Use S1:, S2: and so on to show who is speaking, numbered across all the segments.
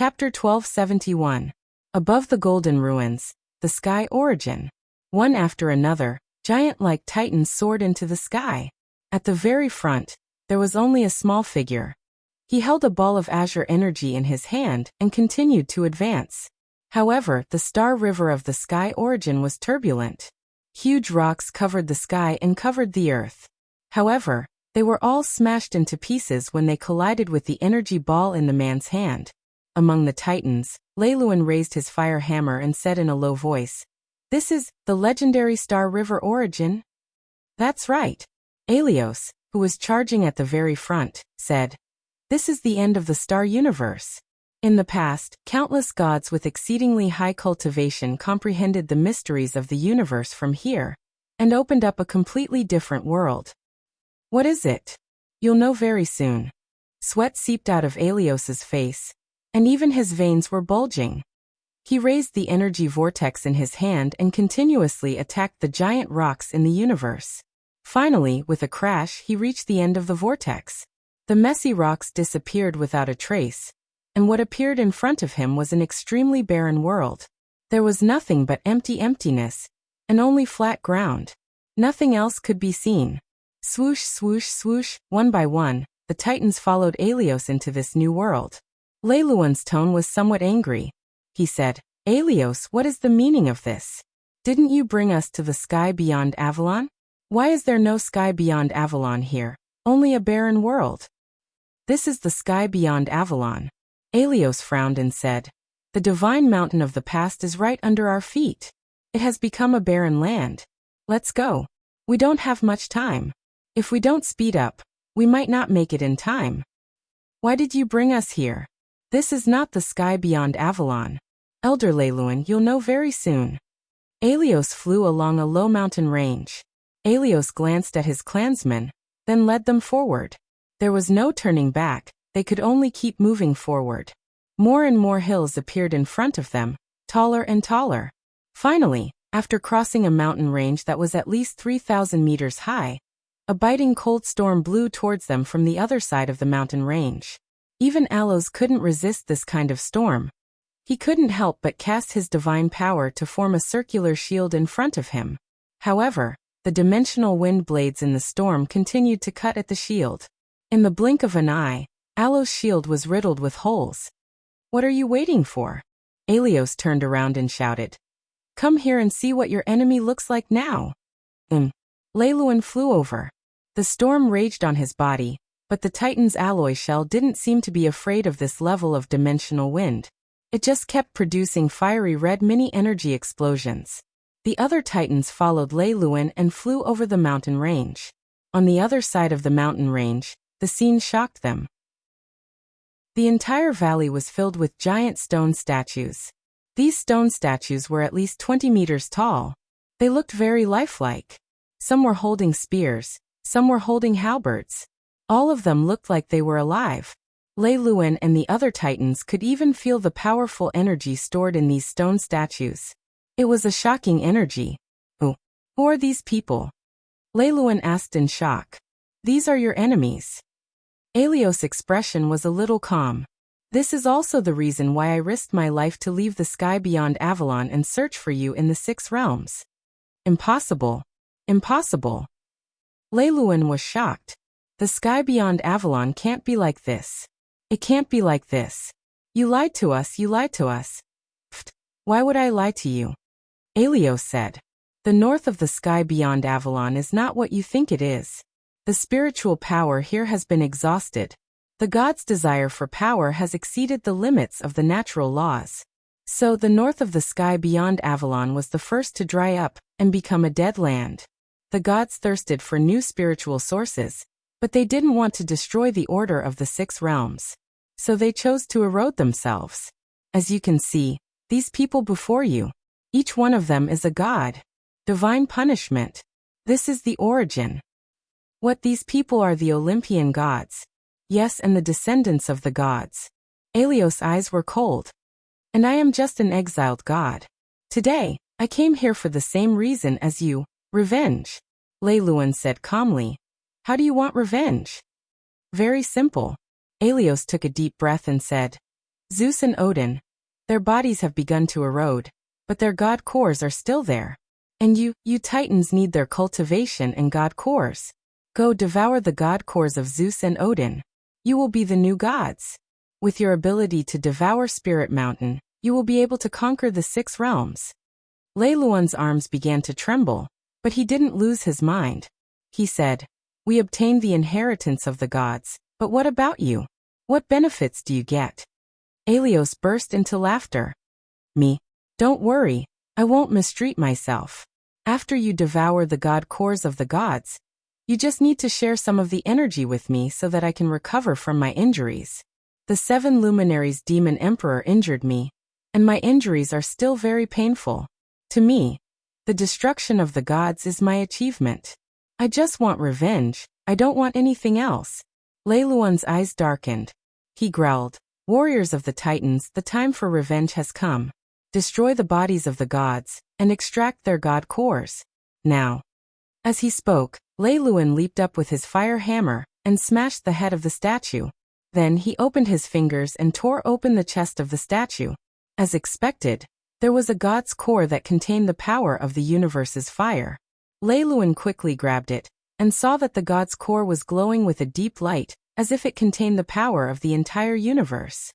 S1: Chapter 1271. Above the Golden Ruins, the Sky Origin. One after another, giant-like titans soared into the sky. At the very front, there was only a small figure. He held a ball of azure energy in his hand and continued to advance. However, the star river of the Sky Origin was turbulent. Huge rocks covered the sky and covered the earth. However, they were all smashed into pieces when they collided with the energy ball in the man's hand. Among the titans, Leiluin raised his fire hammer and said in a low voice, "This is the legendary Star River Origin?" "That's right." Aelios, who was charging at the very front, said, "This is the end of the star universe." In the past, countless gods with exceedingly high cultivation comprehended the mysteries of the universe from here, and opened up a completely different world. "What is it?" "You'll know very soon." Sweat seeped out of Aelios's face, and even his veins were bulging. He raised the energy vortex in his hand and continuously attacked the giant rocks in the universe. Finally, with a crash, he reached the end of the vortex. The messy rocks disappeared without a trace, and what appeared in front of him was an extremely barren world. There was nothing but emptiness, and only flat ground. Nothing else could be seen. Swoosh, swoosh, swoosh, one by one, the titans followed Aelios into this new world. Leiluin's tone was somewhat angry. He said, "Aelios, what is the meaning of this? Didn't you bring us to the sky beyond Avalon? Why is there no sky beyond Avalon here, only a barren world?" "This is the sky beyond Avalon." Aelios frowned and said, "The divine mountain of the past is right under our feet. It has become a barren land. Let's go. We don't have much time. If we don't speed up, we might not make it in time." "Why did you bring us here? This is not the sky beyond Avalon." "Elder Leiluin, you'll know very soon." Aelios flew along a low mountain range. Aelios glanced at his clansmen, then led them forward. There was no turning back, they could only keep moving forward. More and more hills appeared in front of them, taller and taller. Finally, after crossing a mountain range that was at least 3,000 meters high, a biting cold storm blew towards them from the other side of the mountain range. Even Alos couldn't resist this kind of storm. He couldn't help but cast his divine power to form a circular shield in front of him. However, the dimensional wind blades in the storm continued to cut at the shield. In the blink of an eye, Alos' shield was riddled with holes. "What are you waiting for?" Aelios turned around and shouted, "Come here and see what your enemy looks like now." Leiluin flew over. The storm raged on his body, but the Titan's alloy shell didn't seem to be afraid of this level of dimensional wind. It just kept producing fiery red mini-energy explosions. The other Titans followed Leiluin and flew over the mountain range. On the other side of the mountain range, the scene shocked them. The entire valley was filled with giant stone statues. These stone statues were at least 20 meters tall. They looked very lifelike. Some were holding spears, some were holding halberds. All of them looked like they were alive. Leiluin and the other Titans could even feel the powerful energy stored in these stone statues. It was a shocking energy. Who are these people?" Leiluin asked in shock. "These are your enemies." Aelios' expression was a little calm. "This is also the reason why I risked my life to leave the sky beyond Avalon and search for you in the 6 realms." "Impossible. Impossible." Leiluin was shocked. "The sky beyond Avalon can't be like this. It can't be like this. You lied to us, you lied to us." "Pfft, why would I lie to you?" Aelios said. "The north of the sky beyond Avalon is not what you think it is. The spiritual power here has been exhausted. The gods' desire for power has exceeded the limits of the natural laws. So the north of the sky beyond Avalon was the first to dry up and become a dead land. The gods thirsted for new spiritual sources, but they didn't want to destroy the order of the 6 realms. So they chose to erode themselves. As you can see, these people before you, each one of them is a god. Divine punishment. This is the origin. What these people are the Olympian gods. Yes, and the descendants of the gods." Aelios' eyes were cold. "And I am just an exiled god. Today, I came here for the same reason as you, revenge." Leiluin said calmly. "How do you want revenge?" "Very simple." Aelios took a deep breath and said, Zeus and Odin. Their bodies have begun to erode, but their god cores are still there. And you titans need their cultivation and god cores. Go devour the god cores of Zeus and Odin. You will be the new gods. With your ability to devour Spirit Mountain, you will be able to conquer the 6 realms. Lei Luan's arms began to tremble, but he didn't lose his mind. He said, "We obtained the inheritance of the gods, but what about you? What benefits do you get?" Aelios burst into laughter. "Me? Don't worry, I won't mistreat myself. After you devour the god cores of the gods, you just need to share some of the energy with me so that I can recover from my injuries. The 7 luminaries demon emperor injured me, and my injuries are still very painful. To me, the destruction of the gods is my achievement. I just want revenge, I don't want anything else." Lei Luan's eyes darkened. He growled, "Warriors of the Titans, the time for revenge has come. Destroy the bodies of the gods, and extract their god cores. Now." As he spoke, Lei Luan leaped up with his fire hammer, and smashed the head of the statue. Then he opened his fingers and tore open the chest of the statue. As expected, there was a god's core that contained the power of the universe's fire. Lei Luan quickly grabbed it, and saw that the god's core was glowing with a deep light, as if it contained the power of the entire universe.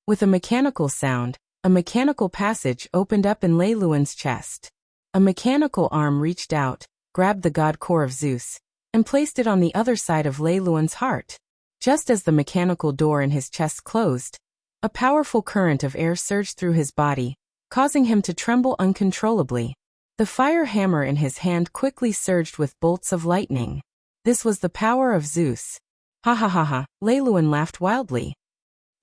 S1: With a mechanical sound, a mechanical passage opened up in Lei Luan's chest. A mechanical arm reached out, grabbed the god core of Zeus, and placed it on the other side of Lei Luan's heart. Just as the mechanical door in his chest closed, a powerful current of air surged through his body, causing him to tremble uncontrollably. The fire hammer in his hand quickly surged with bolts of lightning. This was the power of Zeus. Ha ha ha ha, Lei Luan laughed wildly.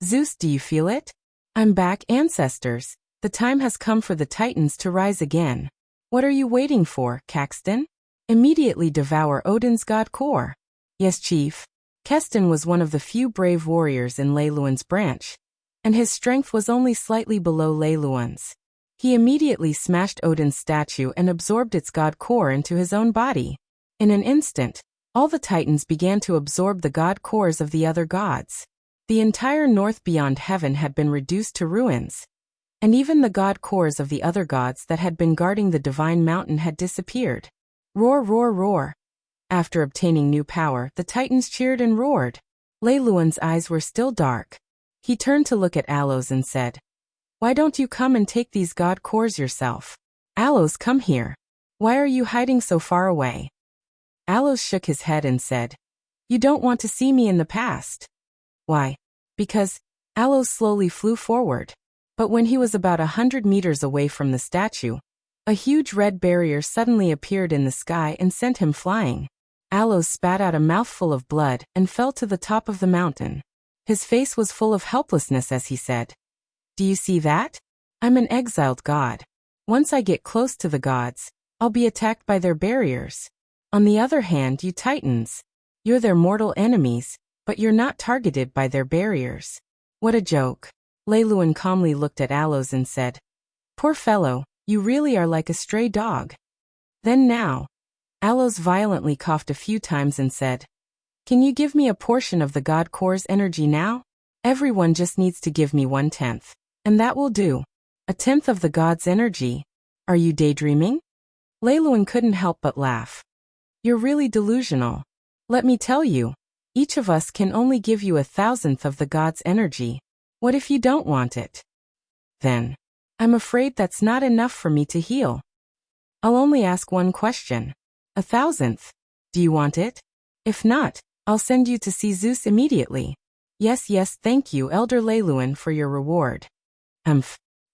S1: "Zeus, do you feel it? I'm back, ancestors. The time has come for the Titans to rise again. What are you waiting for, Caxton? Immediately devour Odin's god core." "Yes, chief." Keston was one of the few brave warriors in Lei Luan's branch, and his strength was only slightly below Lei Luan's. He immediately smashed Odin's statue and absorbed its god core into his own body. In an instant, all the Titans began to absorb the god cores of the other gods. The entire north beyond heaven had been reduced to ruins, and even the god cores of the other gods that had been guarding the divine mountain had disappeared. Roar, roar, roar. After obtaining new power, the Titans cheered and roared. Lei Luan's eyes were still dark. He turned to look at Alos and said, "Why don't you come and take these god cores yourself? Alos, come here. Why are you hiding so far away?" Alos shook his head and said, "You don't want to see me in the past." "Why?" "Because..." Alos slowly flew forward. But when he was about 100 meters away from the statue, a huge red barrier suddenly appeared in the sky and sent him flying. Alos spat out a mouthful of blood and fell to the top of the mountain. His face was full of helplessness as he said, "Do you see that? I'm an exiled god. Once I get close to the gods, I'll be attacked by their barriers. On the other hand, you Titans, you're their mortal enemies, but you're not targeted by their barriers." "What a joke." Lei Luan calmly looked at Alos and said, "Poor fellow, you really are like a stray dog." Then now, Alos violently coughed a few times and said, "Can you give me a portion of the god core's energy now? Everyone just needs to give me 1/10, and that will do. 1/10 of the god's energy. Are you daydreaming?" Lei Luan couldn't help but laugh. "You're really delusional. Let me tell you, each of us can only give you 1,000th of the god's energy. What if you don't want it?" "Then, I'm afraid that's not enough for me to heal. I'll only ask one question. 1,000th. Do you want it? If not, I'll send you to see Zeus immediately." Yes, thank you, Elder Lei Luan, for your reward."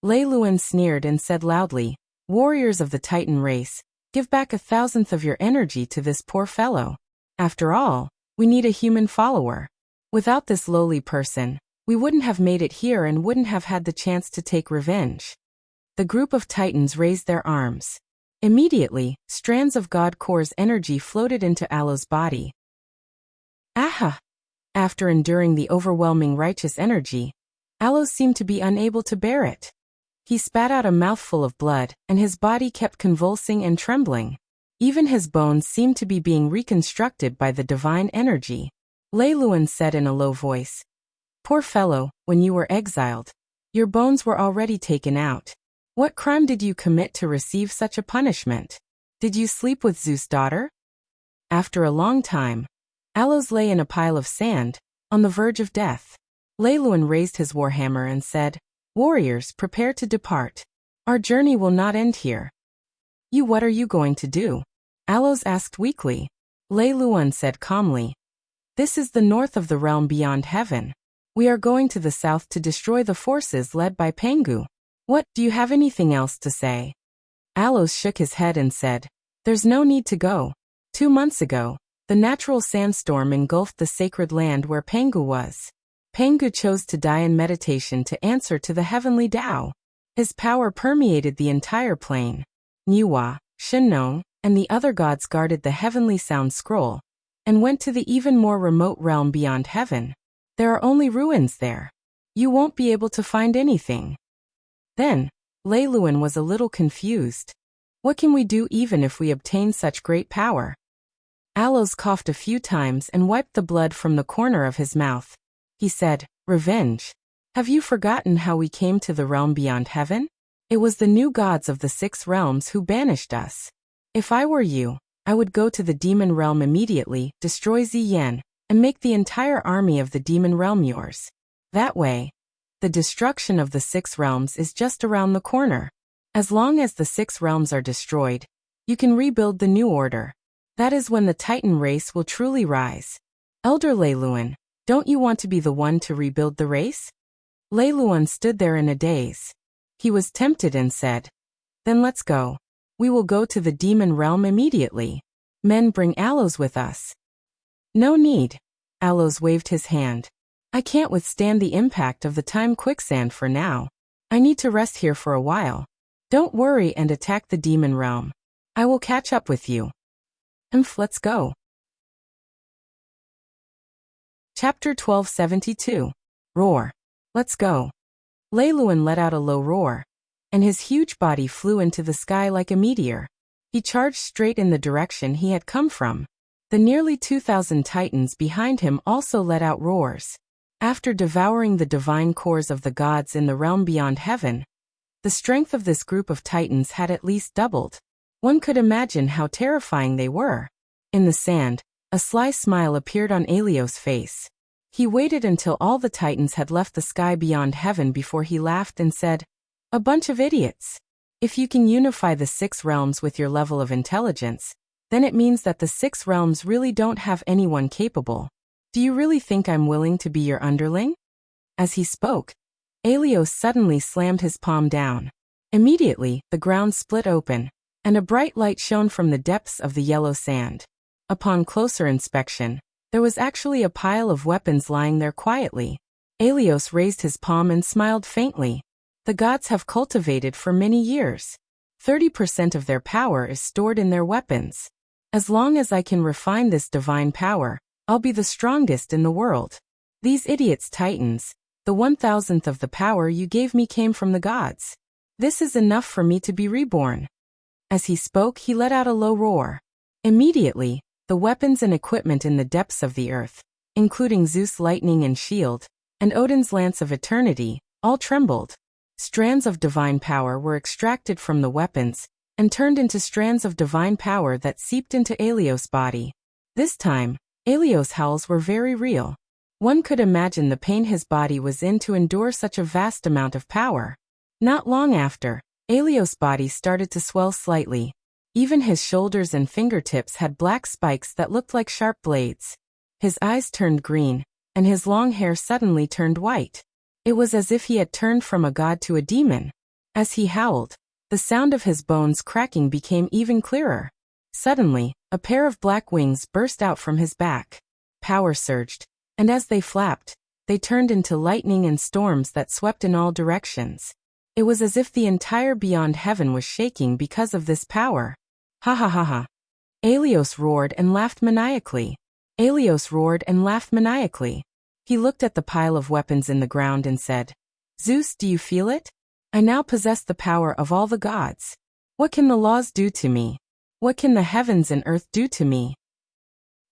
S1: Lei Luan sneered and said loudly, "Warriors of the Titan race, give back 1,000th of your energy to this poor fellow. After all, we need a human follower. Without this lowly person, we wouldn't have made it here and wouldn't have had the chance to take revenge." The group of Titans raised their arms. Immediately, strands of God Core's energy floated into Alo's body. Aha! After enduring the overwhelming righteous energy, Alo seemed to be unable to bear it. He spat out a mouthful of blood, and his body kept convulsing and trembling. Even his bones seemed to be being reconstructed by the divine energy. Lei Luan said in a low voice, Poor fellow, when you were exiled, your bones were already taken out. What crime did you commit to receive such a punishment? Did you sleep with Zeus' daughter? After a long time, Alos lay in a pile of sand, on the verge of death. Leiluin raised his warhammer and said, "Warriors, prepare to depart. Our journey will not end here." What are you going to do?" Alos asked weakly. Leiluin said calmly, "This is the north of the realm beyond heaven. We are going to the south to destroy the forces led by Pengu. What, do you have anything else to say?" Alos shook his head and said, "There's no need to go. 2 months ago, the natural sandstorm engulfed the sacred land where Pengu was. Pengu chose to die in meditation to answer to the heavenly Tao. His power permeated the entire plane. Niwa, Shinno, and the other gods guarded the heavenly sound scroll, and went to the even more remote realm beyond heaven. There are only ruins there. You won't be able to find anything." Then, Leiluin was a little confused. "What can we do even if we obtain such great power?" Alos coughed a few times and wiped the blood from the corner of his mouth. He said, "Revenge. Have you forgotten how we came to the realm beyond heaven? It was the new gods of the 6 realms who banished us. If I were you, I would go to the demon realm immediately, destroy Ziyan, and make the entire army of the demon realm yours. That way, the destruction of the 6 realms is just around the corner. As long as the 6 realms are destroyed, you can rebuild the new order. That is when the Titan race will truly rise. Elder Leiluin, don't you want to be the one to rebuild the race?" Leiluin stood there in a daze. He was tempted and said, "Then let's go. We will go to the demon realm immediately. Men, bring Alos with us." "No need." Alos waved his hand. "I can't withstand the impact of the time quicksand for now. I need to rest here for a while. Don't worry and attack the demon realm. I will catch up with you. Let's go." Chapter 1272. Roar. Let's go. Leiluin let out a low roar, and his huge body flew into the sky like a meteor. He charged straight in the direction he had come from. The nearly 2,000 titans behind him also let out roars. After devouring the divine cores of the gods in the realm beyond heaven, the strength of this group of titans had at least doubled. One could imagine how terrifying they were. In the sand, a sly smile appeared on Alios' face. He waited until all the titans had left the sky beyond heaven before he laughed and said, "A bunch of idiots. If you can unify the 6 realms with your level of intelligence, then it means that the 6 realms really don't have anyone capable. Do you really think I'm willing to be your underling?" As he spoke, Alios suddenly slammed his palm down. Immediately, the ground split open, and a bright light shone from the depths of the yellow sand. Upon closer inspection, there was actually a pile of weapons lying there quietly. Alios raised his palm and smiled faintly. The gods have cultivated for many years. 30% of their power is stored in their weapons. As long as I can refine this divine power, I'll be the strongest in the world. These idiots titans, the 1,000th of the power you gave me came from the gods. This is enough for me to be reborn." As he spoke, he let out a low roar. Immediately, the weapons and equipment in the depths of the earth, including Zeus' lightning and shield, and Odin's lance of eternity, all trembled. Strands of divine power were extracted from the weapons, and turned into strands of divine power that seeped into Alios' body. This time, Alios' howls were very real. One could imagine the pain his body was in to endure such a vast amount of power. Not long after, Alios' body started to swell slightly. Even his shoulders and fingertips had black spikes that looked like sharp blades. His eyes turned green, and his long hair suddenly turned white. It was as if he had turned from a god to a demon. As he howled, the sound of his bones cracking became even clearer. Suddenly, a pair of black wings burst out from his back. Power surged, and as they flapped, they turned into lightning and storms that swept in all directions. It was as if the entire beyond heaven was shaking because of this power. "Ha ha ha ha." Alios roared and laughed maniacally. Alios roared and laughed maniacally. He looked at the pile of weapons in the ground and said, "Zeus, do you feel it? I now possess the power of all the gods. What can the laws do to me? What can the heavens and earth do to me?"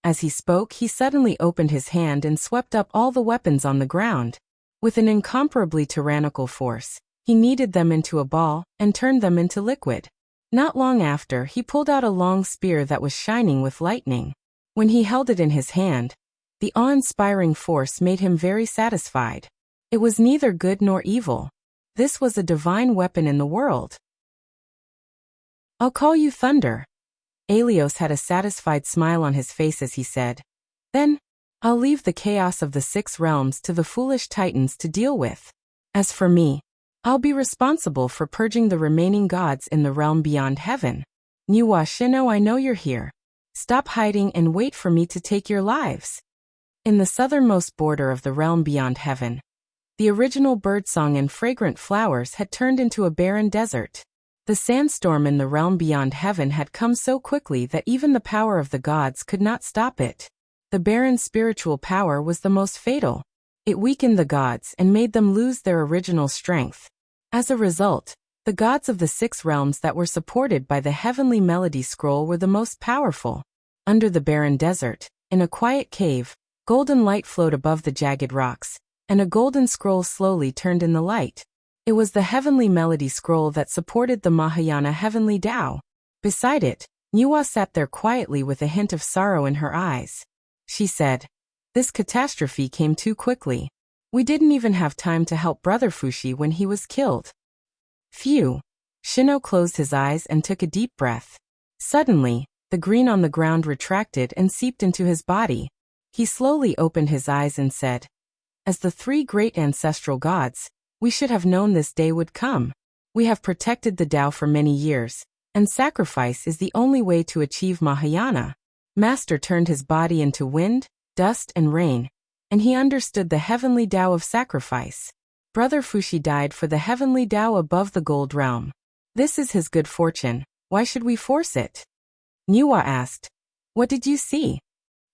S1: As he spoke, he suddenly opened his hand and swept up all the weapons on the ground. With an incomparably tyrannical force, he kneaded them into a ball and turned them into liquid. Not long after, he pulled out a long spear that was shining with lightning. When he held it in his hand, the awe-inspiring force made him very satisfied. It was neither good nor evil. This was a divine weapon in the world. "I'll call you Thunder." Aelios had a satisfied smile on his face as he said, "Then, I'll leave the chaos of the 6 realms to the foolish titans to deal with. As for me, I'll be responsible for purging the remaining gods in the realm beyond heaven. Niwa Shino, I know you're here. Stop hiding and wait for me to take your lives." In the southernmost border of the realm beyond heaven, the original birdsong and fragrant flowers had turned into a barren desert. The sandstorm in the realm beyond heaven had come so quickly that even the power of the gods could not stop it. The barren spiritual power was the most fatal. It weakened the gods and made them lose their original strength. As a result, the gods of the 6 realms that were supported by the heavenly melody scroll were the most powerful. Under the barren desert, in a quiet cave, golden light flowed above the jagged rocks, and a golden scroll slowly turned in the light. It was the heavenly melody scroll that supported the Mahayana heavenly Tao. Beside it, Niwa sat there quietly with a hint of sorrow in her eyes. She said, "This catastrophe came too quickly. We didn't even have time to help Brother Fushi when he was killed." Phew. Shino closed his eyes and took a deep breath. Suddenly, the green on the ground retracted and seeped into his body. He slowly opened his eyes and said, "As the 3 great ancestral gods, we should have known this day would come. We have protected the Tao for many years, and sacrifice is the only way to achieve Mahayana." Master turned his body into wind, dust, and rain, and he understood the heavenly Tao of sacrifice. Brother Fushi died for the heavenly Tao above the gold realm. This is his good fortune. Why should we force it? Niwa asked, "What did you see?"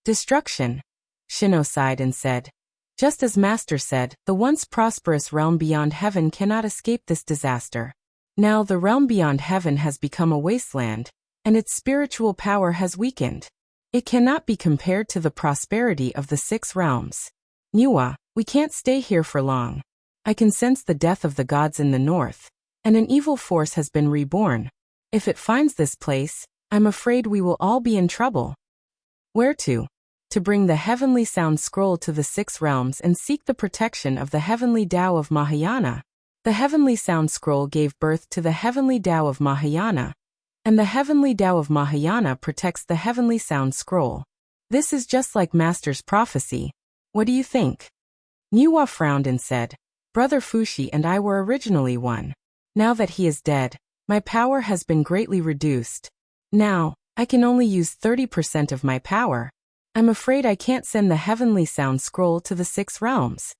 S1: "Destruction." Shino sighed and said, "Just as Master said, the once prosperous realm beyond heaven cannot escape this disaster. Now the realm beyond heaven has become a wasteland, and its spiritual power has weakened. It cannot be compared to the prosperity of the 6 realms. Niwa, we can't stay here for long. I can sense the death of the gods in the north, and an evil force has been reborn. If it finds this place, I'm afraid we will all be in trouble." "Where to?" "To bring the heavenly sound scroll to the 6 realms and seek the protection of the heavenly Tao of Mahayana." The heavenly sound scroll gave birth to the heavenly Tao of Mahayana, and the heavenly Tao of Mahayana protects the heavenly sound scroll. This is just like Master's prophecy. What do you think? Niwa frowned and said, "Brother Fushi and I were originally one. Now that he is dead, my power has been greatly reduced. Now, I can only use 30% of my power. I'm afraid I can't send the heavenly sound scroll to the 6 realms."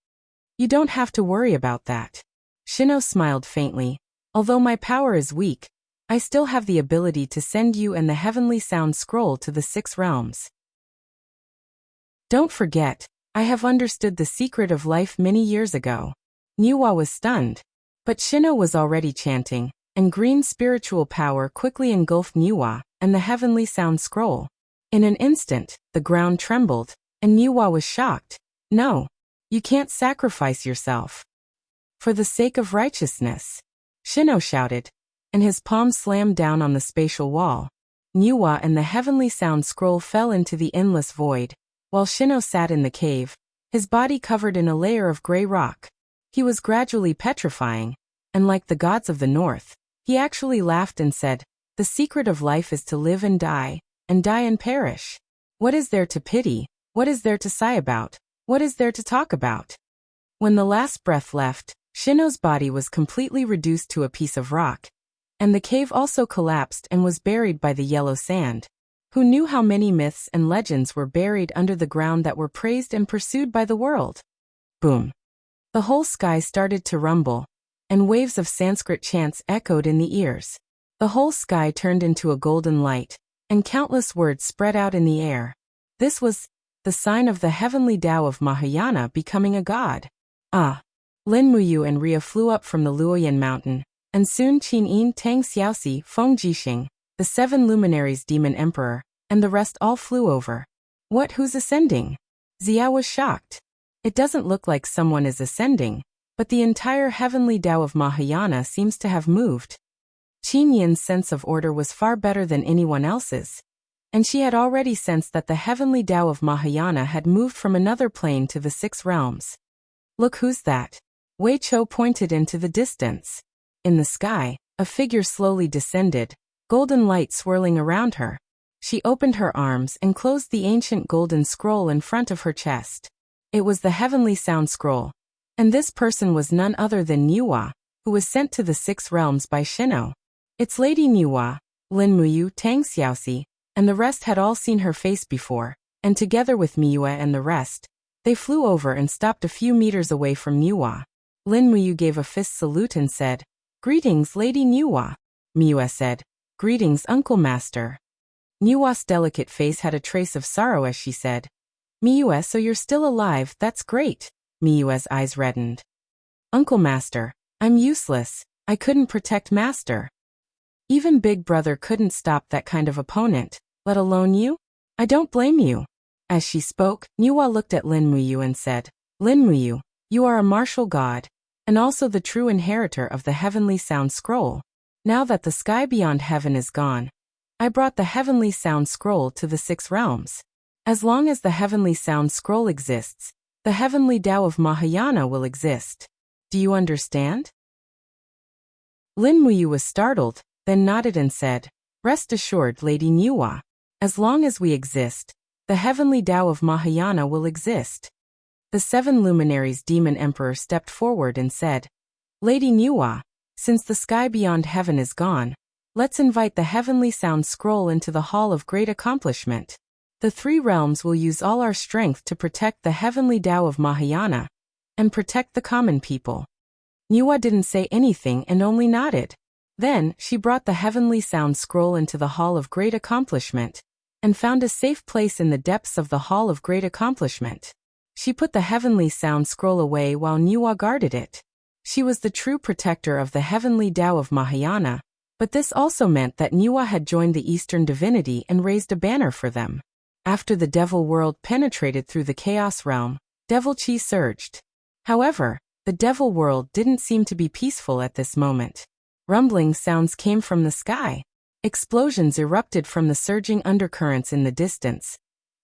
S1: "You don't have to worry about that." Shino smiled faintly. "Although my power is weak, I still have the ability to send you and the heavenly sound scroll to the 6 realms. Don't forget, I have understood the secret of life many years ago." Niwa was stunned. But Shino was already chanting, and green spiritual power quickly engulfed Niwa and the heavenly sound scroll. In an instant, the ground trembled, and Niwa was shocked. "No, you can't sacrifice yourself. For the sake of righteousness," Shino shouted, and his palm slammed down on the spatial wall. Niwa and the heavenly sound scroll fell into the endless void, while Shino sat in the cave, his body covered in a layer of gray rock. He was gradually petrifying, and like the gods of the north, he actually laughed and said, "The secret of life is to live and die and perish. What is there to pity? What is there to sigh about? What is there to talk about?" When the last breath left, Shino's body was completely reduced to a piece of rock, and the cave also collapsed and was buried by the yellow sand. Who knew how many myths and legends were buried under the ground that were praised and pursued by the world? Boom. The whole sky started to rumble, and waves of Sanskrit chants echoed in the ears. The whole sky turned into a golden light, and countless words spread out in the air. This was the sign of the heavenly Tao of Mahayana becoming a god. Lin Muyu and Ria flew up from the Luoyan mountain, and soon Qin Yin, Tang Xiaoxi, Feng Jixing, the 7 luminaries demon emperor, and the rest all flew over. "What, who's ascending?" Xia was shocked. "It doesn't look like someone is ascending. but the entire heavenly Tao of Mahayana seems to have moved. Qin Yin's sense of order was far better than anyone else's, and she had already sensed that the heavenly Tao of Mahayana had moved from another plane to the 6 realms. "Look, who's that?" Wei Chou pointed into the distance. In the sky, a figure slowly descended, golden light swirling around her. She opened her arms and closed the ancient golden scroll in front of her chest. It was the heavenly sound scroll, and this person was none other than Niwa, who was sent to the 6 realms by Shino. It's Lady Niwa, Lin Muyu, Tang Xiaoxi, and the rest had all seen her face before, and together with Miue and the rest, they flew over and stopped a few meters away from Niwa. Lin Muyu gave a fist salute and said, "Greetings, Lady Niwa." Miue said, "Greetings, Uncle Master." Niwa's delicate face had a trace of sorrow as she said, "Miue, so you're still alive, that's great." Miue's eyes reddened. "Uncle Master, I'm useless, I couldn't protect Master. Even Big Brother couldn't stop that kind of opponent, let alone you? I don't blame you." As she spoke, Niwa looked at Lin Muyu and said, "Lin Muyu, you are a martial god, and also the true inheritor of the heavenly sound scroll. Now that the sky beyond heaven is gone, I brought the heavenly sound scroll to the 6 realms. As long as the heavenly sound scroll exists, the heavenly Tao of Mahayana will exist. Do you understand?" Lin Muyu was startled, then nodded and said, "Rest assured, Lady Niwa, as long as we exist, the heavenly Tao of Mahayana will exist." The 7 luminaries demon emperor stepped forward and said, "Lady Niwa, since the sky beyond heaven is gone, let's invite the heavenly sound scroll into the hall of great accomplishment. The 3 realms will use all our strength to protect the heavenly Tao of Mahayana and protect the common people." Niwa didn't say anything and only nodded. Then, she brought the heavenly sound scroll into the hall of great accomplishment and found a safe place in the depths of the hall of great accomplishment. She put the heavenly sound scroll away while Niwa guarded it. She was the true protector of the heavenly Tao of Mahayana, but this also meant that Niwa had joined the Eastern divinity and raised a banner for them. After the devil world penetrated through the chaos realm, devil chi surged. However, the devil world didn't seem to be peaceful at this moment. Rumbling sounds came from the sky. Explosions erupted from the surging undercurrents in the distance,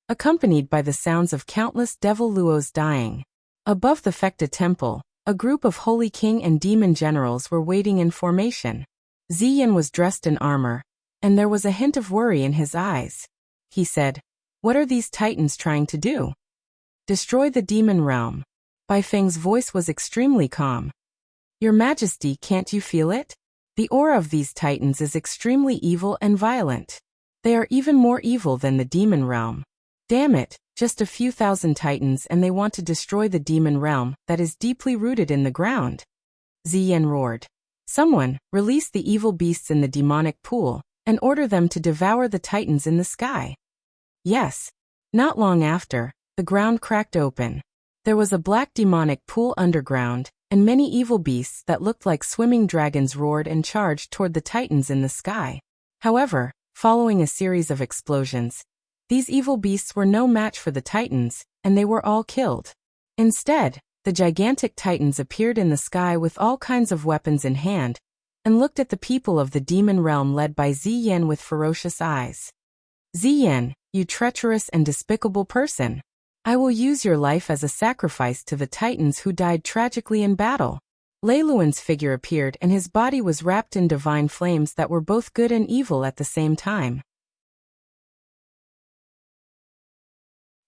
S1: accompanied by the sounds of countless devil luos dying. Above the Fekta temple, a group of holy king and demon generals were waiting in formation. Ziyan was dressed in armor, and there was a hint of worry in his eyes. He said, "What are these titans trying to do?" "Destroy the demon realm." Bai Feng's voice was extremely calm. "Your Majesty, can't you feel it? The aura of these titans is extremely evil and violent. They are even more evil than the demon realm. Damn it, just a few thousand titans and they want to destroy the demon realm that is deeply rooted in the ground." Ziyan roared. "Someone, release the evil beasts in the demonic pool, and order them to devour the titans in the sky." Yes. Not long after, the ground cracked open. There was a black demonic pool underground, and many evil beasts that looked like swimming dragons roared and charged toward the titans in the sky. However, following a series of explosions, these evil beasts were no match for the titans, and they were all killed. Instead, the gigantic titans appeared in the sky with all kinds of weapons in hand, and looked at the people of the demon realm led by Ziyan with ferocious eyes. "Ziyan, you treacherous and despicable person. I will use your life as a sacrifice to the titans who died tragically in battle." Lei Luan's figure appeared and his body was wrapped in divine flames that were both good and evil at the same time.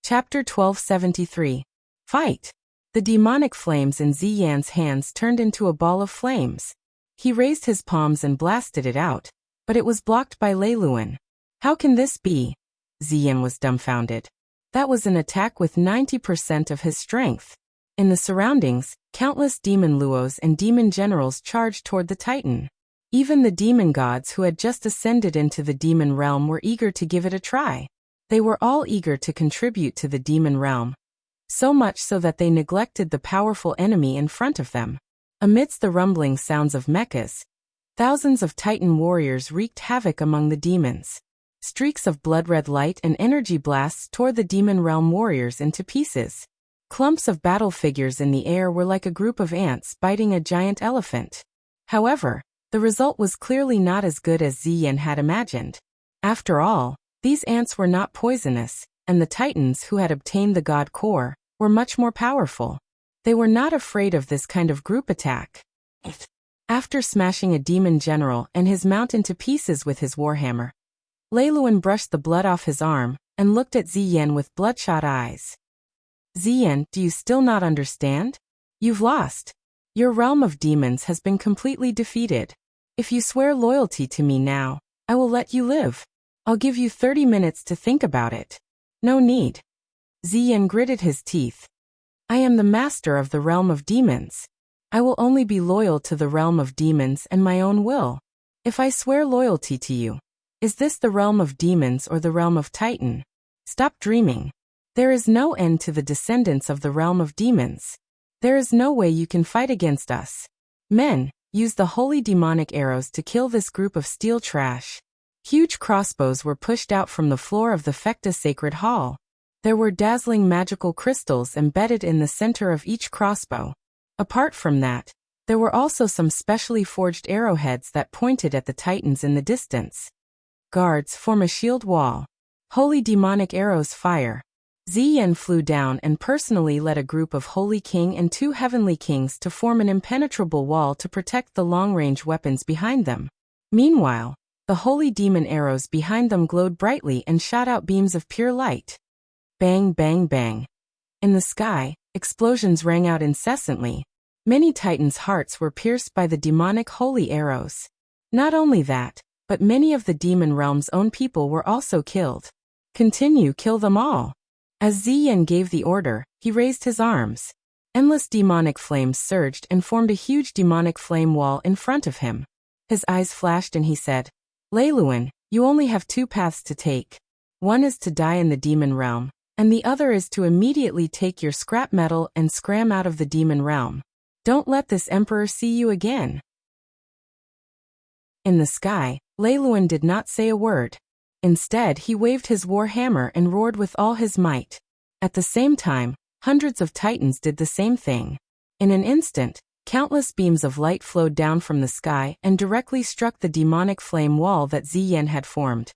S1: Chapter 1273. Fight! The demonic flames in Ziyan's hands turned into a ball of flames. He raised his palms and blasted it out, but it was blocked by Lei Luan. "How can this be?" Ziyan was dumbfounded. That was an attack with 90% of his strength. In the surroundings, countless demon luos and demon generals charged toward the titan. Even the demon gods who had just ascended into the demon realm were eager to give it a try. They were all eager to contribute to the demon realm, so much so that they neglected the powerful enemy in front of them. Amidst the rumbling sounds of mechas, thousands of titan warriors wreaked havoc among the demons. Streaks of blood-red light and energy blasts tore the demon realm warriors into pieces. Clumps of battle figures in the air were like a group of ants biting a giant elephant. However, the result was clearly not as good as Ziyan had imagined. After all, these ants were not poisonous, and the titans who had obtained the god core were much more powerful. They were not afraid of this kind of group attack. After smashing a demon general and his mount into pieces with his warhammer, Lei Luan brushed the blood off his arm and looked at Ziyan with bloodshot eyes. Ziyan, do you still not understand? You've lost. Your realm of demons has been completely defeated. If you swear loyalty to me now, I will let you live. I'll give you 30 minutes to think about it. No need. Ziyan gritted his teeth. I am the master of the realm of demons. I will only be loyal to the realm of demons and my own will. If I swear loyalty to you, is this the realm of demons or the realm of Titan? Stop dreaming. There is no end to the descendants of the realm of demons. There is no way you can fight against us. Men, use the holy demonic arrows to kill this group of steel trash. Huge crossbows were pushed out from the floor of the Fecta Sacred Hall. There were dazzling magical crystals embedded in the center of each crossbow. Apart from that, there were also some specially forged arrowheads that pointed at the titans in the distance. Guards, form a shield wall. Holy demonic arrows fire. Ziyan flew down and personally led a group of Holy King and 2 Heavenly Kings to form an impenetrable wall to protect the long-range weapons behind them. Meanwhile, the holy demon arrows behind them glowed brightly and shot out beams of pure light. Bang, bang, bang. In the sky, explosions rang out incessantly. Many titans' hearts were pierced by the demonic holy arrows. Not only that, but many of the demon realm's own people were also killed. Continue, kill them all. As Ziyan gave the order, he raised his arms. Endless demonic flames surged and formed a huge demonic flame wall in front of him. His eyes flashed and he said, Lei Luan, you only have 2 paths to take. One is to die in the demon realm, and the other is to immediately take your scrap metal and scram out of the demon realm. Don't let this emperor see you again. In the sky, Lei Luan did not say a word. Instead, he waved his war hammer and roared with all his might. At the same time, hundreds of titans did the same thing. In an instant, countless beams of light flowed down from the sky and directly struck the demonic flame wall that Ziyan had formed.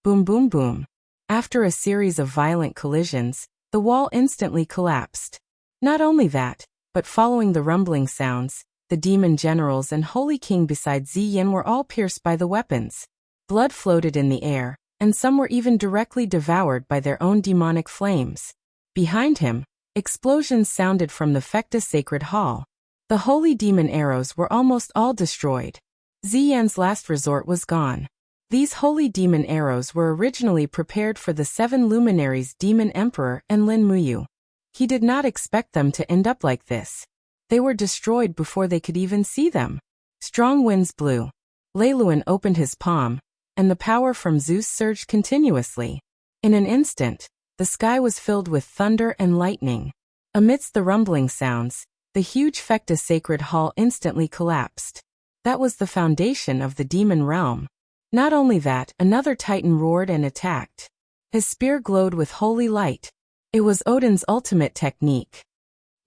S1: Boom, boom, boom. After a series of violent collisions, the wall instantly collapsed. Not only that, but following the rumbling sounds, the demon generals and Holy King beside Ziyan were all pierced by the weapons. Blood floated in the air, and some were even directly devoured by their own demonic flames. Behind him, explosions sounded from the Fecta Sacred Hall. The holy demon arrows were almost all destroyed. Ziyan's last resort was gone. These holy demon arrows were originally prepared for the 7 luminaries Demon Emperor and Lin Muyu. He did not expect them to end up like this. They were destroyed before they could even see them. Strong winds blew. Lei Luan opened his palm, and the power from Zeus surged continuously. In an instant, the sky was filled with thunder and lightning. Amidst the rumbling sounds, the huge Fecta Sacred Hall instantly collapsed. That was the foundation of the demon realm. Not only that, another titan roared and attacked. His spear glowed with holy light. It was Odin's ultimate technique.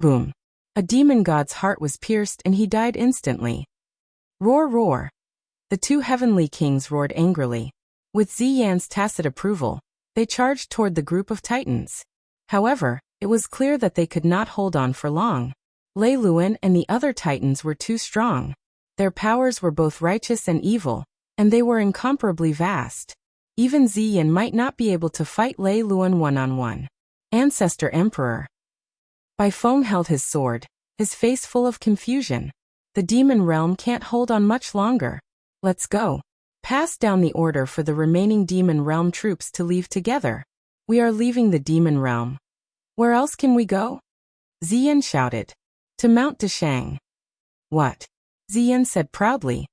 S1: Boom. A demon god's heart was pierced and he died instantly. Roar, roar. The 2 heavenly kings roared angrily. With Ziyan's tacit approval, they charged toward the group of titans. However, it was clear that they could not hold on for long. Lei Luan and the other titans were too strong. Their powers were both righteous and evil, and they were incomparably vast. Even Ziyan might not be able to fight Lei Luan one-on-one. Ancestor Emperor. Bai Feng held his sword, his face full of confusion. The demon realm can't hold on much longer. Let's go. Pass down the order for the remaining demon realm troops to leave together. We are leaving the demon realm. Where else can we go? Ziyan shouted. To Mount Dashang. What? Ziyan said proudly.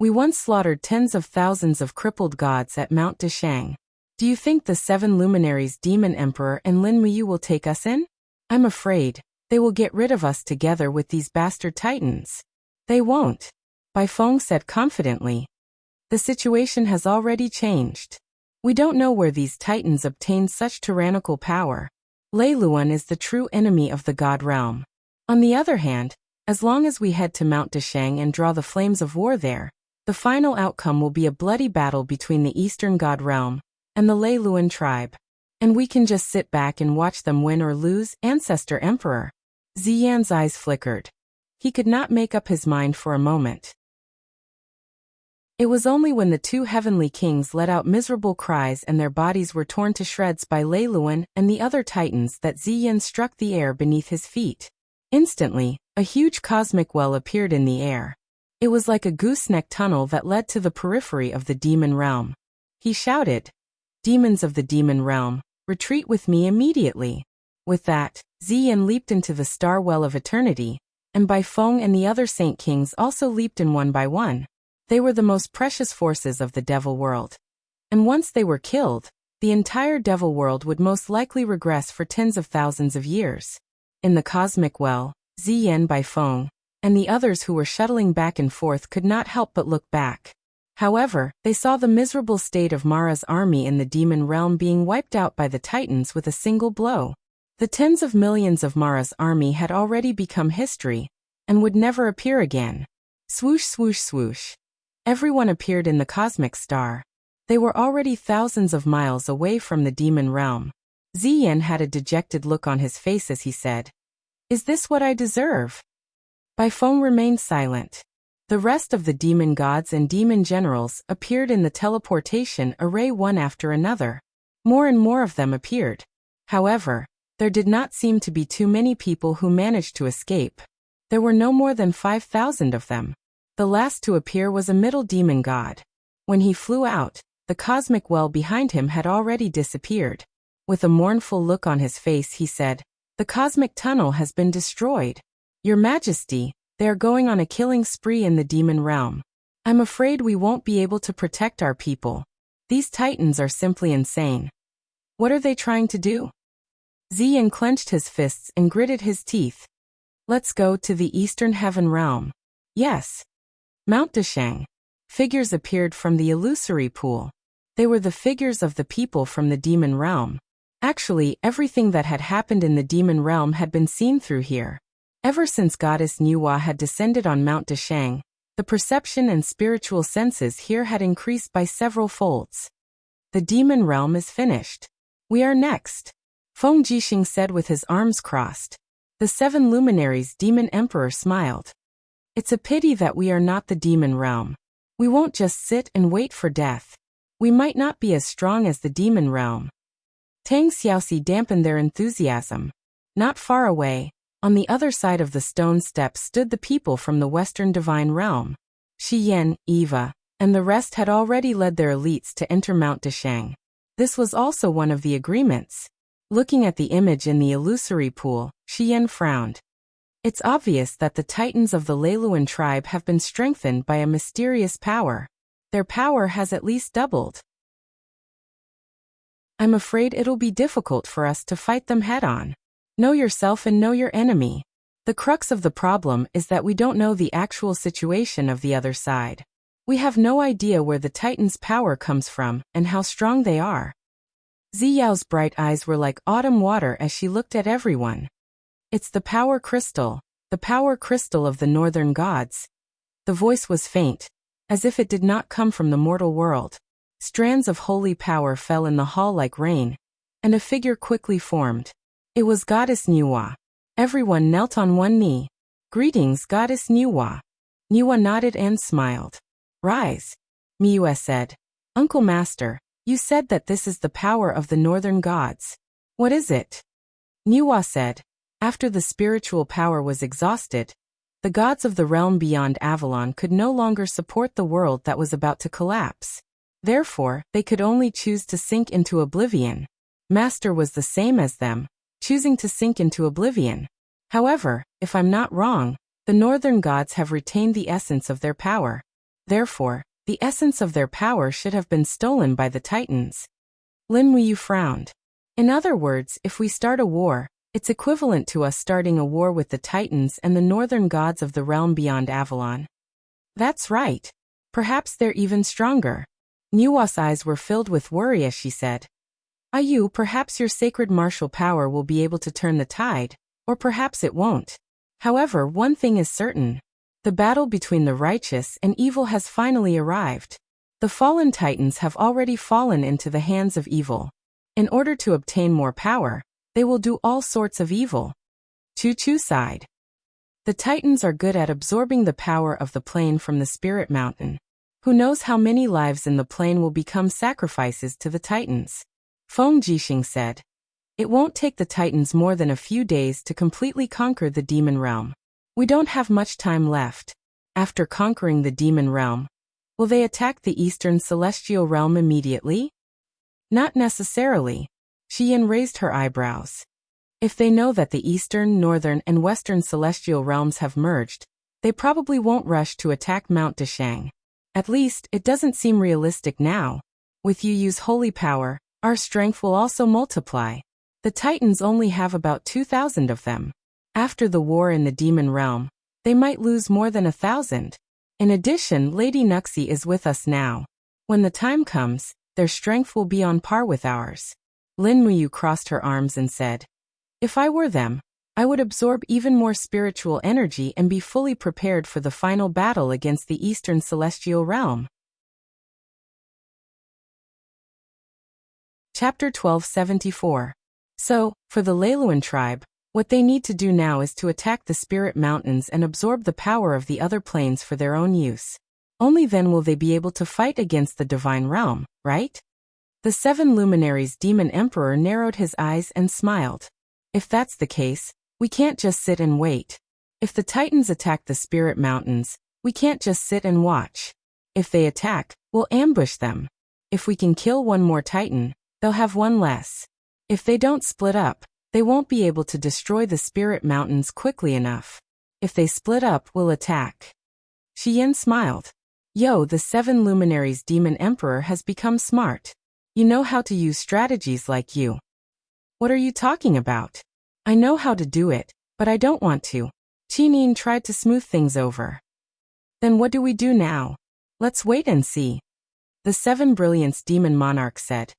S1: We once slaughtered tens of thousands of crippled gods at Mount Dashang. Do you think the 7 luminaries Demon Emperor and Lin Muyu will take us in? I'm afraid they will get rid of us together with these bastard titans. They won't, Bai Feng said confidently. The situation has already changed. We don't know where these titans obtained such tyrannical power. Lei Luan is the true enemy of the god realm. On the other hand, as long as we head to Mount Dashang and draw the flames of war there, the final outcome will be a bloody battle between the Eastern God Realm and the Lei Luan tribe. And we can just sit back and watch them win or lose, Ancestor Emperor. Ziyan's eyes flickered. He could not make up his mind for a moment. It was only when the two heavenly kings let out miserable cries and their bodies were torn to shreds by Lei Luan and the other titans that Ziyan struck the air beneath his feet. Instantly, a huge cosmic well appeared in the air. It was like a gooseneck tunnel that led to the periphery of the demon realm. He shouted, "Demons of the demon realm, retreat with me immediately." With that, Ziyan leaped into the star well of eternity, and Bai Feng and the other saint kings also leaped in one by one. They were the most precious forces of the devil world. And once they were killed, the entire devil world would most likely regress for tens of thousands of years. In the cosmic well, Ziyan, Bai Feng, and the others who were shuttling back and forth could not help but look back. However, they saw the miserable state of Mara's army in the demon realm being wiped out by the titans with a single blow. The tens of millions of Mara's army had already become history, and would never appear again. Swoosh, swoosh, swoosh. Everyone appeared in the cosmic star. They were already thousands of miles away from the demon realm. Ziyan had a dejected look on his face as he said, "Is this what I deserve?" Bai Feng remained silent. The rest of the demon gods and demon generals appeared in the teleportation array one after another. More and more of them appeared. However, there did not seem to be too many people who managed to escape. There were no more than 5,000 of them. The last to appear was a middle demon god. When he flew out, the cosmic well behind him had already disappeared. With a mournful look on his face he said, "The cosmic tunnel has been destroyed. Your Majesty, they are going on a killing spree in the demon realm. I'm afraid we won't be able to protect our people. These titans are simply insane. What are they trying to do?" Ziyan clenched his fists and gritted his teeth. "Let's go to the Eastern Heaven Realm." Yes. Mount Dashang. Figures appeared from the illusory pool. They were the figures of the people from the demon realm. Actually, everything that had happened in the demon realm had been seen through here. Ever since Goddess Nuwa had descended on Mount Dashang, the perception and spiritual senses here had increased by several folds. The demon realm is finished. We are next. Feng Jixing said with his arms crossed. The seven luminaries' demon emperor smiled. It's a pity that we are not the demon realm. We won't just sit and wait for death. We might not be as strong as the demon realm. Tang Xiaoxi dampened their enthusiasm. Not far away, on the other side of the stone steps stood the people from the Western Divine Realm. Shi Yan, Eva, and the rest had already led their elites to enter Mount Dashang. This was also one of the agreements. Looking at the image in the illusory pool, Shi Yan frowned. It's obvious that the titans of the Lei Luan tribe have been strengthened by a mysterious power. Their power has at least doubled. I'm afraid it'll be difficult for us to fight them head-on. Know yourself and know your enemy. The crux of the problem is that we don't know the actual situation of the other side. We have no idea where the Titan's power comes from and how strong they are. Ziyao's bright eyes were like autumn water as she looked at everyone. It's the power crystal of the northern gods. The voice was faint, as if it did not come from the mortal world. Strands of holy power fell in the hall like rain, and a figure quickly formed. It was Goddess Nuwa. Everyone knelt on one knee. Greetings, Goddess Nuwa. Nuwa nodded and smiled. Rise. Miua said. Uncle Master, you said that this is the power of the northern gods. What is it? Nuwa said. After the spiritual power was exhausted, the gods of the realm beyond Avalon could no longer support the world that was about to collapse. Therefore, they could only choose to sink into oblivion. Master was the same as them, choosing to sink into oblivion. However, if I'm not wrong, the northern gods have retained the essence of their power. Therefore, the essence of their power should have been stolen by the titans. Lin Wuyu frowned. In other words, if we start a war, it's equivalent to us starting a war with the titans and the northern gods of the realm beyond Avalon. That's right. Perhaps they're even stronger. Nuwa's eyes were filled with worry as she said. Ayu, perhaps your sacred martial power will be able to turn the tide, or perhaps it won't. However, one thing is certain. The battle between the righteous and evil has finally arrived. The fallen titans have already fallen into the hands of evil. In order to obtain more power, they will do all sorts of evil. Choo-choo sighed. The titans are good at absorbing the power of the plane from the spirit mountain. Who knows how many lives in the plane will become sacrifices to the titans? Feng Jixing said. It won't take the titans more than a few days to completely conquer the demon realm. We don't have much time left. After conquering the demon realm, will they attack the eastern celestial realm immediately? Not necessarily. Xian raised her eyebrows. If they know that the eastern, northern, and western celestial realms have merged, they probably won't rush to attack Mount Dashang. At least, it doesn't seem realistic now. With Yu Yu's holy power, our strength will also multiply. The titans only have about 2,000 of them. After the war in the demon realm, they might lose more than 1,000. In addition, Lady Nuxie is with us now. When the time comes, their strength will be on par with ours. Lin Muyu crossed her arms and said, if I were them, I would absorb even more spiritual energy and be fully prepared for the final battle against the Eastern Celestial Realm. Chapter 1274. So, for the Leiluan tribe, what they need to do now is to attack the Spirit Mountains and absorb the power of the other planes for their own use. Only then will they be able to fight against the Divine Realm, right? The 7 luminaries' Demon Emperor narrowed his eyes and smiled. If that's the case, we can't just sit and wait. If the Titans attack the Spirit Mountains, we can't just sit and watch. If they attack, we'll ambush them. If we can kill one more Titan, they'll have one less. If they don't split up, they won't be able to destroy the Spirit Mountains quickly enough. If they split up, we'll attack. Xian smiled. Yo, the 7 luminaries' Demon Emperor has become smart. You know how to use strategies like you. What are you talking about? I know how to do it, but I don't want to. Qinin tried to smooth things over. Then what do we do now? Let's wait and see. The 7 Brilliance Demon Monarch said.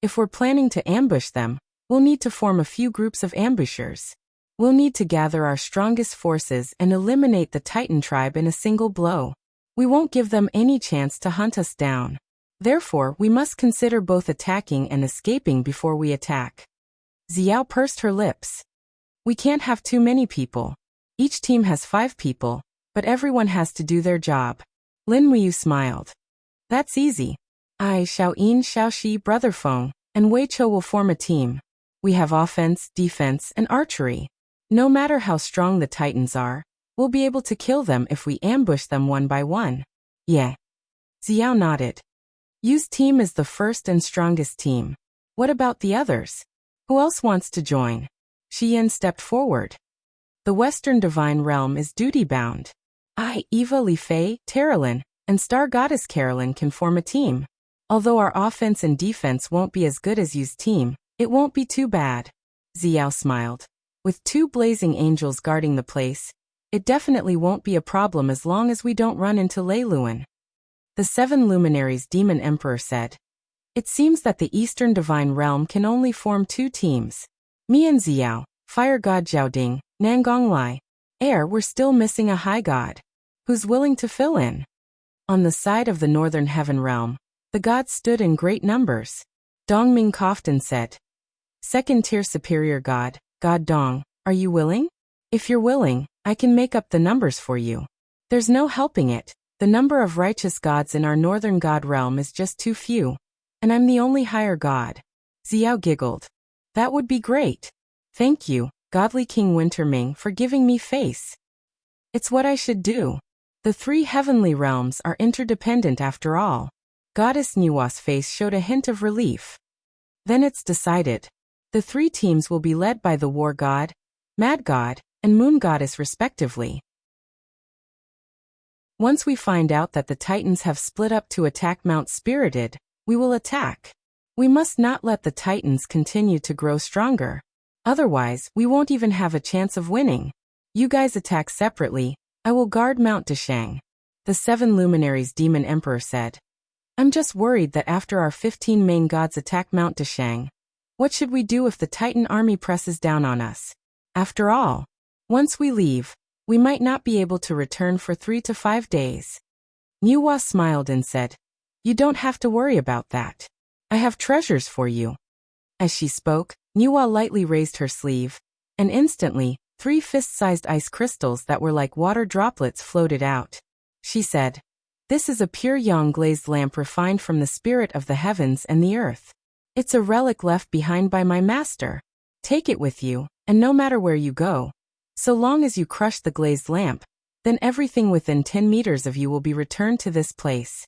S1: If we're planning to ambush them, we'll need to form a few groups of ambushers. We'll need to gather our strongest forces and eliminate the Titan tribe in a single blow. We won't give them any chance to hunt us down. Therefore, we must consider both attacking and escaping before we attack. Xiao pursed her lips. We can't have too many people. Each team has 5 people, but everyone has to do their job. Lin Muyu smiled. That's easy. I, Xiaoyin, Xiaoxi, Brother Feng, and Wei Chou will form a team. We have offense, defense, and archery. No matter how strong the Titans are, we'll be able to kill them if we ambush them one by one. Yeah. Xiao nodded. Yu's team is the first and strongest team. What about the others? Who else wants to join? Xian stepped forward. The Western Divine Realm is duty-bound. I, Eva Li Fei, Terralyn, and Star Goddess Carolyn can form a team. Although our offense and defense won't be as good as Yu's team, it won't be too bad. Xiao smiled. With 2 blazing angels guarding the place, it definitely won't be a problem as long as we don't run into Leiluan. The 7 luminaries' Demon Emperor said. It seems that the Eastern Divine Realm can only form 2 teams. Me and Xiao, Fire God Jiaoding, Nangong Lai. Air, we're still missing a High God. Who's willing to fill in? On the side of the Northern Heaven Realm, the gods stood in great numbers. Dongming coughed and said. 2nd-tier superior god, God Dong, are you willing? If you're willing, I can make up the numbers for you. There's no helping it. The number of righteous gods in our Northern God realm is just too few. And I'm the only higher god. Xiao giggled. That would be great. Thank you, godly King Winterming, for giving me face. It's what I should do. The 3 heavenly realms are interdependent after all. Goddess Nuwa's face showed a hint of relief. Then it's decided. The 3 teams will be led by the War God, Mad God, and Moon Goddess respectively. Once we find out that the Titans have split up to attack Mount Spirited, we will attack. We must not let the Titans continue to grow stronger. Otherwise, we won't even have a chance of winning. You guys attack separately. I will guard Mount Dashang. The 7 luminaries' Demon Emperor said. I'm just worried that after our 15 main gods attack Mount Dashang, What should we do if the Titan army presses down on us? After all, once we leave, we might not be able to return for 3 to 5 days. Niwa smiled and said, "You don't have to worry about that. I have treasures for you." As she spoke, Niwa lightly raised her sleeve, and instantly, 3 fist-sized ice crystals that were like water droplets floated out. She said, "This is a pure yang glazed lamp refined from the spirit of the heavens and the earth. It's a relic left behind by my master. Take it with you, and no matter where you go, so long as you crush the glazed lamp, then everything within 10 meters of you will be returned to this place."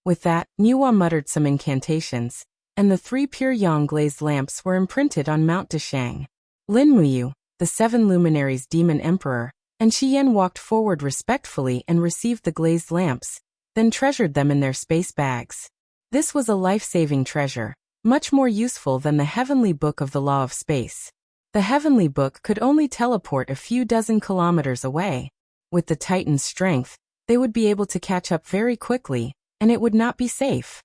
S1: With that, Niwa muttered some incantations, and the 3 pure yang glazed lamps were imprinted on Mount Dashang. Lin Muyu, the 7 luminaries demon emperor, and Shi Yan walked forward respectfully and received the glazed lamps, then treasured them in their space bags. This was a life-saving treasure, much more useful than the heavenly book of the law of space. The heavenly book could only teleport a few dozen kilometers away. With the Titan's strength, they would be able to catch up very quickly, and it would not be safe.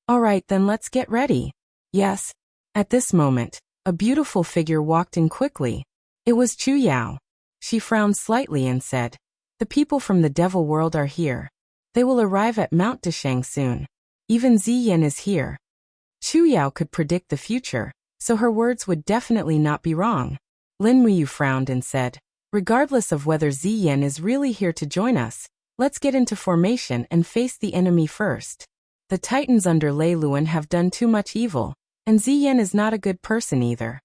S1: "All right, then let's get ready." Yes. At this moment, a beautiful figure walked in quickly. It was Chu Yao. She frowned slightly and said, "The people from the devil world are here. They will arrive at Mount Dashang soon. Even Ziyan is here." Chu Yao could predict the future, so her words would definitely not be wrong. Lin Muyu frowned and said, "Regardless of whether Ziyan is really here to join us, let's get into formation and face the enemy first. The Titans under Lei Luan have done too much evil, and Ziyan is not a good person either."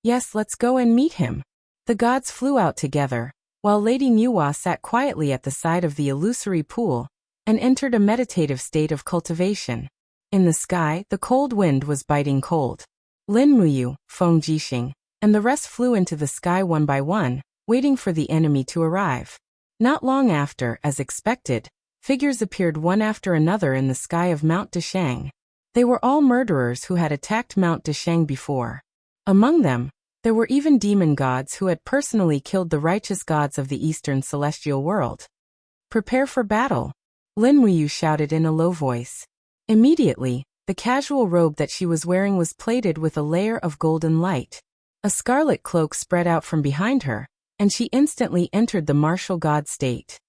S1: "Yes, let's go and meet him." The gods flew out together, while Lady Niwa sat quietly at the side of the illusory pool, and entered a meditative state of cultivation. In the sky, the cold wind was biting cold. Lin Muyu, Feng Jixing, and the rest flew into the sky one by one, waiting for the enemy to arrive. Not long after, as expected, figures appeared one after another in the sky of Mount Dashang. They were all murderers who had attacked Mount Dashang before. Among them, there were even demon gods who had personally killed the righteous gods of the eastern celestial world. "Prepare for battle," Lin Muyu shouted in a low voice. Immediately, the casual robe that she was wearing was plated with a layer of golden light. A scarlet cloak spread out from behind her, and she instantly entered the martial god state.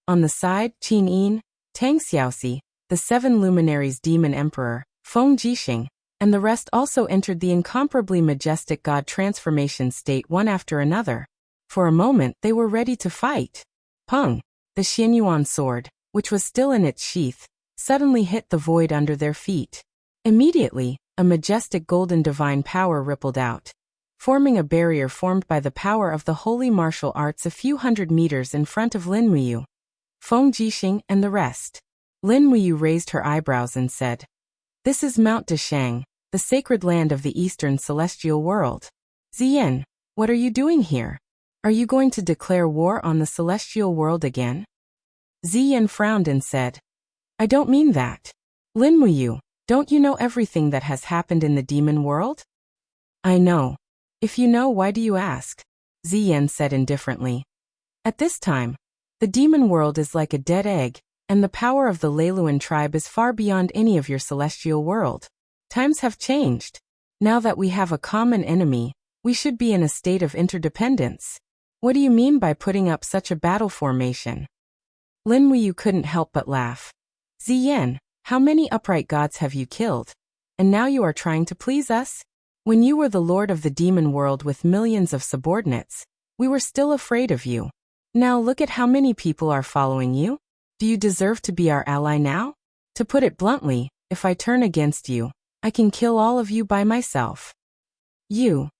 S1: On the side, Qin Yin, Tang Xiaoxi, the 7 luminaries demon emperor, Feng Jixing, and the rest also entered the incomparably majestic god transformation state one after another. For a moment they were ready to fight. Peng, the Xianyuan sword, which was still in its sheath, suddenly hit the void under their feet. Immediately, a majestic golden divine power rippled out, forming a barrier formed by the power of the holy martial arts a few hundred meters in front of Lin Muyu, Feng Jixing, and the rest. Lin Muyu raised her eyebrows and said, "This is Mount Dashang, the sacred land of the eastern celestial world. Ziyan, what are you doing here? Are you going to declare war on the celestial world again?" Ziyan frowned and said, "I don't mean that. Lin Muyu, don't you know everything that has happened in the demon world?" "I know. If you know, why do you ask?" Ziyan said indifferently. At this time, the demon world is like a dead egg, and the power of the Leiluan tribe is far beyond any of your celestial world. Times have changed. Now that we have a common enemy, we should be in a state of interdependence. What do you mean by putting up such a battle formation? Lin Muyu couldn't help but laugh. "Ziyan, how many upright gods have you killed? And now you are trying to please us? When you were the lord of the demon world with millions of subordinates, we were still afraid of you. Now look at how many people are following you. Do you deserve to be our ally now? To put it bluntly, if I turn against you, I can kill all of you by myself." "You?"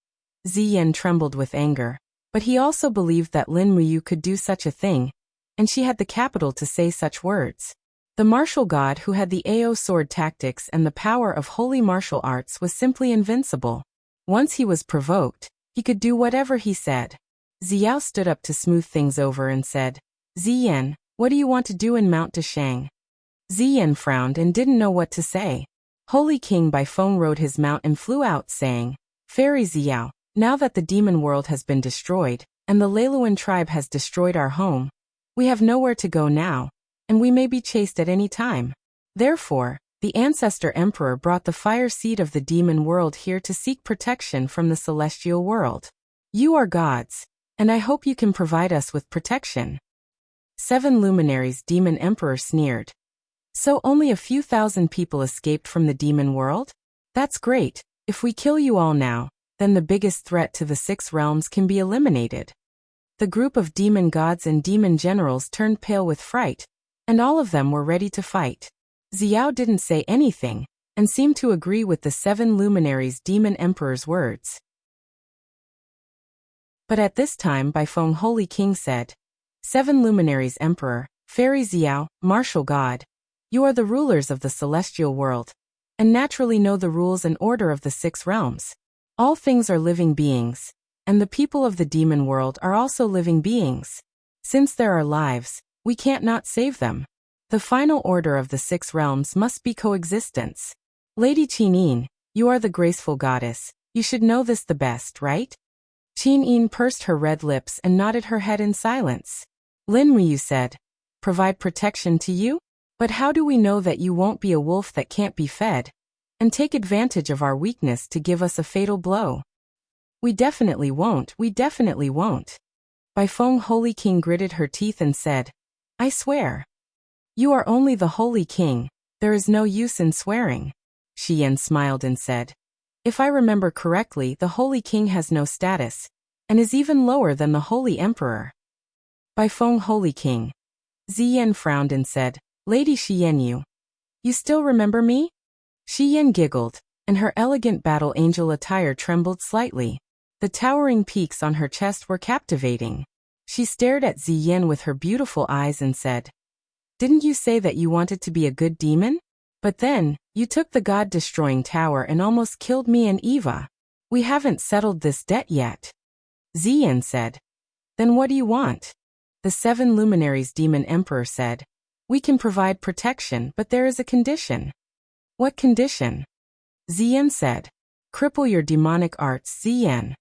S1: Ziyan trembled with anger, but he also believed that Lin Muyu could do such a thing, and she had the capital to say such words. The martial god who had the Ao sword tactics and the power of holy martial arts was simply invincible. Once he was provoked, he could do whatever he said. Xiao stood up to smooth things over and said, "Ziyan, what do you want to do in Mount Dashang?" Ziyan frowned and didn't know what to say. Holy King Baifeng rode his mount and flew out, saying, "Fairy Xiao, now that the demon world has been destroyed, and the Leiluan tribe has destroyed our home, we have nowhere to go now, and we may be chased at any time. Therefore, The ancestor emperor brought the fire seed of the demon world here to seek protection from the celestial world. You are gods, and I hope you can provide us with protection. 7 luminaries demon emperor sneered. So only a few thousand people escaped from the demon world? That's great. If we kill you all now, then the biggest threat to the 6 realms can be eliminated. The group of demon gods and demon generals turned pale with fright, and all of them were ready to fight. Xiao didn't say anything, and seemed to agree with the 7 luminaries demon emperor's words. But at this time Baifeng Holy King said, 7 luminaries emperor, Fairy Xiao, martial god, you are the rulers of the celestial world, and naturally know the rules and order of the 6 realms. All things are living beings, and the people of the demon world are also living beings. Since there are lives, we can't not save them. The final order of the 6 realms must be coexistence. Lady Qinyin, you are the graceful goddess, you should know this the best, right? Qinyin pursed her red lips and nodded her head in silence. Lin Muyu said, provide protection to you? But how do we know that you won't be a wolf that can't be fed, and take advantage of our weakness to give us a fatal blow? We definitely won't. Baifeng Holy King gritted her teeth and said, I swear. You are only the Holy King, there is no use in swearing. Shiyan smiled and said, if I remember correctly, the Holy King has no status, and is even lower than the Holy Emperor. Baifeng Holy King. Ziyan frowned and said, Lady Shiyan, you still remember me? Shiyan giggled, and her elegant battle angel attire trembled slightly. The towering peaks on her chest were captivating. She stared at Ziyan with her beautiful eyes and said, didn't you say that you wanted to be a good demon? But then, you took the god-destroying tower and almost killed me and Eva. We haven't settled this debt yet. Ziyan said. Then what do you want? The 7 luminaries demon emperor said, we can provide protection, but there is a condition. What condition? Ziyan said. Cripple your demonic arts, Ziyan.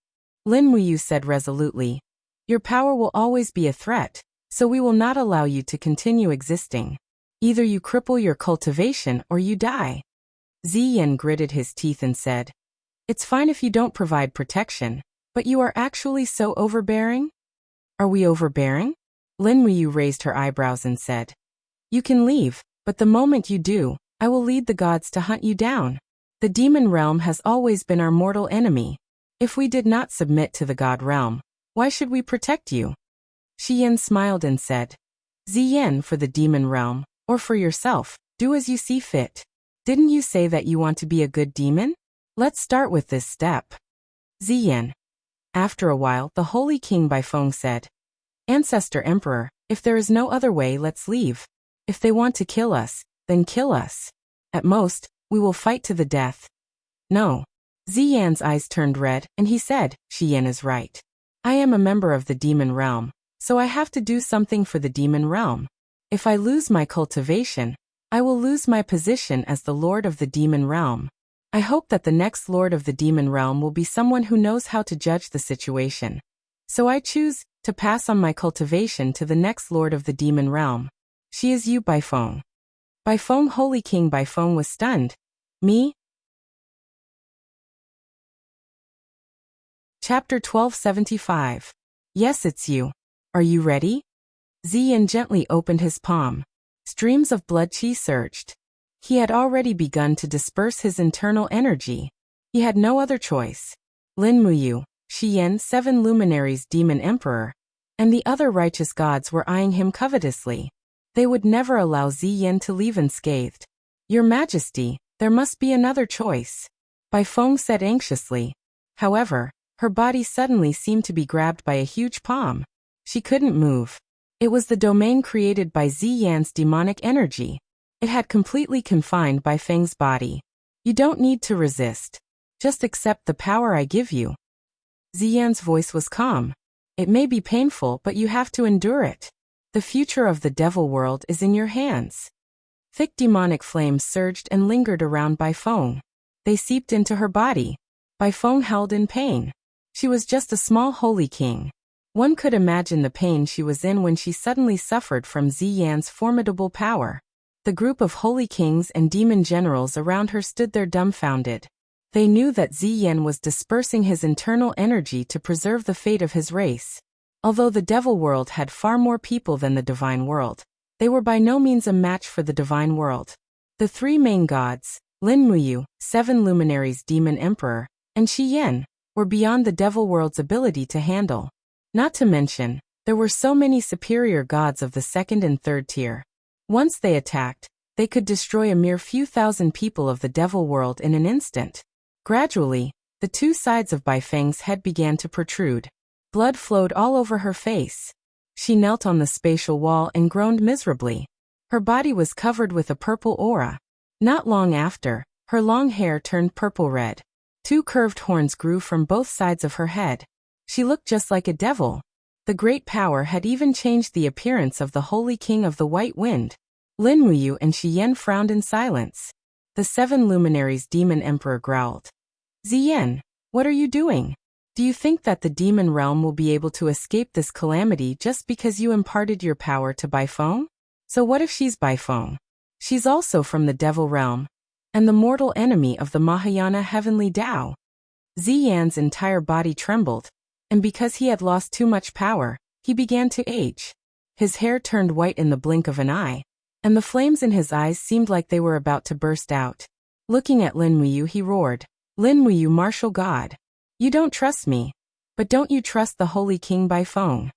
S1: Lin Muyu said resolutely, your power will always be a threat, so we will not allow you to continue existing. Either you cripple your cultivation or you die. Ziyan gritted his teeth and said, it's fine if you don't provide protection, but you are actually so overbearing? Are we overbearing? Lin Muyu raised her eyebrows and said, you can leave, but the moment you do, I will lead the gods to hunt you down. The demon realm has always been our mortal enemy. If we did not submit to the god realm, why should we protect you? Shiyan smiled and said, Ziyan, for the demon realm, or for yourself, do as you see fit. Didn't you say that you want to be a good demon? Let's start with this step. Ziyan. After a while, the Holy King Baifeng said, Ancestor Emperor, if there is no other way, let's leave. If they want to kill us, then kill us. At most, we will fight to the death. No. Ziyan's eyes turned red, and he said, Shiyan is right. I am a member of the demon realm, so I have to do something for the demon realm. If I lose my cultivation, I will lose my position as the lord of the demon realm. I hope that the next lord of the demon realm will be someone who knows how to judge the situation. So I choose to pass on my cultivation to the next lord of the demon realm. She is you, Baifeng. Baifeng Holy King Baifeng was stunned. Me? Chapter 1275. Yes, it's you. Are you ready? Ziyan gently opened his palm. Streams of blood qi surged. He had already begun to disperse his internal energy. He had no other choice. Lin Muyu, Shiyan, 7 luminaries demon emperor, and the other righteous gods were eyeing him covetously. They would never allow Ziyan to leave unscathed. Your Majesty, there must be another choice. Baifeng said anxiously. However, her body suddenly seemed to be grabbed by a huge palm. She couldn't move. It was the domain created by Ziyan's demonic energy. It had completely confined Baifeng's body. You don't need to resist. Just accept the power I give you. Ziyan's voice was calm. It may be painful, but you have to endure it. The future of the devil world is in your hands. Thick demonic flames surged and lingered around Baifeng. They seeped into her body. Baifeng howled in pain. She was just a small holy king. One could imagine the pain she was in when she suddenly suffered from Ziyan's formidable power. The group of holy kings and demon generals around her stood there dumbfounded. They knew that Ziyan was dispersing his internal energy to preserve the fate of his race. Although the devil world had far more people than the divine world, they were by no means a match for the divine world. The three main gods, Lin Muyu, 7 luminaries demon emperor, and Shi Yan, were beyond the devil world's ability to handle. Not to mention, there were so many superior gods of the 2nd and 3rd tier. Once they attacked, they could destroy a mere few thousand people of the devil world in an instant. Gradually, the two sides of Baifeng's head began to protrude. Blood flowed all over her face. She knelt on the spatial wall and groaned miserably. Her body was covered with a purple aura. Not long after, her long hair turned purple-red. 2 curved horns grew from both sides of her head. She looked just like a devil. The great power had even changed the appearance of the holy king of the white wind. Lin Muyu and Shi Yan frowned in silence. The 7 luminaries demon emperor growled. Ziyan, what are you doing? Do you think that the demon realm will be able to escape this calamity just because you imparted your power to Baifeng? So what if she's Baifeng? She's also from the devil realm, and the mortal enemy of the Mahayana heavenly Tao. Ziyan's entire body trembled, and because he had lost too much power, he began to age. His hair turned white in the blink of an eye, and the flames in his eyes seemed like they were about to burst out. Looking at Lin Muyu, he roared, Lin Muyu, martial god. You don't trust me, but don't you trust the holy king Baifeng?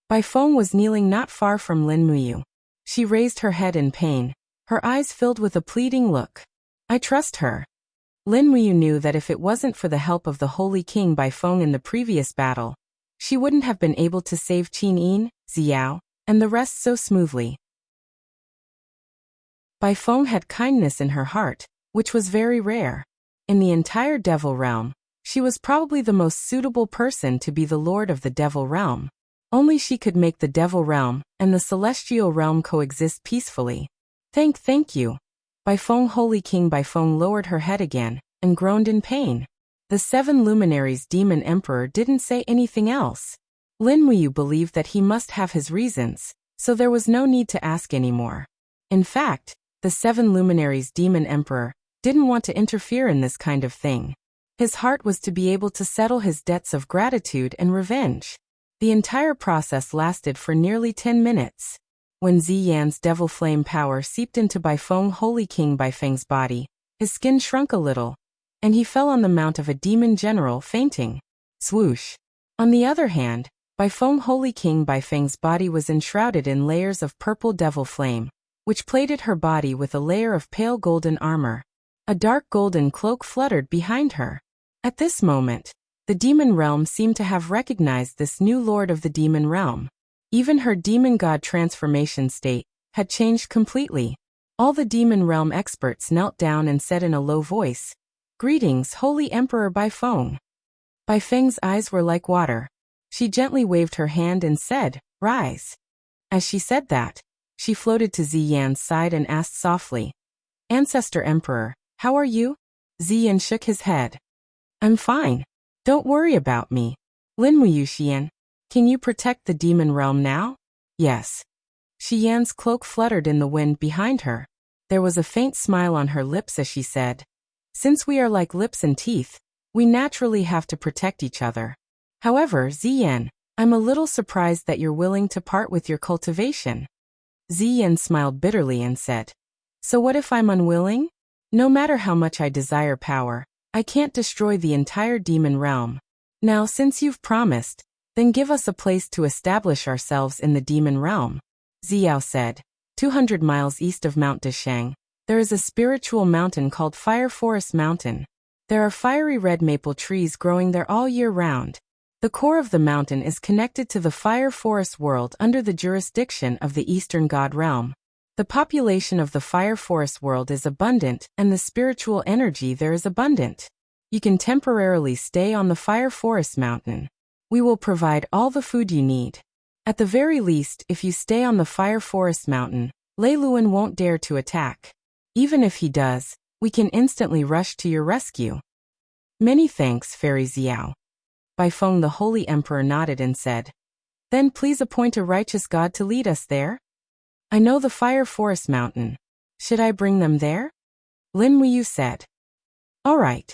S1: Baifeng was kneeling not far from Lin Muyu. She raised her head in pain, her eyes filled with a pleading look. I trust her. Lin Muyu knew that if it wasn't for the help of the holy king Baifeng in the previous battle, she wouldn't have been able to save Qin Yin, Xiao, and the rest so smoothly. Baifeng had kindness in her heart, which was very rare. In the entire devil realm, she was probably the most suitable person to be the lord of the devil realm. Only she could make the devil realm and the celestial realm coexist peacefully. Thank you. Baifeng, holy king Baifeng lowered her head again and groaned in pain. The 7 luminaries demon emperor didn't say anything else. Lin Muyu believed that he must have his reasons, so there was no need to ask anymore. In fact, the 7 luminaries demon emperor didn't want to interfere in this kind of thing. His heart was to be able to settle his debts of gratitude and revenge. The entire process lasted for nearly 10 minutes. When Ziyan's devil flame power seeped into Baifeng, holy king Baifeng's body, his skin shrunk a little, and he fell on the mount of a demon general, fainting. Swoosh. On the other hand, Baifeng, holy king Baifeng's body was enshrouded in layers of purple devil flame, which plated her body with a layer of pale golden armor. A dark golden cloak fluttered behind her. At this moment, the demon realm seemed to have recognized this new lord of the demon realm. Even her demon god transformation state had changed completely. All the demon realm experts knelt down and said in a low voice, Greetings, holy Emperor Baifeng. Baifeng's eyes were like water. She gently waved her hand and said, Rise. As she said that, she floated to Ziyan's side and asked softly, Ancestor Emperor, how are you? Ziyan shook his head. I'm fine. Don't worry about me. Lin Muyu, Xian, can you protect the demon realm now? Yes. Xian's cloak fluttered in the wind behind her. There was a faint smile on her lips as she said, Since we are like lips and teeth, we naturally have to protect each other. However, Ziyan, I'm a little surprised that you're willing to part with your cultivation. Ziyan smiled bitterly and said, So what if I'm unwilling? No matter how much I desire power, I can't destroy the entire demon realm. Now since you've promised, then give us a place to establish ourselves in the demon realm. Xiao said, 200 miles east of Mount Desheng, there is a spiritual mountain called Fire Forest Mountain. There are fiery red maple trees growing there all year round. The core of the mountain is connected to the fire forest world under the jurisdiction of the Eastern God realm. The population of the fire forest world is abundant and the spiritual energy there is abundant. You can temporarily stay on the fire forest mountain. We will provide all the food you need. At the very least, if you stay on the fire forest mountain, Lei Luan won't dare to attack. Even if he does, we can instantly rush to your rescue. Many thanks, Fairy Xiao. Baifeng, the holy emperor, nodded and said, Then please appoint a righteous god to lead us there. I know the Fire Forest Mountain. Should I bring them there? Lin Wuyu said. All right.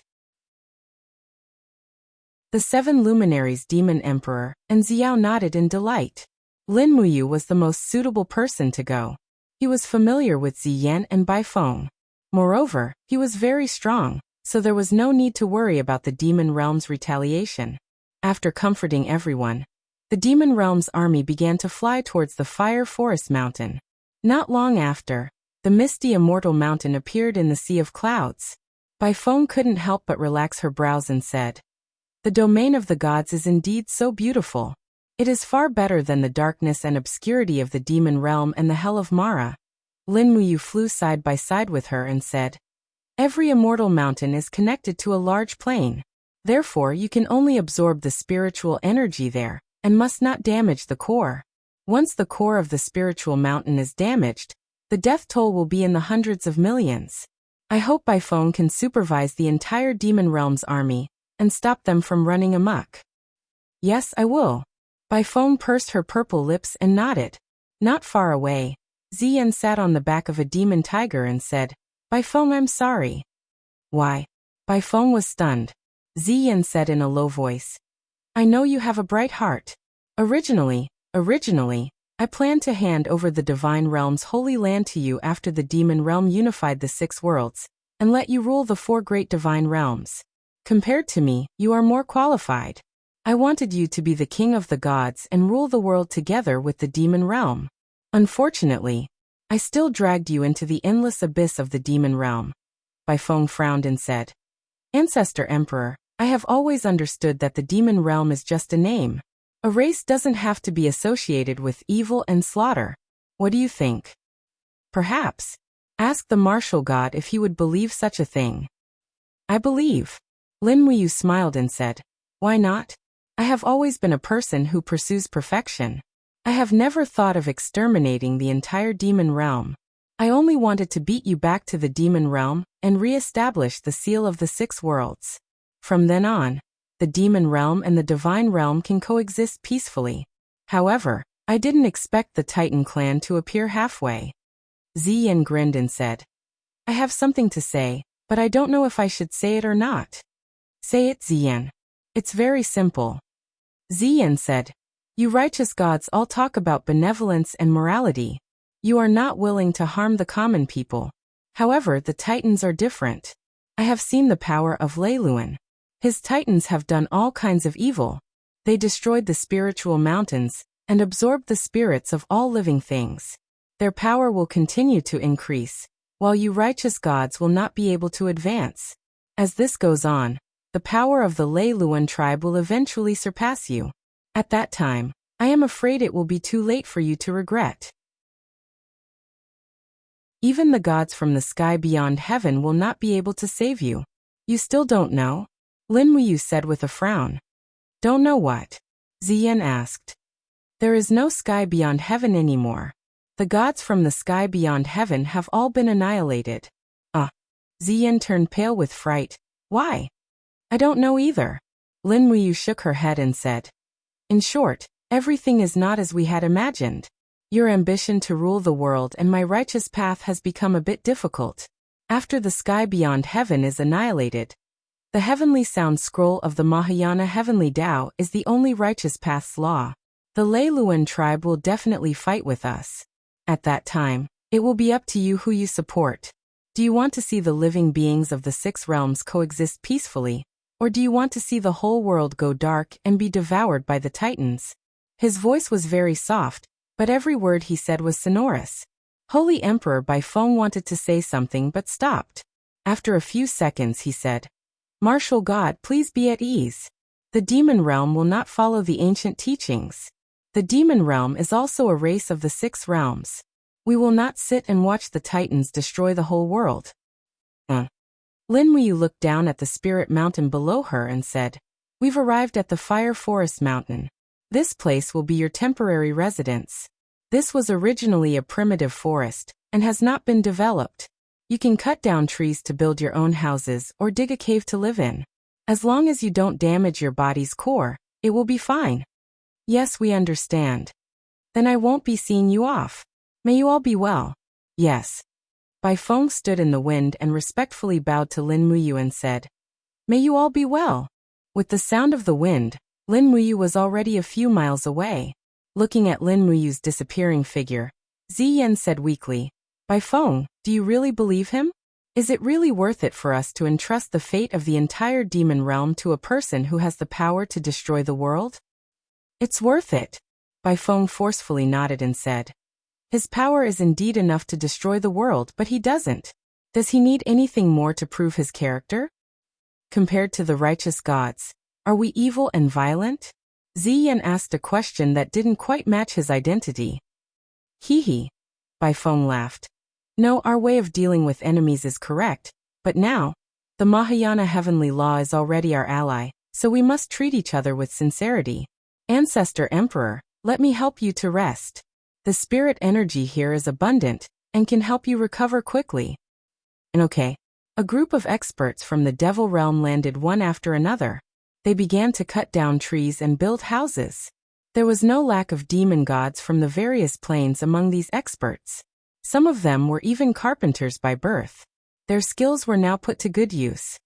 S1: The 7 luminaries Demon Emperor and Xiao nodded in delight. Lin Wuyu was the most suitable person to go. He was familiar with Ziyan and Baifeng. Moreover, he was very strong, so there was no need to worry about the Demon Realm's retaliation. After comforting everyone, the Demon Realm's army began to fly towards the Fire Forest Mountain. Not long after, the misty Immortal Mountain appeared in the sea of clouds. Baifeng couldn't help but relax her brows and said, "The domain of the gods is indeed so beautiful. It is far better than the darkness and obscurity of the Demon Realm and the Hell of Mara." Lin Wuyu flew side by side with her and said, "Every immortal mountain is connected to a large plain. Therefore you can only absorb the spiritual energy there, and must not damage the core. Once the core of the spiritual mountain is damaged, the death toll will be in the hundreds of millions. I hope Baifeng can supervise the entire Demon Realm's army, and stop them from running amok." "Yes, I will." Baifeng pursed her purple lips and nodded. Not far away, Ziyan sat on the back of a demon tiger and said, "Baifeng, I'm sorry." "Why?" Baifeng was stunned. Ziyan said in a low voice, "I know you have a bright heart. Originally, I planned to hand over the Divine Realm's Holy Land to you after the Demon Realm unified the 6 worlds, and let you rule the 4 great Divine Realms. Compared to me, you are more qualified. I wanted you to be the king of the gods and rule the world together with the Demon Realm. Unfortunately, I still dragged you into the endless abyss of the Demon Realm." Baifeng frowned and said, "Ancestor Emperor, I have always understood that the Demon Realm is just a name. A race doesn't have to be associated with evil and slaughter. What do you think?" "Perhaps. Ask the martial god if he would believe such a thing." "I believe." Lin Wuyu smiled and said, "Why not? I have always been a person who pursues perfection. I have never thought of exterminating the entire Demon Realm. I only wanted to beat you back to the Demon Realm and re-establish the seal of the 6 worlds. From then on, the Demon Realm and the Divine Realm can coexist peacefully. However, I didn't expect the Titan clan to appear halfway." Ziyan grinned and said, "I have something to say, but I don't know if I should say it or not." "Say it, Ziyan. It's very simple." Ziyan said, "You righteous gods all talk about benevolence and morality. You are not willing to harm the common people. However, the Titans are different. I have seen the power of Leiluan. His Titans have done all kinds of evil. They destroyed the spiritual mountains and absorbed the spirits of all living things. Their power will continue to increase, while you righteous gods will not be able to advance. As this goes on, the power of the Leiluan tribe will eventually surpass you. At that time, I am afraid it will be too late for you to regret. Even the gods from the sky beyond heaven will not be able to save you. You still don't know?" Lin Wuyu said with a frown. "Don't know what?" Ziyan asked. "There is no sky beyond heaven anymore. The gods from the sky beyond heaven have all been annihilated." Ziyan turned pale with fright. "Why?" "I don't know either." Lin Wuyu shook her head and said, "In short, everything is not as we had imagined. Your ambition to rule the world and my righteous path has become a bit difficult. After the sky beyond heaven is annihilated, the heavenly sound scroll of the Mahayana heavenly Tao is the only righteous path's law. The Leiluan tribe will definitely fight with us. At that time, it will be up to you who you support. Do you want to see the living beings of the 6 realms coexist peacefully, or do you want to see the whole world go dark and be devoured by the Titans?" His voice was very soft, but every word he said was sonorous. Holy Emperor Baifeng wanted to say something but stopped. After a few seconds he said, "Martial God, please be at ease. The Demon Realm will not follow the ancient teachings. The Demon Realm is also a race of the 6 realms. We will not sit and watch the Titans destroy the whole world." Lin Wuyu looked down at the spirit mountain below her and said, "We've arrived at the Fire Forest Mountain. This place will be your temporary residence. This was originally a primitive forest, and has not been developed. You can cut down trees to build your own houses or dig a cave to live in. As long as you don't damage your body's core, it will be fine." "Yes, we understand. Then I won't be seeing you off." May you all be well. Yes. Bai Feng stood in the wind and respectfully bowed to Lin Muyu and said, May you all be well. With the sound of the wind, Lin Muyu was already a few miles away. Looking at Lin Muyu's disappearing figure, Zi Yan said weakly, Bai Feng, do you really believe him? Is it really worth it for us to entrust the fate of the entire demon realm to a person who has the power to destroy the world? It's worth it. Bai Feng forcefully nodded and said, His power is indeed enough to destroy the world, but he doesn't. Does he need anything more to prove his character? Compared to the righteous gods, are we evil and violent? Zi Yan asked a question that didn't quite match his identity. Hee. Bai Feng laughed. No, our way of dealing with enemies is correct, but now, the Mahayana heavenly law is already our ally, so we must treat each other with sincerity. Ancestor Emperor, let me help you to rest. The spirit energy here is abundant, and can help you recover quickly. And okay. A group of experts from the Devil Realm landed one after another. They began to cut down trees and build houses. There was no lack of demon gods from the various planes among these experts. Some of them were even carpenters by birth. Their skills were now put to good use.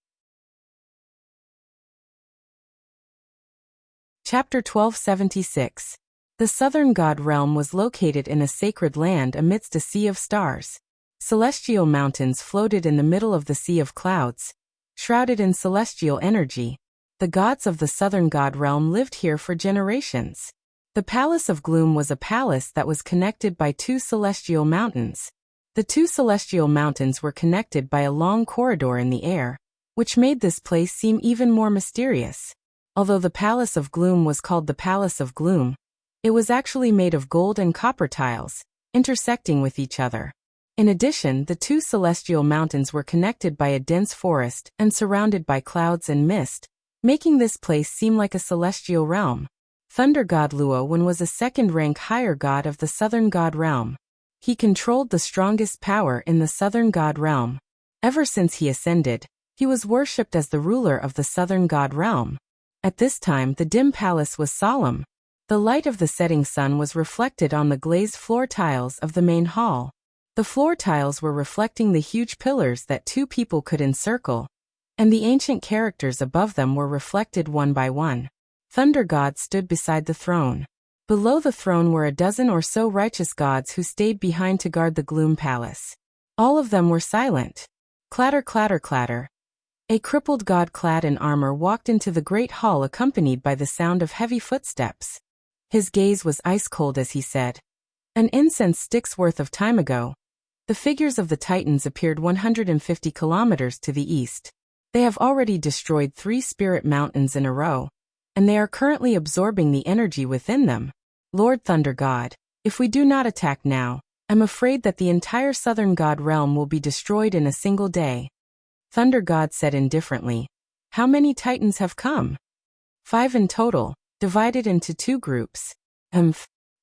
S1: Chapter 1276. The Southern God Realm was located in a sacred land amidst a sea of stars. Celestial mountains floated in the middle of the sea of clouds, shrouded in celestial energy. The gods of the Southern God Realm lived here for generations. The Palace of Gloom was a palace that was connected by two celestial mountains. The two celestial mountains were connected by a long corridor in the air, which made this place seem even more mysterious. Although the Palace of Gloom was called the Palace of Gloom, it was actually made of gold and copper tiles, intersecting with each other. In addition, the two celestial mountains were connected by a dense forest and surrounded by clouds and mist, making this place seem like a celestial realm. Thunder God Luowen was a second-rank higher god of the Southern God Realm. He controlled the strongest power in the Southern God Realm. Ever since he ascended, he was worshipped as the ruler of the Southern God Realm. At this time, the dim palace was solemn. The light of the setting sun was reflected on the glazed floor tiles of the main hall. The floor tiles were reflecting the huge pillars that two people could encircle, and the ancient characters above them were reflected one by one. Thunder God stood beside the throne. Below the throne were a dozen or so righteous gods who stayed behind to guard the Gloom Palace. All of them were silent. Clatter, clatter, clatter. A crippled god clad in armor walked into the great hall accompanied by the sound of heavy footsteps. His gaze was ice-cold as he said, An incense stick's worth of time ago. The figures of the Titans appeared 150 kilometers to the east. They have already destroyed 3 spirit mountains in a row, and they are currently absorbing the energy within them. Lord Thunder God, if we do not attack now, I'm afraid that the entire Southern God Realm will be destroyed in a single day. Thunder God said indifferently, How many Titans have come? 5 in total, divided into 2 groups.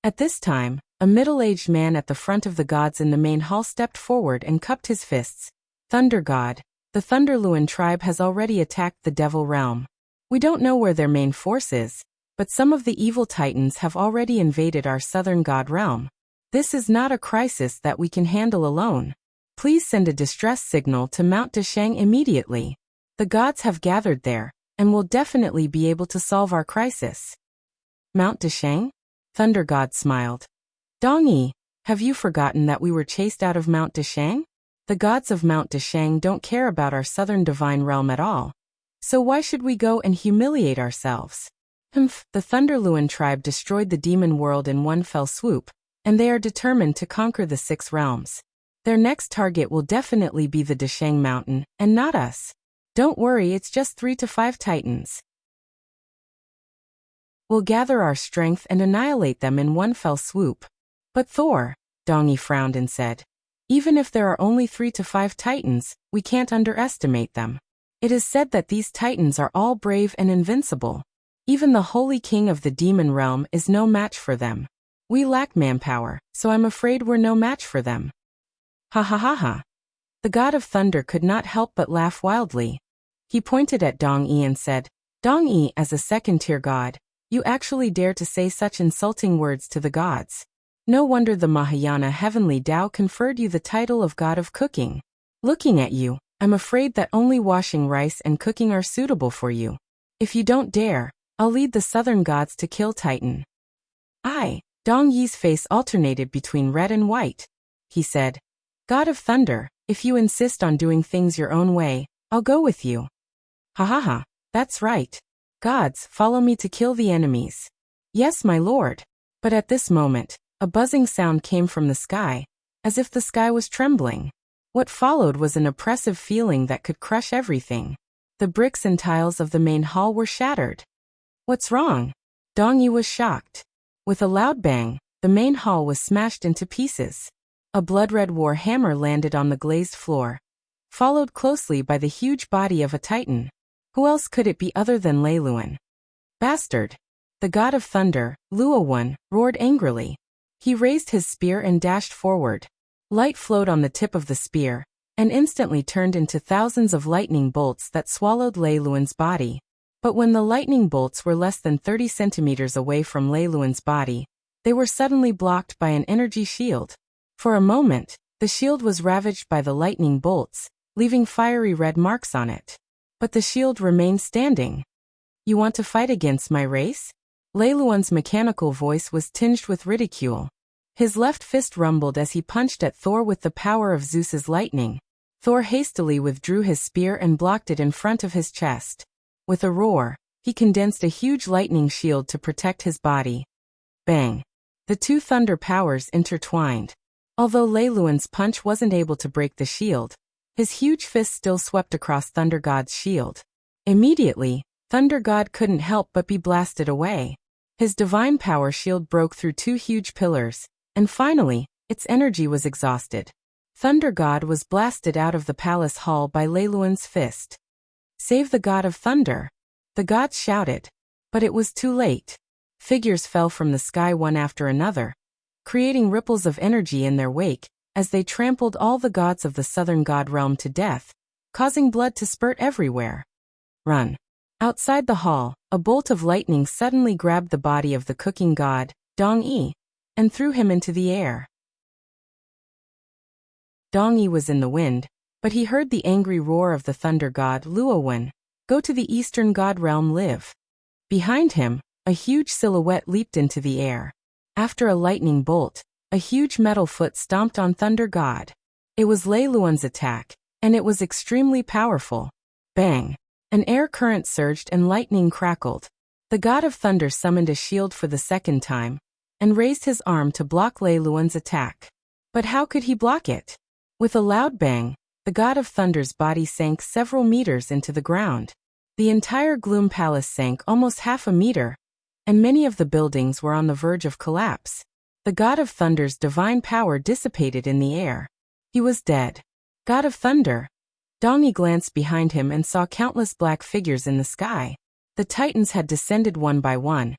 S1: At this time, a middle-aged man at the front of the gods in the main hall stepped forward and cupped his fists. Thunder God, the Thunderluan tribe has already attacked the Devil Realm. We don't know where their main force is, but some of the evil titans have already invaded our Southern God Realm. This is not a crisis that we can handle alone. Please send a distress signal to Mount Deshang immediately. The gods have gathered there, and will definitely be able to solve our crisis. Mount Deshang? Thunder God smiled. Dongyi, have you forgotten that we were chased out of Mount Deshang? The gods of Mount Deshang don't care about our Southern Divine Realm at all. So why should we go and humiliate ourselves? The Thunderluan tribe destroyed the demon world in one fell swoop, and they are determined to conquer the 6 realms. Their next target will definitely be the Deshang Mountain, and not us. Don't worry, it's just 3 to 5 titans. We'll gather our strength and annihilate them in one fell swoop. But Thor, Dongyi frowned and said, even if there are only 3 to 5 titans, we can't underestimate them. It is said that these titans are all brave and invincible. Even the Holy King of the Demon Realm is no match for them. We lack manpower, so I'm afraid we're no match for them. Ha ha ha ha. The god of thunder could not help but laugh wildly. He pointed at Dongyi and said, Dongyi, as a second-tier god, you actually dare to say such insulting words to the gods. No wonder the Mahayana Heavenly Tao conferred you the title of God of Cooking. Looking at you, I'm afraid that only washing rice and cooking are suitable for you. If you don't dare, I'll lead the southern gods to kill Titan. Dong Yi's face alternated between red and white. He said, God of Thunder, if you insist on doing things your own way, I'll go with you. Ha ha ha, that's right. Gods, follow me to kill the enemies. Yes, my lord. But at this moment, a buzzing sound came from the sky, as if the sky was trembling. What followed was an oppressive feeling that could crush everything. The bricks and tiles of the main hall were shattered. What's wrong? Dong Yi was shocked. With a loud bang, the main hall was smashed into pieces. A blood-red war hammer landed on the glazed floor, followed closely by the huge body of a titan. Who else could it be other than Lei Luan? Bastard! The god of thunder, Luowan, roared angrily. He raised his spear and dashed forward. Light flowed on the tip of the spear, and instantly turned into thousands of lightning bolts that swallowed Lei Luan's body. But when the lightning bolts were less than 30 centimeters away from Lei Luan's body, they were suddenly blocked by an energy shield. For a moment, the shield was ravaged by the lightning bolts, leaving fiery red marks on it. But the shield remained standing. You want to fight against my race? Lei Luan's mechanical voice was tinged with ridicule. His left fist rumbled as he punched at Thor with the power of Zeus's lightning. Thor hastily withdrew his spear and blocked it in front of his chest. With a roar, he condensed a huge lightning shield to protect his body. Bang! The two thunder powers intertwined. Although Lei Luan's punch wasn't able to break the shield, his huge fist still swept across Thunder God's shield. Immediately, Thunder God couldn't help but be blasted away. His divine power shield broke through two huge pillars, and finally, its energy was exhausted. Thunder God was blasted out of the palace hall by Lei Luan's fist. Save the god of thunder! The gods shouted. But it was too late. Figures fell from the sky one after another, creating ripples of energy in their wake, as they trampled all the gods of the southern god realm to death, causing blood to spurt everywhere. Run! Outside the hall, a bolt of lightning suddenly grabbed the body of the cooking god, Dong Yi, and threw him into the air. Dong Yi was in the wind, but he heard the angry roar of the thunder god Luowan. Go to the eastern god realm live. Behind him, a huge silhouette leaped into the air. After a lightning bolt, a huge metal foot stomped on Thunder God. It was Lei Luan's attack, and it was extremely powerful. Bang! An air current surged and lightning crackled. The god of thunder summoned a shield for the second time, and raised his arm to block Lei Luan's attack. But how could he block it? With a loud bang, the god of thunder's body sank several meters into the ground. The entire Gloom Palace sank almost half a meter, and many of the buildings were on the verge of collapse. The god of thunder's divine power dissipated in the air. He was dead. God of thunder! Dong Yi glanced behind him and saw countless black figures in the sky. The titans had descended one by one,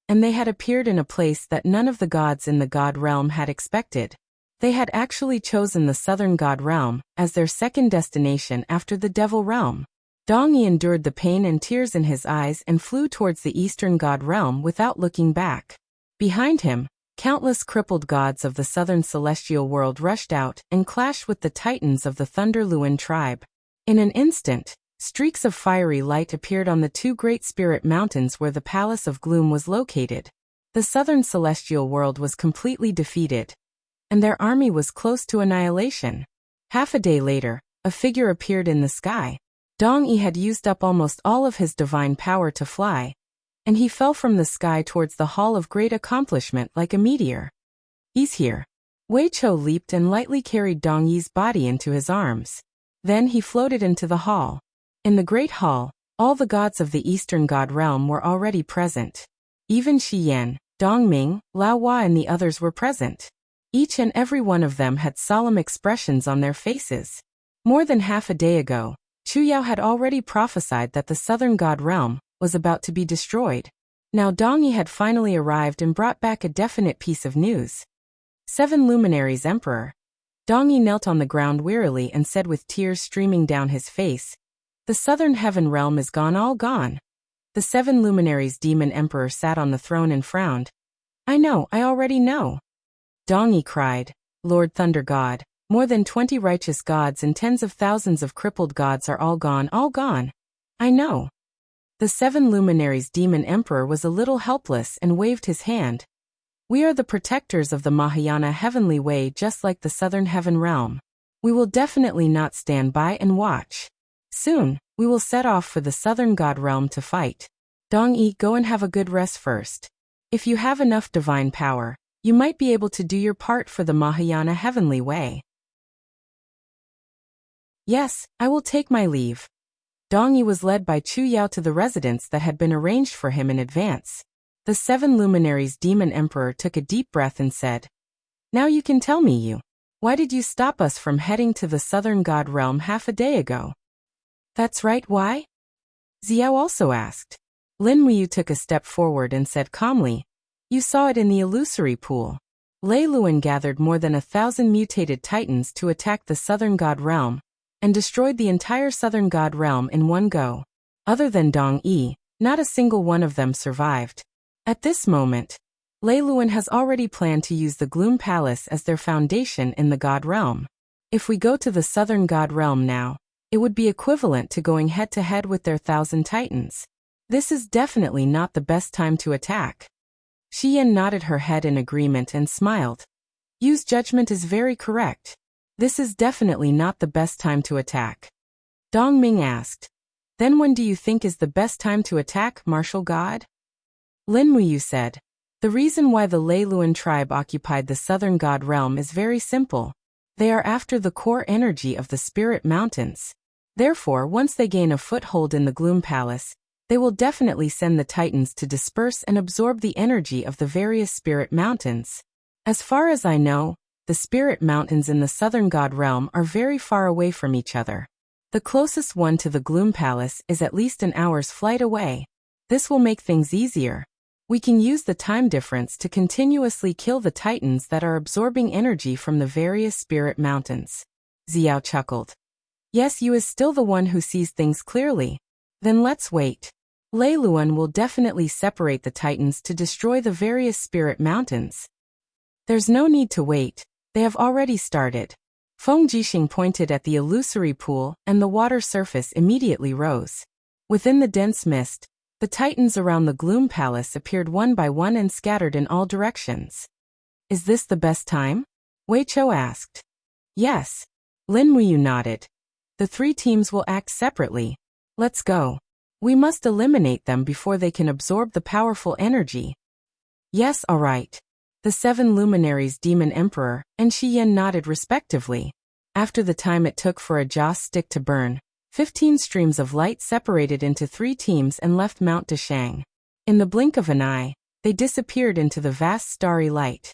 S1: and they had appeared in a place that none of the gods in the god realm had expected. They had actually chosen the southern god realm as their second destination after the devil realm. Dong Yi endured the pain and tears in his eyes and flew towards the eastern god realm without looking back. Behind him, countless crippled gods of the southern celestial world rushed out and clashed with the titans of the Thunder Luan tribe. In an instant, streaks of fiery light appeared on the two great spirit mountains where the Palace of Gloom was located. The southern celestial world was completely defeated, and their army was close to annihilation. Half a day later, a figure appeared in the sky. Dong Yi had used up almost all of his divine power to fly, and he fell from the sky towards the Hall of Great Accomplishment like a meteor. He's here. Wei Chou leaped and lightly carried Dong Yi's body into his arms. Then he floated into the hall. In the Great Hall, all the gods of the Eastern God Realm were already present. Even Shi Yan, Dong Ming, Lao Hua and the others were present. Each and every one of them had solemn expressions on their faces. More than half a day ago, Chu Yao had already prophesied that the Southern God Realm was about to be destroyed. Now Dong Yi had finally arrived and brought back a definite piece of news. 7 Luminaries Emperor. Dong Yi knelt on the ground wearily and said with tears streaming down his face, "The Southern Heaven Realm is gone, all gone." The 7 Luminaries Demon Emperor sat on the throne and frowned. I already know. Dong Yi cried, Lord Thunder God, more than 20 righteous gods and tens of thousands of crippled gods are all gone, all gone. I know. The 7 luminaries' demon emperor was a little helpless and waved his hand. We are the protectors of the Mahayana heavenly way, just like the southern heaven realm. We will definitely not stand by and watch. Soon, we will set off for the southern god realm to fight. Dong Yi, go and have a good rest first. If you have enough divine power, you might be able to do your part for the Mahayana heavenly way. Yes, I will take my leave. Dong Yi was led by Chu Yao to the residence that had been arranged for him in advance. The 7 luminaries' demon emperor took a deep breath and said, Now you can tell me, why did you stop us from heading to the southern god realm half a day ago? That's right, why? Xiao also asked. Lin Muyu took a step forward and said calmly, You saw it in the illusory pool. Lei Luan gathered more than 1,000 mutated titans to attack the southern god realm, and destroyed the entire southern god realm in one go. Other than Dong Yi, not a single one of them survived. At this moment, Lei Luan has already planned to use the Gloom Palace as their foundation in the god realm. If we go to the southern god realm now, it would be equivalent to going head-to-head with their 1,000 titans. This is definitely not the best time to attack. Shi Yan nodded her head in agreement and smiled. Yu's judgment is very correct. This is definitely not the best time to attack. Dong Ming asked, Then when do you think is the best time to attack, martial god? Lin Muyu said, The reason why the Lei Luan tribe occupied the southern god realm is very simple. They are after the core energy of the spirit mountains. Therefore, once they gain a foothold in the Gloom Palace, they will definitely send the titans to disperse and absorb the energy of the various spirit mountains. As far as I know, the spirit mountains in the southern god realm are very far away from each other. The closest one to the Gloom Palace is at least an hour's flight away. This will make things easier. We can use the time difference to continuously kill the titans that are absorbing energy from the various spirit mountains. Xiao chuckled. Yes, you is still the one who sees things clearly. Then let's wait. Lei Luan will definitely separate the titans to destroy the various spirit mountains. There's no need to wait. They have already started. Feng Jixing pointed at the illusory pool, and the water surface immediately rose. Within the dense mist, the titans around the Gloom Palace appeared one by one and scattered in all directions. Is this the best time? Wei Chou asked. Yes. Lin Muyu nodded. The 3 teams will act separately. Let's go. We must eliminate them before they can absorb the powerful energy. Yes, all right. The 7 luminaries' demon emperor and Shi Yan nodded respectively. After the time it took for a joss stick to burn, 15 streams of light separated into 3 teams and left Mount Deshang. In the blink of an eye, they disappeared into the vast starry light.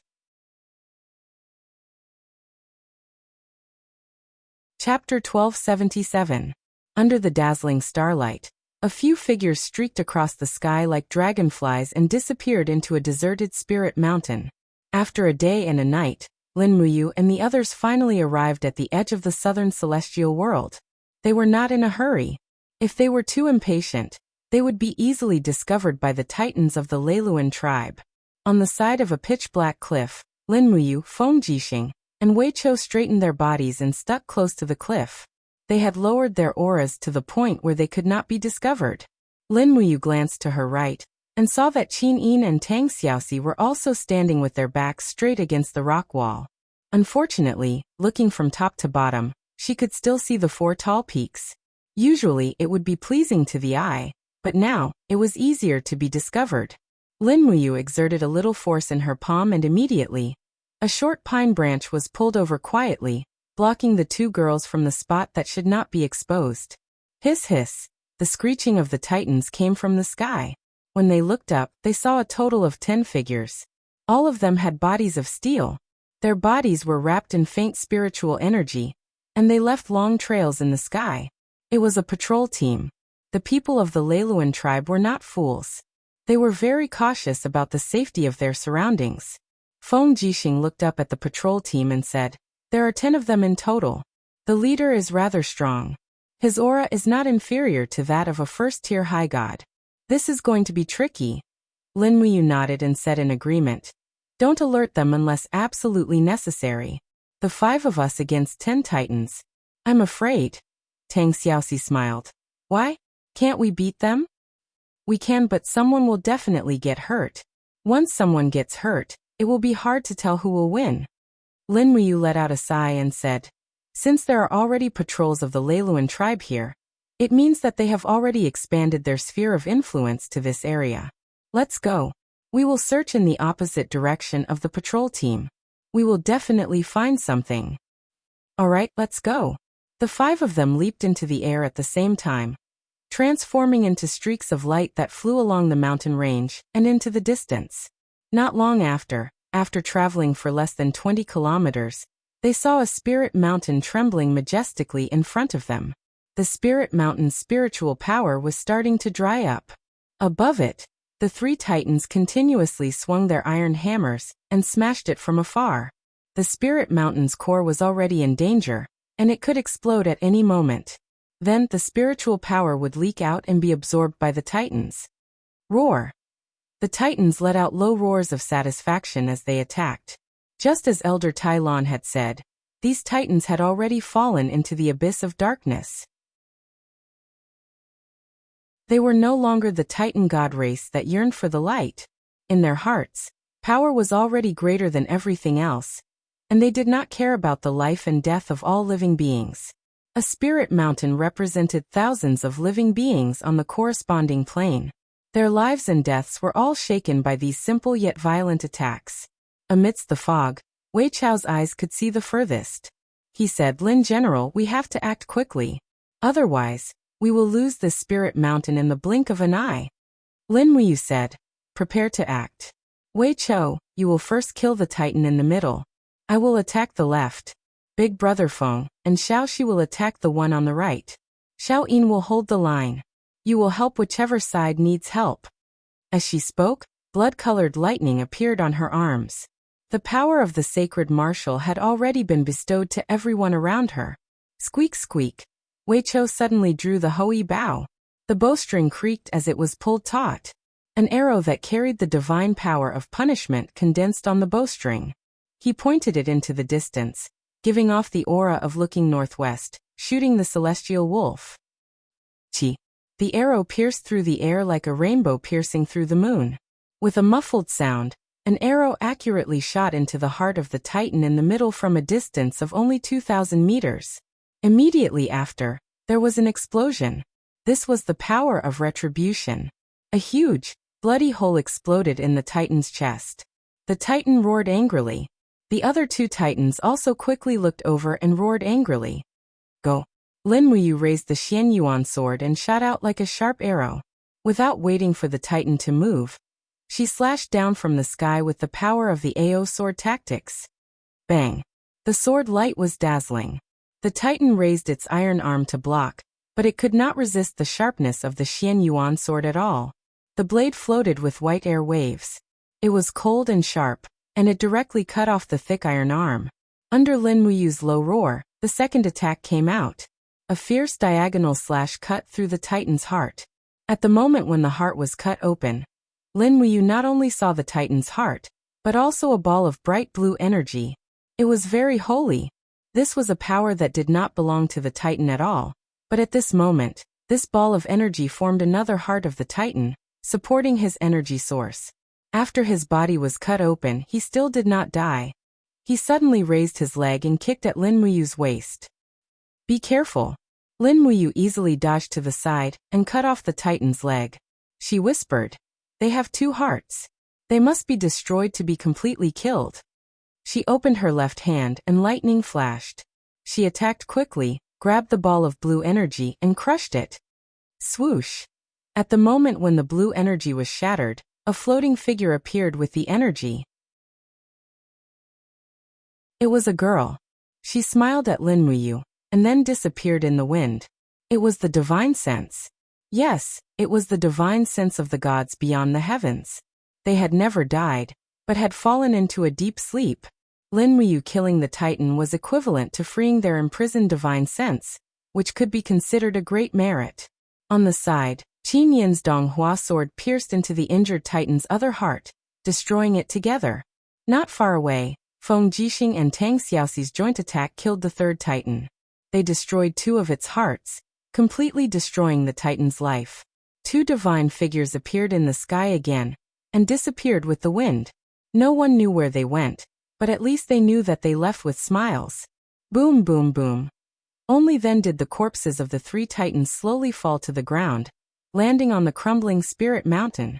S1: Chapter 1277. Under the dazzling starlight, a few figures streaked across the sky like dragonflies and disappeared into a deserted spirit mountain. After a day and a night, Lin Muyu and the others finally arrived at the edge of the southern celestial world. They were not in a hurry. If they were too impatient, they would be easily discovered by the titans of the Lei Luan tribe. On the side of a pitch-black cliff, Lin Muyu, Feng Jixing, and Wei Chou straightened their bodies and stuck close to the cliff. They had lowered their auras to the point where they could not be discovered. Lin Muyu glanced to her right, and saw that Qin Yin and Tang Xiaoxi were also standing with their backs straight against the rock wall. Unfortunately, looking from top to bottom, she could still see the 4 tall peaks. Usually it would be pleasing to the eye, but now, it was easier to be discovered. Lin Muyu exerted a little force in her palm and immediately, a short pine branch was pulled over quietly, blocking the 2 girls from the spot that should not be exposed. Hiss hiss, the screeching of the titans came from the sky. When they looked up, they saw a total of 10 figures. All of them had bodies of steel. Their bodies were wrapped in faint spiritual energy, and they left long trails in the sky. It was a patrol team. The people of the Lei Luan tribe were not fools. They were very cautious about the safety of their surroundings. Feng Jixing looked up at the patrol team and said, There are 10 of them in total. The leader is rather strong. His aura is not inferior to that of a first-tier high god. This is going to be tricky. Lin Muyu nodded and said in agreement, Don't alert them unless absolutely necessary. The 5 of us against 10 titans. I'm afraid. Tang Xiaoxi smiled. Why? Can't we beat them? We can, but someone will definitely get hurt. Once someone gets hurt, it will be hard to tell who will win. Lin Muyu let out a sigh and said, since there are already patrols of the Leiluan tribe here, it means that they have already expanded their sphere of influence to this area. Let's go. We will search in the opposite direction of the patrol team. We will definitely find something. All right, let's go. The 5 of them leaped into the air at the same time, transforming into streaks of light that flew along the mountain range and into the distance. Not long after traveling for less than 20 kilometers, they saw a spirit mountain trembling majestically in front of them. The spirit mountain's spiritual power was starting to dry up. Above it, the 3 titans continuously swung their iron hammers and smashed it from afar. The spirit mountain's core was already in danger, and it could explode at any moment. Then the spiritual power would leak out and be absorbed by the titans. Roar! The titans let out low roars of satisfaction as they attacked. Just as Elder Tai Lon had said, these titans had already fallen into the abyss of darkness. They were no longer the titan god race that yearned for the light. In their hearts, power was already greater than everything else, and they did not care about the life and death of all living beings. A spirit mountain represented thousands of living beings on the corresponding plane. Their lives and deaths were all shaken by these simple yet violent attacks. Amidst the fog, Wei Chao's eyes could see the furthest. He said, Lin General, we have to act quickly. Otherwise, we will lose this spirit mountain in the blink of an eye. Lin Muyu said, prepare to act. Wei Chao, you will first kill the titan in the middle. I will attack the left. Big Brother Feng and Xiao Shi will attack the one on the right. Xiao Yin will hold the line. You will help whichever side needs help. As she spoke, blood-colored lightning appeared on her arms. The power of the sacred martial had already been bestowed to everyone around her. Squeak squeak. Wei Chou suddenly drew the Hui bow. The bowstring creaked as it was pulled taut. An arrow that carried the divine power of punishment condensed on the bowstring. He pointed it into the distance, giving off the aura of looking northwest, shooting the celestial wolf. Chi. The arrow pierced through the air like a rainbow piercing through the moon. With a muffled sound, an arrow accurately shot into the heart of the titan in the middle from a distance of only 2,000 meters. Immediately after, there was an explosion. This was the power of retribution. A huge, bloody hole exploded in the titan's chest. The titan roared angrily. The other 2 titans also quickly looked over and roared angrily. Go! Lin Muyu raised the Xian Yuan sword and shot out like a sharp arrow. Without waiting for the titan to move, she slashed down from the sky with the power of the AO sword tactics. Bang! The sword light was dazzling. The titan raised its iron arm to block, but it could not resist the sharpness of the Xian Yuan sword at all. The blade floated with white air waves. It was cold and sharp, and it directly cut off the thick iron arm. Under Lin Muyu's low roar, the second attack came out. A fierce diagonal slash cut through the titan's heart. At the moment when the heart was cut open, Lin Muyu not only saw the titan's heart, but also a ball of bright blue energy. It was very holy. This was a power that did not belong to the titan at all, but at this moment, this ball of energy formed another heart of the titan, supporting his energy source. After his body was cut open, he still did not die. He suddenly raised his leg and kicked at Lin Muyu's waist. Be careful. Lin Muyu easily dodged to the side and cut off the titan's leg. She whispered, they have 2 hearts. They must be destroyed to be completely killed. She opened her left hand and lightning flashed. She attacked quickly, grabbed the ball of blue energy and crushed it. Swoosh! At the moment when the blue energy was shattered, a floating figure appeared with the energy. It was a girl. She smiled at Lin Muyu, and then disappeared in the wind. It was the divine sense. Yes, it was the divine sense of the gods beyond the heavens. They had never died, but had fallen into a deep sleep. Lin Muyu killing the titan was equivalent to freeing their imprisoned divine sense, which could be considered a great merit. On the side, Qin Yin's Donghua sword pierced into the injured titan's other heart, destroying it together. Not far away, Feng Jixing and Tang Xiaoxi's joint attack killed the third titan. They destroyed 2 of its hearts, completely destroying the titan's life. 2 divine figures appeared in the sky again, and disappeared with the wind. No one knew where they went, but at least they knew that they left with smiles. Boom, boom, boom. Only then did the corpses of the 3 titans slowly fall to the ground, landing on the crumbling spirit mountain.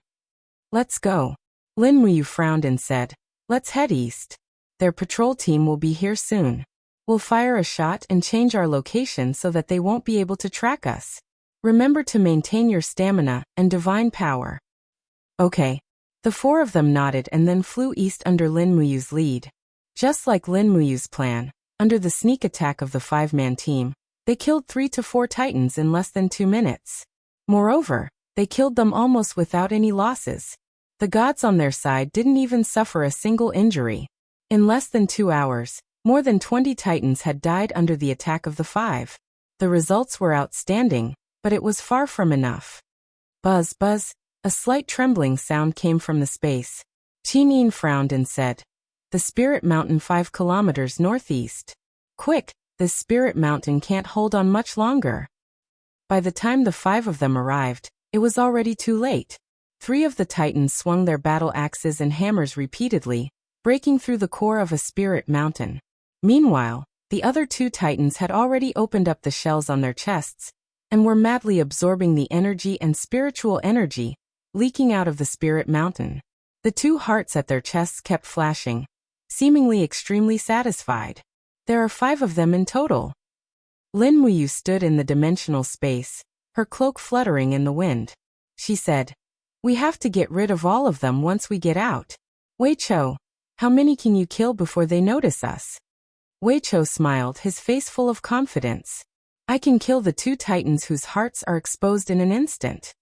S1: Let's go. Lin Muyu frowned and said, let's head east. Their patrol team will be here soon. We'll fire a shot and change our location so that they won't be able to track us. Remember to maintain your stamina and divine power. Okay. The 4 of them nodded and then flew east under Lin Muyu's lead. Just like Lin Muyu's plan, under the sneak attack of the 5-man team, they killed 3 to 4 titans in less than 2 minutes. Moreover, they killed them almost without any losses. The gods on their side didn't even suffer a single injury. In less than 2 hours, more than 20 titans had died under the attack of the 5. The results were outstanding, but it was far from enough. Buzz, buzz, a slight trembling sound came from the space. Qin Yin frowned and said, the spirit mountain 5 kilometers northeast. Quick, this spirit mountain can't hold on much longer. By the time the 5 of them arrived, it was already too late. 3 of the titans swung their battle axes and hammers repeatedly, breaking through the core of a spirit mountain. Meanwhile, the other 2 titans had already opened up the shells on their chests, and were madly absorbing the energy and spiritual energy, leaking out of the spirit mountain. The 2 hearts at their chests kept flashing, seemingly extremely satisfied. There are 5 of them in total. Lin Muyu stood in the dimensional space, her cloak fluttering in the wind. She said, we have to get rid of all of them once we get out. Wei Chou, how many can you kill before they notice us? Wei Chou smiled, his face full of confidence. I can kill the 2 titans whose hearts are exposed in an instant.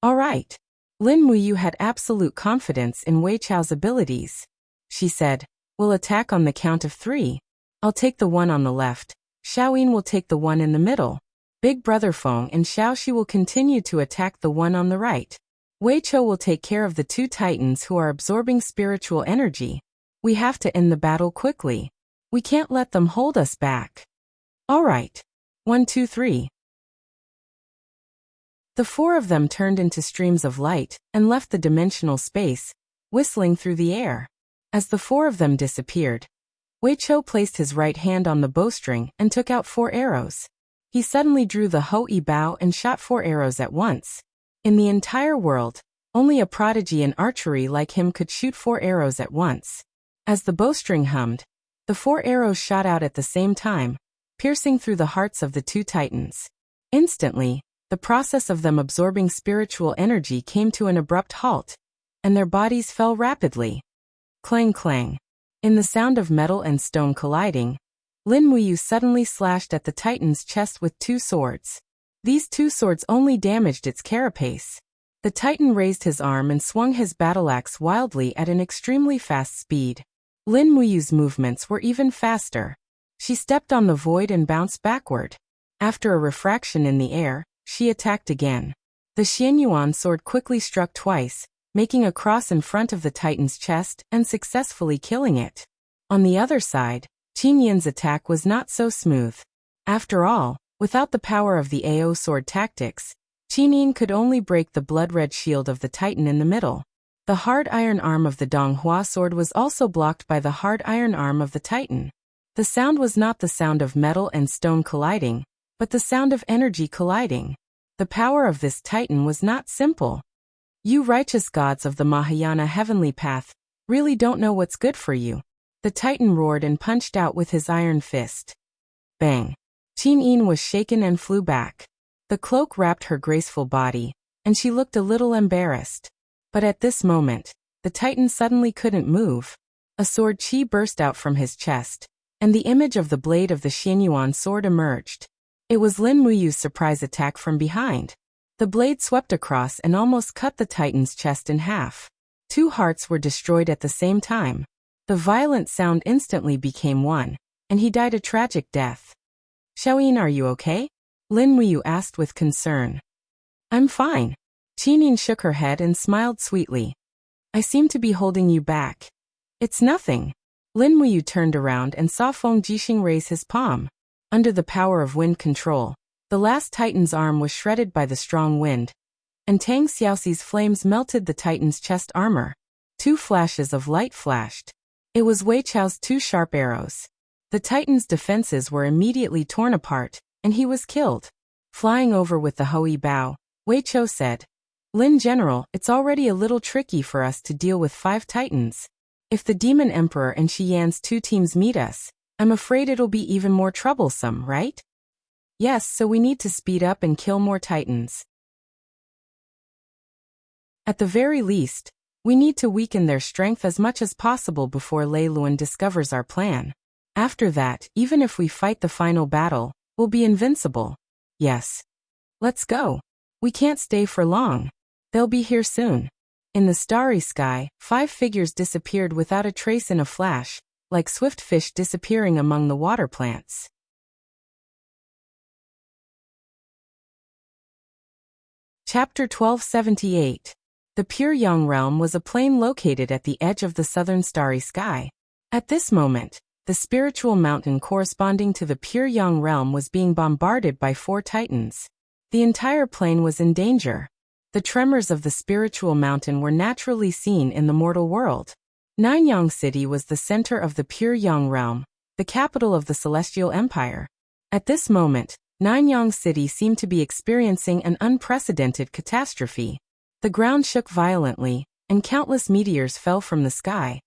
S1: All right. Lin Muyu had absolute confidence in Wei Chou's abilities. She said, we'll attack on the count of 3. I'll take the one on the left. Xiaoyin will take the one in the middle. Big Brother Feng and Xiaoxi will continue to attack the one on the right. Wei Chou will take care of the 2 titans who are absorbing spiritual energy. We have to end the battle quickly. We can't let them hold us back. All right. 1, 2, 3. The 4 of them turned into streams of light and left the dimensional space, whistling through the air. As the 4 of them disappeared, Wei Chou placed his right hand on the bowstring and took out 4 arrows. He suddenly drew the Hou-Yi bow and shot 4 arrows at once. In the entire world, only a prodigy in archery like him could shoot 4 arrows at once. As the bowstring hummed, the 4 arrows shot out at the same time, piercing through the hearts of the 2 titans. Instantly, the process of them absorbing spiritual energy came to an abrupt halt, and their bodies fell rapidly. Clang clang. In the sound of metal and stone colliding, Lin Muyu suddenly slashed at the titan's chest with 2 swords. These 2 swords only damaged its carapace. The titan raised his arm and swung his battle axe wildly at an extremely fast speed. Lin Muyu's movements were even faster. She stepped on the void and bounced backward. After a refraction in the air, she attacked again. The Xianyuan sword quickly struck twice, making a cross in front of the titan's chest and successfully killing it. On the other side, Qin Yin's attack was not so smooth. After all, without the power of the AO sword tactics, Qin Yin could only break the blood-red shield of the titan in the middle. The hard iron arm of the Donghua sword was also blocked by the hard iron arm of the titan. The sound was not the sound of metal and stone colliding, but the sound of energy colliding. The power of this titan was not simple. You righteous gods of the Mahayana heavenly path really don't know what's good for you. The titan roared and punched out with his iron fist. Bang! Qin Yin was shaken and flew back. The cloak wrapped her graceful body, and she looked a little embarrassed. But at this moment, the titan suddenly couldn't move. A sword qi burst out from his chest, and the image of the blade of the Xianyuan sword emerged. It was Lin Muyu's surprise attack from behind. The blade swept across and almost cut the titan's chest in half. 2 hearts were destroyed at the same time. The violent sound instantly became one, and he died a tragic death. Xiaoyin, are you okay? Lin Muyu asked with concern. I'm fine. Qin Yin shook her head and smiled sweetly. I seem to be holding you back. It's nothing. Lin Muyu turned around and saw Feng Jixing raise his palm. Under the power of wind control, the last Titan's arm was shredded by the strong wind, and Tang Xiaoxi's flames melted the Titan's chest armor. 2 flashes of light flashed. It was Wei Chao's 2 sharp arrows. The Titan's defenses were immediately torn apart, and he was killed. Flying over with the Hui Bao, Wei Chao said, Lin General, it's already a little tricky for us to deal with 5 Titans. If the Demon Emperor and Shi Yan's 2 teams meet us, I'm afraid it'll be even more troublesome, right? Yes, so we need to speed up and kill more Titans. At the very least, we need to weaken their strength as much as possible before Lei Luan discovers our plan. After that, even if we fight the final battle, we'll be invincible. Yes. Let's go. We can't stay for long. They'll be here soon. In the starry sky, 5 figures disappeared without a trace in a flash, like swift fish disappearing among the water plants. Chapter 1278. The Pure Yang Realm was a plain located at the edge of the southern starry sky. At this moment, the spiritual mountain corresponding to the Pure Yang Realm was being bombarded by 4 Titans. The entire plain was in danger. The tremors of the spiritual mountain were naturally seen in the mortal world. Nanyang City was the center of the Pure Yang Realm, the capital of the Celestial Empire. At this moment, Nanyang City seemed to be experiencing an unprecedented catastrophe. The ground shook violently, and countless meteors fell from the sky,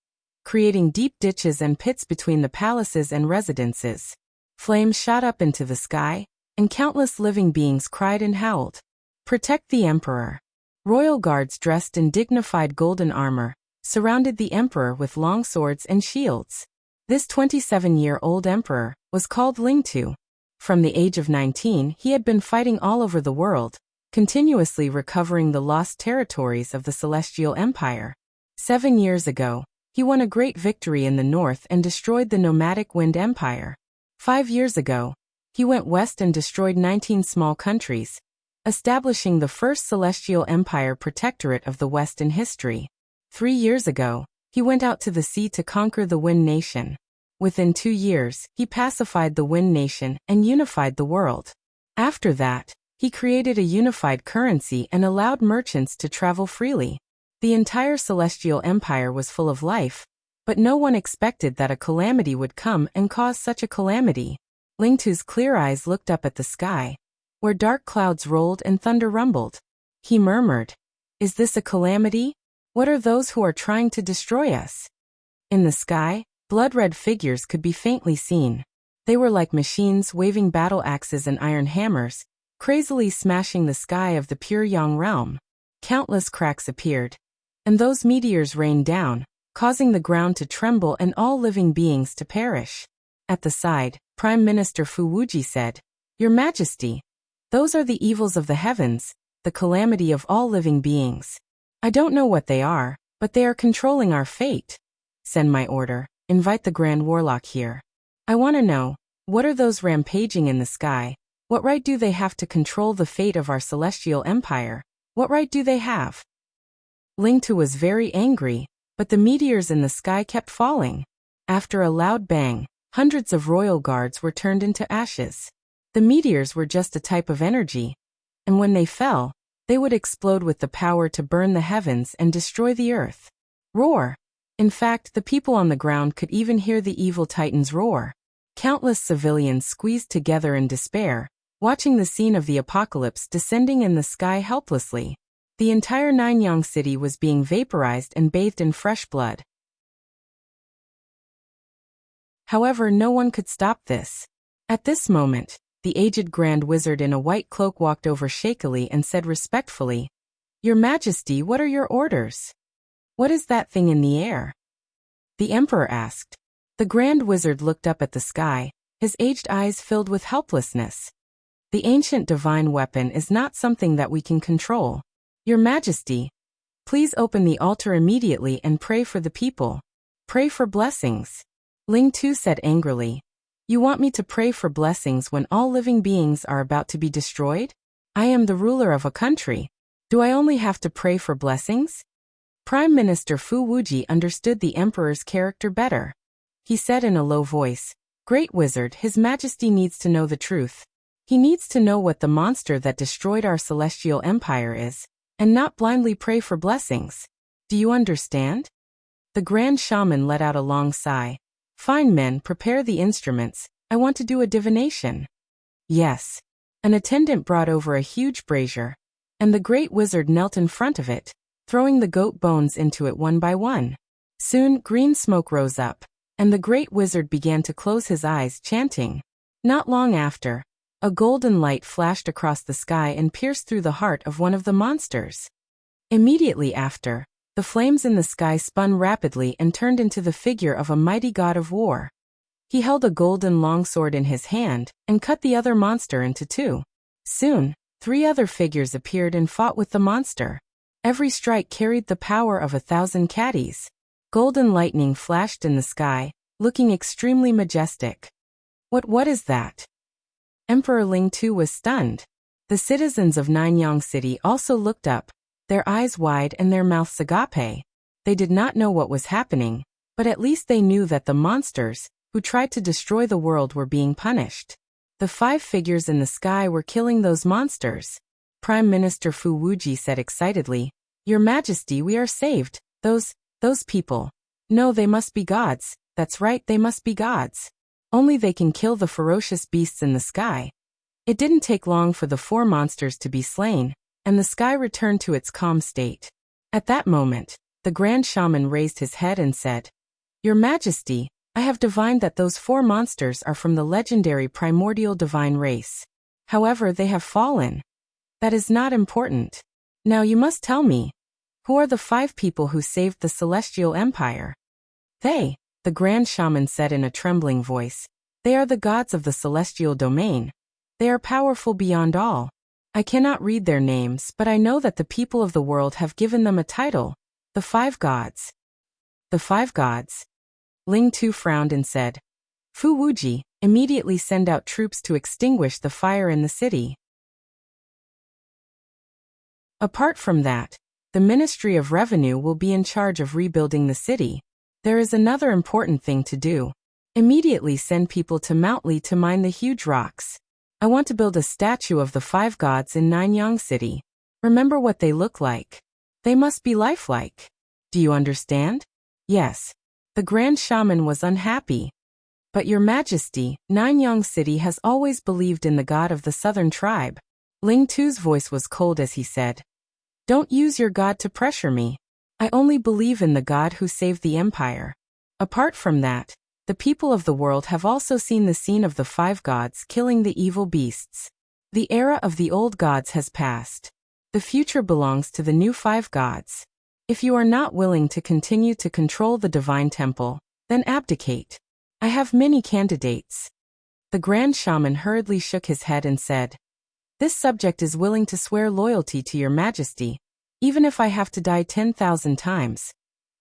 S1: creating deep ditches and pits between the palaces and residences. Flames shot up into the sky, and countless living beings cried and howled. Protect the Emperor. Royal guards dressed in dignified golden armor surrounded the Emperor with long swords and shields. This 27-year-old Emperor was called Lingtu. From the age of 19, he had been fighting all over the world, continuously recovering the lost territories of the Celestial Empire. 7 years ago, he won a great victory in the north and destroyed the nomadic Wind Empire. 5 years ago, he went west and destroyed 19 small countries, establishing the first Celestial Empire protectorate of the West in history. 3 years ago, he went out to the sea to conquer the Wind Nation. Within 2 years, he pacified the Wind Nation and unified the world. After that, he created a unified currency and allowed merchants to travel freely. The entire Celestial Empire was full of life, but no one expected that a calamity would come and cause such a calamity. Lingtu's clear eyes looked up at the sky, where dark clouds rolled and thunder rumbled. He murmured, "Is this a calamity? What are those who are trying to destroy us?" In the sky, blood-red figures could be faintly seen. They were like machines waving battle axes and iron hammers, crazily smashing the sky of the Pure Yang Realm. Countless cracks appeared, and those meteors rained down, causing the ground to tremble and all living beings to perish. At the side, Prime Minister Fu Wuji said, "Your Majesty, those are the evils of the heavens, the calamity of all living beings. I don't know what they are, but they are controlling our fate. Send my order, invite the Grand Warlock here. I want to know, what are those rampaging in the sky? What right do they have to control the fate of our Celestial Empire? What right do they have?" Lingtu was very angry, but the meteors in the sky kept falling. After a loud bang, hundreds of royal guards were turned into ashes. The meteors were just a type of energy, and when they fell, they would explode with the power to burn the heavens and destroy the earth. Roar! In fact, the people on the ground could even hear the evil titans roar. Countless civilians squeezed together in despair, watching the scene of the apocalypse descending in the sky helplessly. The entire Nanyang City was being vaporized and bathed in fresh blood. However, no one could stop this. At this moment, the aged Grand Wizard in a white cloak walked over shakily and said respectfully, "Your Majesty, what are your orders? What is that thing in the air?" The Emperor asked. The Grand Wizard looked up at the sky, his aged eyes filled with helplessness. "The ancient divine weapon is not something that we can control. Your Majesty, please open the altar immediately and pray for the people. Pray for blessings." Lingtu said angrily, "You want me to pray for blessings when all living beings are about to be destroyed? I am the ruler of a country. Do I only have to pray for blessings?" Prime Minister Fu Wuji understood the emperor's character better. He said in a low voice, "Great wizard, His Majesty needs to know the truth. He needs to know what the monster that destroyed our celestial empire is, and not blindly pray for blessings. Do you understand?" The Grand Shaman let out a long sigh. "Fine men, prepare the instruments. I want to do a divination." Yes. An attendant brought over a huge brazier, and the great wizard knelt in front of it, throwing the goat bones into it one by one. Soon, green smoke rose up, and the great wizard began to close his eyes, chanting. Not long after, a golden light flashed across the sky and pierced through the heart of one of the monsters. Immediately after, the flames in the sky spun rapidly and turned into the figure of a mighty god of war. He held a golden longsword in his hand and cut the other monster into two. Soon, 3 other figures appeared and fought with the monster. Every strike carried the power of 1,000 caddies. Golden lightning flashed in the sky, looking extremely majestic. What is that?" Emperor Ling too was stunned. The citizens of Nanyang City also looked up, their eyes wide and their mouths agape. They did not know what was happening, but at least they knew that the monsters, who tried to destroy the world, were being punished. The 5 figures in the sky were killing those monsters. Prime Minister Fu Wuji said excitedly, "Your Majesty, we are saved. Those people. No, they must be gods. That's right, they must be gods. Only they can kill the ferocious beasts in the sky." It didn't take long for the 4 monsters to be slain, and the sky returned to its calm state. At that moment, the Grand Shaman raised his head and said, "Your Majesty, I have divined that those 4 monsters are from the legendary primordial divine race. However, they have fallen. That is not important. Now you must tell me, who are the 5 people who saved the celestial empire?" "They," the Grand Shaman said in a trembling voice, "they are the gods of the celestial domain. They are powerful beyond all. I cannot read their names, but I know that the people of the world have given them a title, the 5 gods." "The 5 gods?" Ling Tu frowned and said, "Fu Wuji, immediately send out troops to extinguish the fire in the city. Apart from that, the Ministry of Revenue will be in charge of rebuilding the city. There is another important thing to do. Immediately send people to Mount Li to mine the huge rocks. I want to build a statue of the 5 gods in Nanyang City. Remember what they look like. They must be lifelike. Do you understand?" "Yes." The Grand Shaman was unhappy. "But Your Majesty, Nanyang City has always believed in the god of the southern tribe." Ling Tu's voice was cold as he said, "Don't use your god to pressure me. I only believe in the god who saved the empire. Apart from that, the people of the world have also seen the scene of the 5 gods killing the evil beasts. The era of the old gods has passed. The future belongs to the new 5 gods. If you are not willing to continue to control the divine temple, then abdicate. I have many candidates." The Grand Shaman hurriedly shook his head and said, "This subject is willing to swear loyalty to Your Majesty, even if I have to die 10,000 times."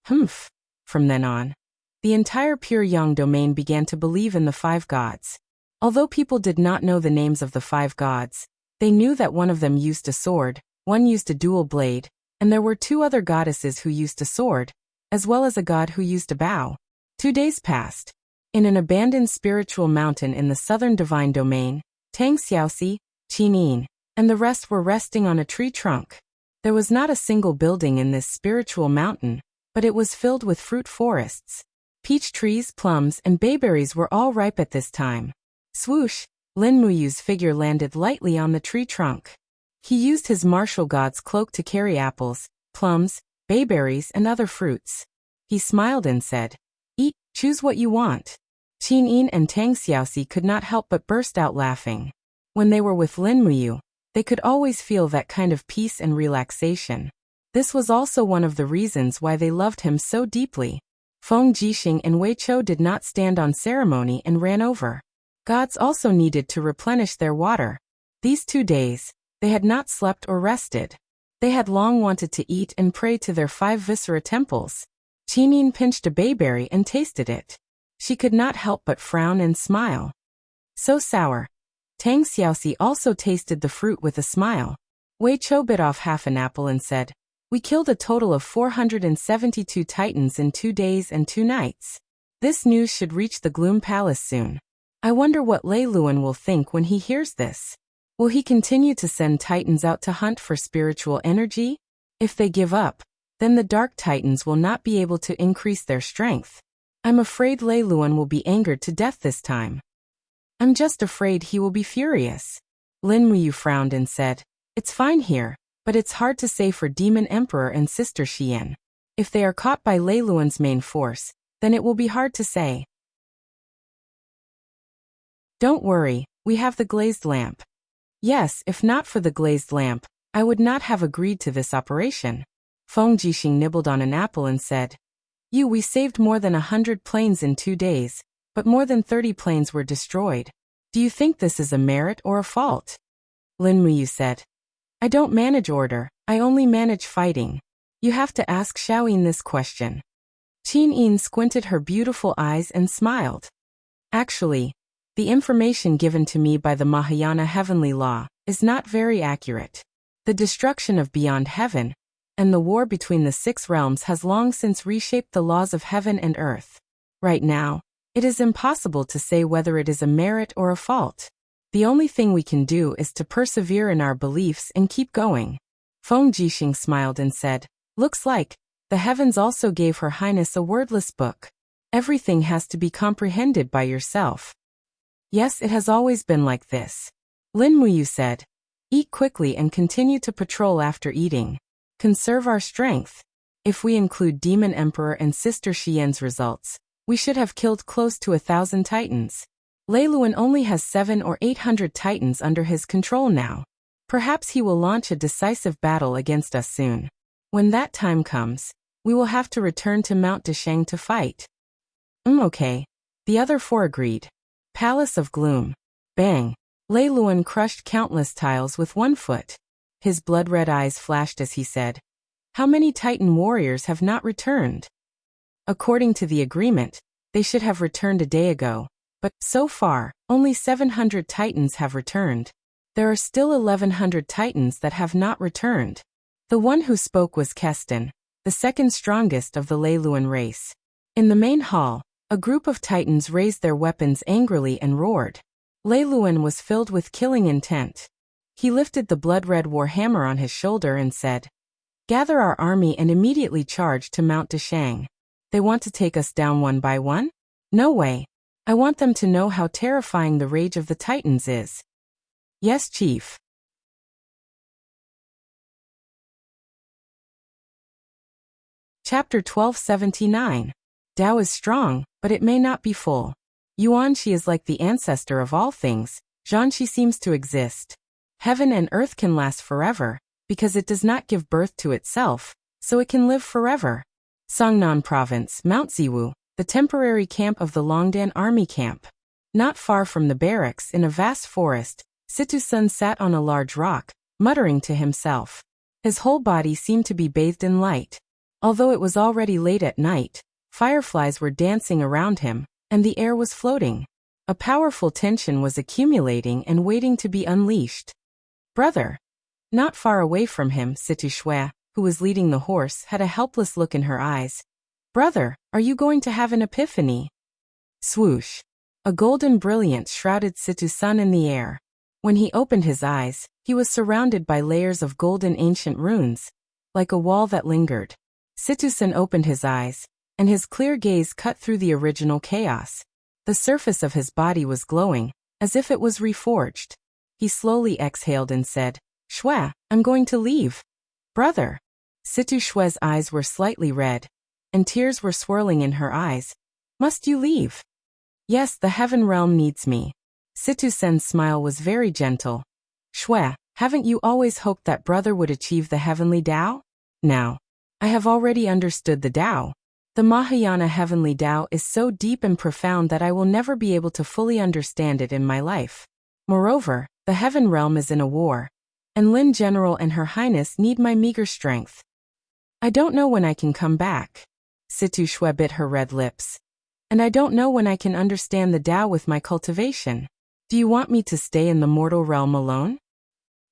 S1: Humph. From then on, the entire Pyongyang domain began to believe in the 5 gods. Although people did not know the names of the 5 gods, they knew that one of them used a sword, one used a dual blade, and there were 2 other goddesses who used a sword, as well as a god who used a bow. 2 days passed. In an abandoned spiritual mountain in the southern divine domain, Tang Xiaoxi, Qinin, and the rest were resting on a tree trunk. There was not a single building in this spiritual mountain, but it was filled with fruit forests. Peach trees, plums, and bayberries were all ripe at this time. Swoosh, Lin Muyu's figure landed lightly on the tree trunk. He used his martial god's cloak to carry apples, plums, bayberries, and other fruits. He smiled and said, "Eat, choose what you want." Qinin and Tang Xiaoxi could not help but burst out laughing. When they were with Lin Muyu, they could always feel that kind of peace and relaxation. This was also one of the reasons why they loved him so deeply. Feng Jixing and Wei Chou did not stand on ceremony and ran over. Gods also needed to replenish their water. These 2 days, they had not slept or rested. They had long wanted to eat and pray to their 5 viscera temples. Qinin pinched a bayberry and tasted it. She could not help but frown and smile. So sour. Tang Xiaoxi also tasted the fruit with a smile. Wei Chou bit off half an apple and said, We killed a total of 472 titans in 2 days and 2 nights. This news should reach the Gloom Palace soon. I wonder what Lei Luan will think when he hears this. Will he continue to send titans out to hunt for spiritual energy? If they give up, then the Dark Titans will not be able to increase their strength. I'm afraid Lei Luan will be angered to death this time. I'm just afraid he will be furious. Lin Muyu frowned and said, "It's fine here, but it's hard to say for Demon Emperor and Sister Xian. If they are caught by Lei Luan's main force, then it will be hard to say." "Don't worry, we have the glazed lamp." Yes, if not for the glazed lamp, I would not have agreed to this operation. Feng Jixing nibbled on an apple and said, We saved more than 100 planes in 2 days, but more than 30 planes were destroyed. Do you think this is a merit or a fault?" Lin Muyu said, "I don't manage order, I only manage fighting. You have to ask Xiaoyin this question." Qin Yin squinted her beautiful eyes and smiled. "Actually, the information given to me by the Mahayana heavenly law is not very accurate. The destruction of beyond heaven and the war between the 6 realms has long since reshaped the laws of heaven and earth. Right now, it is impossible to say whether it is a merit or a fault. The only thing we can do is to persevere in our beliefs and keep going." Feng Jixing smiled and said, "Looks like the heavens also gave Her Highness a wordless book. Everything has to be comprehended by yourself." "Yes, it has always been like this." Lin Muyu said, "Eat quickly and continue to patrol after eating. Conserve our strength. If we include Demon Emperor and Sister Xian's results, we should have killed close to 1,000 titans. Lei Luan only has 700 or 800 titans under his control now. Perhaps he will launch a decisive battle against us soon. When that time comes, we will have to return to Mount Deshang to fight." Okay. The other 4 agreed. Palace of Gloom. Bang. Lei Luan crushed countless tiles with 1 foot. His blood-red eyes flashed as he said, "How many Titan warriors have not returned?" According to the agreement, they should have returned a day ago, but, so far, only 700 Titans have returned. There are still 1,100 Titans that have not returned. The one who spoke was Keston, the second strongest of the Lei Luan race. In the main hall, a group of Titans raised their weapons angrily and roared. Lei Luan was filled with killing intent. He lifted the blood-red warhammer on his shoulder and said, "Gather our army and immediately charge to Mount Deshang. They want to take us down one by one? No way. I want them to know how terrifying the rage of the Titans is." "Yes, Chief." Chapter 1279. Tao is strong, but it may not be full. Yuanxi is like the ancestor of all things. Zhanxi seems to exist. Heaven and earth can last forever, because it does not give birth to itself, so it can live forever. Songnan Province, Mount Ziwu, the temporary camp of the Longdan Army Camp. Not far from the barracks in a vast forest, Situ Sun sat on a large rock, muttering to himself. His whole body seemed to be bathed in light. Although it was already late at night, fireflies were dancing around him, and the air was floating. A powerful tension was accumulating and waiting to be unleashed. "Brother." Not far away from him, Situ Shui, who was leading the horse, had a helpless look in her eyes. "Brother, are you going to have an epiphany?" Swoosh. A golden brilliance shrouded Situ Sun in the air. When he opened his eyes, he was surrounded by layers of golden ancient runes, like a wall that lingered. Situ Sun opened his eyes, and his clear gaze cut through the original chaos. The surface of his body was glowing, as if it was reforged. He slowly exhaled and said, "Shui, I'm going to leave." "Brother." Situ Shui's eyes were slightly red, and tears were swirling in her eyes. "Must you leave?" "Yes, the heaven realm needs me." Situ Sen's smile was very gentle. "Shui, haven't you always hoped that brother would achieve the heavenly Tao? Now, I have already understood the Tao. The Mahayana heavenly Tao is so deep and profound that I will never be able to fully understand it in my life. Moreover, the heaven realm is in a war, and Lin General and Her Highness need my meager strength. I don't know when I can come back." Situ Shui bit her red lips. "And I don't know when I can understand the Tao with my cultivation. Do you want me to stay in the mortal realm alone?"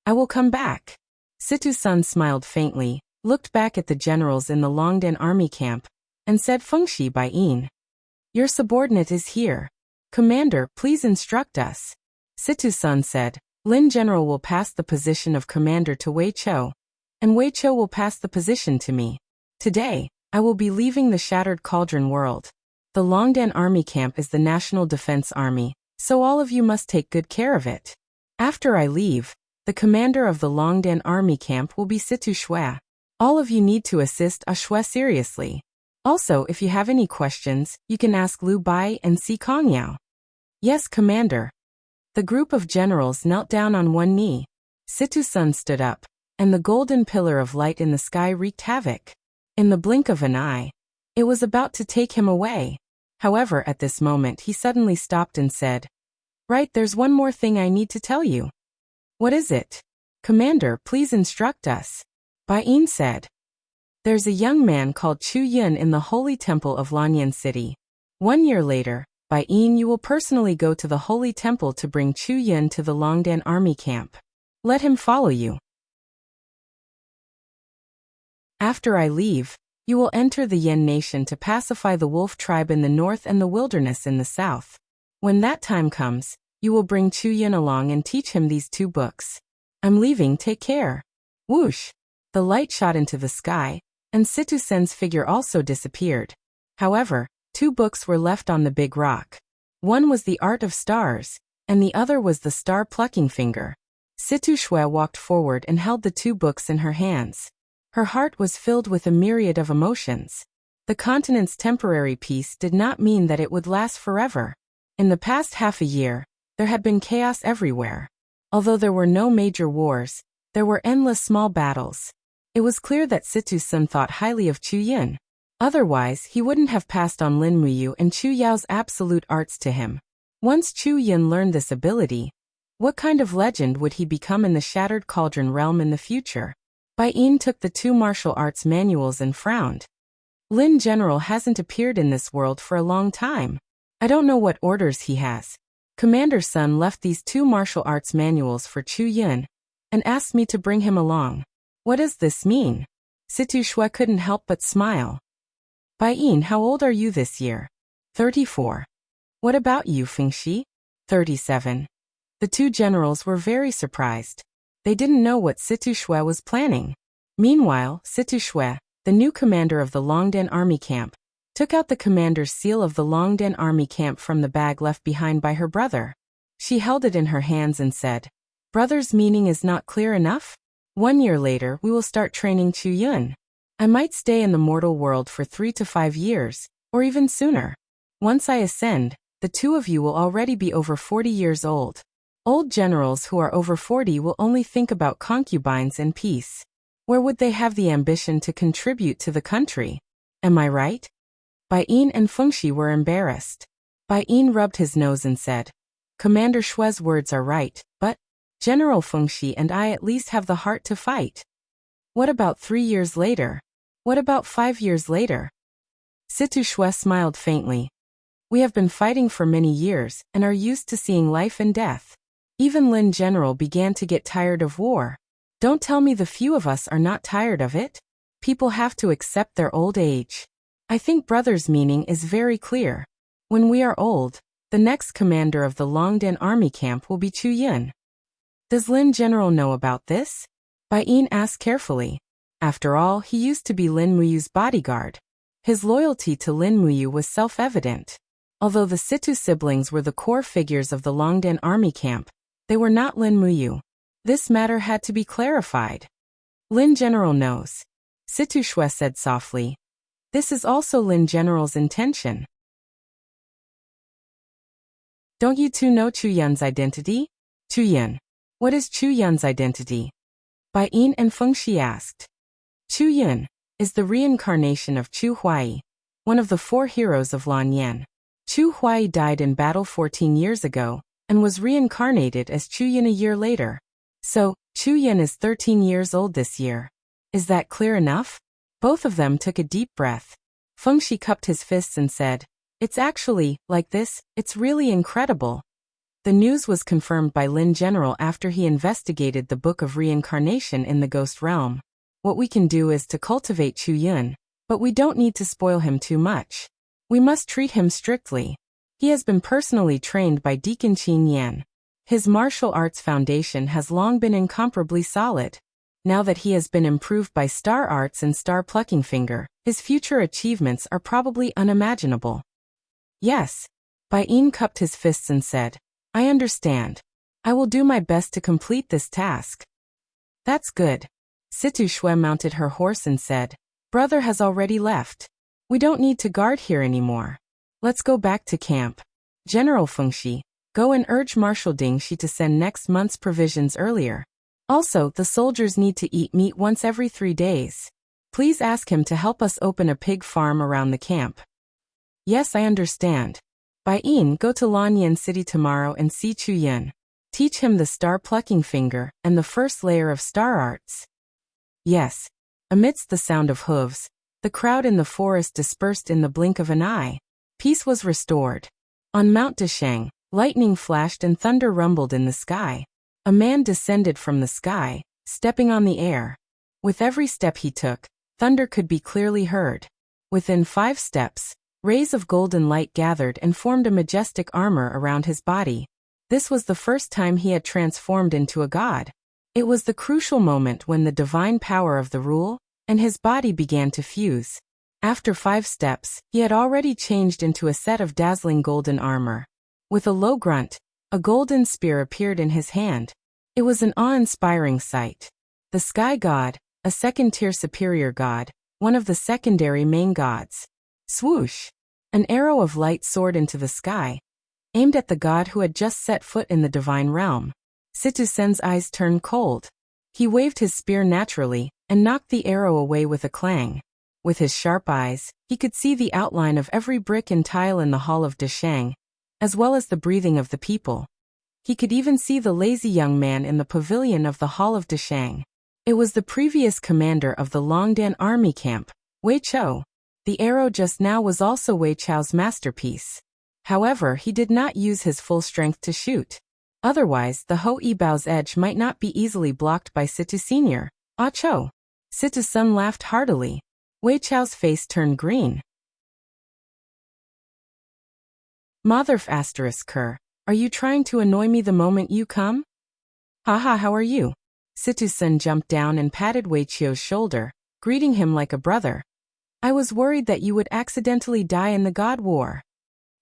S1: "I will come back." Situ Sun smiled faintly, looked back at the generals in the Longdan army camp, and said, Fengshi Bai Yin, your subordinate is here. Commander, please instruct us. Situ Sun said, Lin General will pass the position of commander to Wei Chou, and Wei Chou will pass the position to me. Today, I will be leaving the Shattered Cauldron world. The Longdan army camp is the National Defense Army, so all of you must take good care of it. After I leave, the commander of the Longdan army camp will be Situ Shui. All of you need to assist Shui seriously. Also, if you have any questions, you can ask Liu Bai and Si Kongyao. Yes, Commander. The group of generals knelt down on one knee. Situ Sun stood up, and the golden pillar of light in the sky wreaked havoc. In the blink of an eye, it was about to take him away. However, at this moment he suddenly stopped and said, Right, there's one more thing I need to tell you. What is it? Commander, please instruct us. Bai Yin said. There's a young man called Chu Yun in the Holy Temple of Lanyan City. 1 year later, Bai Yin, you will personally go to the Holy Temple to bring Chu Yun to the Longdan army camp. Let him follow you. After I leave, you will enter the Yen nation to pacify the wolf tribe in the north and the wilderness in the south. When that time comes, you will bring Chu Yun along and teach him these 2 books. I'm leaving, take care. Whoosh! The light shot into the sky, and Situ Sen's figure also disappeared. However, 2 books were left on the big rock. One was the Art of Stars, and the other was the Star-Plucking Finger. Situ Shui walked forward and held the 2 books in her hands. Her heart was filled with a myriad of emotions. The continent's temporary peace did not mean that it would last forever. In the past half a year, there had been chaos everywhere. Although there were no major wars, there were endless small battles. It was clear that Situ Sun thought highly of Chu Yun. Otherwise, he wouldn't have passed on Lin Muyu and Chu Yao's absolute arts to him. Once Chu Yun learned this ability, what kind of legend would he become in the Shattered Cauldron realm in the future? Bai Yin took the 2 martial arts manuals and frowned. Lin General hasn't appeared in this world for a long time. I don't know what orders he has. Commander Sun left these 2 martial arts manuals for Chu Yun, and asked me to bring him along. What does this mean? Situ Shui couldn't help but smile. Bai Yin, how old are you this year? 34. What about you, Fengshi? 37. The 2 generals were very surprised. They didn't know what Situ Shui was planning. Meanwhile, Situ Shui, the new commander of the Longdan army camp, took out the commander's seal of the Longdan army camp from the bag left behind by her brother. She held it in her hands and said, Brother's meaning is not clear enough? 1 year later, we will start training Chu Yun. I might stay in the mortal world for 3 to 5 years, or even sooner. Once I ascend, the 2 of you will already be over 40 years old. Old generals who are over 40 will only think about concubines and peace. Where would they have the ambition to contribute to the country? Am I right? Bai Yin and Fengshi were embarrassed. Bai Yin rubbed his nose and said, Commander Shui's words are right, but General Fengshi and I at least have the heart to fight. What about 3 years later? What about 5 years later? Situ Shui smiled faintly. We have been fighting for many years and are used to seeing life and death. Even Lin General began to get tired of war. Don't tell me the few of us are not tired of it. People have to accept their old age. I think brother's meaning is very clear. When we are old, the next commander of the Longdan army camp will be Chu Yun. Does Lin General know about this? Bai Yin asked carefully. After all, he used to be Lin Muyu's bodyguard. His loyalty to Lin Muyu was self-evident. Although the Situ siblings were the core figures of the Longdan army camp, they were not Lin Muyu. This matter had to be clarified. Lin General knows. Situ Shui said softly. This is also Lin General's intention. Don't you 2 know Chu Yun's identity? Chu Yun. What is Chu Yun's identity? Bai Yin and Fengshi asked. Chu Yun is the reincarnation of Chu Huai, one of the 4 heroes of Lanyan. Chu Huai died in battle 14 years ago, and was reincarnated as Chu Yun a year later. So, Chu Yun is 13 years old this year. Is that clear enough? Both of them took a deep breath. Fengshi cupped his fists and said, It's actually, like this, it's really incredible. The news was confirmed by Lin General after he investigated the Book of Reincarnation in the Ghost Realm. What we can do is to cultivate Chu Yun, but we don't need to spoil him too much. We must treat him strictly. He has been personally trained by Deacon Qin Yan. His martial arts foundation has long been incomparably solid. Now that he has been improved by star arts and star plucking finger, his future achievements are probably unimaginable. Yes. Bai Yin cupped his fists and said, I understand. I will do my best to complete this task. That's good. Situ Shui mounted her horse and said, Brother has already left. We don't need to guard here anymore. Let's go back to camp. General Fengxi, go and urge Marshal Ding Shi to send next month's provisions earlier. Also, the soldiers need to eat meat once every 3 days. Please ask him to help us open a pig farm around the camp. Yes, I understand. Bai Yin, go to Lanyan City tomorrow and see Chu Yun. Teach him the star plucking finger and the first layer of star arts. Yes. Amidst the sound of hooves, the crowd in the forest dispersed in the blink of an eye. Peace was restored. On Mount Desheng, lightning flashed and thunder rumbled in the sky. A man descended from the sky, stepping on the air. With every step he took, thunder could be clearly heard. Within 5 steps, rays of golden light gathered and formed a majestic armor around his body. This was the first time he had transformed into a god. It was the crucial moment when the divine power of the rule and his body began to fuse. After 5 steps, he had already changed into a set of dazzling golden armor. With a low grunt, a golden spear appeared in his hand. It was an awe-inspiring sight. The sky god, a second-tier superior god, one of the secondary main gods. Swoosh! An arrow of light soared into the sky, aimed at the god who had just set foot in the divine realm. Situ Sen's eyes turned cold. He waved his spear naturally and knocked the arrow away with a clang. With his sharp eyes, he could see the outline of every brick and tile in the hall of Desheng, as well as the breathing of the people. He could even see the lazy young man in the pavilion of the hall of Desheng. It was the previous commander of the Longdan army camp, Wei Chou. The arrow just now was also Wei Chou's masterpiece. However, he did not use his full strength to shoot. Otherwise, the Ho Yibao's edge might not be easily blocked by Situ Senior. Ah Chou. Situ Sun laughed heartily. Wei Chou's face turned green. Motherf asterisk Kerr, are you trying to annoy me the moment you come? Haha, how are you? Situ Sun jumped down and patted Wei Chou's shoulder, greeting him like a brother. I was worried that you would accidentally die in the God War.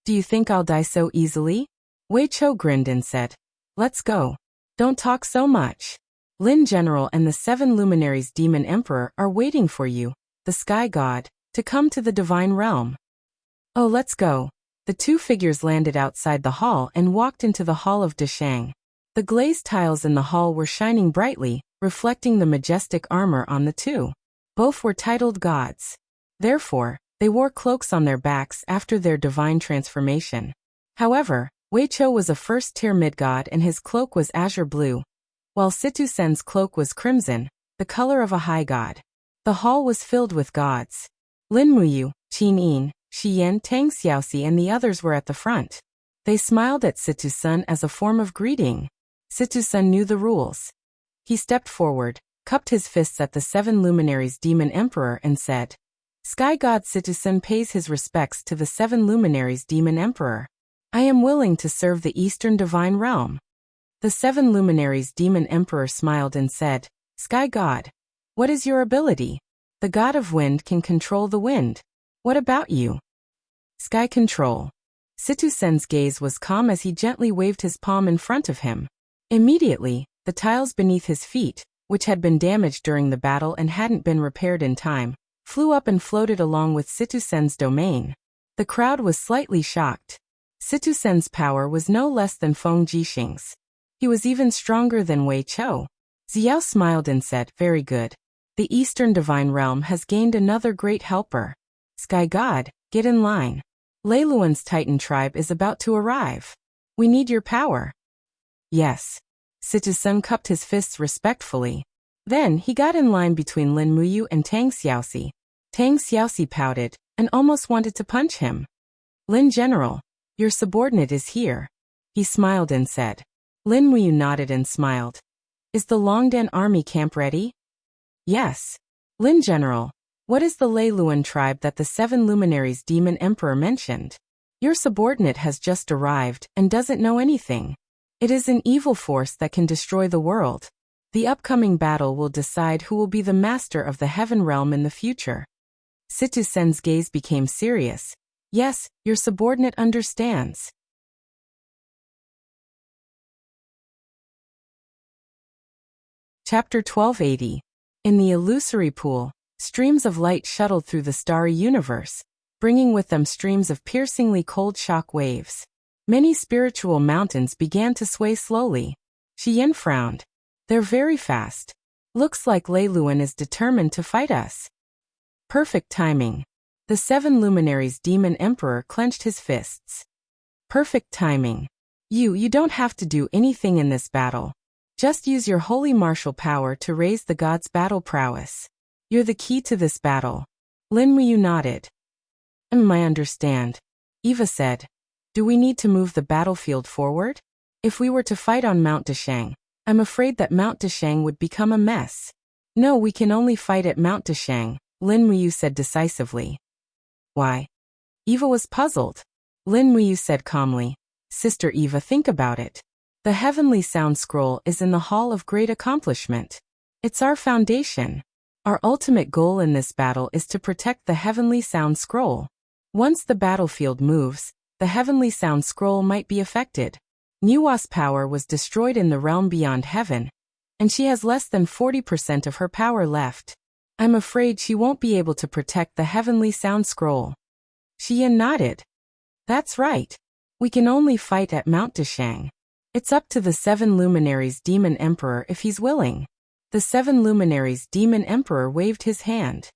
S1: Do you think I'll die so easily? Wei Chou grinned and said, Let's go. Don't talk so much. Lin General and the 7 luminaries Demon Emperor are waiting for you, the Sky God, to come to the Divine Realm. Oh, let's go. The 2 figures landed outside the hall and walked into the Hall of Desheng. The glazed tiles in the hall were shining brightly, reflecting the majestic armor on the 2. Both were titled gods. Therefore, they wore cloaks on their backs after their divine transformation. However, Wei Chou was a first-tier mid-god and his cloak was azure blue, while Situ Sen's cloak was crimson, the color of a high god. The hall was filled with gods. Lin Muyu, Qin Yin, Shi Yan, Tang Xiaoxi and the others were at the front. They smiled at Situ Sun as a form of greeting. Situ Sun knew the rules. He stepped forward, cupped his fists at the 7 luminaries Demon Emperor and said, Sky God Situ Sun pays his respects to the 7 luminaries Demon Emperor. I am willing to serve the Eastern Divine Realm. The 7 luminaries Demon Emperor smiled and said, Sky God, what is your ability? The God of Wind can control the wind. What about you? Sky Control. Situ Sen's gaze was calm as he gently waved his palm in front of him. Immediately, the tiles beneath his feet, which had been damaged during the battle and hadn't been repaired in time, flew up and floated along with Situ Sen's domain. The crowd was slightly shocked. Situ Sen's power was no less than Feng Jixing's. He was even stronger than Wei Chou. Xiao smiled and said, Very good. The Eastern Divine Realm has gained another great helper. Sky God, get in line. Lei Luan's Titan tribe is about to arrive. We need your power. Yes. Situ Sun cupped his fists respectfully. Then he got in line between Lin Muyu and Tang Xiaoxi. Tang Xiaoxi pouted and almost wanted to punch him. Lin General, your subordinate is here. He smiled and said. Lin Muyu nodded and smiled. Is the Longdan army camp ready? Yes. Lin General, what is the Leiluan tribe that the 7 luminaries demon emperor mentioned? Your subordinate has just arrived and doesn't know anything. It is an evil force that can destroy the world. The upcoming battle will decide who will be the master of the heaven realm in the future. Situ Sen's gaze became serious. Yes, your subordinate understands. Chapter 1280. In the illusory pool, streams of light shuttled through the starry universe, bringing with them streams of piercingly cold shock waves. Many spiritual mountains began to sway slowly. Xian frowned. They're very fast. Looks like Leiluan is determined to fight us. Perfect timing. The 7 luminaries demon emperor clenched his fists. Perfect timing. You don't have to do anything in this battle. Just use your holy martial power to raise the gods' battle prowess. You're the key to this battle. Lin Muyu nodded. I understand. Eva said. Do we need to move the battlefield forward? If we were to fight on Mount Deshang, I'm afraid that Mount Deshang would become a mess. No, we can only fight at Mount Deshang, Lin Muyu said decisively. Why? Eva was puzzled. Lin Muyu said calmly. Sister Eva, think about it. The Heavenly Sound Scroll is in the Hall of Great Accomplishment. It's our foundation. Our ultimate goal in this battle is to protect the Heavenly Sound Scroll. Once the battlefield moves, the Heavenly Sound Scroll might be affected. Nuwa's power was destroyed in the realm beyond heaven, and she has less than 40% of her power left. I'm afraid she won't be able to protect the Heavenly Sound Scroll. Xian nodded. That's right. We can only fight at Mount Deshang. It's up to the 7 luminaries demon emperor if he's willing. The 7 luminaries demon emperor waved his hand.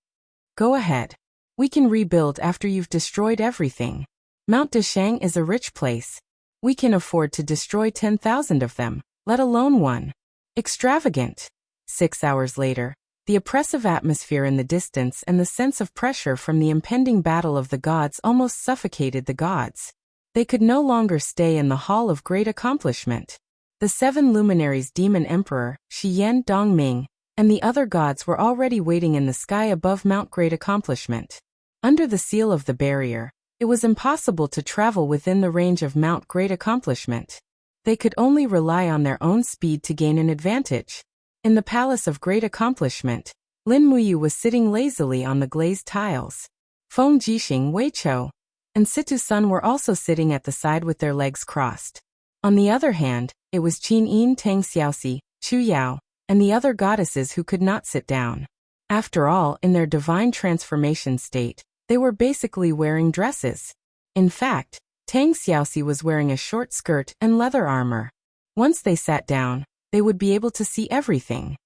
S1: Go ahead. We can rebuild after you've destroyed everything. Mount Deshang is a rich place. We can afford to destroy 10,000 of them, let alone one. Extravagant. 6 hours later, the oppressive atmosphere in the distance and the sense of pressure from the impending battle of the gods almost suffocated the gods. They could no longer stay in the Hall of Great Accomplishment. The 7 luminaries demon emperor, Xian Dongming, and the other gods were already waiting in the sky above Mount Great Accomplishment. Under the seal of the barrier, it was impossible to travel within the range of Mount Great Accomplishment. They could only rely on their own speed to gain an advantage. In the Palace of Great Accomplishment, Lin Muyu was sitting lazily on the glazed tiles. Feng Jixing, Wei Chou, and Situ Sun were also sitting at the side with their legs crossed. On the other hand, it was Qin Yin, Tang Xiaoxi, Chu Yao, and the other goddesses who could not sit down. After all, in their divine transformation state, they were basically wearing dresses. In fact, Tang Xiaoxi was wearing a short skirt and leather armor. Once they sat down, they would be able to see everything.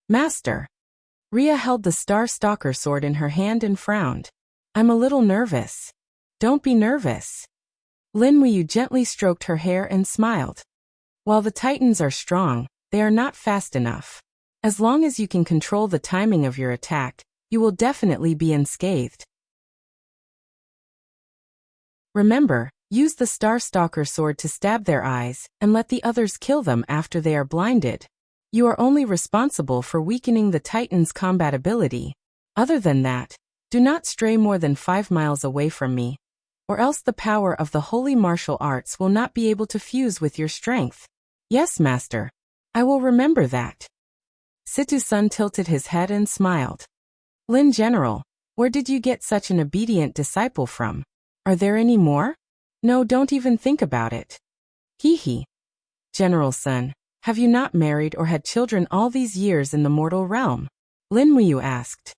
S1: Master. Ria held the Star Stalker sword in her hand and frowned. I'm a little nervous. Don't be nervous. Lin Muyu gently stroked her hair and smiled. While the Titans are strong, they are not fast enough. As long as you can control the timing of your attack, you will definitely be unscathed. Remember, use the Star Stalker sword to stab their eyes, and let the others kill them after they are blinded. You are only responsible for weakening the Titan's combat ability. Other than that, do not stray more than 5 miles away from me, or else the power of the holy martial arts will not be able to fuse with your strength. Yes, Master. I will remember that. Situ Sun tilted his head and smiled. Lin General, where did you get such an obedient disciple from? Are there any more? No, don't even think about it. Hee. General Sun, have you not married or had children all these years in the mortal realm? Lin Muyu asked.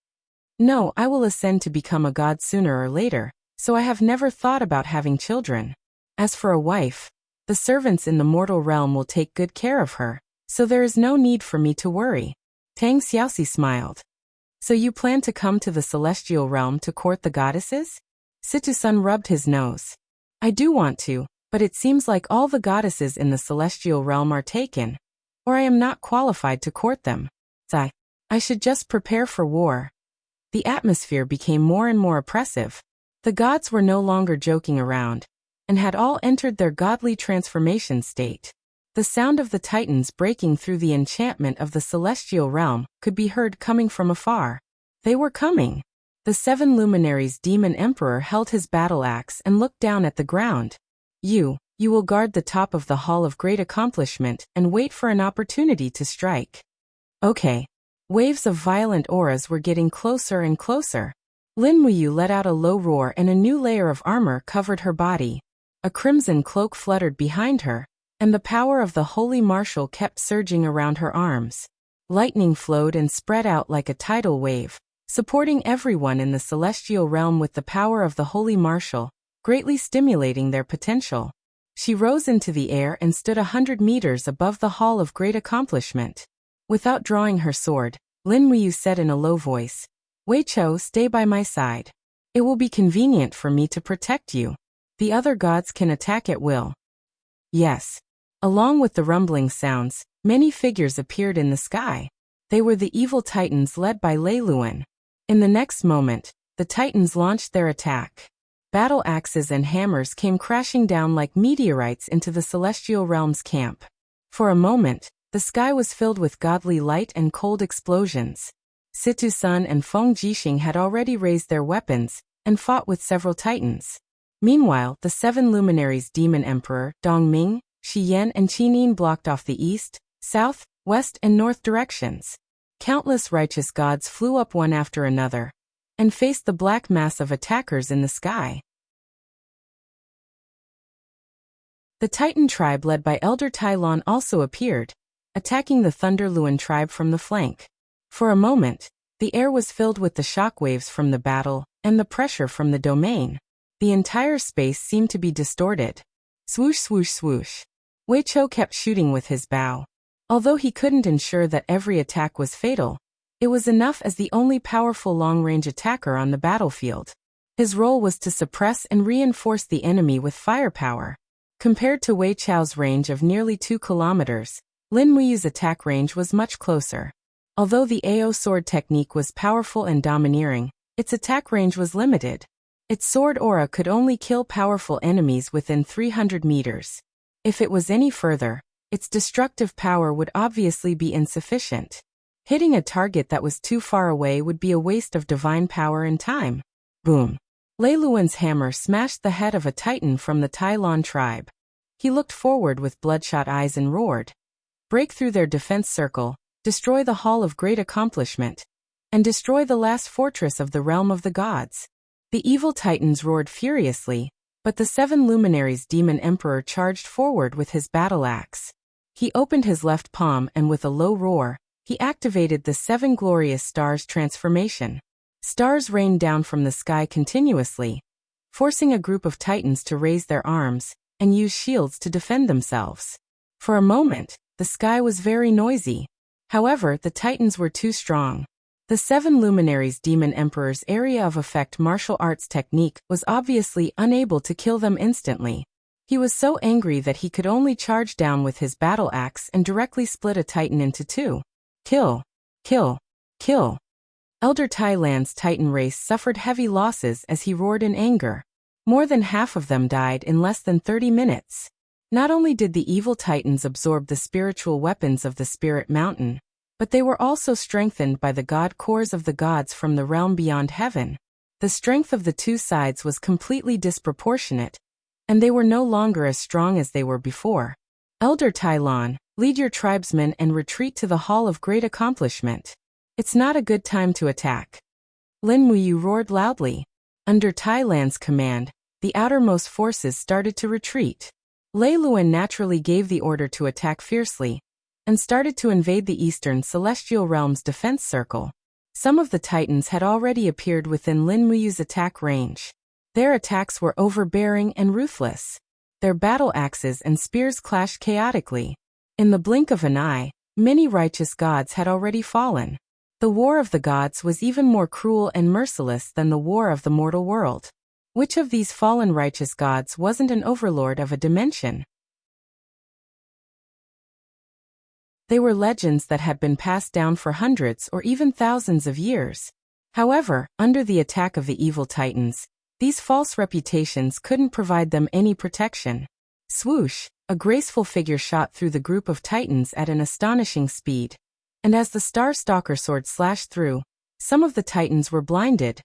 S1: No, I will ascend to become a god sooner or later, so I have never thought about having children. As for a wife, the servants in the mortal realm will take good care of her, so there is no need for me to worry. Tang Xiaoxi smiled. So you plan to come to the celestial realm to court the goddesses? Situ Sun rubbed his nose. I do want to, but it seems like all the goddesses in the celestial realm are taken, or I am not qualified to court them. I should just prepare for war. The atmosphere became more and more oppressive. The gods were no longer joking around, and had all entered their godly transformation state. The sound of the Titans breaking through the enchantment of the celestial realm could be heard coming from afar. They were coming. The 7 luminaries' demon emperor held his battle axe and looked down at the ground. You will guard the top of the Hall of Great Accomplishment and wait for an opportunity to strike. Okay. Waves of violent auras were getting closer and closer. Lin Muyu let out a low roar and a new layer of armor covered her body. A crimson cloak fluttered behind her, and the power of the holy marshal kept surging around her arms. Lightning flowed and spread out like a tidal wave, supporting everyone in the celestial realm with the power of the holy marshal, greatly stimulating their potential. She rose into the air and stood 100 meters above the Hall of Great Accomplishment. Without drawing her sword, Lin Muyu said in a low voice, "Wei Chou, stay by my side. It will be convenient for me to protect you. The other gods can attack at will." Yes. Along with the rumbling sounds, many figures appeared in the sky. They were the evil titans led by Lei Luan. In the next moment, the titans launched their attack. Battle axes and hammers came crashing down like meteorites into the celestial realm's camp. For a moment, the sky was filled with godly light and cold explosions. Situ Sun and Feng Jixing had already raised their weapons and fought with several titans. Meanwhile, the 7 luminaries' demon emperor, Dongming, Shi Yan and Qinin blocked off the east, south, west and north directions. Countless righteous gods flew up one after another and faced the black mass of attackers in the sky. The Titan tribe led by Elder Tai Lon also appeared, attacking the Thunder Luan tribe from the flank. For a moment, the air was filled with the shock waves from the battle and the pressure from the domain. The entire space seemed to be distorted. Swoosh, swoosh, swoosh. Wei Chou kept shooting with his bow. Although he couldn't ensure that every attack was fatal, it was enough as the only powerful long-range attacker on the battlefield. His role was to suppress and reinforce the enemy with firepower. Compared to Wei Chou's range of nearly 2 kilometers, Lin Muyu's attack range was much closer. Although the AO sword technique was powerful and domineering, its attack range was limited. Its sword aura could only kill powerful enemies within 300 meters. If it was any further, its destructive power would obviously be insufficient. Hitting a target that was too far away would be a waste of divine power and time. Boom. Lei Luan's hammer smashed the head of a titan from the Tai Lon tribe. He looked forward with bloodshot eyes and roared. Break through their defense circle, destroy the Hall of Great Accomplishment, and destroy the last fortress of the realm of the gods. The evil titans roared furiously, but the 7 luminaries' demon emperor charged forward with his battle axe. He opened his left palm and with a low roar, he activated the 7 glorious stars transformation. Stars rained down from the sky continuously, forcing a group of titans to raise their arms and use shields to defend themselves. For a moment, the sky was very noisy. However, the titans were too strong. The 7 luminaries' demon emperor's area of effect martial arts technique was obviously unable to kill them instantly. He was so angry that he could only charge down with his battle axe and directly split a titan into 2. Kill. Kill. Kill. Elder Tai Lan's titan race suffered heavy losses as he roared in anger. More than half of them died in less than 30 minutes. Not only did the evil titans absorb the spiritual weapons of the Spirit Mountain, but they were also strengthened by the god cores of the gods from the realm beyond heaven. The strength of the two sides was completely disproportionate, and they were no longer as strong as they were before. Elder Tai Lon, lead your tribesmen and retreat to the Hall of Great Accomplishment. It's not a good time to attack. Lin Muyu roared loudly. Under Tai Lan's command, the outermost forces started to retreat. Lei Luan naturally gave the order to attack fiercely, and started to invade the eastern celestial realm's defense circle. Some of the titans had already appeared within Lin Muyu's attack range. Their attacks were overbearing and ruthless. Their battle axes and spears clashed chaotically. In the blink of an eye, many righteous gods had already fallen. The war of the gods was even more cruel and merciless than the war of the mortal world. Which of these fallen righteous gods wasn't an overlord of a dimension? They were legends that had been passed down for hundreds or even thousands of years. However, under the attack of the evil titans, these false reputations couldn't provide them any protection. Swoosh, a graceful figure shot through the group of titans at an astonishing speed. And as the Star Stalker sword slashed through, Some of the titans were blinded,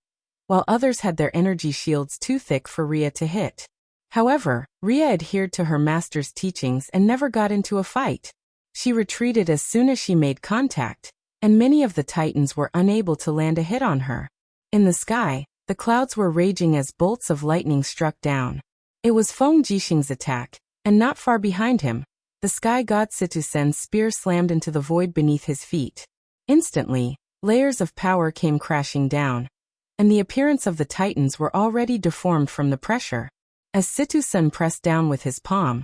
S1: while others had their energy shields too thick for Rhea to hit. However, Rhea adhered to her master's teachings and never got into a fight. She retreated as soon as she made contact, and many of the titans were unable to land a hit on her. In the sky, the clouds were raging as bolts of lightning struck down. It was Feng Jixing's attack, and not far behind him, the sky god Situsen's spear slammed into the void beneath his feet. Instantly, layers of power came crashing down, and the appearance of the titans were already deformed from the pressure. As Situsen pressed down with his palm,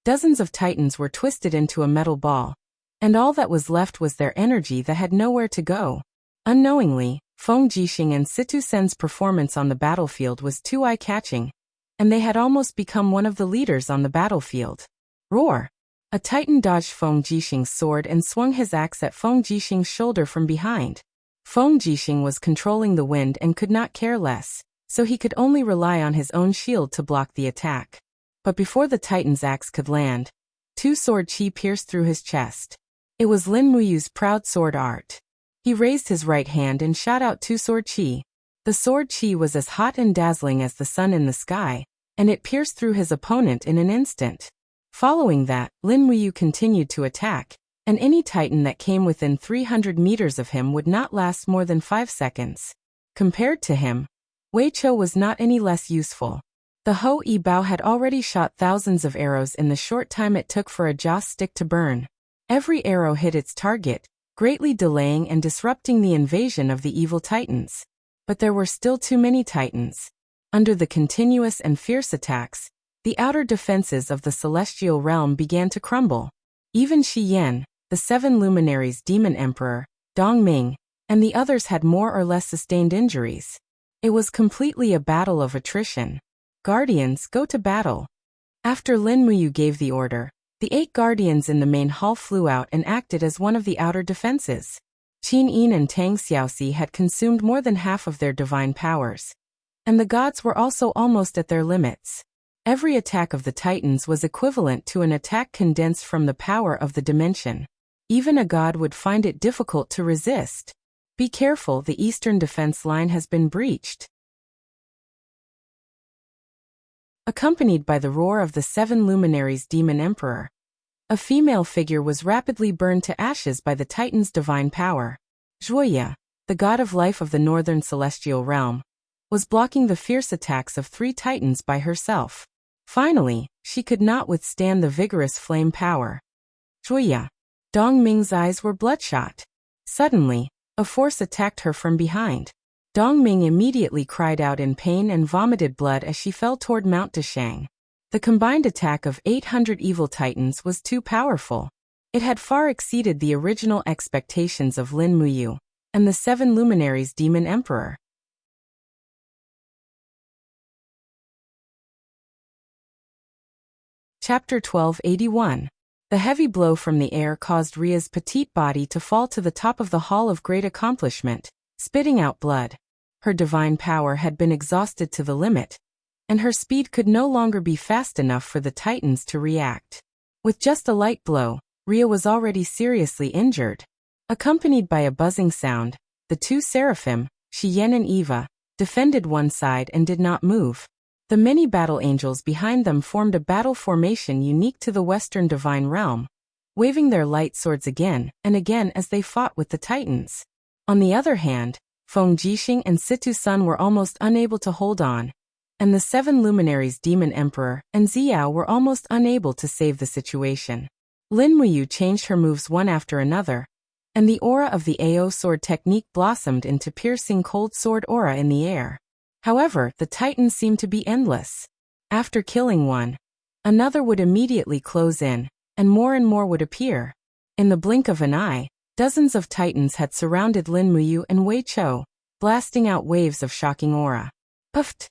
S1: dozens of titans were twisted into a metal ball, and all that was left was their energy that had nowhere to go. Unknowingly, Feng Jixing and Situsen's performance on the battlefield was too eye-catching, and they had almost become one of the leaders on the battlefield. Roar! A titan dodged Feng Jixing's sword and swung his axe at Feng Jixing's shoulder from behind. Feng Jixing was controlling the wind and could not care less, so he could only rely on his own shield to block the attack. But before the titan's axe could land, two sword chi pierced through his chest. It was Lin Muyu's proud sword art. He raised his right hand and shot out two sword chi. The sword chi was as hot and dazzling as the sun in the sky, and it pierced through his opponent in an instant. Following that, Lin Muyu continued to attack, and any titan that came within 300 meters of him would not last more than 5 seconds. Compared to him, Wei Chou was not any less useful. The Ho Yi Bao had already shot thousands of arrows in the short time it took for a joss stick to burn. Every arrow hit its target, greatly delaying and disrupting the invasion of the evil titans. But there were still too many titans. Under the continuous and fierce attacks, the outer defenses of the celestial realm began to crumble. Even Shi Yan, the 7 luminaries demon emperor, Dong Ming, and the others had more or less sustained injuries. It was completely a battle of attrition. Guardians, go to battle. After Lin Muyu gave the order, the 8 guardians in the main hall flew out and acted as one of the outer defenses. Qin Yin and Tang Xiaoxi had consumed more than half of their divine powers, and the gods were also almost at their limits. Every attack of the titans was equivalent to an attack condensed from the power of the dimension. Even a god would find it difficult to resist. Be careful, the eastern defense line has been breached. Accompanied by the roar of the 7 luminaries demon emperor, a female figure was rapidly burned to ashes by the titan's divine power. Zhuoya, the god of life of the northern celestial realm, was blocking the fierce attacks of 3 titans by herself. Finally, she could not withstand the vigorous flame power. Zhuoya. Dong Ming's eyes were bloodshot. Suddenly, a force attacked her from behind. Dong Ming immediately cried out in pain and vomited blood as she fell toward Mount Dashang. The combined attack of 800 evil titans was too powerful. It had far exceeded the original expectations of Lin Muyu and the 7 luminaries demon emperor. Chapter 1281. The heavy blow from the air caused Rhea's petite body to fall to the top of the Hall of Great Accomplishment, spitting out blood. Her divine power had been exhausted to the limit, and her speed could no longer be fast enough for the titans to react. With just a light blow, Rhea was already seriously injured. Accompanied by a buzzing sound, the 2 seraphim, Shi Yan and Eva, defended one side and did not move. The many battle angels behind them formed a battle formation unique to the Western divine realm, waving their light swords again and again as they fought with the titans. On the other hand, Feng Jixing and Situsen were almost unable to hold on, and the 7 luminaries demon emperor and Xiao were almost unable to save the situation. Lin Muyu changed her moves one after another, and the aura of the AO sword technique blossomed into piercing cold sword aura in the air. However, the titans seemed to be endless. After killing one, another would immediately close in, and more would appear. In the blink of an eye, dozens of titans had surrounded Lin Muyu and Wei Chou, blasting out waves of shocking aura. Puffed!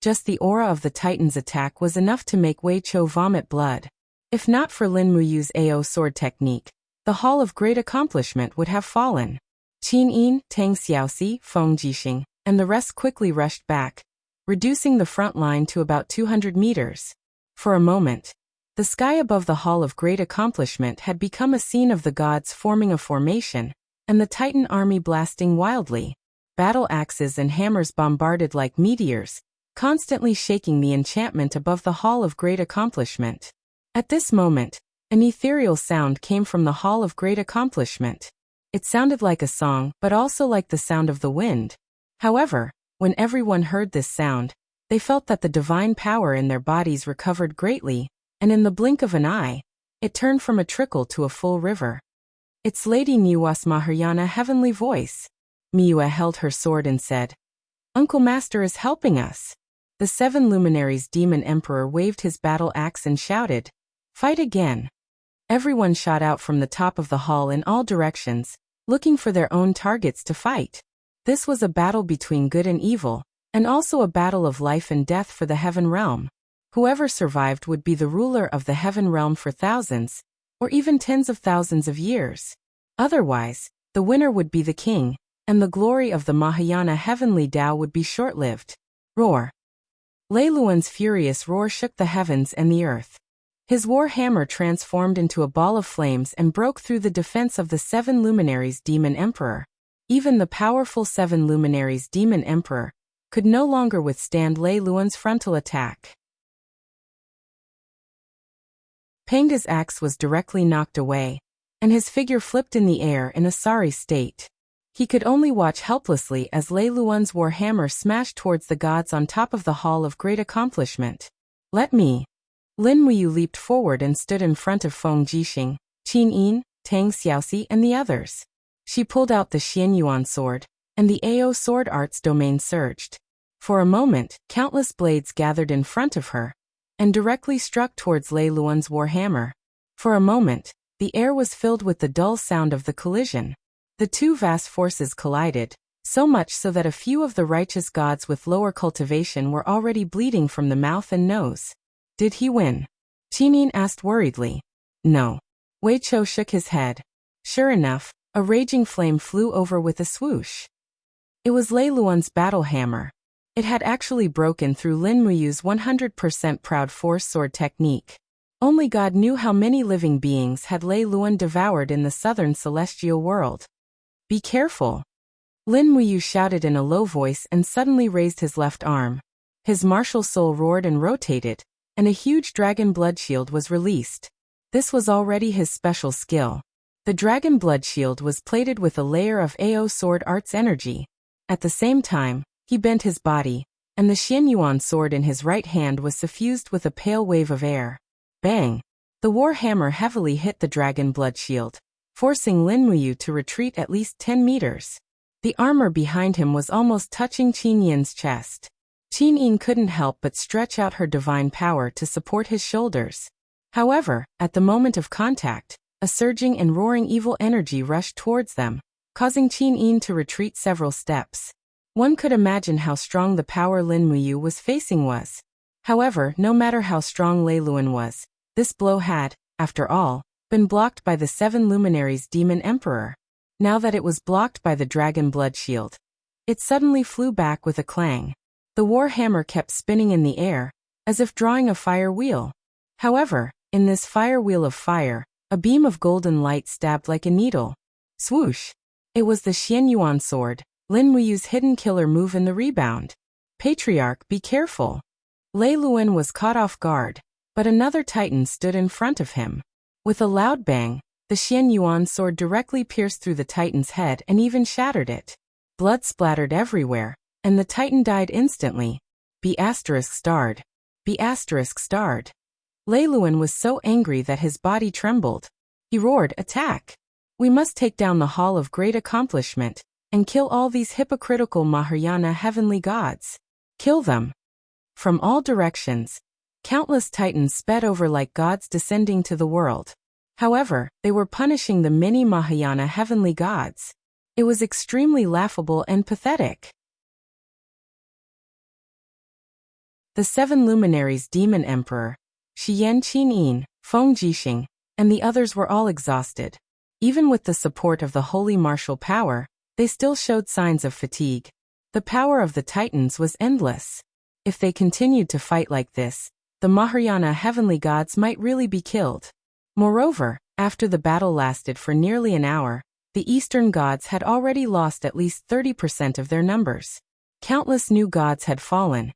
S1: Just the aura of the titan's attack was enough to make Wei Chou vomit blood. If not for Lin Muyu's AO sword technique, the Hall of Great Accomplishment would have fallen. Qin Yin, Tang Xiaoxi, Feng Jixing, and the rest quickly rushed back, reducing the front line to about 200 meters. For a moment, the sky above the Hall of Great Accomplishment had become a scene of the gods forming a formation, and the Titan army blasting wildly. battle axes and hammers bombarded like meteors, constantly shaking the enchantment above the Hall of Great Accomplishment. At this moment, an ethereal sound came from the Hall of Great Accomplishment. It sounded like a song, but also like the sound of the wind. However, when everyone heard this sound, they felt that the divine power in their bodies recovered greatly, and in the blink of an eye, it turned from a trickle to a full river. It's Lady Miua's Mahayana heavenly voice. Miua held her sword and said, "Uncle Master is helping us." The 7 luminaries demon emperor waved his battle axe and shouted, "Fight again." Everyone shot out from the top of the hall in all directions, looking for their own targets to fight. This was a battle between good and evil, and also a battle of life and death for the heaven realm. Whoever survived would be the ruler of the heaven realm for thousands, or even tens of thousands of years. Otherwise, the winner would be the king, and the glory of the Mahayana heavenly Tao would be short-lived. Roar. Lei Luan's furious roar shook the heavens and the earth. His war hammer transformed into a ball of flames and broke through the defense of the 7 luminaries demon emperor. Even the powerful 7 luminaries demon emperor could no longer withstand Lei Luan's frontal attack. Pangda's axe was directly knocked away, and his figure flipped in the air in a sorry state. He could only watch helplessly as Lei Luan's war hammer smashed towards the gods on top of the Hall of Great Accomplishment. "Let me." Lin Muyu leaped forward and stood in front of Feng Jixing, Qin Yin, Tang Xiaoxi and the others. She pulled out the Xianyuan sword, and the Ao sword arts domain surged. For a moment, countless blades gathered in front of her, and directly struck towards Lei Luan's warhammer. For a moment, the air was filled with the dull sound of the collision. The two vast forces collided, so much so that a few of the righteous gods with lower cultivation were already bleeding from the mouth and nose. Did he win? Qinin asked worriedly. No. Wei Chou shook his head. Sure enough, a raging flame flew over with a swoosh. It was Lei Luan's battle hammer. It had actually broken through Lin Muyu's 100% proud force sword technique. Only God knew how many living beings had Lei Luan devoured in the southern celestial world. Be careful. Lin Muyu shouted in a low voice and suddenly raised his left arm. His martial soul roared and rotated, and a huge dragon blood shield was released. This was already his special skill. The dragon blood shield was plated with a layer of Ao sword arts energy. At the same time, he bent his body, and the Xianyuan sword in his right hand was suffused with a pale wave of air. Bang! The war hammer heavily hit the dragon blood shield, forcing Lin Muyu to retreat at least 10 meters. The armor behind him was almost touching Qin Yin's chest. Qin Yin couldn't help but stretch out her divine power to support his shoulders. However, at the moment of contact, a surging and roaring evil energy rushed towards them, causing Qin Yin to retreat several steps. One could imagine how strong the power Lin Muyu was facing was. However, no matter how strong Lei Luan was, this blow had, after all, been blocked by the 7 luminaries demon emperor. Now that it was blocked by the dragon blood shield, it suddenly flew back with a clang. The war hammer kept spinning in the air, as if drawing a fire wheel. However, in this fire wheel of fire, a beam of golden light stabbed like a needle. Swoosh! It was the Xianyuan sword, Lin Muyu's hidden killer move in the rebound. Patriarch, be careful. Lei Luan was caught off guard, but another titan stood in front of him. With a loud bang, the Xianyuan sword directly pierced through the titan's head and even shattered it. Blood splattered everywhere, and the titan died instantly. Be starred. Be starred. Lei Luan was so angry that his body trembled. He roared, "Attack! We must take down the Hall of Great Accomplishment, and kill all these hypocritical Mahayana heavenly gods. Kill them!" From all directions, countless titans sped over like gods descending to the world. However, they were punishing the many Mahayana heavenly gods. It was extremely laughable and pathetic. The 7 luminaries demon emperor, Shiyan Qin Yin, Feng Jixing, and the others were all exhausted. Even with the support of the holy martial power, they still showed signs of fatigue. The power of the titans was endless. If they continued to fight like this, the Mahayana heavenly gods might really be killed. Moreover, after the battle lasted for nearly an hour, The Eastern gods had already lost at least 30% of their numbers. Countless new gods had fallen,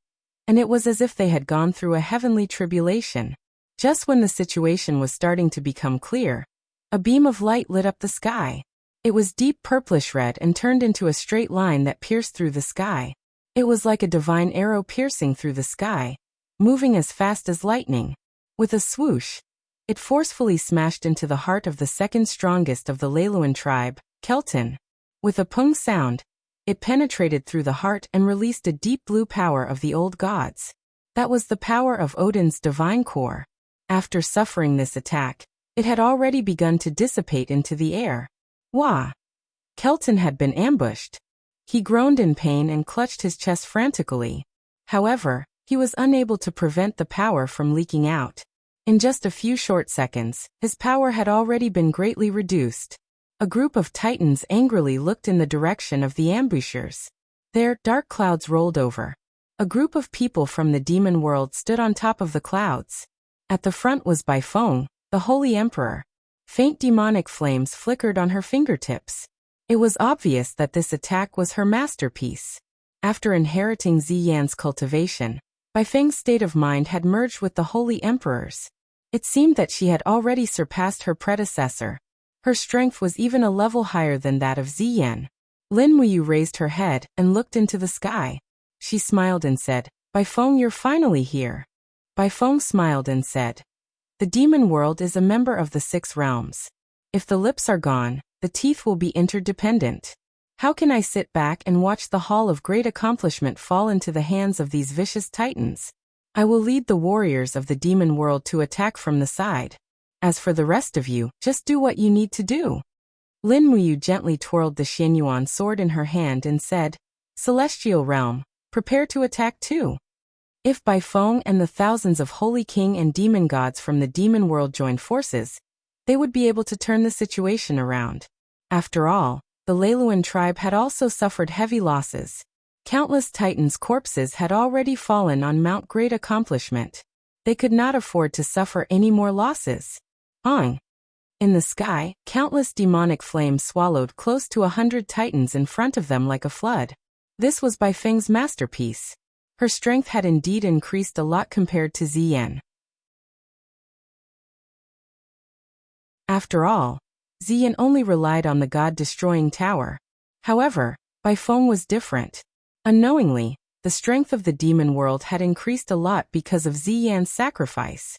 S1: and it was as if they had gone through a heavenly tribulation. Just when the situation was starting to become clear, a beam of light lit up the sky. It was deep purplish red and turned into a straight line that pierced through the sky. It was like a divine arrow piercing through the sky, moving as fast as lightning. With a swoosh, it forcefully smashed into the heart of the second strongest of the Leiluan tribe, Kelton. With a pung sound, it penetrated through the heart and released a deep blue power of the old gods. That was the power of Odin's divine core. After suffering this attack, it had already begun to dissipate into the air. Wah! Kelton had been ambushed. He groaned in pain and clutched his chest frantically. However, he was unable to prevent the power from leaking out. In just a few short seconds, his power had already been greatly reduced. A group of titans angrily looked in the direction of the ambushers. There, dark clouds rolled over. A group of people from the demon world stood on top of the clouds. At the front was Bai Feng, the Holy Emperor. Faint demonic flames flickered on her fingertips. It was obvious that this attack was her masterpiece. After inheriting Ziyan's cultivation, Bai Feng's state of mind had merged with the Holy Emperor's. It seemed that she had already surpassed her predecessor. Her strength was even a level higher than that of Ziyan. Lin Muyu raised her head and looked into the sky. She smiled and said, "Bai Feng, you're finally here." Bai Feng smiled and said, "The demon world is a member of the 6 realms. If the lips are gone, the teeth will be interdependent. How can I sit back and watch the Hall of Great Accomplishment fall into the hands of these vicious titans? I will lead the warriors of the demon world to attack from the side. As for the rest of you, just do what you need to do." Lin Muyu gently twirled the Xianyuan sword in her hand and said, "Celestial realm, prepare to attack too." If Bai Feng and the thousands of holy king and demon gods from the demon world joined forces, they would be able to turn the situation around. After all, the Leiluan tribe had also suffered heavy losses. Countless titans' corpses had already fallen on Mount Great Accomplishment. They could not afford to suffer any more losses. In the sky, countless demonic flames swallowed close to 100 titans in front of them like a flood. This was Bai Feng's masterpiece. Her strength had indeed increased a lot compared to Ziyan. After all, Ziyan only relied on the god-destroying tower. However, Bai Feng was different. Unknowingly, the strength of the demon world had increased a lot because of Ziyan's sacrifice.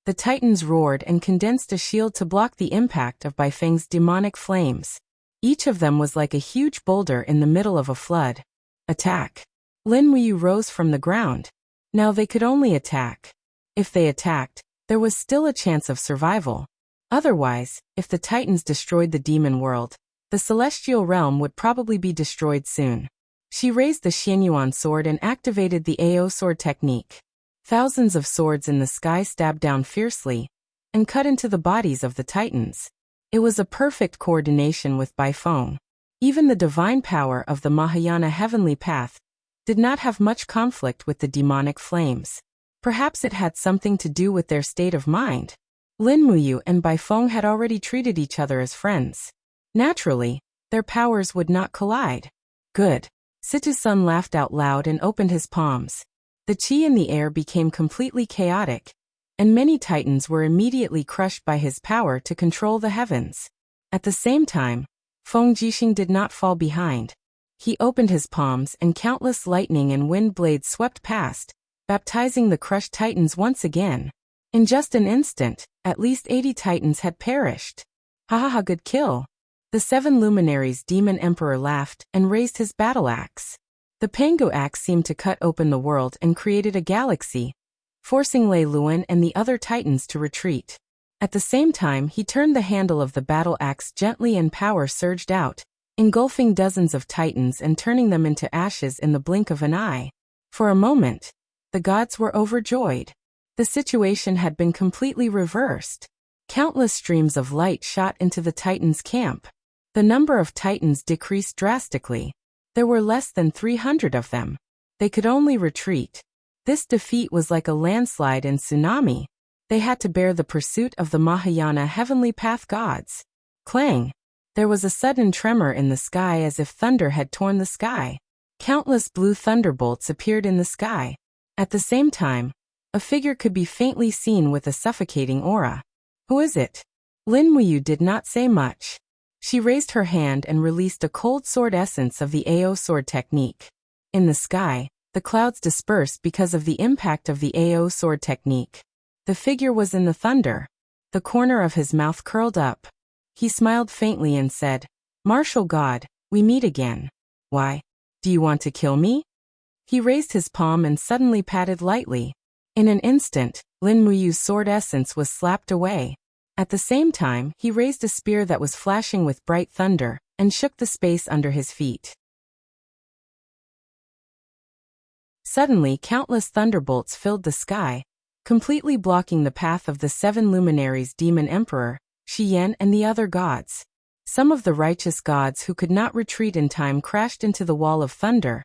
S1: The titans roared and condensed a shield to block the impact of Bai Feng's demonic flames. Each of them was like a huge boulder in the middle of a flood. Attack! Lin Muyu rose from the ground. Now they could only attack. If they attacked, there was still a chance of survival. Otherwise, if the titans destroyed the demon world, the celestial realm would probably be destroyed soon. She raised the Xianyuan sword and activated the AO sword technique. Thousands of swords in the sky stabbed down fiercely and cut into the bodies of the titans. It was a perfect coordination with Bai Feng. Even the divine power of the Mahayana heavenly path did not have much conflict with the demonic flames. Perhaps it had something to do with their state of mind. Lin Muyu and Bai Feng had already treated each other as friends. Naturally, their powers would not collide. Good. Situ-sun laughed out loud and opened his palms. The qi in the air became completely chaotic, and many titans were immediately crushed by his power to control the heavens. At the same time, Feng Jixing did not fall behind. He opened his palms and countless lightning and wind blades swept past, baptizing the crushed titans once again. In just an instant, at least 80 titans had perished. Ha, good kill. The 7 luminaries' demon emperor laughed and raised his battle axe. The Pangu axe seemed to cut open the world and created a galaxy, forcing Leiluan and the other titans to retreat. At the same time, he turned the handle of the battle axe gently and power surged out, engulfing dozens of titans and turning them into ashes in the blink of an eye. For a moment, the gods were overjoyed. The situation had been completely reversed. Countless streams of light shot into the titans' camp. The number of titans decreased drastically. There were less than 300 of them. They could only retreat. This defeat was like a landslide and tsunami. They had to bear the pursuit of the Mahayana heavenly path gods. Clang! There was a sudden tremor in the sky as if thunder had torn the sky. Countless blue thunderbolts appeared in the sky. At the same time, a figure could be faintly seen with a suffocating aura. Who is it? Lin Muyu did not say much. She raised her hand and released a cold sword essence of the AO sword technique. In the sky, the clouds dispersed because of the impact of the AO sword technique. The figure was in the thunder. The corner of his mouth curled up. He smiled faintly and said, "Martial God, we meet again. Why? Do you want to kill me?" He raised his palm and suddenly patted lightly. In an instant, Lin Muyu's sword essence was slapped away. At the same time, he raised a spear that was flashing with bright thunder, and shook the space under his feet. Suddenly, countless thunderbolts filled the sky, completely blocking the path of the 7 luminaries Demon Emperor, Shi Yan and the other gods. Some of the righteous gods who could not retreat in time crashed into the wall of thunder,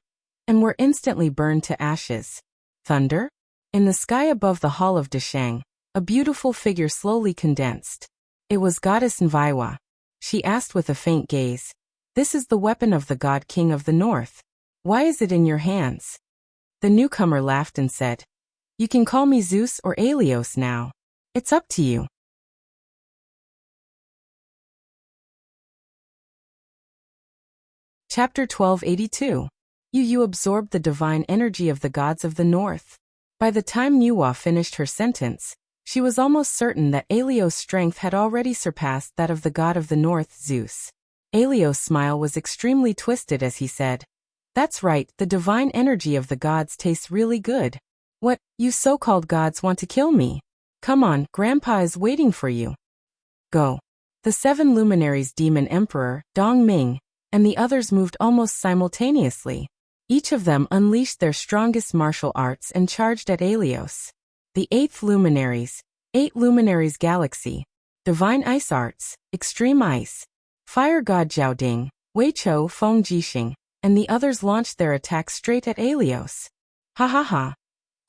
S1: and were instantly burned to ashes. Thunder? In the sky above the Hall of Deshang, a beautiful figure slowly condensed. It was Goddess Nviwa. She asked with a faint gaze, "This is the weapon of the God King of the North. Why is it in your hands?" The newcomer laughed and said, "You can call me Zeus or Aelios now. It's up to you." Chapter 1282. You absorbed the divine energy of the gods of the north. By the time Nuwa finished her sentence, she was almost certain that Aelios' strength had already surpassed that of the god of the north, Zeus. Aelios' smile was extremely twisted as he said, "That's right, the divine energy of the gods tastes really good. What, you so-called gods want to kill me? Come on, Grandpa is waiting for you. Go." The 7 luminaries Demon Emperor, Dong Ming, and the others moved almost simultaneously. Each of them unleashed their strongest martial arts and charged at Aelios. The 8th luminaries, 8 luminaries galaxy, divine ice arts, extreme ice, fire god Zhaoding, Weiqiu Feng Jixing, and the others launched their attacks straight at Aelios. Ha ha ha.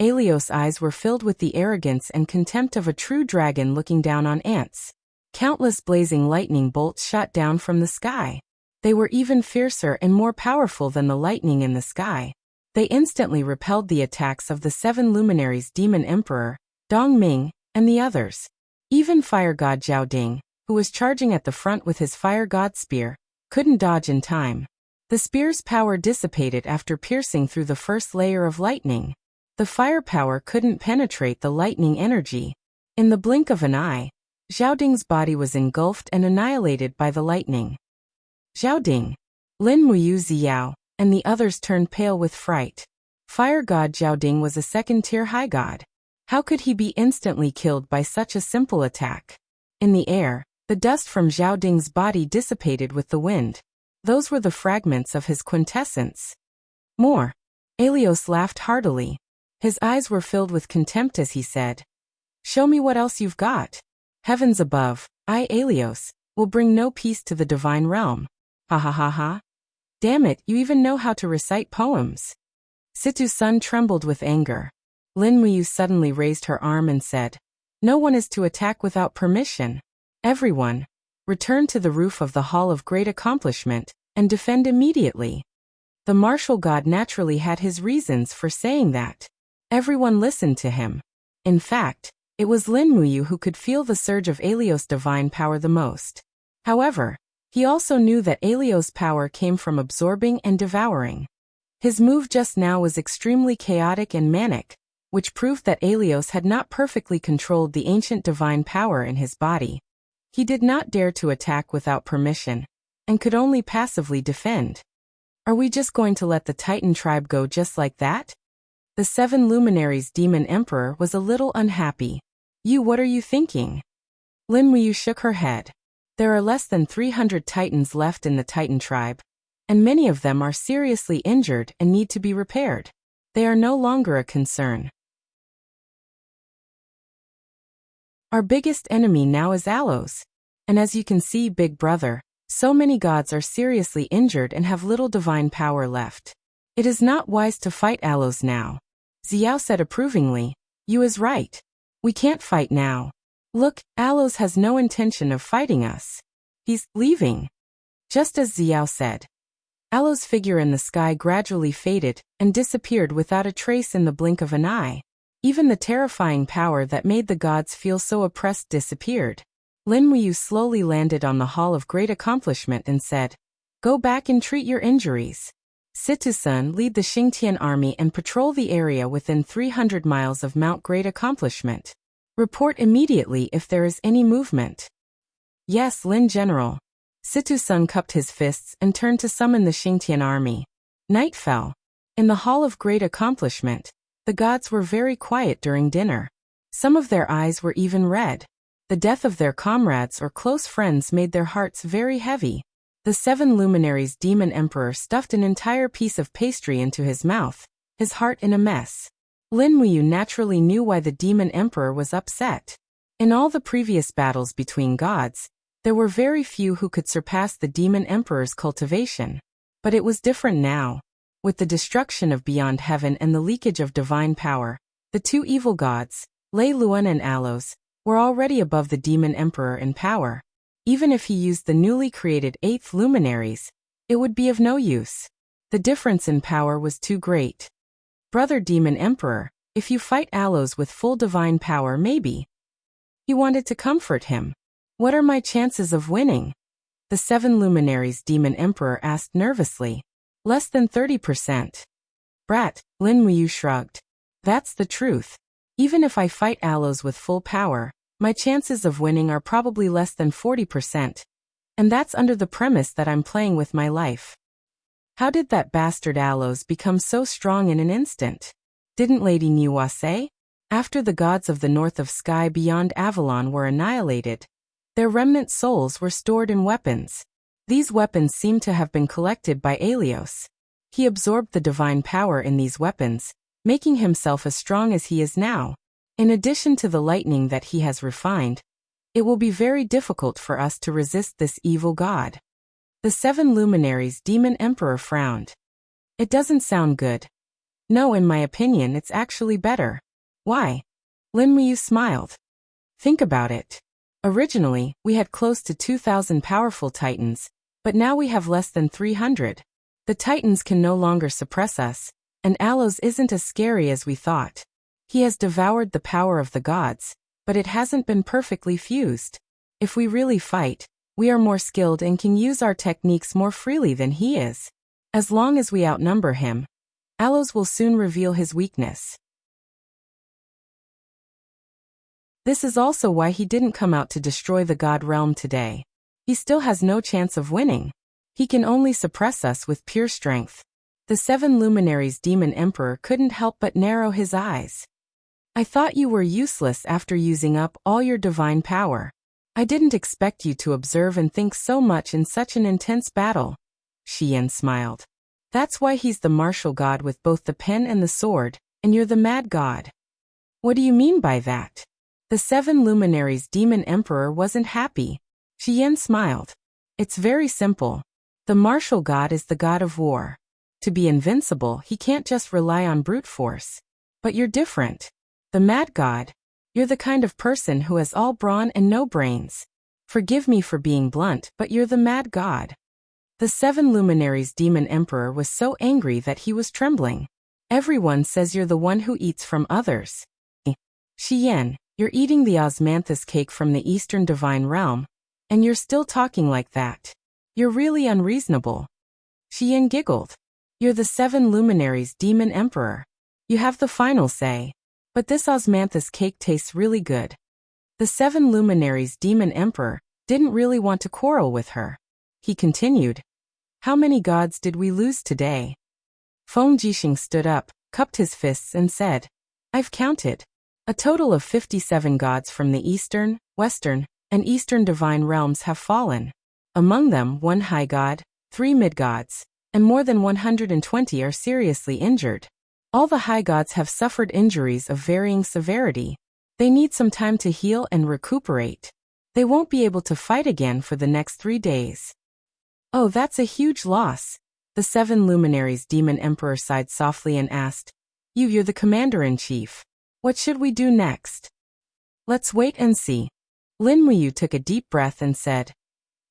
S1: Aelios' eyes were filled with the arrogance and contempt of a true dragon looking down on ants. Countless blazing lightning bolts shot down from the sky. They were even fiercer and more powerful than the lightning in the sky. They instantly repelled the attacks of the 7 luminaries Demon Emperor, Dong Ming, and the others. Even fire god Zhaoding, who was charging at the front with his fire god spear, couldn't dodge in time. The spear's power dissipated after piercing through the first layer of lightning. The firepower couldn't penetrate the lightning energy. In the blink of an eye, Zhaoding's body was engulfed and annihilated by the lightning. Zhaoding, Lin Muyu Ziyao, and the others turned pale with fright. Fire god Zhaoding was a second-tier high god. How could he be instantly killed by such a simple attack? In the air, the dust from Zhaoding's body dissipated with the wind. Those were the fragments of his quintessence. More. Aelios laughed heartily. His eyes were filled with contempt as he said, "Show me what else you've got. Heavens above, I, Aelios, will bring no peace to the divine realm. Ha ha ha ha. Damn it, you even know how to recite poems." Situ's son trembled with anger. Lin Muyu suddenly raised her arm and said, "No one is to attack without permission. Everyone, return to the roof of the Hall of Great Accomplishment, and defend immediately." The martial god naturally had his reasons for saying that. Everyone listened to him. In fact, it was Lin Muyu who could feel the surge of Aelios' divine power the most. However, he also knew that Aelios' power came from absorbing and devouring. His move just now was extremely chaotic and manic, which proved that Aelios had not perfectly controlled the ancient divine power in his body. He did not dare to attack without permission, and could only passively defend. Are we just going to let the Titan tribe go just like that? The 7 luminaries Demon Emperor was a little unhappy. What are you thinking? Lin Muyu shook her head. There are less than 300 Titans left in the Titan tribe, and many of them are seriously injured and need to be repaired. They are no longer a concern. Our biggest enemy now is Alos. And as you can see, big brother, so many gods are seriously injured and have little divine power left. It is not wise to fight Alos now. Xiao said approvingly, "You is right. We can't fight now. Look, Alos has no intention of fighting us. He's leaving." Just as Xiao said. Alo's figure in the sky gradually faded and disappeared without a trace in the blink of an eye. Even the terrifying power that made the gods feel so oppressed disappeared. Lin Wuyu slowly landed on the Hall of Great Accomplishment and said, "Go back and treat your injuries. Situ-san, lead the Xingtian army and patrol the area within 300 miles of Mount Great Accomplishment. Report immediately if there is any movement." "Yes, Lin General." Situ-san cupped his fists and turned to summon the Xingtian army. Night fell. In the Hall of Great Accomplishment, the gods were very quiet during dinner. Some of their eyes were even red. The death of their comrades or close friends made their hearts very heavy. The 7 luminaries' demon emperor stuffed an entire piece of pastry into his mouth, his heart in a mess. Lin Wuyu naturally knew why the demon emperor was upset. In all the previous battles between gods, there were very few who could surpass the demon emperor's cultivation. But it was different now. With the destruction of Beyond Heaven and the leakage of divine power, the 2 evil gods, Lei Luan and Alos, were already above the demon emperor in power. Even if he used the newly created 8th luminaries, it would be of no use. The difference in power was too great. "Brother Demon Emperor, if you fight Alos with full divine power maybe." He wanted to comfort him. "What are my chances of winning?" The 7 luminaries' demon emperor asked nervously. "Less than 30%. Brat," Lin Wuyu shrugged. "That's the truth. Even if I fight Alos with full power, my chances of winning are probably less than 40%. And that's under the premise that I'm playing with my life." "How did that bastard Alos become so strong in an instant?" Didn't Lady Niwa say? After the gods of the north of sky beyond Avalon were annihilated, their remnant souls were stored in weapons. These weapons seemed to have been collected by Aelios. He absorbed the divine power in these weapons, making himself as strong as he is now. In addition to the lightning that he has refined, it will be very difficult for us to resist this evil god. The 7 luminaries' demon emperor frowned. "It doesn't sound good." "No, in my opinion it's actually better." "Why?" Lin Wuyu smiled. "Think about it. Originally, we had close to 2,000 powerful titans, but now we have less than 300. The titans can no longer suppress us, and Alos isn't as scary as we thought. He has devoured the power of the gods, but it hasn't been perfectly fused. If we really fight, we are more skilled and can use our techniques more freely than he is. As long as we outnumber him, Alos will soon reveal his weakness. This is also why he didn't come out to destroy the god realm today. He still has no chance of winning. He can only suppress us with pure strength." The 7 luminaries' demon emperor couldn't help but narrow his eyes. "I thought you were useless after using up all your divine power. I didn't expect you to observe and think so much in such an intense battle." Xian smiled. "That's why he's the martial god with both the pen and the sword, and you're the mad god." "What do you mean by that?" The 7 luminaries' demon emperor wasn't happy. Xian smiled. "It's very simple. The martial god is the god of war. To be invincible, he can't just rely on brute force. But you're different. The mad god, you're the kind of person who has all brawn and no brains. Forgive me for being blunt, but you're the mad god." The 7 luminaries' demon emperor was so angry that he was trembling. "Everyone says you're the one who eats from others." "Xian, you're eating the osmanthus cake from the Eastern Divine Realm, and you're still talking like that. You're really unreasonable." Xian giggled. "You're the 7 luminaries' demon emperor. You have the final say. But this osmanthus cake tastes really good." The 7 luminaries' demon emperor didn't really want to quarrel with her. He continued, "How many gods did we lose today?" Feng Jixing stood up, cupped his fists and said, "I've counted. A total of 57 gods from the Eastern, Western, and Eastern Divine Realms have fallen. Among them 1 high god, 3 mid-gods, and more than 120 are seriously injured. All the high gods have suffered injuries of varying severity. They need some time to heal and recuperate. They won't be able to fight again for the next 3 days." "Oh, that's a huge loss." The 7 luminaries' demon emperor sighed softly and asked, You're the commander-in-chief. What should we do next?" "Let's wait and see." Lin Wuyu took a deep breath and said,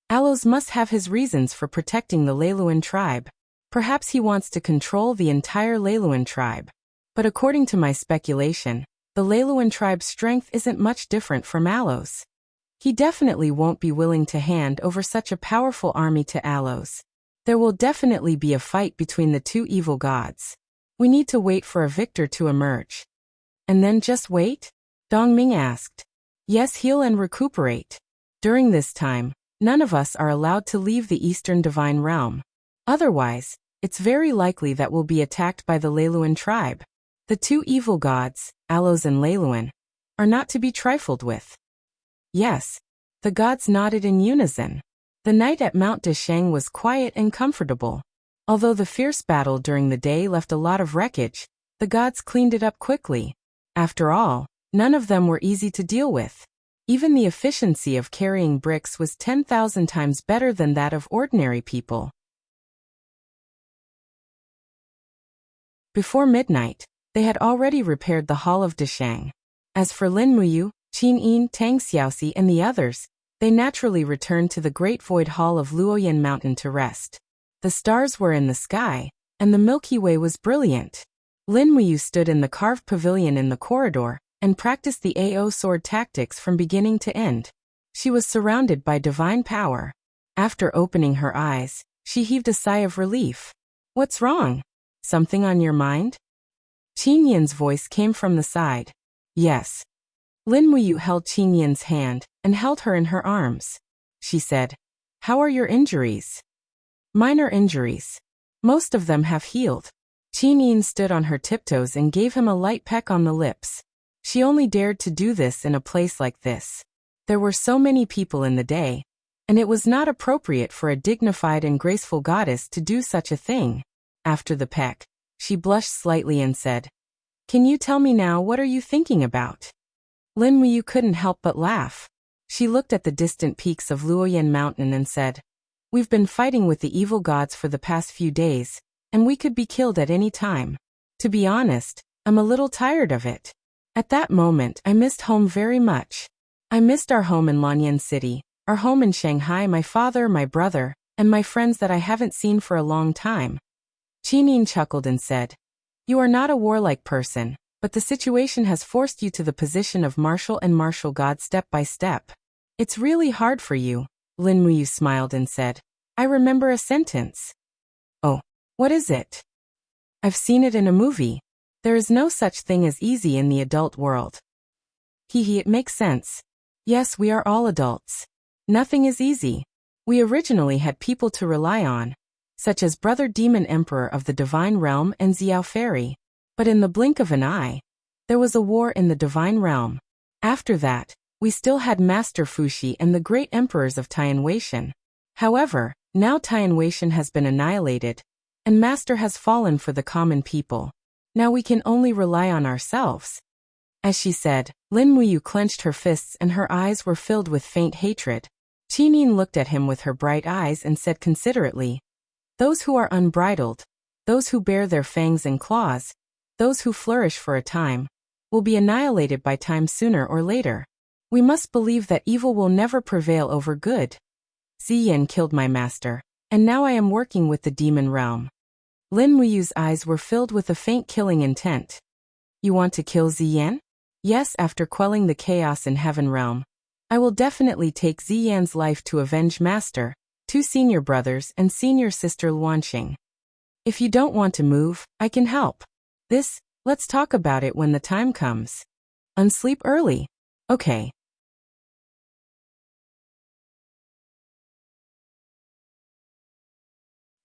S1: Alos must have his reasons for protecting the Leiluan tribe. Perhaps he wants to control the entire Leiluan tribe. But according to my speculation, the Leiluan tribe's strength isn't much different from Alos. He definitely won't be willing to hand over such a powerful army to Alos. There will definitely be a fight between the two evil gods. We need to wait for a victor to emerge. And then just wait? Dongming asked. Yes, heal and recuperate. During this time, none of us are allowed to leave the Eastern Divine Realm. Otherwise, it's very likely that we'll be attacked by the Leiluan tribe. The two evil gods, Alos and Leiluan, are not to be trifled with. Yes. The gods nodded in unison. The night at Mount Desheng was quiet and comfortable. Although the fierce battle during the day left a lot of wreckage, the gods cleaned it up quickly. After all, none of them were easy to deal with. Even the efficiency of carrying bricks was 10,000 times better than that of ordinary people. Before midnight, they had already repaired the Hall of Desheng. As for Lin Muyu, Qin Yin, Tang Xiaoxi and the others, they naturally returned to the Great Void Hall of Luoyan Mountain to rest. The stars were in the sky, and the Milky Way was brilliant. Lin Muyu stood in the carved pavilion in the corridor, and practiced the AO sword tactics from beginning to end. She was surrounded by divine power. After opening her eyes, she heaved a sigh of relief. What's wrong? Something on your mind? Qin Yin's voice came from the side. Yes. Lin Muyu held Qin Yin's hand, and held her in her arms. She said, How are your injuries? Minor injuries. Most of them have healed. Qin Yin stood on her tiptoes and gave him a light peck on the lips. She only dared to do this in a place like this. There were so many people in the day, and it was not appropriate for a dignified and graceful goddess to do such a thing. After the peck, she blushed slightly and said, Can you tell me now, what are you thinking about? Lin Muyu couldn't help but laugh. She looked at the distant peaks of Luoyan Mountain and said, We've been fighting with the evil gods for the past few days, and we could be killed at any time. To be honest, I'm a little tired of it. At that moment, I missed home very much. I missed our home in Lanyan City, our home in Shanghai, my father, my brother, and my friends that I haven't seen for a long time. Qin Yin chuckled and said, You are not a warlike person, but the situation has forced you to the position of martial and martial god step by step. It's really hard for you. Lin Muyu smiled and said, I remember a sentence. Oh, what is it? I've seen it in a movie. There is no such thing as easy in the adult world. It makes sense. Yes, we are all adults. Nothing is easy. We originally had people to rely on, such as Brother Demon Emperor of the Divine Realm and Xiao Fairy. But in the blink of an eye, there was a war in the Divine Realm. After that, we still had Master Fuxi and the great emperors of Tianweishan. However, now Tianweishan has been annihilated, and Master has fallen for the common people. Now we can only rely on ourselves. As she said, Lin Muyu clenched her fists and her eyes were filled with faint hatred. Qin Yin looked at him with her bright eyes and said considerately, Those who are unbridled, those who bear their fangs and claws, those who flourish for a time, will be annihilated by time sooner or later. We must believe that evil will never prevail over good. Ziyan killed my master, and now I am working with the demon realm. Lin Muyu's eyes were filled with a faint killing intent. You want to kill Ziyan? Yes, after quelling the chaos in Heaven Realm. I will definitely take Ziyan's life to avenge Master, 2 senior brothers and senior sister Luanxing. If you don't want to move, I can help. Let's talk about it when the time comes. Unsleep early. Okay.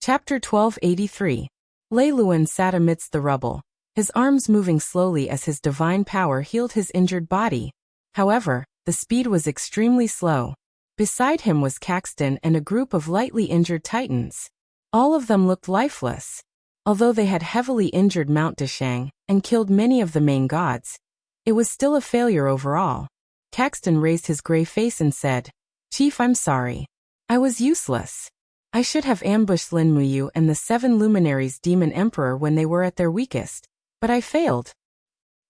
S1: Chapter 1283. Leiluan sat amidst the rubble, his arms moving slowly as his divine power healed his injured body. However, the speed was extremely slow. Beside him was Caxton and a group of lightly injured titans. All of them looked lifeless. Although they had heavily injured Mount Desheng and killed many of the main gods, it was still a failure overall. Caxton raised his gray face and said, Chief, I'm sorry. I was useless. I should have ambushed Lin Muyu and the 7 luminaries Demon Emperor when they were at their weakest, but I failed.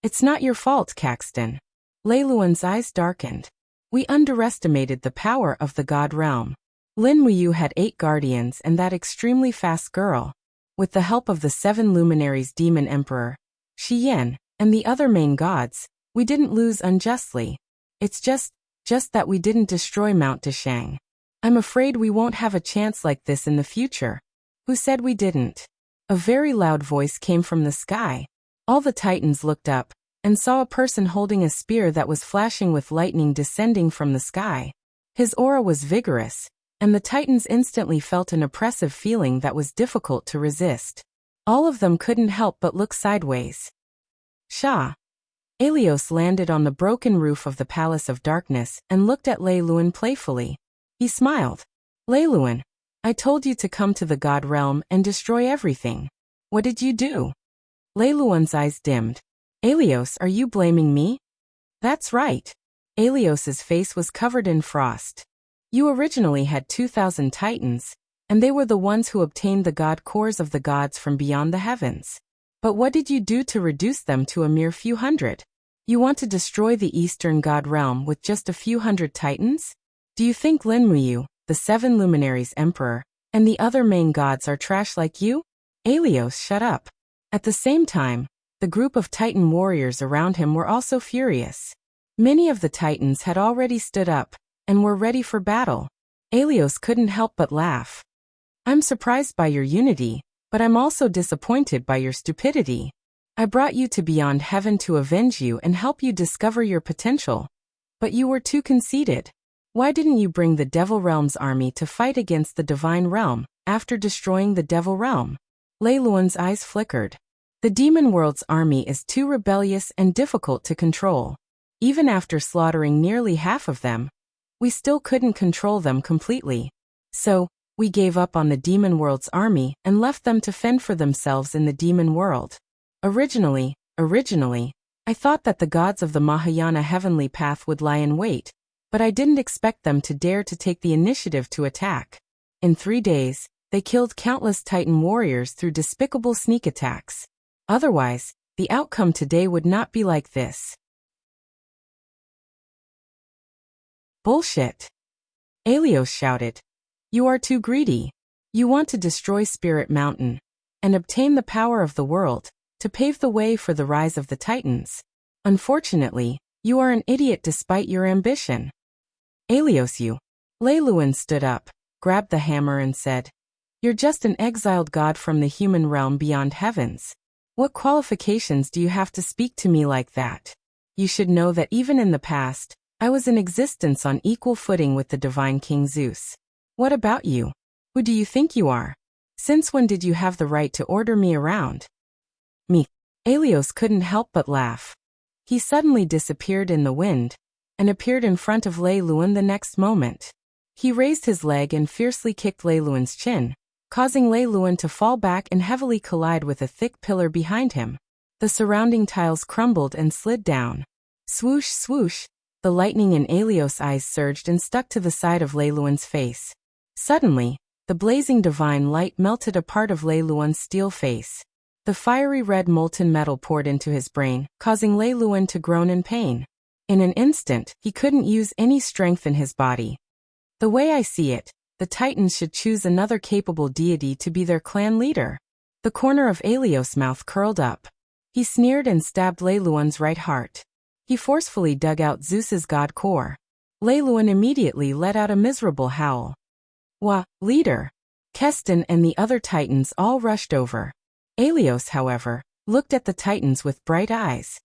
S1: It's not your fault, Caxton. Leiluan's eyes darkened. We underestimated the power of the god realm. Lin Wuyu had 8 guardians and that extremely fast girl. With the help of the 7 luminaries Demon Emperor, Shi Yan, and the other main gods, we didn't lose unjustly. It's just that we didn't destroy Mount Dashang. I'm afraid we won't have a chance like this in the future. Who said we didn't? A very loud voice came from the sky. All the titans looked up and saw a person holding a spear that was flashing with lightning descending from the sky. His aura was vigorous, and the titans instantly felt an oppressive feeling that was difficult to resist. All of them couldn't help but look sideways. Sha. Aelios landed on the broken roof of the Palace of Darkness and looked at Lei Luan playfully. He smiled. Lei Luan, I told you to come to the God Realm and destroy everything. What did you do? Lei Luan's eyes dimmed. Aelios, are you blaming me? That's right. Aelios's face was covered in frost. You originally had 2,000 titans, and they were the ones who obtained the god cores of the gods from beyond the heavens. But what did you do to reduce them to a mere few hundred? You want to destroy the Eastern God Realm with just a few hundred titans? Do you think Lin Wuyu, the 7 luminaries emperor, and the other main gods are trash like you? Aelios, shut up. At the same time, the group of titan warriors around him were also furious. Many of the titans had already stood up and were ready for battle. Aelios couldn't help but laugh. I'm surprised by your unity, but I'm also disappointed by your stupidity. I brought you to beyond heaven to avenge you and help you discover your potential. But you were too conceited. Why didn't you bring the Devil Realm's army to fight against the Divine Realm after destroying the Devil Realm? Lei Luan's eyes flickered. The Demon World's army is too rebellious and difficult to control. Even after slaughtering nearly half of them, we still couldn't control them completely. So, we gave up on the Demon World's army and left them to fend for themselves in the Demon World. Originally, I thought that the gods of the Mahayana heavenly path would lie in wait, but I didn't expect them to dare to take the initiative to attack. In 3 days, they killed countless Titan warriors through despicable sneak attacks. Otherwise, the outcome today would not be like this. Bullshit. Aelios shouted. You are too greedy. You want to destroy Spirit Mountain and obtain the power of the world to pave the way for the rise of the Titans. Unfortunately, you are an idiot despite your ambition. Aelios, you. Lei Luan stood up, grabbed the hammer and said, You're just an exiled god from the human realm beyond heavens. What qualifications do you have to speak to me like that? You should know that even in the past, I was in existence on equal footing with the divine King Zeus. What about you? Who do you think you are? Since when did you have the right to order me around? Me. Aelios couldn't help but laugh. He suddenly disappeared in the wind and appeared in front of Lei Luan the next moment. He raised his leg and fiercely kicked Lei Luan's chin, causing Lei Luan to fall back and heavily collide with a thick pillar behind him. The surrounding tiles crumbled and slid down. Swoosh, swoosh, the lightning in Aelios' eyes surged and stuck to the side of Lei Luan's face. Suddenly, the blazing divine light melted a part of Lei Luan's steel face. The fiery red molten metal poured into his brain, causing Lei Luan to groan in pain. In an instant, he couldn't use any strength in his body. The way I see it, the Titans should choose another capable deity to be their clan leader. The corner of Aelios' mouth curled up. He sneered and stabbed Lei Luan's right heart. He forcefully dug out Zeus's god core. Lei Luan immediately let out a miserable howl. Wah, leader! Keston and the other Titans all rushed over. Aelios, however, looked at the Titans with bright eyes.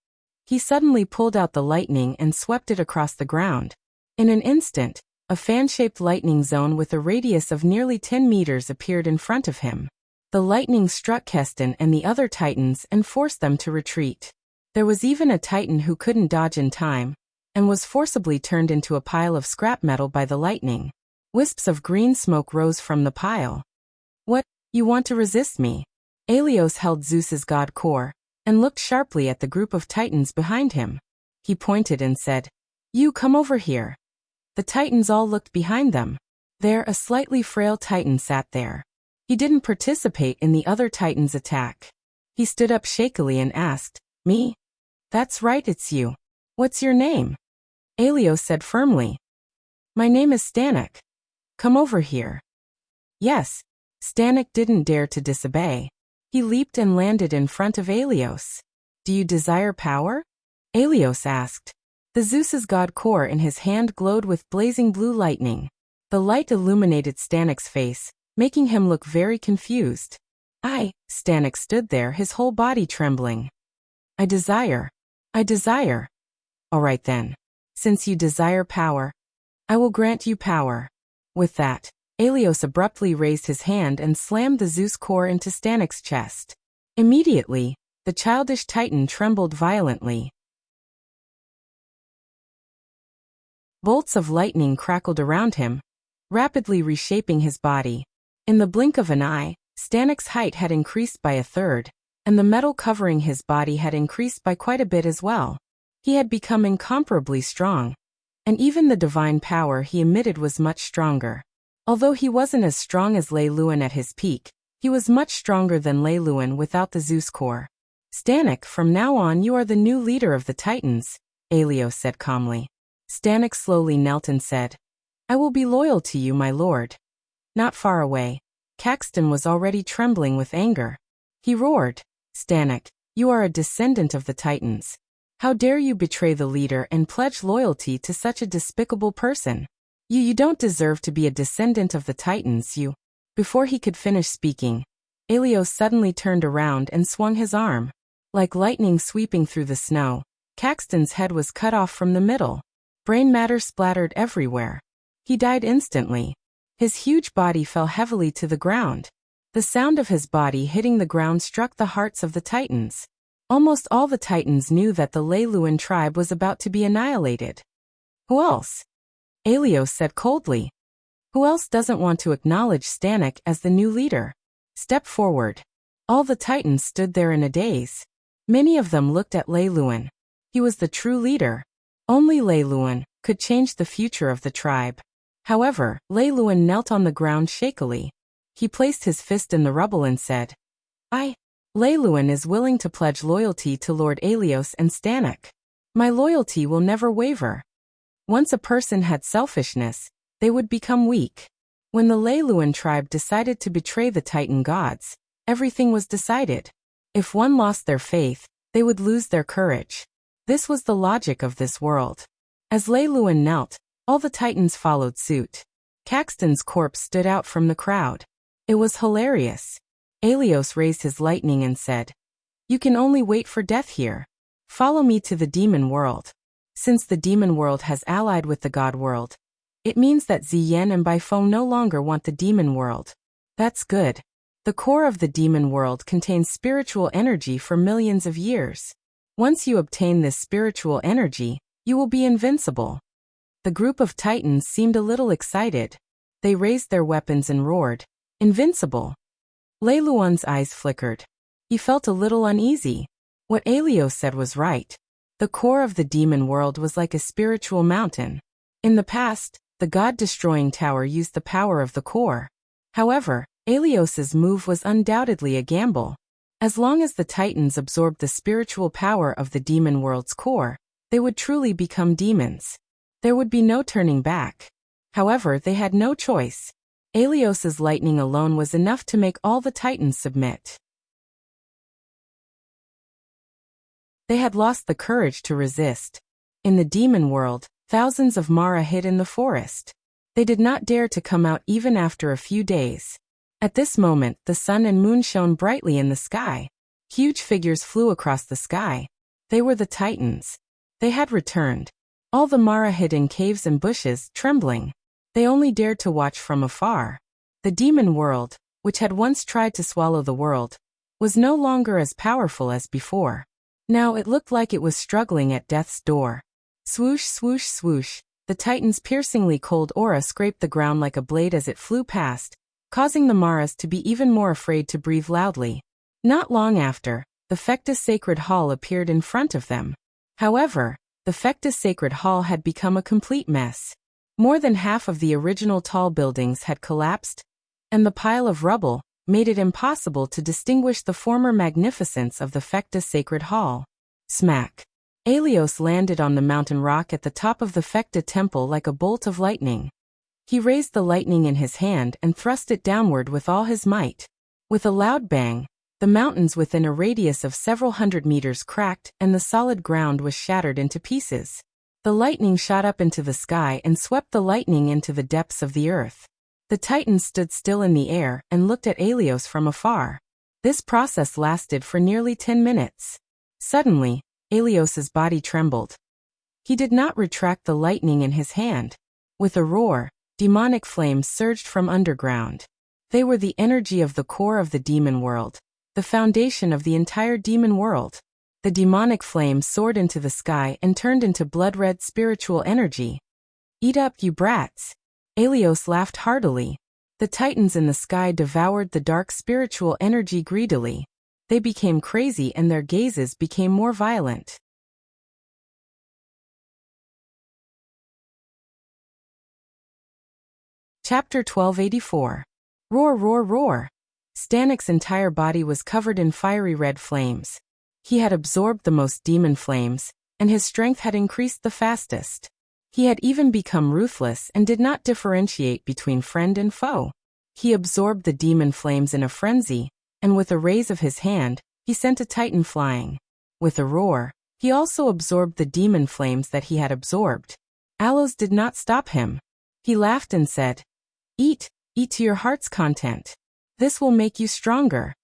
S1: He suddenly pulled out the lightning and swept it across the ground. In an instant, a fan-shaped lightning zone with a radius of nearly 10 meters appeared in front of him. The lightning struck Keston and the other Titans and forced them to retreat. There was even a Titan who couldn't dodge in time, and was forcibly turned into a pile of scrap metal by the lightning. Wisps of green smoke rose from the pile. What, you want to resist me? Aelios held Zeus's god core, and looked sharply at the group of Titans behind him. He pointed and said, You come over here. The Titans all looked behind them. There a slightly frail Titan sat there. He didn't participate in the other Titan's attack. He stood up shakily and asked, Me? That's right, it's you. What's your name? Aelios said firmly. My name is Stanek. Come over here. Yes. Stanek didn't dare to disobey. He leaped and landed in front of Aelios. Do you desire power? Aelios asked. The Zeus's god core in his hand glowed with blazing blue lightning. The light illuminated Stanek's face, making him look very confused. Stanek stood there, his whole body trembling. I desire. All right then. Since you desire power, I will grant you power. With that, Aelios abruptly raised his hand and slammed the Zeus core into Stanek's chest. Immediately, the childish titan trembled violently. Bolts of lightning crackled around him, rapidly reshaping his body. In the blink of an eye, Stanek's height had increased by a third, and the metal covering his body had increased by quite a bit as well. He had become incomparably strong, and even the divine power he emitted was much stronger. Although he wasn't as strong as Lei Luan at his peak, he was much stronger than Lei Luan without the Zeus core. Stanek, from now on you are the new leader of the Titans, Aelios said calmly. Stanek slowly knelt and said, I will be loyal to you, my lord. Not far away, Caxton was already trembling with anger. He roared, Stanek, you are a descendant of the Titans. How dare you betray the leader and pledge loyalty to such a despicable person? You don't deserve to be a descendant of the Titans, you. Before he could finish speaking, Aelios suddenly turned around and swung his arm. Like lightning sweeping through the snow, Caxton's head was cut off from the middle. Brain matter splattered everywhere. He died instantly. His huge body fell heavily to the ground. The sound of his body hitting the ground struck the hearts of the Titans. Almost all the Titans knew that the Lei Luan tribe was about to be annihilated. Who else? Aelios said coldly. Who else doesn't want to acknowledge Stanek as the new leader? Step forward. All the Titans stood there in a daze. Many of them looked at Lei Luan. He was the true leader. Only Lei Luan could change the future of the tribe. However, Lei Luan knelt on the ground shakily. He placed his fist in the rubble and said, Lei Luan is willing to pledge loyalty to Lord Aelios and Stanek. My loyalty will never waver. Once a person had selfishness, they would become weak. When the Lei Luan tribe decided to betray the Titan gods, everything was decided. If one lost their faith, they would lose their courage. This was the logic of this world. As Lei Luan knelt, all the Titans followed suit. Caxton's corpse stood out from the crowd. It was hilarious. Aelios raised his lightning and said, You can only wait for death here. Follow me to the demon world. Since the demon world has allied with the god world, it means that Ziyan and Baifeng no longer want the demon world. That's good. The core of the demon world contains spiritual energy for millions of years. Once you obtain this spiritual energy, you will be invincible. The group of Titans seemed a little excited. They raised their weapons and roared, Invincible! Lei Luan's eyes flickered. He felt a little uneasy. What Aelios said was right. The core of the demon world was like a spiritual mountain. In the past, the god-destroying tower used the power of the core. However, Aelios's move was undoubtedly a gamble. As long as the Titans absorbed the spiritual power of the demon world's core, they would truly become demons. There would be no turning back. However, they had no choice. Aelios's lightning alone was enough to make all the Titans submit. They had lost the courage to resist. In the demon world, thousands of Mara hid in the forest. They did not dare to come out even after a few days. At this moment, the sun and moon shone brightly in the sky. Huge figures flew across the sky. They were the Titans. They had returned. All the Mara hid in caves and bushes, trembling. They only dared to watch from afar. The demon world, which had once tried to swallow the world, was no longer as powerful as before. Now it looked like it was struggling at death's door. Swoosh, swoosh, swoosh, the Titan's piercingly cold aura scraped the ground like a blade as it flew past, causing the Maras to be even more afraid to breathe loudly. Not long after, the Fectus Sacred Hall appeared in front of them. However, the Fectus Sacred Hall had become a complete mess. More than half of the original tall buildings had collapsed, and the pile of rubble made it impossible to distinguish the former magnificence of the Fectus Sacred Hall. Smack! Aelios landed on the mountain rock at the top of the Fecta temple like a bolt of lightning. He raised the lightning in his hand and thrust it downward with all his might. With a loud bang, the mountains within a radius of several hundred meters cracked and the solid ground was shattered into pieces. The lightning shot up into the sky and swept the lightning into the depths of the earth. The Titans stood still in the air and looked at Aelios from afar. This process lasted for nearly 10 minutes. Suddenly, Aelios's body trembled. He did not retract the lightning in his hand. With a roar, demonic flames surged from underground. They were the energy of the core of the demon world, the foundation of the entire demon world. The demonic flame soared into the sky and turned into blood-red spiritual energy. "Eat up, you brats!" Aelios laughed heartily. The Titans in the sky devoured the dark spiritual energy greedily. They became crazy and their gazes became more violent. Chapter 1284. Roar, roar, roar! Stannic's entire body was covered in fiery red flames. He had absorbed the most demon flames, and his strength had increased the fastest. He had even become ruthless and did not differentiate between friend and foe. He absorbed the demon flames in a frenzy, and with a raise of his hand, he sent a Titan flying. With a roar, he also absorbed the demon flames that he had absorbed. Alos did not stop him. He laughed and said, "Eat, eat to your heart's content. This will make you stronger."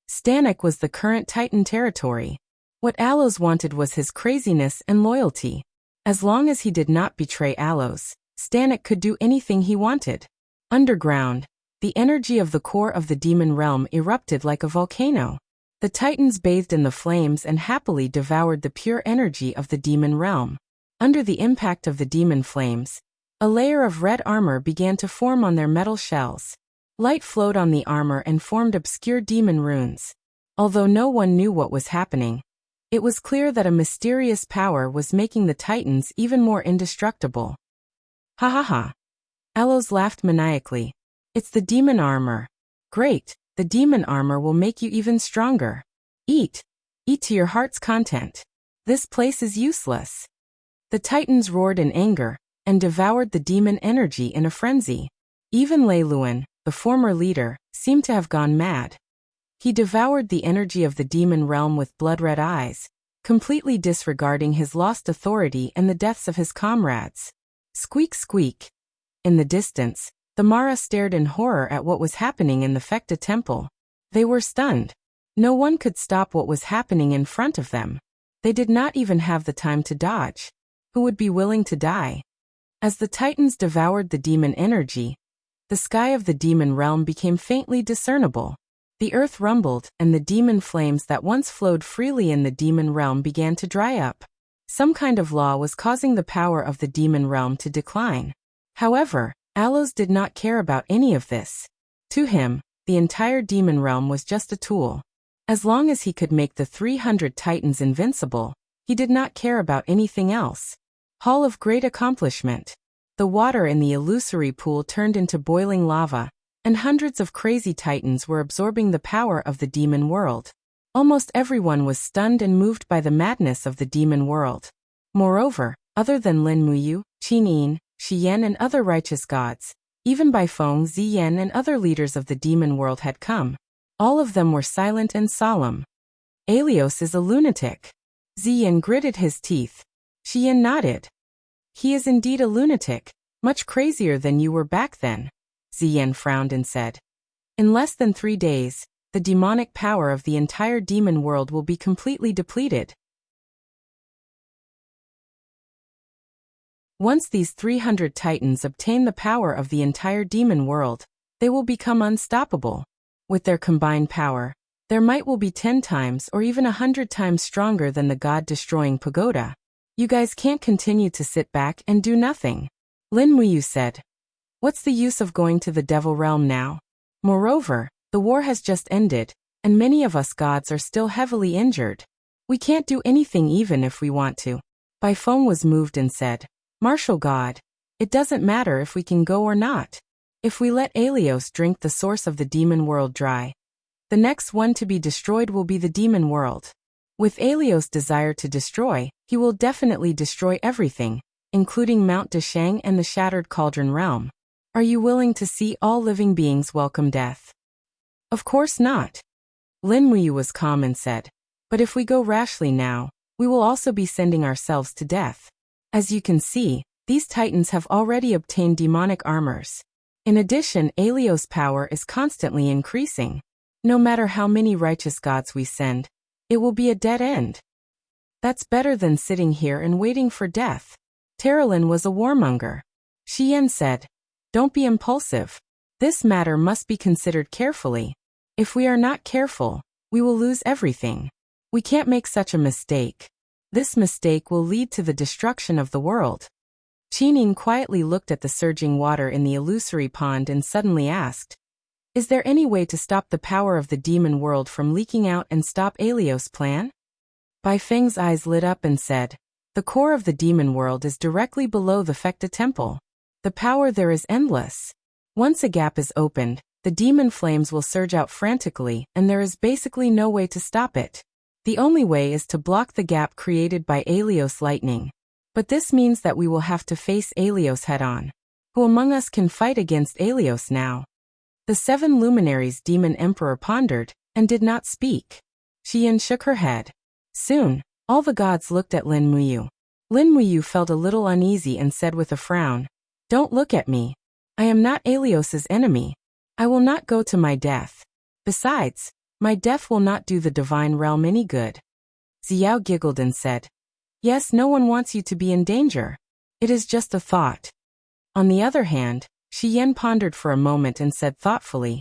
S1: Stannic was the current Titan territory. What Alos wanted was his craziness and loyalty. As long as he did not betray Alos, Stannic could do anything he wanted. Underground, the energy of the core of the demon realm erupted like a volcano. The Titans bathed in the flames and happily devoured the pure energy of the demon realm. Under the impact of the demon flames, a layer of red armor began to form on their metal shells. Light flowed on the armor and formed obscure demon runes. Although no one knew what was happening, it was clear that a mysterious power was making the Titans even more indestructible. "Ha ha ha!" Alos laughed maniacally. "It's the demon armor. Great, the demon armor will make you even stronger. Eat, eat to your heart's content. This place is useless." The Titans roared in anger and devoured the demon energy in a frenzy. Even Leiluin, the former leader, seemed to have gone mad. He devoured the energy of the demon realm with blood-red eyes, completely disregarding his lost authority and the deaths of his comrades. Squeak, squeak. In the distance, the Mara stared in horror at what was happening in the Fekta temple. They were stunned. No one could stop what was happening in front of them. They did not even have the time to dodge. Who would be willing to die? As the Titans devoured the demon energy, the sky of the demon realm became faintly discernible. The earth rumbled, and the demon flames that once flowed freely in the demon realm began to dry up. Some kind of law was causing the power of the demon realm to decline. However, Alos did not care about any of this. To him, the entire demon realm was just a tool. As long as he could make the 300 Titans invincible, he did not care about anything else. Hall of Great Accomplishment. The water in the illusory pool turned into boiling lava, and hundreds of crazy Titans were absorbing the power of the demon world. Almost everyone was stunned and moved by the madness of the demon world. Moreover, other than Lin Muyu, Qin Yin, Shi Yan and other righteous gods, even Bai Feng, Ziyan and other leaders of the demon world had come. All of them were silent and solemn. "Aelios is a lunatic." Ziyan gritted his teeth. Shi Yan nodded. "He is indeed a lunatic, much crazier than you were back then." Ziyan frowned and said, "In less than 3 days, the demonic power of the entire demon world will be completely depleted. Once these 300 Titans obtain the power of the entire demon world, they will become unstoppable. With their combined power, their might will be 10 times or even 100 times stronger than the god-destroying pagoda. You guys can't continue to sit back and do nothing." Lin Muyu said, "What's the use of going to the devil realm now? Moreover, the war has just ended, and many of us gods are still heavily injured. We can't do anything even if we want to." Bai Feng was moved and said, "Martial God, it doesn't matter if we can go or not. If we let Aelios drink the source of the demon world dry, the next one to be destroyed will be the demon world. With Aelios' desire to destroy, he will definitely destroy everything, including Mount Deshang and the Shattered Cauldron realm. Are you willing to see all living beings welcome death? Of course not. Lin Muyu was calm and said, but if we go rashly now, we will also be sending ourselves to death. As you can see, these titans have already obtained demonic armors. In addition, Aelios' power is constantly increasing. No matter how many righteous gods we send, it will be a dead end. That's better than sitting here and waiting for death. Terralin was a warmonger. Xian said, don't be impulsive. This matter must be considered carefully. If we are not careful, we will lose everything. We can't make such a mistake. This mistake will lead to the destruction of the world. Qining quietly looked at the surging water in the illusory pond and suddenly asked, is there any way to stop the power of the demon world from leaking out and stop Aelios' plan? Bai Feng's eyes lit up and said, the core of the demon world is directly below the Fecta temple. The power there is endless. Once a gap is opened, the demon flames will surge out frantically, and there is basically no way to stop it. The only way is to block the gap created by Aelios' lightning. But this means that we will have to face Aelios head-on. Who among us can fight against Aelios now? The 7 luminaries demon emperor pondered, and did not speak. Xian shook her head. Soon, all the gods looked at Lin Muyu. Lin Muyu felt a little uneasy and said with a frown, don't look at me. I am not Aelios' enemy. I will not go to my death. Besides, my death will not do the divine realm any good. Xiao giggled and said, yes, no one wants you to be in danger. It is just a thought. On the other hand, Xian pondered for a moment and said thoughtfully,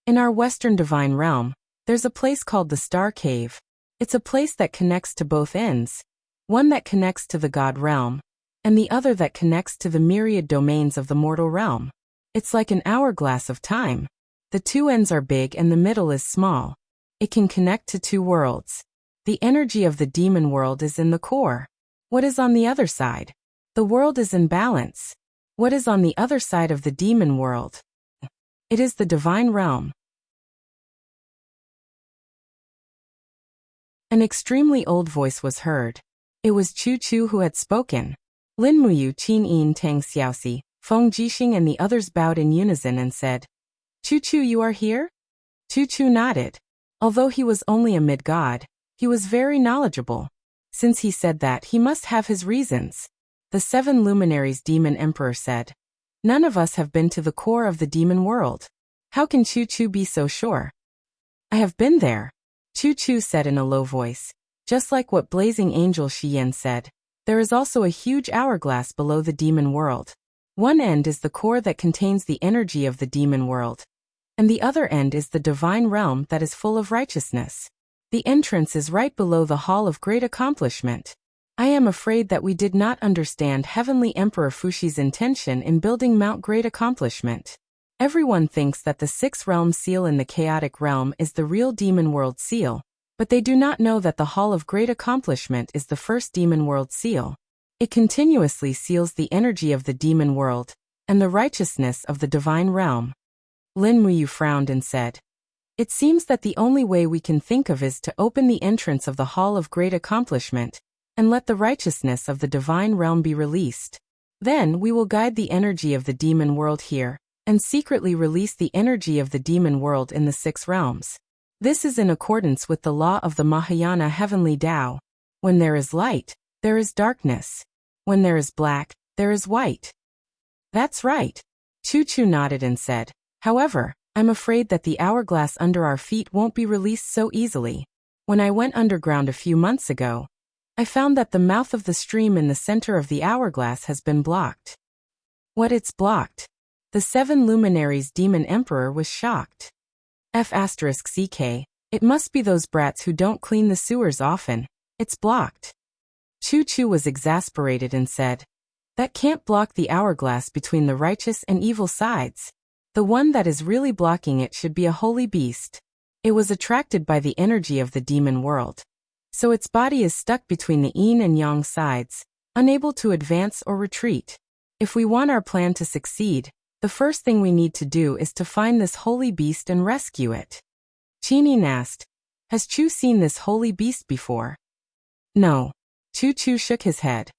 S1: in our western divine realm, there's a place called the Star Cave. It's a place that connects to both ends, one that connects to the god realm, and the other that connects to the myriad domains of the mortal realm. It's like an hourglass of time. The two ends are big and the middle is small. It can connect to 2 worlds. The energy of the demon world is in the core. What is on the other side? The world is in balance. What is on the other side of the demon world? It is the divine realm. An extremely old voice was heard. It was Chu Chu who had spoken. Lin Muyu, Qin Yin, Tang Xiaoxi, Feng Jixing and the others bowed in unison and said, Chu Chu, you are here? Chu Chu nodded. Although he was only a mid-god, he was very knowledgeable. Since he said that, he must have his reasons. The 7 luminaries demon emperor said, none of us have been to the core of the demon world. How can Chu Chu be so sure? I have been there, Chu Chu said in a low voice. Just like what blazing angel Xian said, there is also a huge hourglass below the demon world. One end is the core that contains the energy of the demon world, and the other end is the divine realm that is full of righteousness. The entrance is right below the Hall of Great Accomplishment. I am afraid that we did not understand Heavenly Emperor Fushi's intention in building Mount Great Accomplishment. Everyone thinks that the 6 realm seal in the chaotic realm is the real demon world seal, but they do not know that the Hall of Great Accomplishment is the first demon world seal. It continuously seals the energy of the demon world and the righteousness of the divine realm. Lin Muyu frowned and said, it seems that the only way we can think of is to open the entrance of the Hall of Great Accomplishment and let the righteousness of the divine realm be released. Then we will guide the energy of the demon world here and secretly release the energy of the demon world in the 6 realms. This is in accordance with the law of the Mahayana heavenly Tao. When there is light, there is darkness. When there is black, there is white. That's right. Chu Chu nodded and said, however, I'm afraid that the hourglass under our feet won't be released so easily. When I went underground a few months ago, I found that the mouth of the stream in the center of the hourglass has been blocked. What, it's blocked? The 7 luminaries demon emperor was shocked. F*CK, it must be those brats who don't clean the sewers often. It's blocked. Chu Chu was exasperated and said, that can't block the hourglass between the righteous and evil sides. The one that is really blocking it should be a holy beast. It was attracted by the energy of the demon world. So its body is stuck between the yin and yang sides, unable to advance or retreat. If we want our plan to succeed, the first thing we need to do is to find this holy beast and rescue it. Qinin asked, has Chu seen this holy beast before? No. Chu Chu shook his head.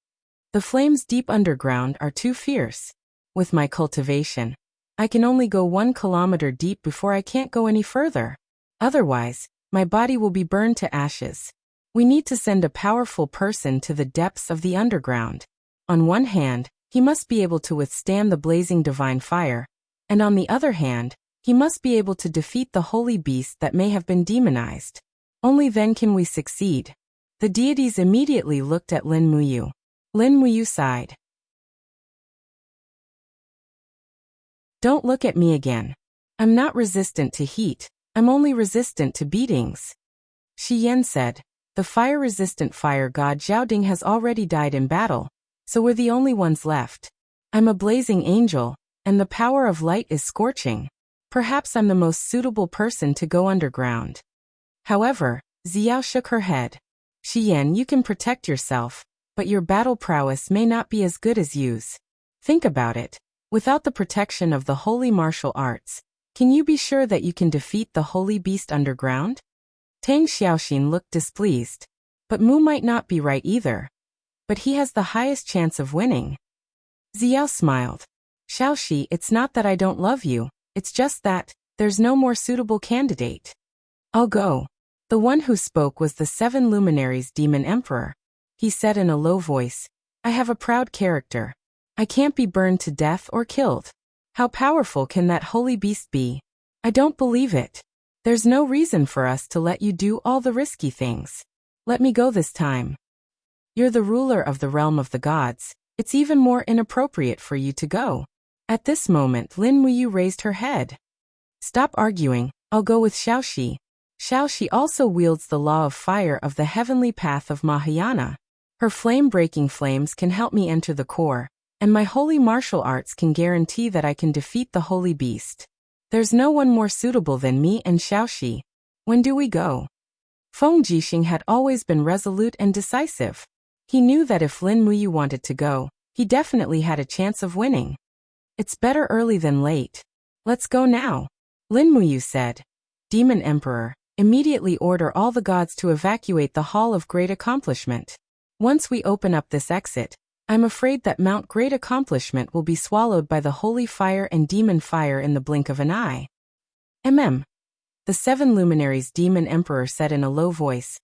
S1: The flames deep underground are too fierce. With my cultivation, I can only go 1 kilometer deep before I can't go any further. Otherwise, my body will be burned to ashes. We need to send a powerful person to the depths of the underground. On one hand, he must be able to withstand the blazing divine fire, and on the other hand, he must be able to defeat the holy beast that may have been demonized. Only then can we succeed. The deities immediately looked at Lin Muyu. Lin Muyu sighed. Don't look at me again. I'm not resistant to heat, I'm only resistant to beatings. Shi Yan said, the fire-resistant fire god Zhaoding has already died in battle, so we're the only ones left. I'm a blazing angel, and the power of light is scorching. Perhaps I'm the most suitable person to go underground. However, Xiao shook her head. Shi Yan, you can protect yourself, but your battle prowess may not be as good as Yu's. Think about it. Without the protection of the holy martial arts, can you be sure that you can defeat the holy beast underground? Tang Xiaoxin looked displeased. But Mu might not be right either. But he has the highest chance of winning. Xiao smiled. Xiaoxi, it's not that I don't love you, it's just that there's no more suitable candidate. I'll go. The one who spoke was the 7 luminaries demon emperor. He said in a low voice, I have a proud character. I can't be burned to death or killed. How powerful can that holy beast be? I don't believe it. There's no reason for us to let you do all the risky things. Let me go this time. You're the ruler of the realm of the gods. It's even more inappropriate for you to go. At this moment, Lin Muyu raised her head. Stop arguing, I'll go with Xiaoxi. Xiaoxi also wields the law of fire of the heavenly path of Mahayana. Her flame-breaking flames can help me enter the core, and my holy martial arts can guarantee that I can defeat the holy beast. There's no one more suitable than me and Xiaoxi. When do we go? Feng Jixing had always been resolute and decisive. He knew that if Lin Muyu wanted to go, he definitely had a chance of winning. It's better early than late. Let's go now. Lin Muyu said. Demon Emperor, immediately order all the gods to evacuate the Hall of Great Accomplishment. Once we open up this exit, I'm afraid that Mount Great Accomplishment will be swallowed by the holy fire and demon fire in the blink of an eye. The 7 luminaries Demon Emperor said in a low voice.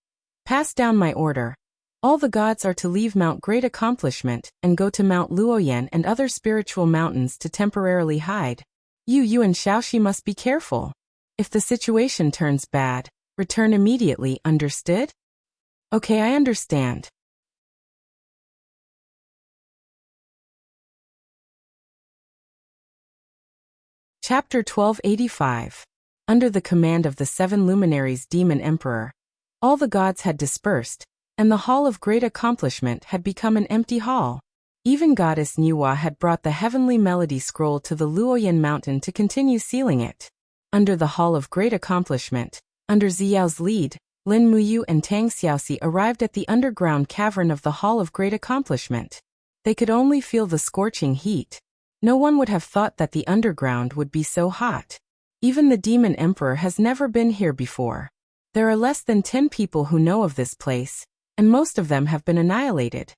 S1: Pass down my order. All the gods are to leave Mount Great Accomplishment and go to Mount Luoyan and other spiritual mountains to temporarily hide. You and Xiaoxi must be careful. If the situation turns bad, return immediately, understood? Okay, I understand. Chapter 1285. Under the command of the 7 luminaries Demon Emperor, all the gods had dispersed, and the Hall of Great Accomplishment had become an empty hall. Even Goddess Nuwa had brought the heavenly melody scroll to the Luoyan mountain to continue sealing it. Under the Hall of Great Accomplishment, under Xiao's lead, Lin Muyu and Tang Xiaoxi arrived at the underground cavern of the Hall of Great Accomplishment. They could only feel the scorching heat. No one would have thought that the underground would be so hot. Even the Demon Emperor has never been here before. There are less than 10 people who know of this place, and most of them have been annihilated.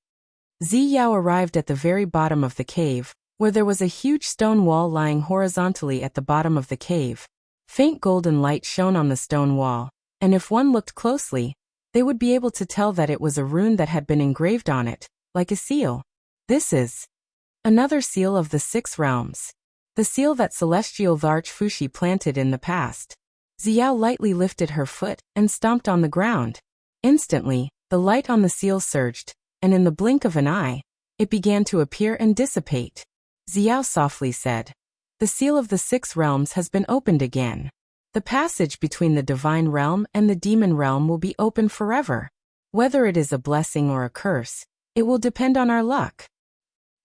S1: Ziyao arrived at the very bottom of the cave, where there was a huge stone wall lying horizontally at the bottom of the cave. Faint golden light shone on the stone wall, and if one looked closely, they would be able to tell that it was a rune that had been engraved on it, like a seal. This is another seal of the 6 realms. The seal that celestial Larch Fushi planted in the past. Xiao lightly lifted her foot and stomped on the ground. Instantly, the light on the seal surged, and in the blink of an eye, it began to appear and dissipate. Xiao softly said, the seal of the 6 realms has been opened again. The passage between the divine realm and the demon realm will be open forever. Whether it is a blessing or a curse, it will depend on our luck.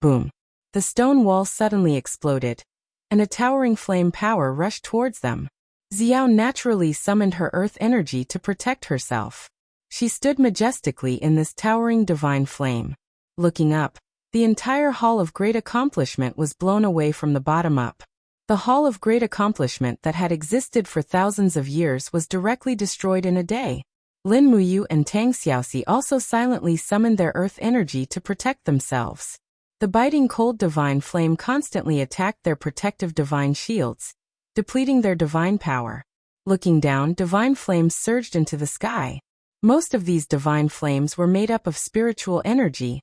S1: Boom. The stone wall suddenly exploded, and a towering flame power rushed towards them. Xiao naturally summoned her earth energy to protect herself. She stood majestically in this towering divine flame. Looking up, the entire Hall of Great Accomplishment was blown away from the bottom up. The Hall of Great Accomplishment that had existed for thousands of years was directly destroyed in a day. Lin Muyu and Tang Xiaoxi also silently summoned their earth energy to protect themselves. The biting cold divine flame constantly attacked their protective divine shields, depleting their divine power. Looking down, divine flames surged into the sky. Most of these divine flames were made up of spiritual energy,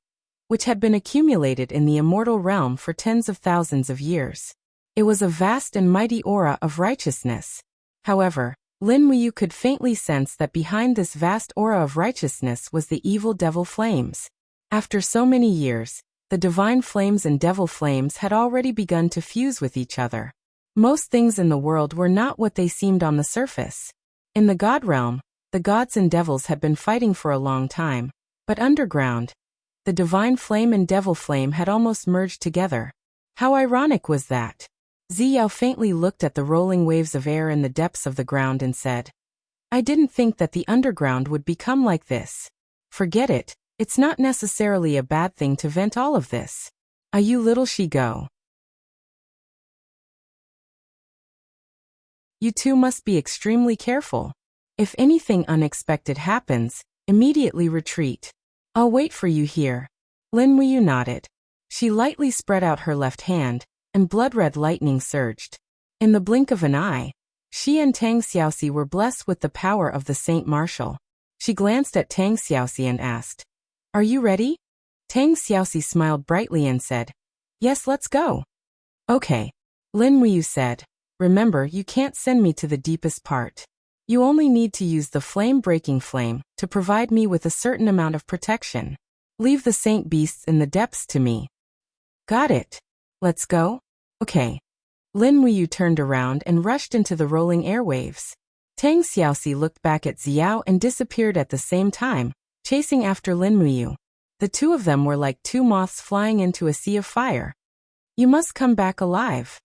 S1: which had been accumulated in the immortal realm for tens of thousands of years. It was a vast and mighty aura of righteousness. However, Lin Wuyu could faintly sense that behind this vast aura of righteousness was the evil devil flames. After so many years, the divine flames and devil flames had already begun to fuse with each other. Most things in the world were not what they seemed on the surface. In the god realm, the gods and devils had been fighting for a long time, but underground, the divine flame and devil flame had almost merged together. How ironic was that? Ziyao faintly looked at the rolling waves of air in the depths of the ground and said, I didn't think that the underground would become like this. Forget it, it's not necessarily a bad thing to vent all of this. You little she-go. You two must be extremely careful. If anything unexpected happens, immediately retreat. I'll wait for you here. Lin Wuyu nodded. She lightly spread out her left hand, and blood-red lightning surged. In the blink of an eye, she and Tang Xiaoxi were blessed with the power of the Saint Martial. She glanced at Tang Xiaoxi and asked, Are you ready? Tang Xiaoxi smiled brightly and said, Yes, let's go. Okay. Lin Wuyu said, Remember, you can't send me to the deepest part. You only need to use the flame-breaking flame to provide me with a certain amount of protection. Leave the saint beasts in the depths to me. Got it. Let's go? Okay. Lin Wuyu turned around and rushed into the rolling airwaves. Tang Xiaoxi looked back at Ziyao and disappeared at the same time, chasing after Lin Wuyu. The two of them were like two moths flying into a sea of fire. You must come back alive.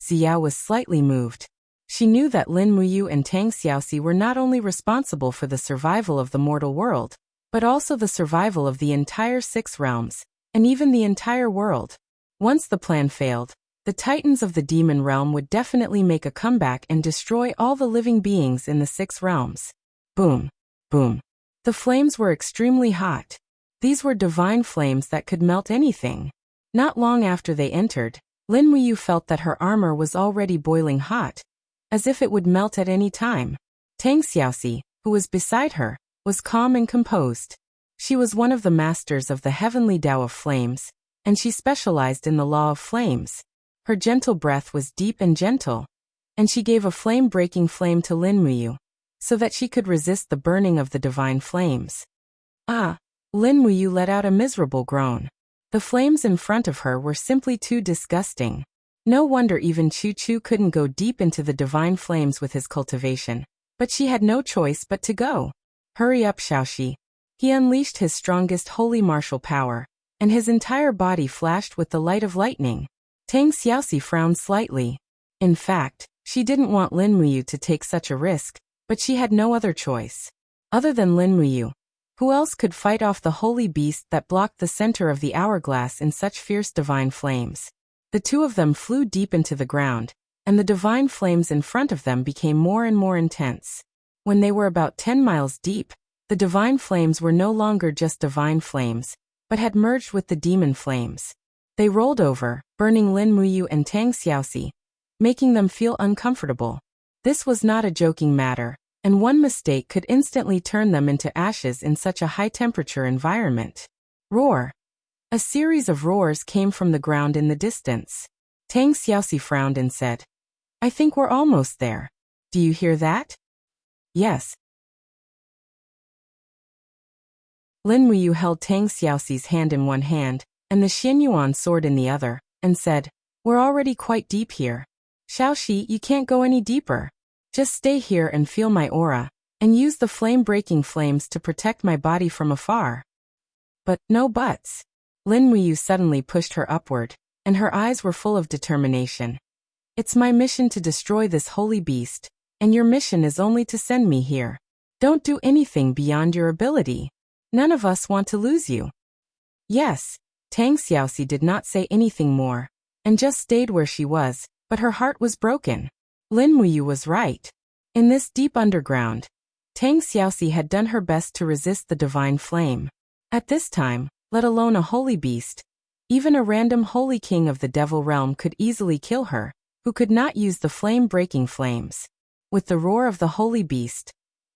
S1: Ziyao was slightly moved. She knew that Lin Wuyu and Tang Xiaoxi were not only responsible for the survival of the mortal world, but also the survival of the entire 6 realms, and even the entire world. Once the plan failed, the titans of the demon realm would definitely make a comeback and destroy all the living beings in the 6 realms. Boom. Boom. The flames were extremely hot. These were divine flames that could melt anything. Not long after they entered, Lin Wuyu felt that her armor was already boiling hot, as if it would melt at any time. Tang Xiaoxi, who was beside her, was calm and composed. She was one of the masters of the heavenly Tao of flames, and she specialized in the law of flames. Her gentle breath was deep and gentle, and she gave a flame-breaking flame to Lin Wuyu, so that she could resist the burning of the divine flames. Ah! Lin Wuyu let out a miserable groan. The flames in front of her were simply too disgusting. No wonder even Chu Chu couldn't go deep into the divine flames with his cultivation, but she had no choice but to go. Hurry up, Xiaoxi. He unleashed his strongest holy martial power, and his entire body flashed with the light of lightning. Tang Xiaoxi frowned slightly. In fact, she didn't want Lin Wuyu to take such a risk, but she had no other choice. Other than Lin Wuyu, who else could fight off the holy beast that blocked the center of the hourglass in such fierce divine flames? The two of them flew deep into the ground, and the divine flames in front of them became more and more intense. When they were about 10 miles deep, the divine flames were no longer just divine flames, but had merged with the demon flames. They rolled over, burning Lin Wuyu and Tang Xiaoxi, making them feel uncomfortable. This was not a joking matter, and one mistake could instantly turn them into ashes in such a high-temperature environment. Roar! A series of roars came from the ground in the distance. Tang Xiaoxi frowned and said, I think we're almost there. Do you hear that? Yes. Lin Wuyu held Tang Xiaoxi's hand in one hand, and the Xianyuan sword in the other, and said, We're already quite deep here. Xiaoxi, you can't go any deeper. Just stay here and feel my aura, and use the flame-breaking flames to protect my body from afar. But, no buts. Lin Wuyu suddenly pushed her upward, and her eyes were full of determination. It's my mission to destroy this holy beast, and your mission is only to send me here. Don't do anything beyond your ability. None of us want to lose you. Yes. Tang Xiaoxi did not say anything more, and just stayed where she was, but her heart was broken. Lin Wuyu was right. In this deep underground, Tang Xiaoxi had done her best to resist the divine flame. At this time, let alone a holy beast, Even a random holy king of the devil realm could easily kill her, who could not use the flame-breaking flames. With the roar of the holy beast,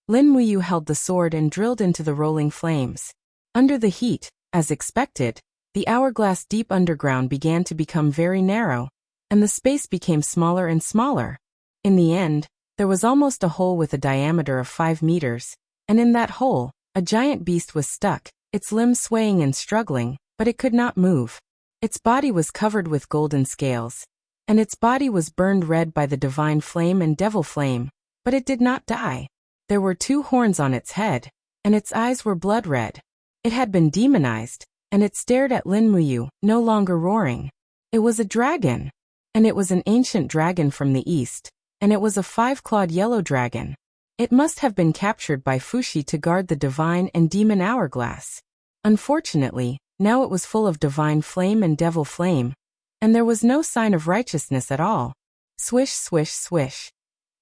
S1: Lin Muyu held the sword and drilled into the rolling flames. Under the heat, as expected, the hourglass deep underground began to become very narrow, and the space became smaller and smaller. In the end, there was almost a hole with a diameter of 5 meters, and in that hole, a giant beast was stuck, its limbs swaying and struggling, but it could not move. Its body was covered with golden scales, and its body was burned red by the divine flame and devil flame, but it did not die. There were 2 horns on its head, and its eyes were blood red. It had been demonized, and it stared at Lin Muyu, no longer roaring. It was a dragon, and it was an ancient dragon from the east, and it was a 5-clawed yellow dragon. It must have been captured by Fuxi to guard the divine and demon hourglass. Unfortunately, now it was full of divine flame and devil flame, and there was no sign of righteousness at all. Swish, swish, swish.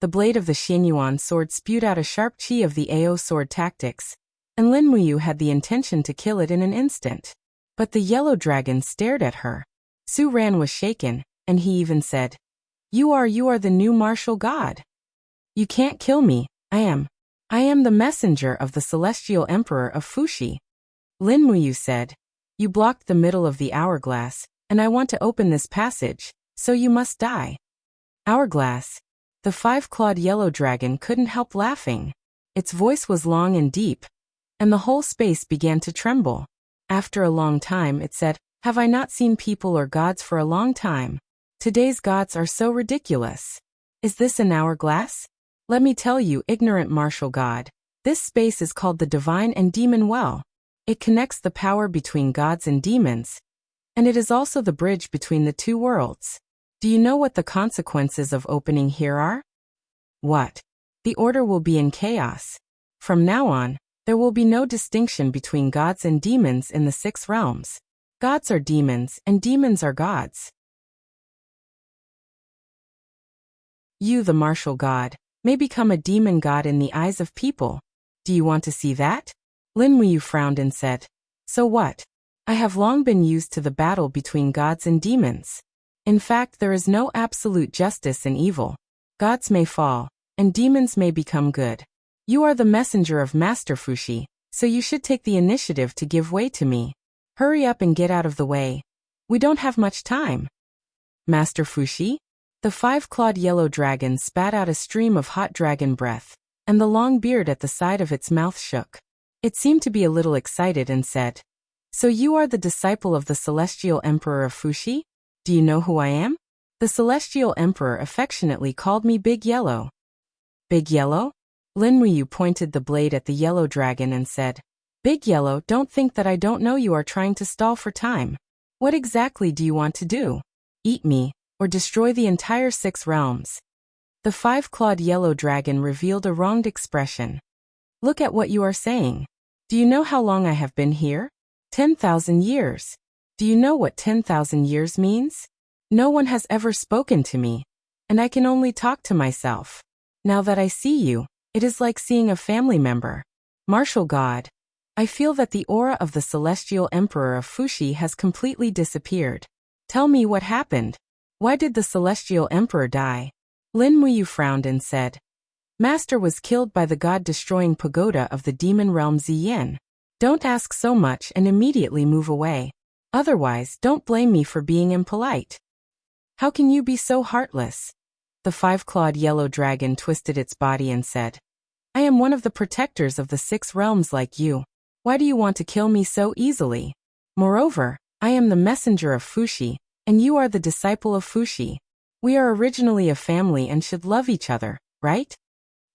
S1: The blade of the Xianyuan sword spewed out a sharp chi of the Ao sword tactics, and Lin Muyu had the intention to kill it in an instant. But the yellow dragon stared at her. Su Ran was shaken, and he even said, You are the new martial god. You can't kill me, I am the messenger of the celestial emperor of Fuxi. Lin Muyu said, You blocked the middle of the hourglass, and I want to open this passage, so you must die. Hourglass. The 5-clawed yellow dragon couldn't help laughing. Its voice was long and deep, and the whole space began to tremble. After a long time it said, Have I not seen people or gods for a long time? Today's gods are so ridiculous. Is this an hourglass? Let me tell you, ignorant martial god, this space is called the divine and demon well. It connects the power between gods and demons, and it is also the bridge between the 2 worlds. Do you know what the consequences of opening here are? What? The order will be in chaos. From now on, there will be no distinction between gods and demons in the 6 realms. Gods are demons, and demons are gods. You, the martial god, may become a demon god in the eyes of people. Do you want to see that? Lin Muyu frowned and said, So what? I have long been used to the battle between gods and demons. In fact, there is no absolute justice in evil. Gods may fall, and demons may become good. You are the messenger of Master Fuxi, so you should take the initiative to give way to me. Hurry up and get out of the way. We don't have much time. Master Fuxi? The 5-clawed yellow dragon spat out a stream of hot dragon breath, and the long beard at the side of its mouth shook. It seemed to be a little excited and said, So you are the disciple of the celestial emperor of Fuxi? Do you know who I am? The celestial emperor affectionately called me Big Yellow. Big Yellow? Lin Muyu pointed the blade at the yellow dragon and said, Big Yellow, don't think that I don't know you are trying to stall for time. What exactly do you want to do? Eat me, or destroy the entire 6 realms. The 5-clawed yellow dragon revealed a wronged expression. Look at what you are saying. Do you know how long I have been here? 10,000 years. Do you know what 10,000 years means? No one has ever spoken to me, and I can only talk to myself. Now that I see you, it is like seeing a family member. Martial god, I feel that the aura of the celestial emperor of Fuxi has completely disappeared. Tell me what happened. Why did the celestial emperor die? Lin Muyu frowned and said, Master was killed by the god-destroying pagoda of the demon realm Ziyin. Don't ask so much and immediately move away. Otherwise, don't blame me for being impolite. How can you be so heartless? The 5-clawed yellow dragon twisted its body and said, I am one of the protectors of the 6 realms like you. Why do you want to kill me so easily? Moreover, I am the messenger of Fuxi, and you are the disciple of Fuxi. We are originally a family and should love each other, right?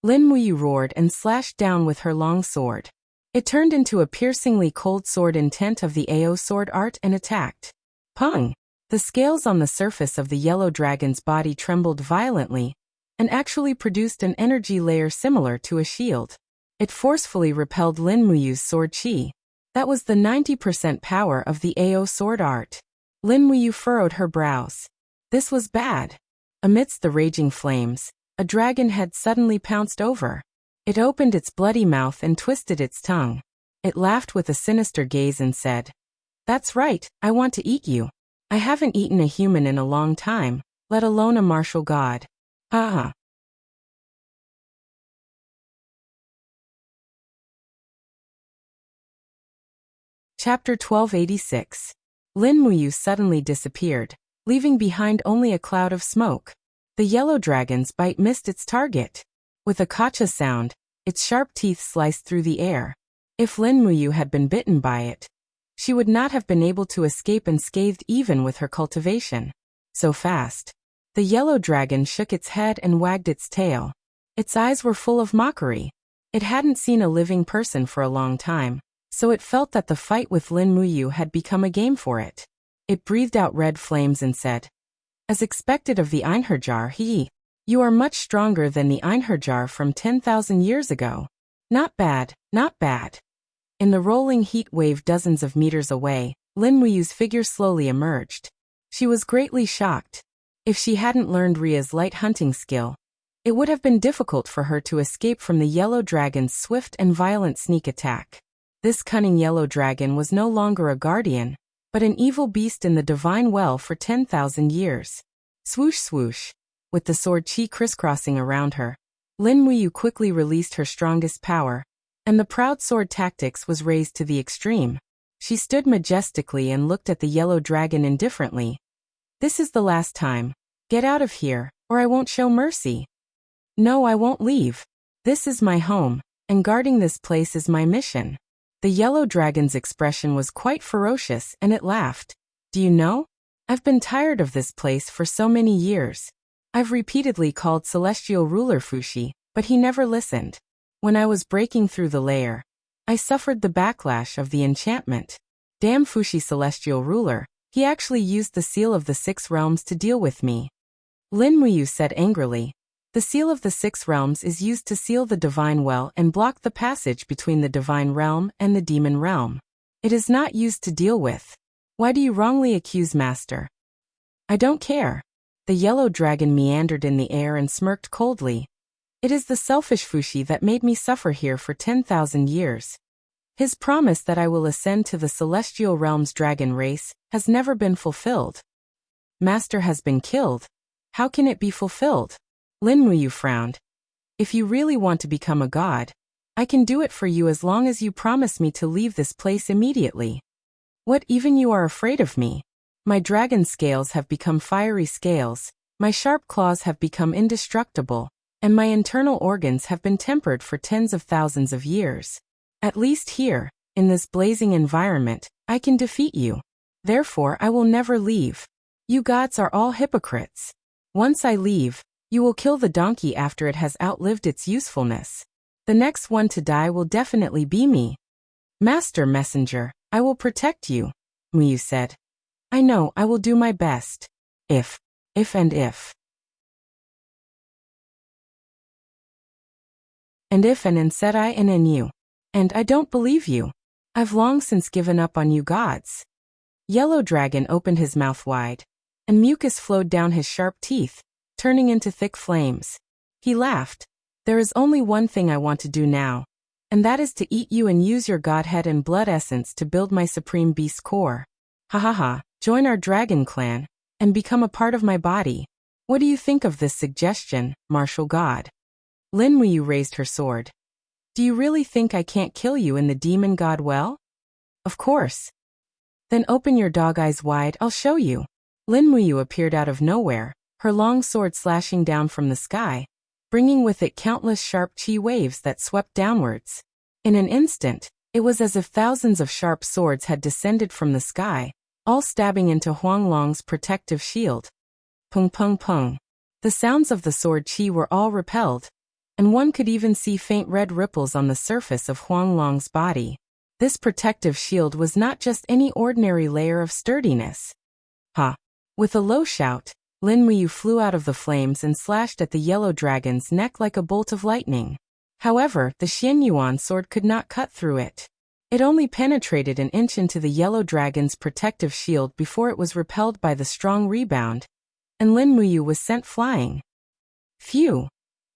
S1: Lin Muyu roared and slashed down with her long sword. It turned into a piercingly cold sword intent of the Ao sword art and attacked. Pung! The scales on the surface of the yellow dragon's body trembled violently, and actually produced an energy layer similar to a shield. It forcefully repelled Lin Muyu's sword chi. That was the 90% power of the Ao sword art. Lin Muyu furrowed her brows. This was bad. Amidst the raging flames, a dragon head suddenly pounced over. It opened its bloody mouth and twisted its tongue. It laughed with a sinister gaze and said, That's right, I want to eat you. I haven't eaten a human in a long time, let alone a martial god. Haha. Chapter 1286. Lin Muyu suddenly disappeared, leaving behind only a cloud of smoke. The yellow dragon's bite missed its target. With a kacha sound, its sharp teeth sliced through the air. If Lin Muyu had been bitten by it, she would not have been able to escape unscathed even with her cultivation. So fast. The yellow dragon shook its head and wagged its tail. Its eyes were full of mockery. It hadn't seen a living person for a long time, so it felt that the fight with Lin Muyu had become a game for it. It breathed out red flames and said, "As expected of the Einherjar, you are much stronger than the Einherjar from 10,000 years ago. Not bad, not bad." In the rolling heat wave dozens of meters away, Lin Muyu's figure slowly emerged. She was greatly shocked. If she hadn't learned Ria's light hunting skill, it would have been difficult for her to escape from the yellow dragon's swift and violent sneak attack. This cunning yellow dragon was no longer a guardian, but an evil beast in the divine well for 10,000 years. Swoosh swoosh. With the sword chi crisscrossing around her, Lin Muyu quickly released her strongest power, and the proud sword tactics was raised to the extreme. She stood majestically and looked at the yellow dragon indifferently. "This is the last time. Get out of here, or I won't show mercy." "No, I won't leave. This is my home, and guarding this place is my mission." The yellow dragon's expression was quite ferocious and it laughed. "Do you know? I've been tired of this place for so many years. I've repeatedly called Celestial Ruler Fushi, but he never listened. When I was breaking through the layer, I suffered the backlash of the enchantment. Damn Fushi Celestial Ruler, he actually used the seal of the 6 realms to deal with me." Lin Muyu said angrily. The seal of the 6 realms is used to seal the divine well and block the passage between the divine realm and the demon realm. It is not used to deal with. Why do you wrongly accuse Master? "I don't care." The yellow dragon meandered in the air and smirked coldly. "It is the selfish Fushi that made me suffer here for 10,000 years. His promise that I will ascend to the celestial realm's dragon race has never been fulfilled. Master has been killed. How can it be fulfilled?" Lin Muyu frowned. "If you really want to become a god, I can do it for you as long as you promise me to leave this place immediately." "What, even you are afraid of me? My dragon scales have become fiery scales, my sharp claws have become indestructible, and my internal organs have been tempered for tens of thousands of years. At least here, in this blazing environment, I can defeat you. Therefore I will never leave. You gods are all hypocrites. Once I leave, you will kill the donkey after it has outlived its usefulness. The next one to die will definitely be me." "Master Messenger, I will protect you," Muyu said. "I know, I will do my best. If. And if and said I and you. And I don't believe you. I've long since given up on you gods." Yellow Dragon opened his mouth wide, and mucus flowed down his sharp teeth, turning into thick flames. He laughed. "There is only one thing I want to do now, and that is to eat you and use your godhead and blood essence to build my supreme beast core. Ha ha ha, join our dragon clan, and become a part of my body. What do you think of this suggestion, martial god?" Lin Muyu raised her sword. "Do you really think I can't kill you in the demon god well?" "Of course." "Then open your dog eyes wide, I'll show you." Lin Muyu appeared out of nowhere, her long sword slashing down from the sky, bringing with it countless sharp chi waves that swept downwards. In an instant, it was as if thousands of sharp swords had descended from the sky, all stabbing into Huanglong's protective shield. Pung pung pung. The sounds of the sword chi were all repelled, and one could even see faint red ripples on the surface of Huanglong's body. This protective shield was not just any ordinary layer of sturdiness. Ha! With a low shout, Lin Muyu flew out of the flames and slashed at the yellow dragon's neck like a bolt of lightning. However, the Xianyuan sword could not cut through it. It only penetrated an inch into the yellow dragon's protective shield before it was repelled by the strong rebound, and Lin Muyu was sent flying. Phew!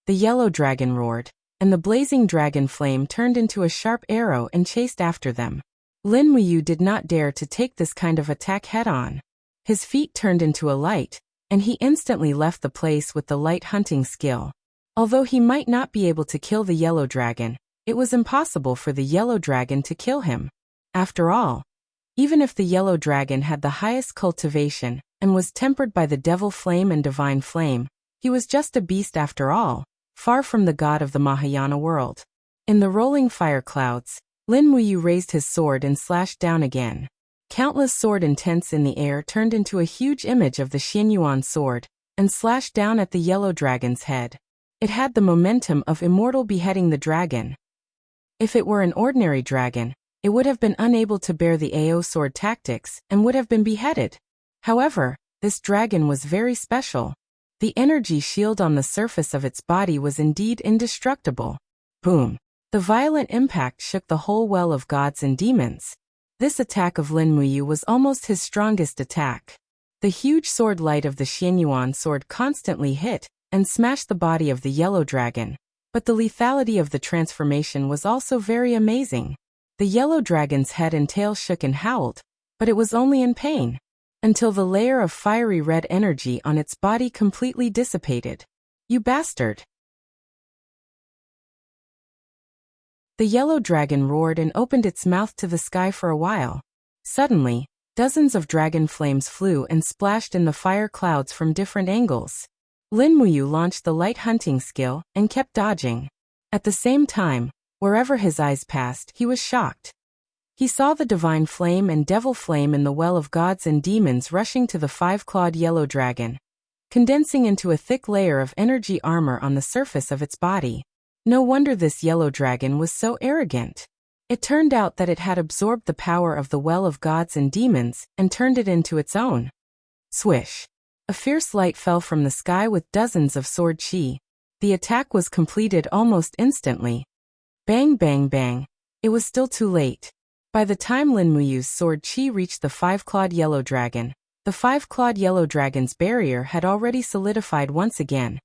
S1: The yellow dragon roared, and the blazing dragon flame turned into a sharp arrow and chased after them. Lin Muyu did not dare to take this kind of attack head-on. His feet turned into a light, and he instantly left the place with the light hunting skill. Although he might not be able to kill the yellow dragon, it was impossible for the yellow dragon to kill him. After all, even if the yellow dragon had the highest cultivation and was tempered by the devil flame and divine flame, he was just a beast after all, far from the god of the Mahayana world. In the rolling fire clouds, Lin Muyu raised his sword and slashed down again. Countless sword intents in the air turned into a huge image of the Xianyuan sword and slashed down at the yellow dragon's head. It had the momentum of immortal beheading the dragon. If it were an ordinary dragon, it would have been unable to bear the AO sword tactics and would have been beheaded. However, this dragon was very special. The energy shield on the surface of its body was indeed indestructible. Boom! The violent impact shook the whole well of gods and demons. This attack of Lin Muyu was almost his strongest attack. The huge sword light of the Xianyuan sword constantly hit and smashed the body of the yellow dragon. But the lethality of the transformation was also very amazing. The yellow dragon's head and tail shook and howled, but it was only in pain, until the layer of fiery red energy on its body completely dissipated. You bastard! The yellow dragon roared and opened its mouth to the sky for a while. Suddenly, dozens of dragon flames flew and splashed in the fire clouds from different angles. Lin Muyu launched the light hunting skill and kept dodging. At the same time, wherever his eyes passed, he was shocked. He saw the divine flame and devil flame in the well of gods and demons rushing to the five-clawed yellow dragon, condensing into a thick layer of energy armor on the surface of its body. No wonder this yellow dragon was so arrogant. It turned out that it had absorbed the power of the well of gods and demons and turned it into its own. Swish! A fierce light fell from the sky with dozens of sword chi. The attack was completed almost instantly. Bang bang bang. It was still too late. By the time Lin Muyu's sword chi reached the five-clawed yellow dragon, the five-clawed yellow dragon's barrier had already solidified once again,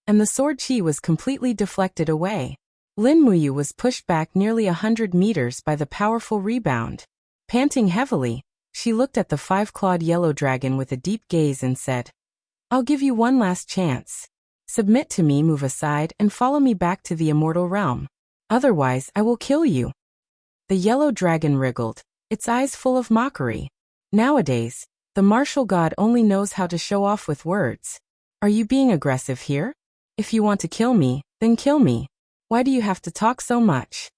S1: and the sword chi was completely deflected away. Lin Muyu was pushed back nearly 100 meters by the powerful rebound. Panting heavily, she looked at the five-clawed yellow dragon with a deep gaze and said, "I'll give you one last chance. Submit to me, move aside, and follow me back to the immortal realm. Otherwise, I will kill you." The yellow dragon wriggled, its eyes full of mockery. Nowadays, the martial god only knows how to show off with words. Are you being aggressive here? If you want to kill me, then kill me. Why do you have to talk so much?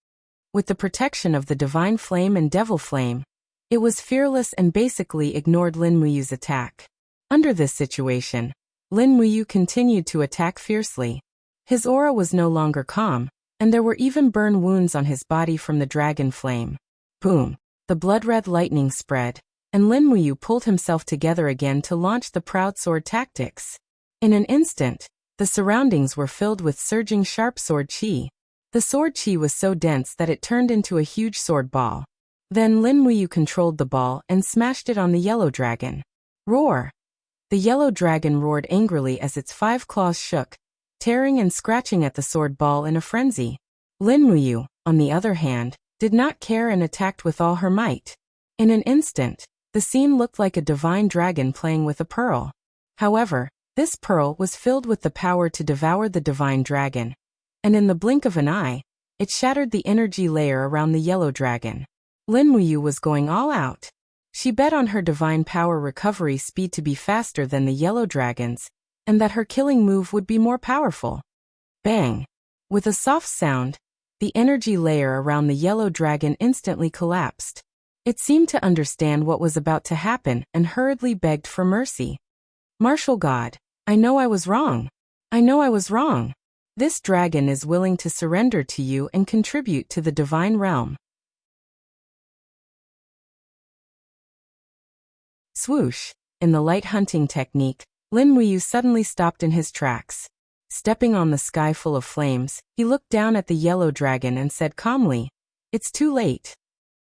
S1: With the protection of the divine flame and devil flame, it was fearless and basically ignored Lin Muyu's attack. Under this situation, Lin Muyu continued to attack fiercely. His aura was no longer calm, and there were even burn wounds on his body from the dragon flame. Boom! The blood-red lightning spread, and Lin Muyu pulled himself together again to launch the proud sword tactics. In an instant, the surroundings were filled with surging sharp sword chi. The sword chi was so dense that it turned into a huge sword ball. Then Lin Muyu controlled the ball and smashed it on the yellow dragon. Roar! The yellow dragon roared angrily as its 5 claws shook, tearing and scratching at the sword ball in a frenzy. Lin Muyu, on the other hand, did not care and attacked with all her might. In an instant, the scene looked like a divine dragon playing with a pearl. However, this pearl was filled with the power to devour the divine dragon, and in the blink of an eye, it shattered the energy layer around the yellow dragon. Lin Muyu was going all out. She bet on her divine power recovery speed to be faster than the yellow dragon's, and that her killing move would be more powerful. Bang! With a soft sound, the energy layer around the yellow dragon instantly collapsed. It seemed to understand what was about to happen and hurriedly begged for mercy. "Martial God, I know I was wrong. I know I was wrong. This dragon is willing to surrender to you and contribute to the divine realm." Swoosh! In the light hunting technique, Lin Muyu suddenly stopped in his tracks. Stepping on the sky full of flames, he looked down at the yellow dragon and said calmly, "It's too late."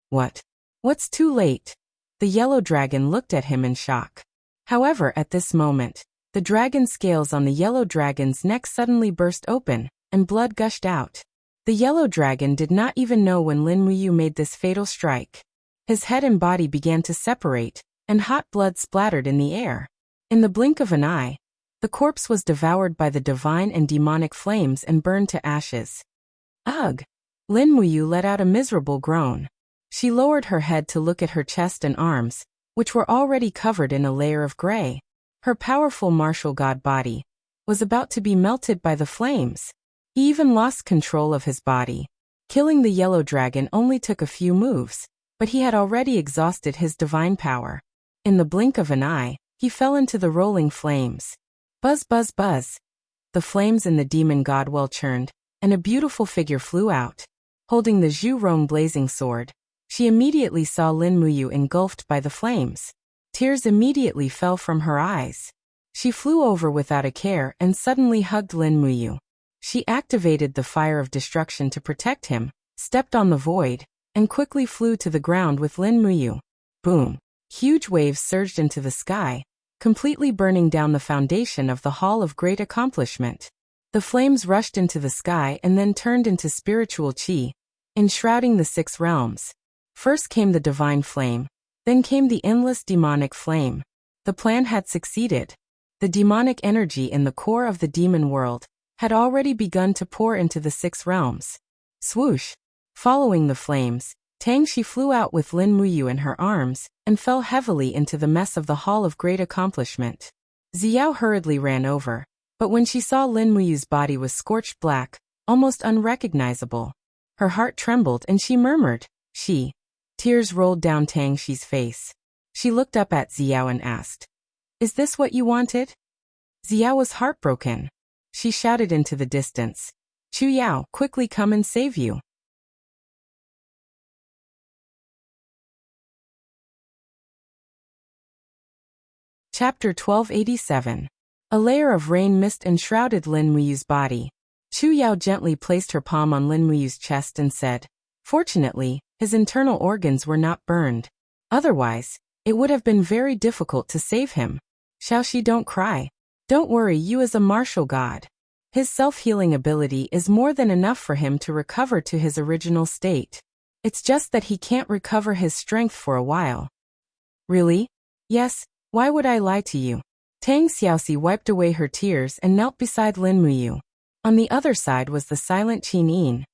S1: "What? What's too late?" The yellow dragon looked at him in shock. However, at this moment, the dragon scales on the yellow dragon's neck suddenly burst open, and blood gushed out. The yellow dragon did not even know when Lin Muyu made this fatal strike. His head and body began to separate, and hot blood splattered in the air. In the blink of an eye, the corpse was devoured by the divine and demonic flames and burned to ashes. Ugh! Lin Muyu let out a miserable groan. She lowered her head to look at her chest and arms, which were already covered in a layer of gray. Her powerful martial god body was about to be melted by the flames. He even lost control of his body. Killing the yellow dragon only took a few moves, but he had already exhausted his divine power. In the blink of an eye, he fell into the rolling flames. Buzz, buzz, buzz. The flames in the demon god well churned, and a beautiful figure flew out. Holding the Zhu Rong blazing sword, she immediately saw Lin Muyu engulfed by the flames. Tears immediately fell from her eyes. She flew over without a care and suddenly hugged Lin Muyu. She activated the fire of destruction to protect him, stepped on the void, and quickly flew to the ground with Lin Muyu. Boom! Huge waves surged into the sky, completely burning down the foundation of the Hall of Great Accomplishment. The flames rushed into the sky and then turned into spiritual qi, enshrouding the 6 realms. First came the divine flame, then came the endless demonic flame. The plan had succeeded. The demonic energy in the core of the demon world had already begun to pour into the 6 realms. Swoosh! Following the flames, Tang Shi flew out with Lin Muyu in her arms and fell heavily into the mess of the Hall of Great Accomplishment. Xiao hurriedly ran over, but when she saw Lin Muyu's body was scorched black, almost unrecognizable. Her heart trembled and she murmured, "She." Tears rolled down Tang Shi's face. She looked up at Xiao and asked, "Is this what you wanted?" Xiao was heartbroken. She shouted into the distance, "Chu Yao, quickly come and save you." Chapter 1287. A layer of rain mist enshrouded Lin Muyu's body. Chu Yao gently placed her palm on Lin Muyu's chest and said, "Fortunately, his internal organs were not burned. Otherwise, it would have been very difficult to save him. Xiaoxi, don't cry. Don't worry, you as a martial god. His self-healing ability is more than enough for him to recover to his original state. It's just that he can't recover his strength for a while." "Really?" "Yes, why would I lie to you?" Tang Xiaoxi wiped away her tears and knelt beside Lin Muyu. On the other side was the silent Qin Yin,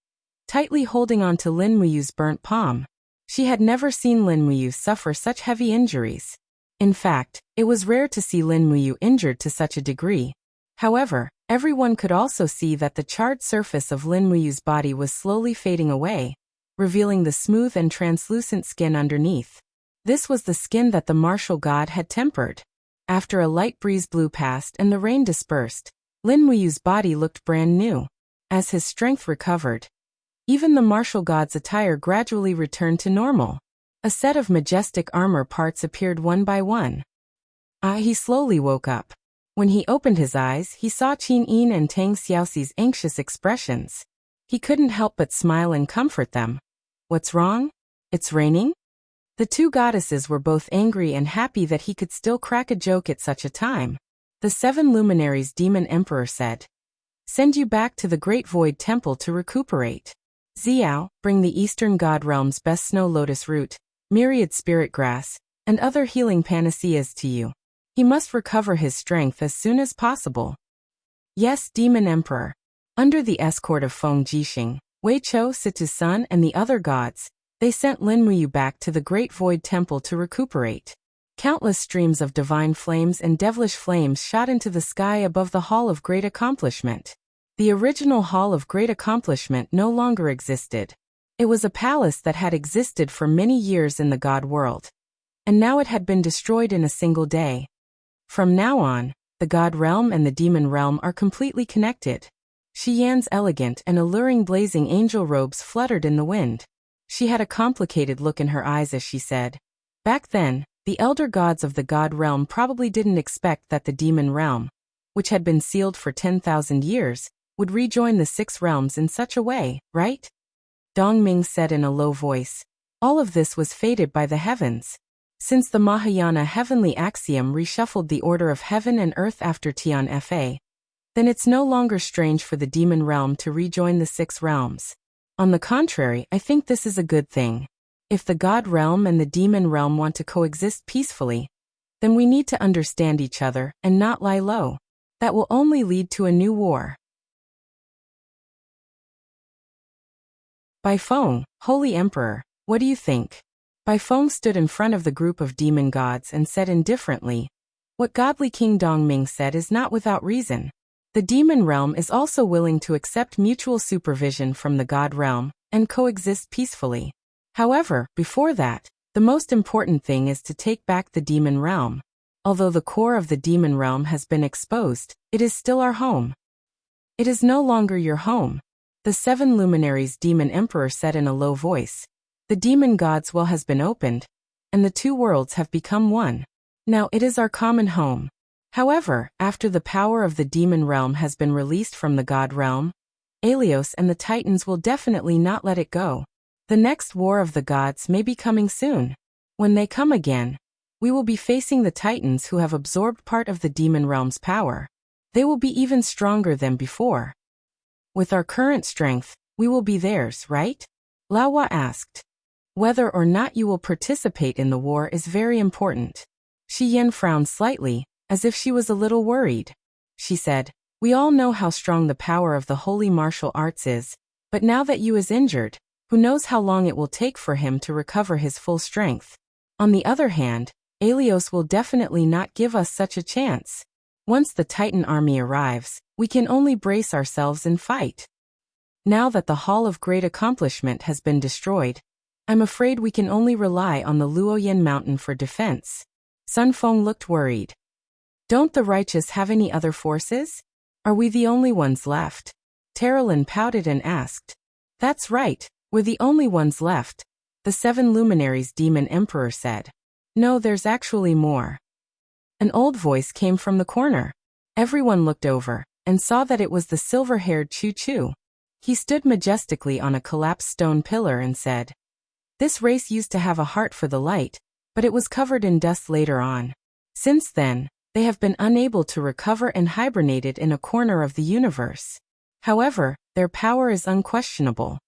S1: tightly holding on to Lin Muyu's burnt palm. She had never seen Lin Muyu suffer such heavy injuries. In fact, it was rare to see Lin Muyu injured to such a degree. However, everyone could also see that the charred surface of Lin Muyu's body was slowly fading away, revealing the smooth and translucent skin underneath. This was the skin that the martial god had tempered. After a light breeze blew past and the rain dispersed, Lin Muyu's body looked brand new. As his strength recovered, even the martial god's attire gradually returned to normal. A set of majestic armor parts appeared one by one. He slowly woke up. When he opened his eyes, he saw Qin Yin and Tang Xiaoxi's anxious expressions. He couldn't help but smile and comfort them. "What's wrong? It's raining?" The 2 goddesses were both angry and happy that he could still crack a joke at such a time. The 7 luminaries demon emperor said, "Send you back to the Great Void Temple to recuperate. Xiao, bring the Eastern God Realm's best snow lotus root, myriad spirit grass, and other healing panaceas to you. He must recover his strength as soon as possible." "Yes, Demon Emperor." Under the escort of Feng Jixing, Wei Chou, Situ Sun, and the other gods, they sent Lin Muyu back to the Great Void Temple to recuperate. Countless streams of divine flames and devilish flames shot into the sky above the Hall of Great Accomplishment. The original Hall of Great Accomplishment no longer existed. It was a palace that had existed for many years in the god world, and now it had been destroyed in a single day. From now on, the god realm and the demon realm are completely connected. Xian's elegant and alluring blazing angel robes fluttered in the wind. She had a complicated look in her eyes as she said, "Back then, the elder gods of the god realm probably didn't expect that the demon realm, which had been sealed for 10,000 years, would rejoin the 6 realms in such a way, right?" Dong Ming said in a low voice. "All of this was fated by the heavens. Since the Mahayana heavenly axiom reshuffled the order of heaven and earth after Tian Fa, then it's no longer strange for the demon realm to rejoin the 6 realms. On the contrary, I think this is a good thing." If the God realm and the demon realm want to coexist peacefully, then we need to understand each other and not lie low. That will only lead to a new war. Baifeng, Holy Emperor, what do you think? Baifeng stood in front of the group of demon gods and said indifferently, what godly King Dongming said is not without reason. The demon realm is also willing to accept mutual supervision from the God realm and coexist peacefully. However, before that, the most important thing is to take back the demon realm. Although the core of the demon realm has been exposed, it is still our home. It is no longer your home. The 7 luminaries demon emperor said in a low voice. The demon god's well has been opened, and the 2 worlds have become one. Now it is our common home. However, after the power of the demon realm has been released from the God realm, Aelios and the Titans will definitely not let it go. The next war of the gods may be coming soon. When they come again, we will be facing the Titans who have absorbed part of the demon realm's power. They will be even stronger than before. With our current strength, we will be theirs, right? Laowa asked. Whether or not you will participate in the war is very important. Shi Yan frowned slightly, as if she was a little worried. She said, we all know how strong the power of the holy martial arts is, but now that Yu is injured, who knows how long it will take for him to recover his full strength. On the other hand, Aelios will definitely not give us such a chance. Once the Titan army arrives, we can only brace ourselves and fight. Now that the Hall of Great Accomplishment has been destroyed, I'm afraid we can only rely on the Luoyan Mountain for defense. Sun Feng looked worried. Don't the righteous have any other forces? Are we the only ones left? Terralyn pouted and asked. That's right, we're the only ones left, the 7 luminaries demon emperor said. No, there's actually more. An old voice came from the corner. Everyone looked over and saw that it was the silver-haired Chu Chu. He stood majestically on a collapsed stone pillar and said, this race used to have a heart for the light, but it was covered in dust later on. Since then, they have been unable to recover and hibernated in a corner of the universe. However, their power is unquestionable.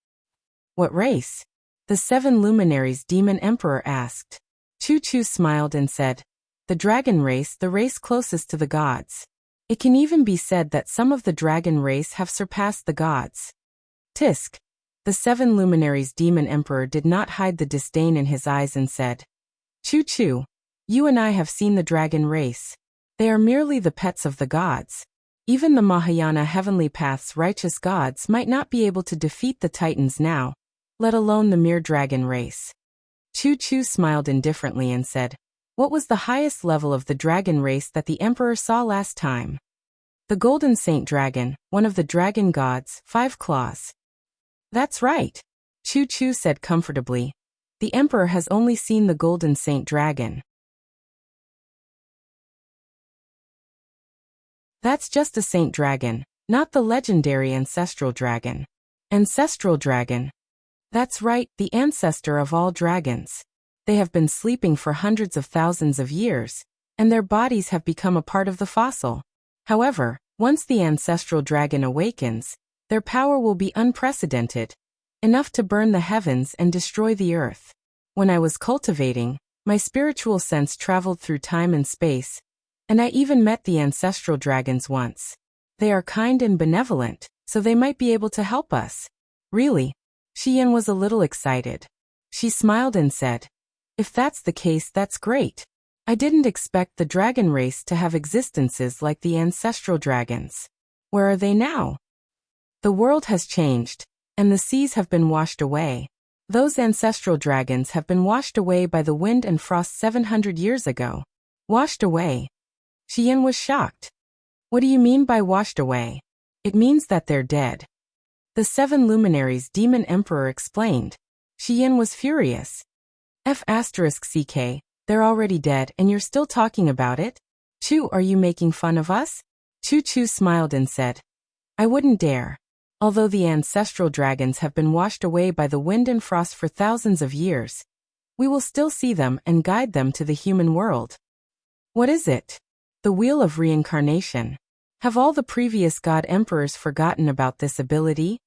S1: What race? The 7 luminaries demon emperor asked. Chu Chu smiled and said, the dragon race, the race closest to the gods. It can even be said that some of the dragon race have surpassed the gods. Tisk. The 7 luminaries demon emperor did not hide the disdain in his eyes and said, Chu Chu, you and I have seen the dragon race. They are merely the pets of the gods. Even the Mahayana heavenly path's righteous gods might not be able to defeat the Titans now, let alone the mere dragon race. Chu Chu smiled indifferently and said, what was the highest level of the dragon race that the emperor saw last time? The golden saint dragon, one of the dragon gods, 5 claws. That's right. Chu Chu said comfortably. The emperor has only seen the golden saint dragon. That's just a saint dragon, not the legendary ancestral dragon. Ancestral dragon. That's right, the ancestor of all dragons. They have been sleeping for hundreds of thousands of years, and their bodies have become a part of the fossil. However, once the ancestral dragon awakens, their power will be unprecedented, enough to burn the heavens and destroy the earth. When I was cultivating, my spiritual sense traveled through time and space, and I even met the ancestral dragons once. They are kind and benevolent, so they might be able to help us. Really? Xian was a little excited. She smiled and said, if that's the case, that's great. I didn't expect the dragon race to have existences like the ancestral dragons. Where are they now? The world has changed, and the seas have been washed away. Those ancestral dragons have been washed away by the wind and frost 700 years ago. Washed away. Xian was shocked. What do you mean by washed away? It means that they're dead. The 7 luminaries demon emperor explained. Xian was furious. F***ck, they're already dead and you're still talking about it? Chu, are you making fun of us? Chu Chu smiled and said, I wouldn't dare. Although the ancestral dragons have been washed away by the wind and frost for thousands of years, we will still see them and guide them to the human world. What is it? The Wheel of Reincarnation. Have all the previous god emperors forgotten about this ability?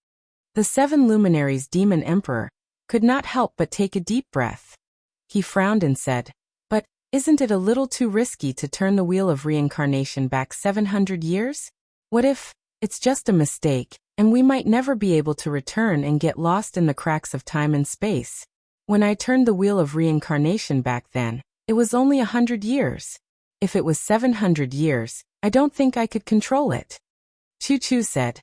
S1: The 7 luminaries demon emperor, could not help but take a deep breath. He frowned and said, "But, isn't it a little too risky to turn the wheel of reincarnation back 700 years? What if it's just a mistake, and we might never be able to return and get lost in the cracks of time and space? When I turned the wheel of reincarnation back then, it was only 100 years. If it was 700 years, I don't think I could control it." Chu said,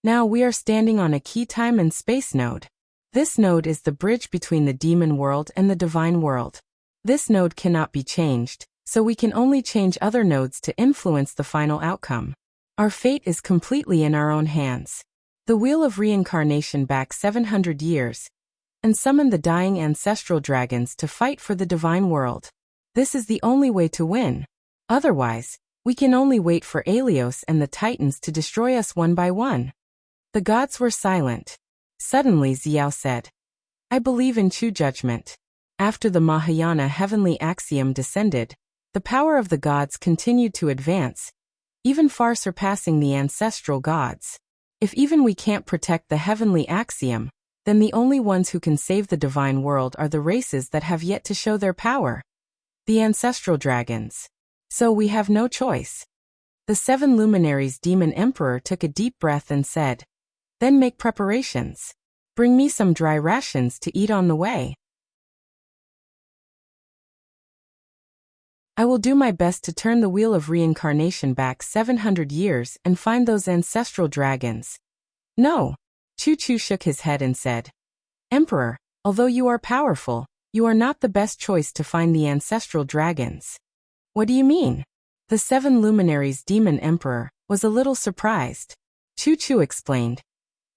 S1: "Now we are standing on a key time and space node. This node is the bridge between the demon world and the divine world. This node cannot be changed, so we can only change other nodes to influence the final outcome. Our fate is completely in our own hands. The wheel of reincarnation back 700 years, and summon the dying ancestral dragons to fight for the divine world. This is the only way to win. Otherwise, we can only wait for Aelios and the Titans to destroy us one by one." The gods were silent. Suddenly Xiao said, "I believe in true judgment." After the Mahayana heavenly axiom descended, the power of the gods continued to advance, even far surpassing the ancestral gods. If even we can't protect the heavenly axiom, then the only ones who can save the divine world are the races that have yet to show their power. The ancestral dragons. So we have no choice. The 7 luminaries demon emperor took a deep breath and said, "Then make preparations. Bring me some dry rations to eat on the way. I will do my best to turn the wheel of reincarnation back 700 years and find those ancestral dragons." "No." Chu shook his head and said, "Emperor, although you are powerful, you are not the best choice to find the ancestral dragons." "What do you mean?" The 7 luminaries demon emperor was a little surprised. Chu explained,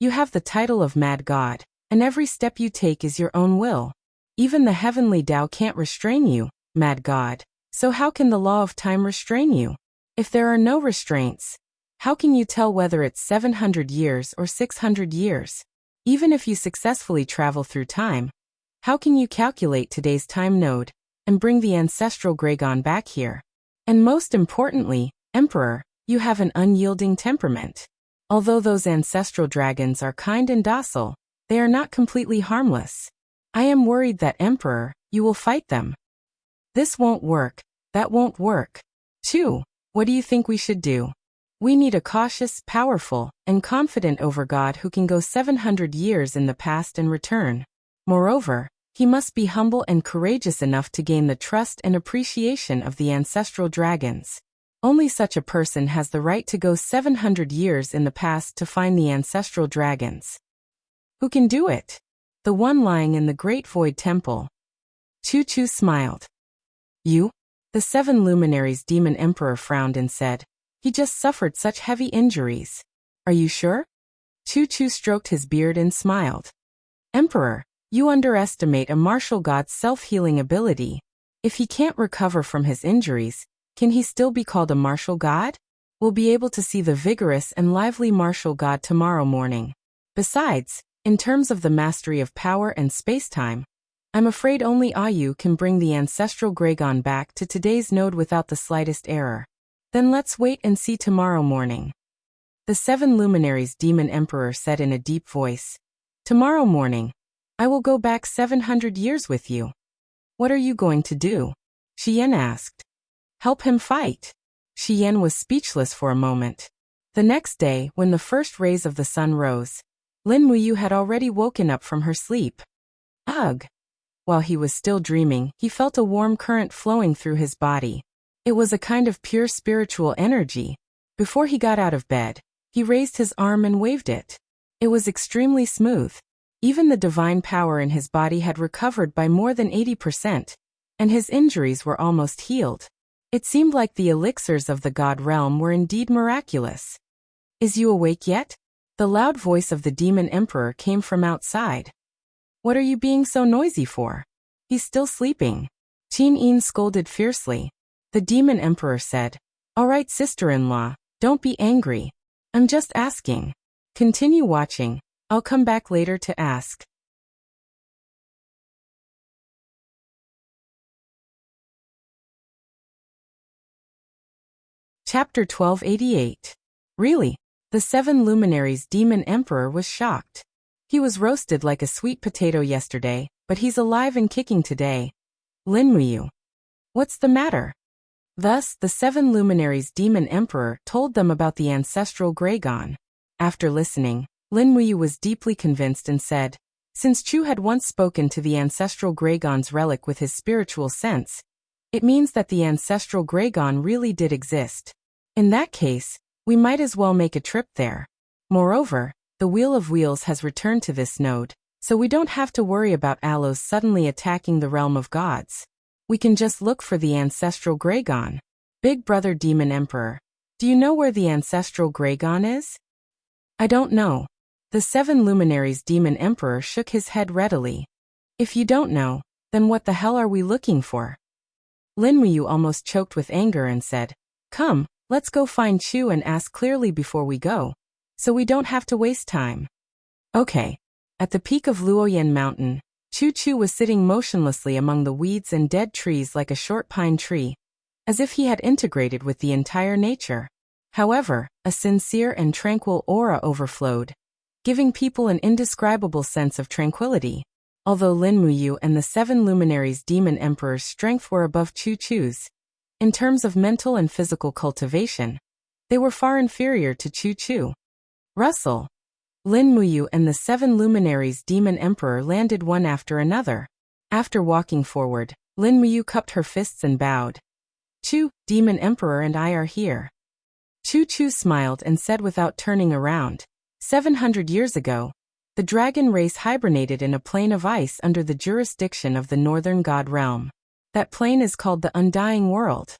S1: "You have the title of Mad God, and every step you take is your own will. Even the heavenly Tao can't restrain you, Mad God. So how can the law of time restrain you? If there are no restraints, how can you tell whether it's 700 years or 600 years? Even if you successfully travel through time, how can you calculate today's time node and bring the ancestral Gragon back here? And most importantly, Emperor, you have an unyielding temperament. Although those ancestral dragons are kind and docile, they are not completely harmless. I am worried that, Emperor, you will fight them. This won't work, that won't work. Chu, what do you think we should do? We need a cautious, powerful, and confident overgod who can go 700 years in the past and return. Moreover, he must be humble and courageous enough to gain the trust and appreciation of the ancestral dragons. Only such a person has the right to go 700 years in the past to find the ancestral dragons. Who can do it? The one lying in the Great Void Temple. Chu smiled. You? The 7 luminaries demon emperor frowned and said, "He just suffered such heavy injuries. Are you sure?" Chu stroked his beard and smiled. "Emperor, you underestimate a martial god's self-healing ability. If he can't recover from his injuries, can he still be called a martial god? We'll be able to see the vigorous and lively martial god tomorrow morning. Besides, in terms of the mastery of power and space-time, I'm afraid only Ayu can bring the ancestral Gragon back to today's node without the slightest error. Then let's wait and see tomorrow morning." The 7 luminaries demon emperor said in a deep voice, "Tomorrow morning, I will go back 700 years with you." "What are you going to do?" Xian asked. "Help him fight." Xian was speechless for a moment. The next day, when the first rays of the sun rose, Lin Muyu had already woken up from her sleep. Ugh! While he was still dreaming, he felt a warm current flowing through his body. It was a kind of pure spiritual energy. Before he got out of bed, he raised his arm and waved it. It was extremely smooth. Even the divine power in his body had recovered by more than 80%, and his injuries were almost healed. It seemed like the elixirs of the god realm were indeed miraculous. "Is you awake yet?" The loud voice of the demon emperor came from outside. "What are you being so noisy for? He's still sleeping." Qin Yin scolded fiercely. The demon emperor said, "All right, sister-in-law, don't be angry. I'm just asking. Continue watching. I'll come back later to ask." Chapter 1288. Really? The 7 luminaries demon emperor was shocked. He was roasted like a sweet potato yesterday, but he's alive and kicking today. Lin Muyu. What's the matter? Thus, the 7 luminaries demon emperor told them about the ancestral Graygon. After listening, Lin Muyu was deeply convinced and said, since Chu had once spoken to the ancestral Graygon's relic with his spiritual sense, it means that the ancestral Graygon really did exist. In that case, we might as well make a trip there. Moreover, the Wheel of Wheels has returned to this node, so we don't have to worry about Alos suddenly attacking the realm of gods. We can just look for the ancestral Graygon. Big Brother Demon Emperor, do you know where the ancestral Graygon is? I don't know. The 7 luminaries demon emperor shook his head readily. If you don't know, then what the hell are we looking for? Lin Muyu almost choked with anger and said, come, let's go find Chu and ask clearly before we go, so we don't have to waste time. Okay. At the peak of Luoyan Mountain, Chu was sitting motionlessly among the weeds and dead trees like a short pine tree, as if he had integrated with the entire nature. However, a sincere and tranquil aura overflowed, giving people an indescribable sense of tranquility. Although Lin Muyu and the 7 luminaries demon emperor's strength were above Chu's, in terms of mental and physical cultivation, they were far inferior to Chu. Russell. Lin Muyu and the 7 luminaries demon emperor landed one after another. After walking forward, Lin Muyu cupped her fists and bowed. Chu, demon emperor and I are here. Chu smiled and said without turning around, 700 years ago, the dragon race hibernated in a plain of ice under the jurisdiction of the northern god realm. That plain is called the Undying World.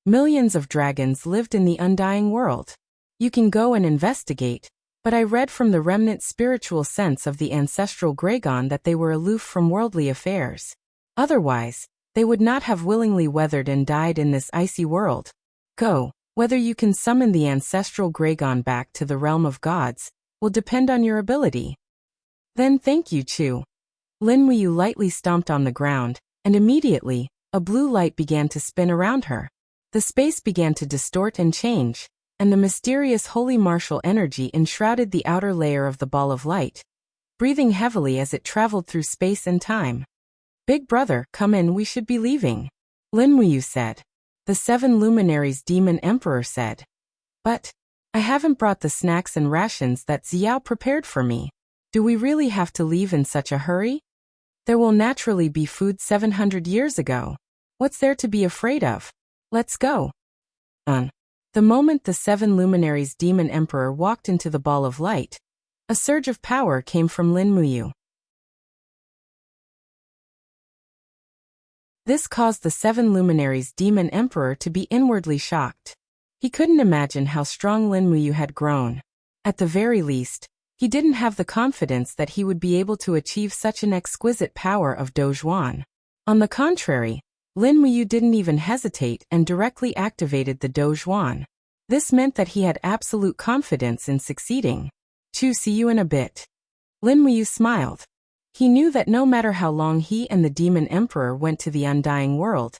S1: Millions of dragons lived in the Undying World. You can go and investigate, but I read from the remnant spiritual sense of the ancestral Graygon that they were aloof from worldly affairs. Otherwise, they would not have willingly weathered and died in this icy world. Go. Whether you can summon the ancestral Graygon back to the realm of gods will depend on your ability. Then thank you, Chu. Lin Muyu lightly stomped on the ground, and immediately, a blue light began to spin around her. The space began to distort and change, and the mysterious holy martial energy enshrouded the outer layer of the ball of light, breathing heavily as it traveled through space and time. Big brother, come in, we should be leaving. Lin Muyu said. The 7 luminaries demon emperor said. But I haven't brought the snacks and rations that Xiao prepared for me. Do we really have to leave in such a hurry? There will naturally be food 700 years ago. What's there to be afraid of? Let's go. The moment the 7 luminaries demon emperor walked into the ball of light, a surge of power came from Lin Muyu. This caused the 7 luminaries demon emperor to be inwardly shocked. He couldn't imagine how strong Lin Muyu had grown. At the very least, he didn't have the confidence that he would be able to achieve such an exquisite power of Dozhuan. On the contrary, Lin Muyu didn't even hesitate and directly activated the Dozhuan. This meant that he had absolute confidence in succeeding. Chu, see you in a bit. Lin Muyu smiled. He knew that no matter how long he and the demon emperor went to the Undying World,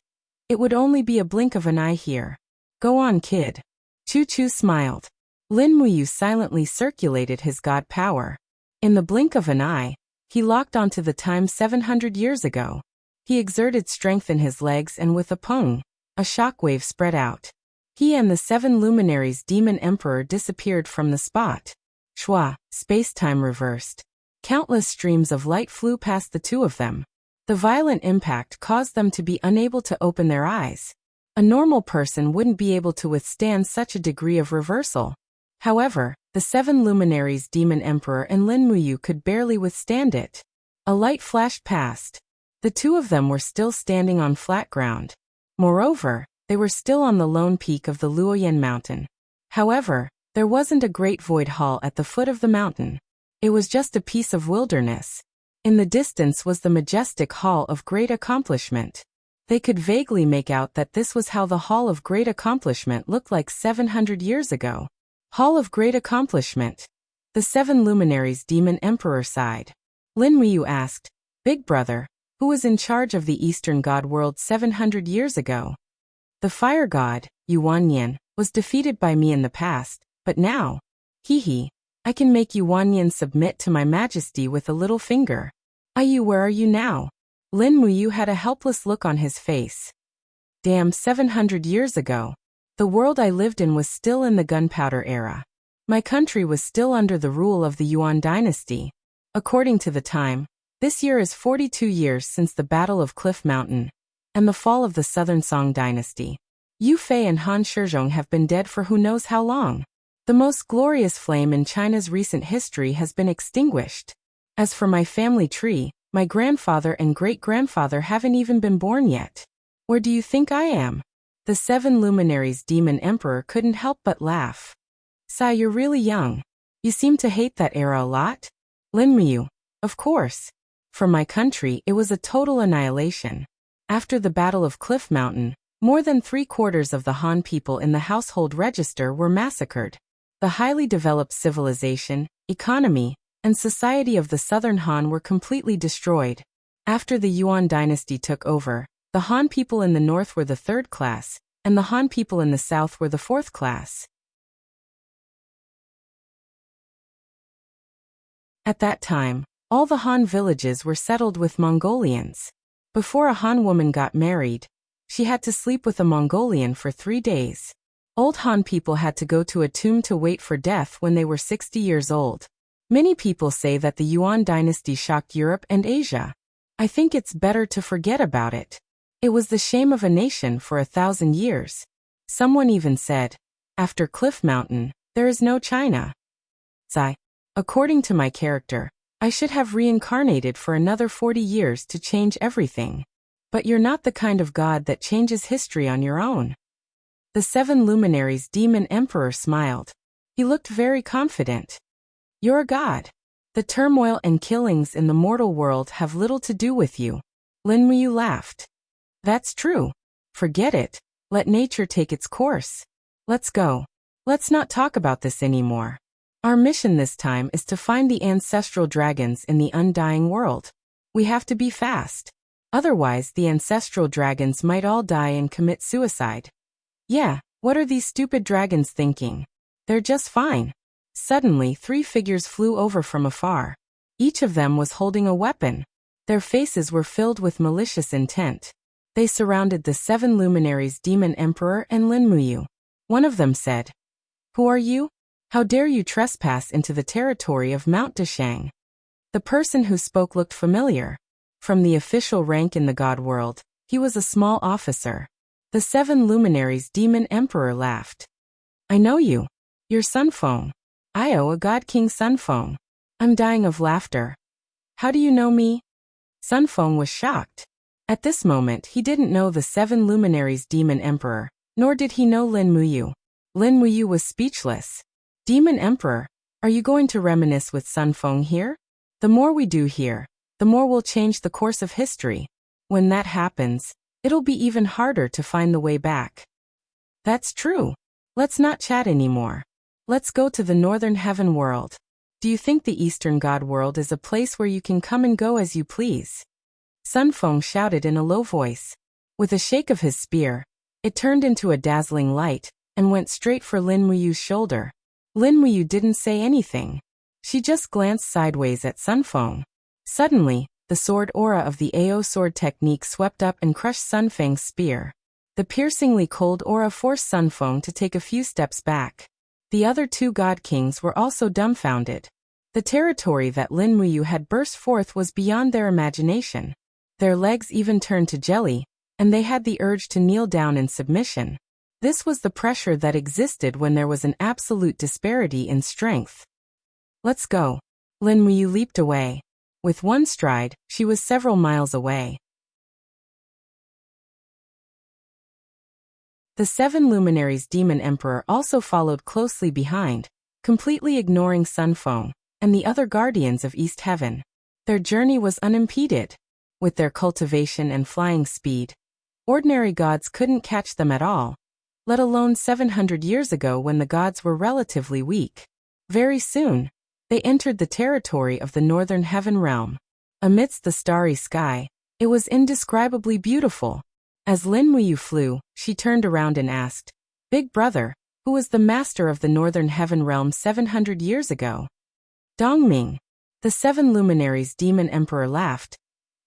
S1: it would only be a blink of an eye here. Go on, kid. Chu smiled. Lin Muyu silently circulated his god power. In the blink of an eye, he locked onto the time 700 years ago. He exerted strength in his legs and with a pung, a shockwave spread out. He and the 7 luminaries demon emperor disappeared from the spot. Shwa, space-time reversed. Countless streams of light flew past the two of them. The violent impact caused them to be unable to open their eyes. A normal person wouldn't be able to withstand such a degree of reversal. However, the 7 luminaries demon emperor and Lin Muyu could barely withstand it. A light flashed past. The two of them were still standing on flat ground. Moreover, they were still on the lone peak of the Luoyan mountain. However, there wasn't a great void hall at the foot of the mountain. It was just a piece of wilderness. In the distance was the majestic Hall of Great Accomplishment. They could vaguely make out that this was how the Hall of Great Accomplishment looked like 700 years ago. Hall of Great Accomplishment. The 7 luminaries demon emperor sighed. Lin Muyu asked, Big brother, who was in charge of the Eastern God world 700 years ago? The fire god, Yuan Yin, was defeated by me in the past, but now, hee. I can make you Wanyan submit to my majesty with a little finger. Ayu, where are you now? Lin Muyu had a helpless look on his face. Damn, 700 years ago. The world I lived in was still in the gunpowder era. My country was still under the rule of the Yuan dynasty. According to the time, this year is 42 years since the Battle of Cliff Mountain and the fall of the Southern Song dynasty. Yu Fei and Han Shizhong have been dead for who knows how long. The most glorious flame in China's recent history has been extinguished. As for my family tree, my grandfather and great-grandfather haven't even been born yet. Where do you think I am? The 7 luminaries demon emperor couldn't help but laugh. Sai, you're really young. You seem to hate that era a lot? Lin Muyu, of course. For my country, it was a total annihilation. After the Battle of Cliff Mountain, more than 3/4 of the Han people in the household register were massacred. The highly developed civilization, economy, and society of the Southern Han were completely destroyed. After the Yuan dynasty took over, the Han people in the north were the 3rd class, and the Han people in the south were the 4th class. At that time, all the Han villages were settled with Mongolians. Before a Han woman got married, she had to sleep with a Mongolian for 3 days. Old Han people had to go to a tomb to wait for death when they were 60 years old. Many people say that the Yuan dynasty shocked Europe and Asia. I think it's better to forget about it. It was the shame of a nation for 1,000 years. Someone even said, after Cliff Mountain, there is no China. Zai. According to my character, I should have reincarnated for another 40 years to change everything. But you're not the kind of god that changes history on your own. The 7 luminaries demon emperor smiled. He looked very confident. You're a god. The turmoil and killings in the mortal world have little to do with you. Lin Muyu laughed. That's true. Forget it. Let nature take its course. Let's go. Let's not talk about this anymore. Our mission this time is to find the ancestral dragons in the undying world. We have to be fast. Otherwise, the ancestral dragons might all die and commit suicide. Yeah, what are these stupid dragons thinking? They're just fine. Suddenly, 3 figures flew over from afar. Each of them was holding a weapon. Their faces were filled with malicious intent. They surrounded the 7 luminaries demon emperor and Lin Muyu. One of them said, "Who are you? How dare you trespass into the territory of Mount Dashang?" The person who spoke looked familiar. From the official rank in the god world, he was a small officer. The 7 luminaries demon emperor laughed. I know you. You're Sunfeng. Io, a god king Sunfeng. I'm dying of laughter. How do you know me? Sunfeng was shocked. At this moment he didn't know the 7 luminaries demon emperor, nor did he know Lin Muyu. Lin Muyu was speechless. Demon emperor, are you going to reminisce with Sunfeng here? The more we do here, the more we'll change the course of history. When that happens, it'll be even harder to find the way back. That's true. Let's not chat anymore. Let's go to the northern heaven world. Do you think the eastern god world is a place where you can come and go as you please? Sunfeng shouted in a low voice. With a shake of his spear, it turned into a dazzling light and went straight for Lin Muyu's shoulder. Lin Muyu didn't say anything. She just glanced sideways at Sunfeng. Suddenly, the sword aura of the AO sword technique swept up and crushed Sunfeng's spear. The piercingly cold aura forced Sunfeng to take a few steps back. The other 2 god kings were also dumbfounded. The territory that Lin Muyu had burst forth was beyond their imagination. Their legs even turned to jelly, and they had the urge to kneel down in submission. This was the pressure that existed when there was an absolute disparity in strength. Let's go. Lin Muyu leaped away. With one stride, she was several miles away. The 7 luminaries demon emperor also followed closely behind, completely ignoring Sunfeng and the other guardians of East Heaven. Their journey was unimpeded. With their cultivation and flying speed, ordinary gods couldn't catch them at all, let alone 700 years ago when the gods were relatively weak. Very soon, they entered the territory of the northern heaven realm. Amidst the starry sky, it was indescribably beautiful. As Lin Muyu flew, she turned around and asked, "Big brother, who was the master of the northern heaven realm 700 years ago?" Dongming. The seven luminaries' demon emperor laughed.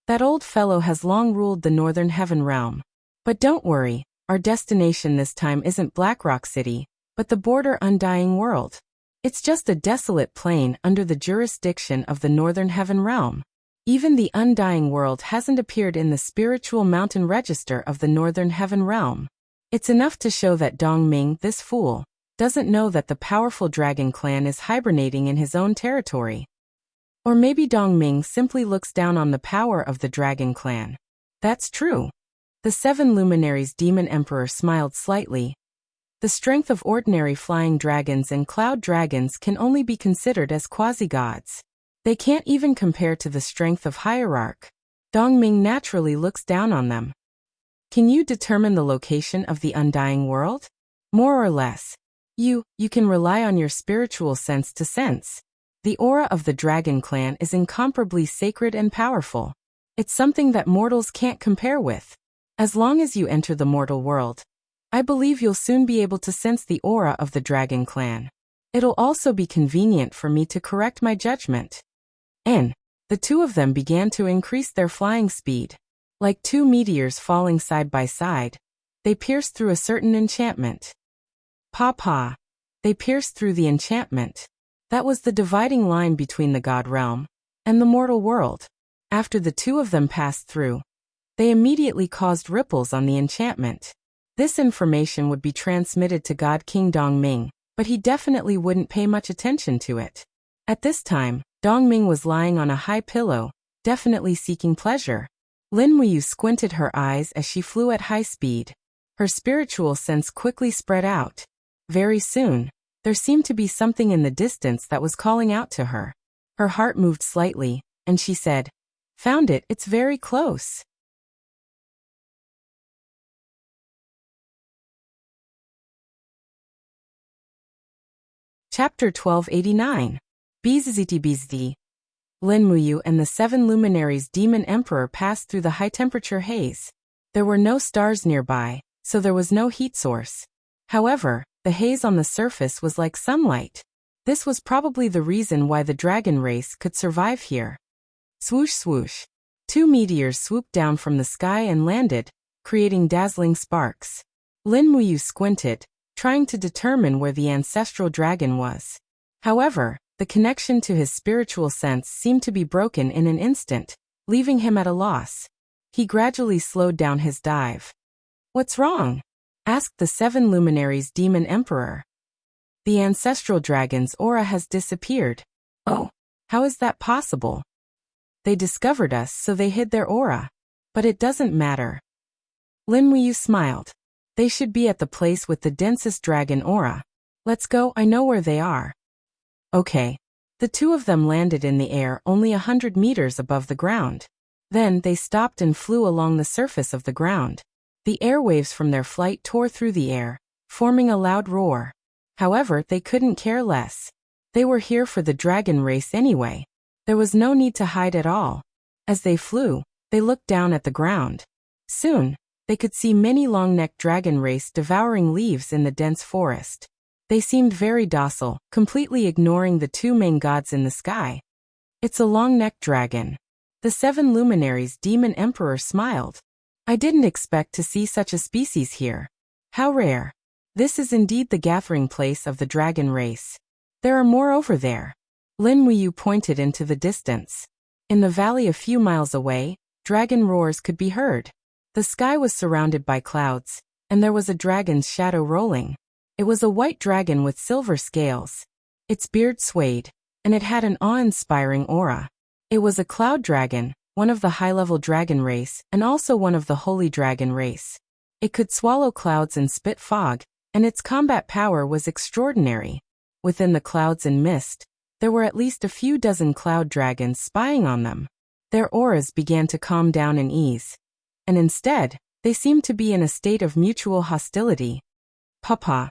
S1: That old fellow has long ruled the northern heaven realm. But don't worry, our destination this time isn't Blackrock City, but the border undying world. It's just a desolate plain under the jurisdiction of the northern heaven realm. Even the undying world hasn't appeared in the spiritual mountain register of the northern heaven realm. It's enough to show that Dongming, this fool, doesn't know that the powerful dragon clan is hibernating in his own territory. Or maybe Dongming simply looks down on the power of the dragon clan. That's true. The seven luminaries' demon emperor smiled slightly. The strength of ordinary flying dragons and cloud dragons can only be considered as quasi-gods. They can't even compare to the strength of hierarch. Dongming naturally looks down on them. Can you determine the location of the undying world? More or less. You can rely on your spiritual sense to sense. The aura of the dragon clan is incomparably sacred and powerful. It's something that mortals can't compare with. As long as you enter the mortal world, I believe you'll soon be able to sense the aura of the dragon clan. It'll also be convenient for me to correct my judgment. And the two of them began to increase their flying speed. Like two meteors falling side by side, they pierced through a certain enchantment. Pa. They pierced through the enchantment. That was the dividing line between the god realm and the mortal world. After the two of them passed through, they immediately caused ripples on the enchantment. This information would be transmitted to God King Dongming, but he definitely wouldn't pay much attention to it. At this time, Dongming was lying on a high pillow, definitely seeking pleasure. Lin Wuyu squinted her eyes as she flew at high speed. Her spiritual sense quickly spread out. Very soon, there seemed to be something in the distance that was calling out to her. Her heart moved slightly, and she said, "Found it, it's very close." Chapter 1289. Bizzi. Lin Wuyu and the seven luminaries' demon emperor passed through the high-temperature haze. There were no stars nearby, so there was no heat source. However, the haze on the surface was like sunlight. This was probably the reason why the dragon race could survive here. Swoosh swoosh. Two meteors swooped down from the sky and landed, creating dazzling sparks. Lin Wuyu squinted, trying to determine where the ancestral dragon was. However, the connection to his spiritual sense seemed to be broken in an instant, leaving him at a loss. He gradually slowed down his dive. "What's wrong?" asked the seven luminaries' demon emperor. "The ancestral dragon's aura has disappeared." "Oh, how is that possible?" "They discovered us, so they hid their aura. But it doesn't matter." Lin Wuyu smiled. "They should be at the place with the densest dragon aura. Let's go, I know where they are." Okay. The two of them landed in the air only 100 meters above the ground. Then they stopped and flew along the surface of the ground. The airwaves from their flight tore through the air, forming a loud roar. However, they couldn't care less. They were here for the dragon race anyway. There was no need to hide at all. As they flew, they looked down at the ground. Soon, they could see many long-necked dragon race devouring leaves in the dense forest. They seemed very docile, completely ignoring the two main gods in the sky. "It's a long-necked dragon." The seven luminaries' demon emperor smiled. "I didn't expect to see such a species here. How rare. This is indeed the gathering place of the dragon race. There are more over there." Lin Wuyu pointed into the distance. In the valley a few miles away, dragon roars could be heard. The sky was surrounded by clouds, and there was a dragon's shadow rolling. It was a white dragon with silver scales. Its beard swayed, and it had an awe-inspiring aura. It was a cloud dragon, one of the high-level dragon race, and also one of the holy dragon race. It could swallow clouds and spit fog, and its combat power was extraordinary. Within the clouds and mist, there were at least a few dozen cloud dragons spying on them. Their auras began to calm down and ease, and instead, they seemed to be in a state of mutual hostility. Papa.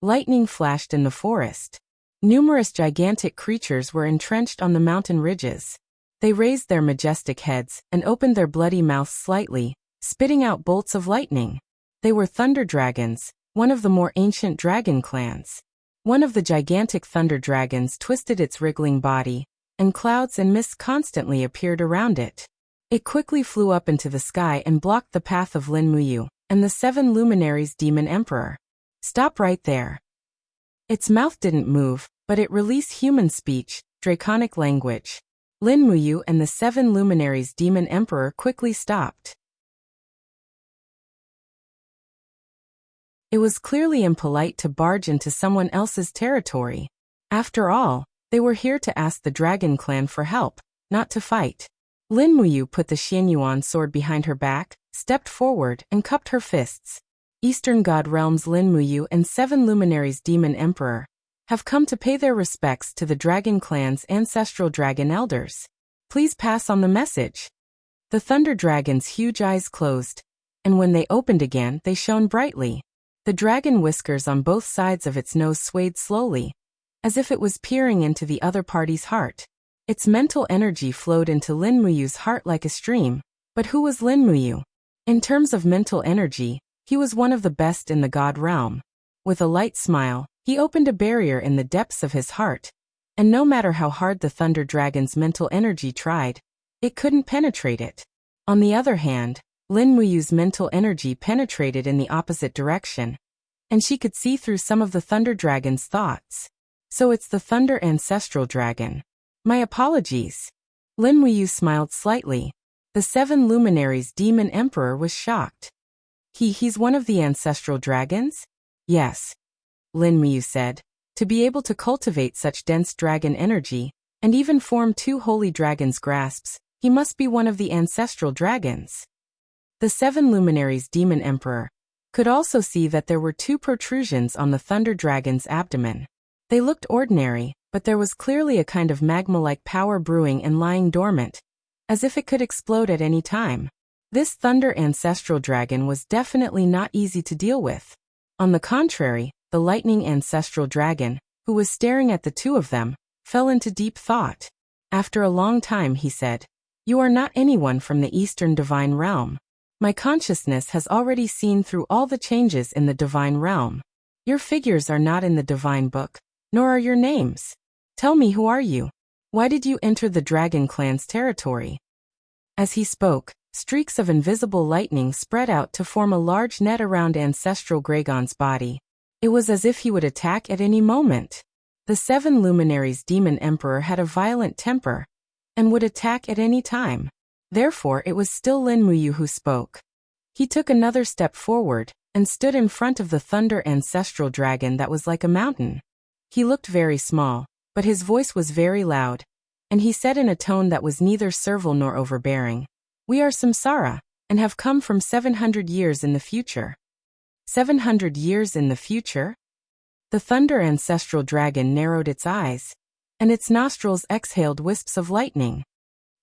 S1: Lightning flashed in the forest. Numerous gigantic creatures were entrenched on the mountain ridges. They raised their majestic heads and opened their bloody mouths slightly, spitting out bolts of lightning. They were thunder dragons, one of the more ancient dragon clans. One of the gigantic thunder dragons twisted its wriggling body, and clouds and mist constantly appeared around it. It quickly flew up into the sky and blocked the path of Lin Muyu and the 7 luminaries demon emperor. Stop right there. Its mouth didn't move, but it released human speech, draconic language. Lin Muyu and the 7 luminaries demon emperor quickly stopped. It was clearly impolite to barge into someone else's territory. After all, they were here to ask the Dragon Clan for help, not to fight. Lin Muyu put the Xianyuan sword behind her back, stepped forward, and cupped her fists. Eastern God Realms Lin Muyu and 7 luminaries demon emperor have come to pay their respects to the Dragon Clan's ancestral dragon elders. Please pass on the message. The thunder dragon's huge eyes closed, and when they opened again they shone brightly. The dragon whiskers on both sides of its nose swayed slowly, as if it was peering into the other party's heart. Its mental energy flowed into Lin Muyu's heart like a stream. But who was Lin Muyu? In terms of mental energy, he was one of the best in the God realm. With a light smile, he opened a barrier in the depths of his heart, and no matter how hard the thunder dragon's mental energy tried, it couldn't penetrate it. On the other hand, Lin Muyu's mental energy penetrated in the opposite direction, and she could see through some of the thunder dragon's thoughts. So it's the thunder ancestral dragon. My apologies. Lin Muyu smiled slightly. The 7 luminaries demon emperor was shocked. He's one of the ancestral dragons? Yes. Lin Muyu said. To be able to cultivate such dense dragon energy, and even form 2 holy dragons' grasps, he must be one of the ancestral dragons. The 7 luminaries demon emperor could also see that there were 2 protrusions on the thunder dragon's abdomen. They looked ordinary, but there was clearly a kind of magma-like power brewing and lying dormant, as if it could explode at any time. This thunder ancestral dragon was definitely not easy to deal with. On the contrary, the lightning ancestral dragon, who was staring at the 2 of them, fell into deep thought. After a long time he said, "You are not anyone from the Eastern Divine Realm. My consciousness has already seen through all the changes in the Divine Realm. Your figures are not in the Divine Book, nor are your names. Tell me, who are you? Why did you enter the Dragon Clan's territory?" As he spoke, streaks of invisible lightning spread out to form a large net around Ancestral Gragon's body. It was as if he would attack at any moment. The 7 luminaries demon emperor had a violent temper, and would attack at any time. Therefore it was still Lin Muyu who spoke. He took another step forward, and stood in front of the thunder ancestral dragon that was like a mountain. He looked very small, but his voice was very loud, and he said in a tone that was neither servile nor overbearing, "We are Samsara, and have come from 700 years in the future." 700 years in the future? The thunder ancestral dragon narrowed its eyes, and its nostrils exhaled wisps of lightning.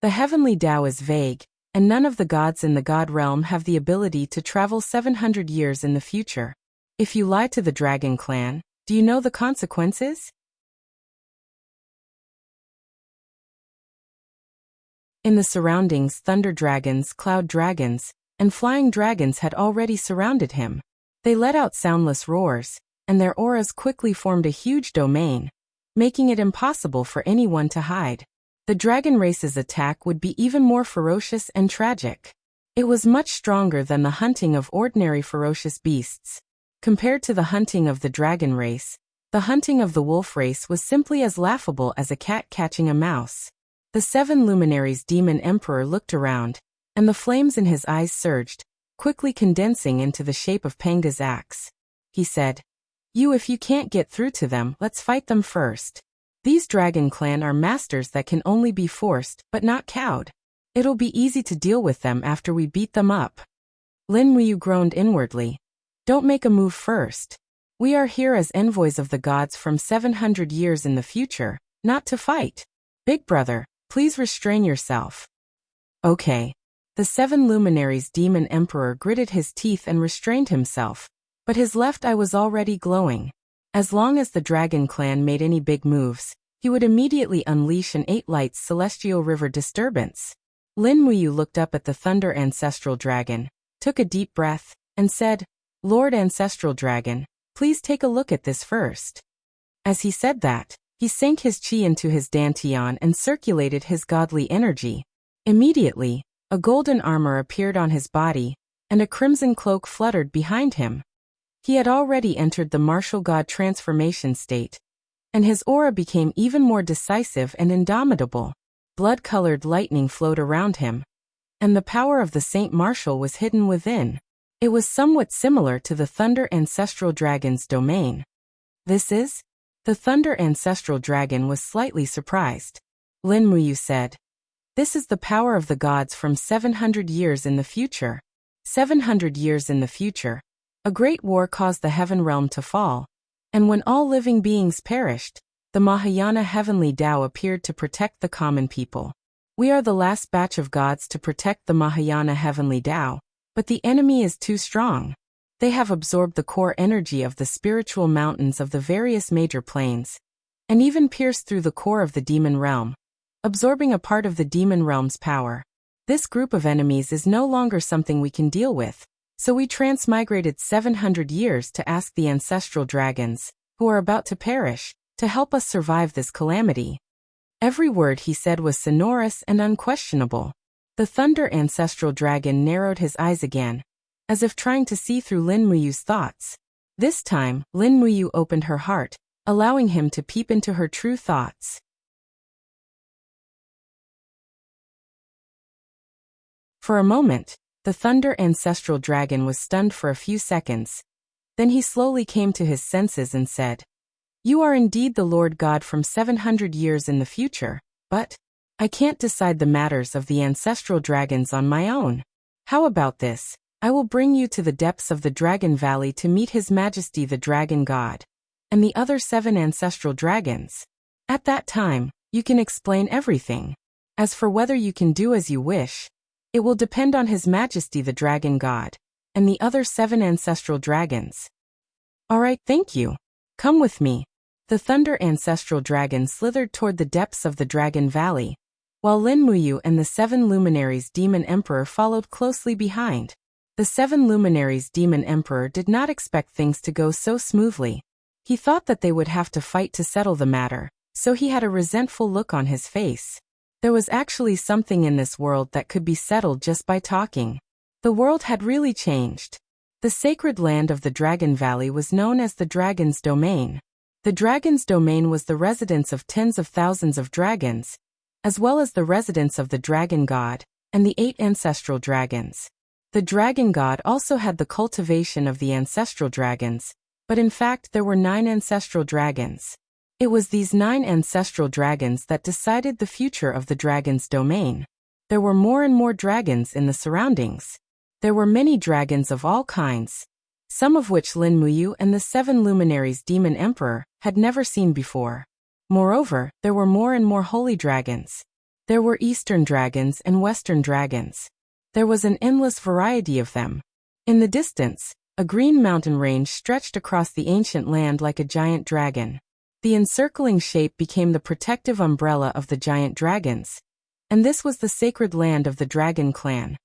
S1: The heavenly Tao is vague, and none of the gods in the God realm have the ability to travel 700 years in the future. If you lie to the Dragon Clan, do you know the consequences? In the surroundings, thunder dragons, cloud dragons, and flying dragons had already surrounded him. They let out soundless roars, and their auras quickly formed a huge domain, making it impossible for anyone to hide. The dragon race's attack would be even more ferocious and tragic. It was much stronger than the hunting of ordinary ferocious beasts. Compared to the hunting of the dragon race, the hunting of the wolf race was simply as laughable as a cat catching a mouse. The 7 luminaries demon emperor looked around, and the flames in his eyes surged, quickly condensing into the shape of Panga's axe. He said, If you can't get through to them, let's fight them first. These Dragon Clan are masters that can only be forced, but not cowed. It'll be easy to deal with them after we beat them up." Lin Muyu groaned inwardly. "Don't make a move first. We are here as envoys of the gods from 700 years in the future, not to fight. Big brother, please restrain yourself." "Okay." The 7 luminaries demon emperor gritted his teeth and restrained himself, but his left eye was already glowing. As long as the Dragon Clan made any big moves, he would immediately unleash an 8 lights celestial river disturbance. Lin Muyu looked up at the thunder ancestral dragon, took a deep breath, and said, "Lord Ancestral Dragon, please take a look at this first." As he said that, he sank his chi into his dantian and circulated his godly energy. Immediately, a golden armor appeared on his body, and a crimson cloak fluttered behind him. He had already entered the martial god transformation state, and his aura became even more decisive and indomitable. Blood-colored lightning flowed around him, and the power of the Saint Martial was hidden within. It was somewhat similar to the Thunder Ancestral Dragon's domain. This is? The Thunder Ancestral Dragon was slightly surprised. Lin Muyu said, "This is the power of the gods from 700 years in the future." 700 years in the future, a great war caused the heaven realm to fall, and when all living beings perished, the Mahayana heavenly Tao appeared to protect the common people. We are the last batch of gods to protect the Mahayana heavenly Tao, but the enemy is too strong. They have absorbed the core energy of the spiritual mountains of the various major planes, and even pierced through the core of the demon realm, absorbing a part of the demon realm's power. This group of enemies is no longer something we can deal with, so we transmigrated 700 years to ask the ancestral dragons, who are about to perish, to help us survive this calamity. Every word he said was sonorous and unquestionable. The Thunder Ancestral Dragon narrowed his eyes again, as if trying to see through Lin Muyu's thoughts. This time, Lin Muyu opened her heart, allowing him to peep into her true thoughts. For a moment, the Thunder Ancestral Dragon was stunned for a few seconds. Then he slowly came to his senses and said, "You are indeed the Lord God from 700 years in the future, but I can't decide the matters of the ancestral dragons on my own. How about this? I will bring you to the depths of the Dragon Valley to meet His Majesty the Dragon God, and the other 7 ancestral dragons. At that time, you can explain everything. As for whether you can do as you wish, it will depend on His Majesty the Dragon God, and the other 7 ancestral dragons." "All right, thank you. Come with me." The Thunder Ancestral Dragon slithered toward the depths of the Dragon Valley, while Lin Muyu and the 7 luminaries Demon Emperor followed closely behind. The 7 luminaries Demon Emperor did not expect things to go so smoothly. He thought that they would have to fight to settle the matter, so he had a resentful look on his face. There was actually something in this world that could be settled just by talking. The world had really changed. The sacred land of the Dragon Valley was known as the Dragon's Domain. The Dragon's Domain was the residence of tens of thousands of dragons, as well as the residence of the Dragon God, and the 8 ancestral dragons. The Dragon God also had the cultivation of the ancestral dragons, but in fact there were 9 ancestral dragons. It was these 9 ancestral dragons that decided the future of the Dragon's Domain. There were more and more dragons in the surroundings. There were many dragons of all kinds, some of which Lin Muyu and the 7 luminaries Demon Emperor had never seen before. Moreover, there were more and more holy dragons. There were eastern dragons and western dragons. There was an endless variety of them. In the distance, a green mountain range stretched across the ancient land like a giant dragon. The encircling shape became the protective umbrella of the giant dragons, and this was the sacred land of the Dragon Clan,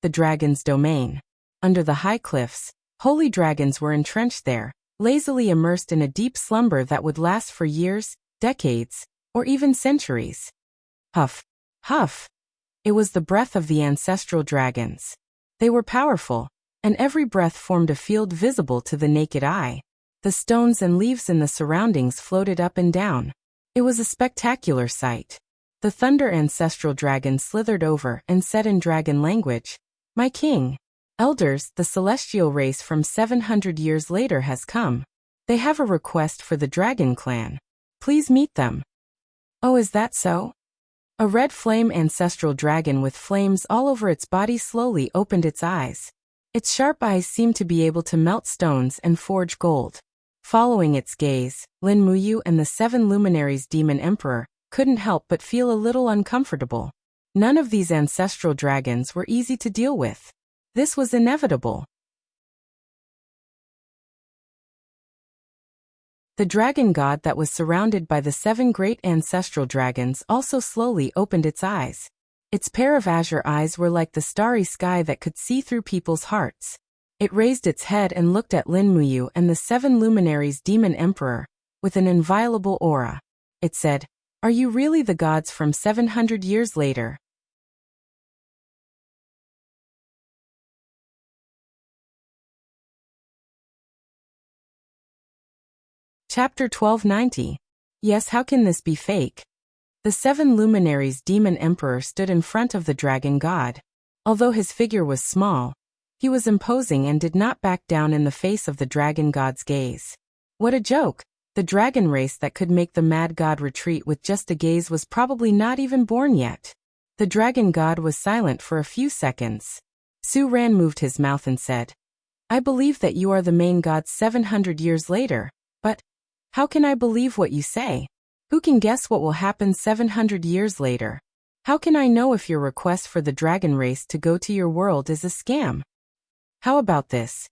S1: the Dragon's Domain. Under the high cliffs, holy dragons were entrenched there, lazily immersed in a deep slumber that would last for years, decades, or even centuries. Huff, huff. It was the breath of the ancestral dragons. They were powerful, and every breath formed a field visible to the naked eye. The stones and leaves in the surroundings floated up and down. It was a spectacular sight. The Thunder Ancestral Dragon slithered over and said in dragon language, "My king, elders, the celestial race from 700 years later has come. They have a request for the Dragon Clan. Please meet them." "Oh, is that so?" A red flame ancestral dragon with flames all over its body slowly opened its eyes. Its sharp eyes seemed to be able to melt stones and forge gold. Following its gaze, Lin Muyu and the 7 luminaries Demon Emperor couldn't help but feel a little uncomfortable. None of these ancestral dragons were easy to deal with. This was inevitable. The dragon god that was surrounded by the 7 great ancestral dragons also slowly opened its eyes. Its pair of azure eyes were like the starry sky that could see through people's hearts. It raised its head and looked at Lin Muyu and the 7 luminaries Demon Emperor, with an inviolable aura. It said, "Are you really the gods from 700 years later?" Chapter 1290. Yes, how can this be fake? The 7 luminaries demon emperor stood in front of the dragon god. Although his figure was small, he was imposing and did not back down in the face of the dragon god's gaze. What a joke! The dragon race that could make the mad god retreat with just a gaze was probably not even born yet. The dragon god was silent for a few seconds. Su Ran moved his mouth and said, "I believe that you are the main god 700 years later, but how can I believe what you say? Who can guess what will happen 700 years later? How can I know if your request for the dragon race to go to your world is a scam? How about this?"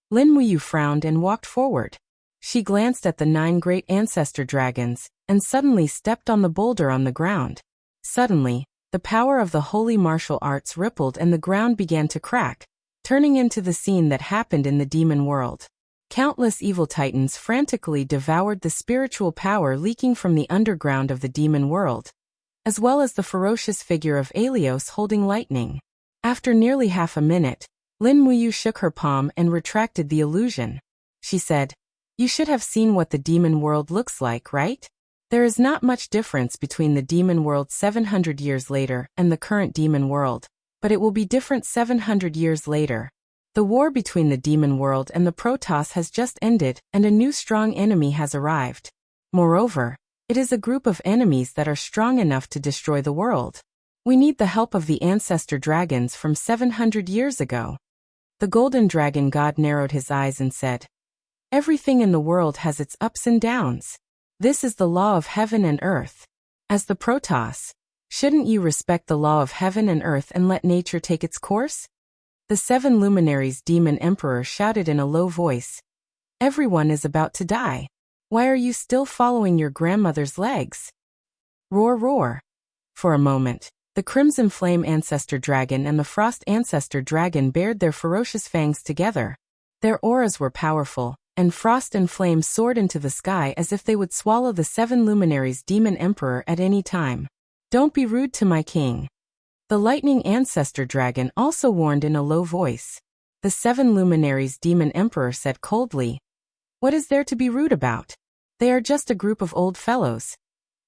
S1: Lin Muyu frowned and walked forward. She glanced at the 9 great ancestor dragons, and suddenly stepped on the boulder on the ground. Suddenly, the power of the holy martial arts rippled and the ground began to crack, turning into the scene that happened in the demon world. Countless evil titans frantically devoured the spiritual power leaking from the underground of the demon world, as well as the ferocious figure of Aelios holding lightning. After nearly half a minute, Lin Muyu shook her palm and retracted the illusion. She said, "You should have seen what the demon world looks like, right? There is not much difference between the demon world 700 years later and the current demon world, but it will be different 700 years later. The war between the demon world and the Protoss has just ended, and a new strong enemy has arrived. Moreover, it is a group of enemies that are strong enough to destroy the world. We need the help of the ancestor dragons from 700 years ago." The golden dragon god narrowed his eyes and said, "Everything in the world has its ups and downs. This is the law of heaven and earth. As the Protoss, shouldn't you respect the law of heaven and earth and let nature take its course?" The 7 luminaries demon emperor shouted in a low voice, "Everyone is about to die. Why are you still following your grandmother's legs?" Roar, roar. For a moment, the crimson flame ancestor dragon and the frost ancestor dragon bared their ferocious fangs together. Their auras were powerful, and frost and flame soared into the sky as if they would swallow the 7 luminaries demon emperor at any time. "Don't be rude to my king." The lightning ancestor dragon also warned in a low voice. The 7 luminaries demon emperor said coldly, "What is there to be rude about? They are just a group of old fellows."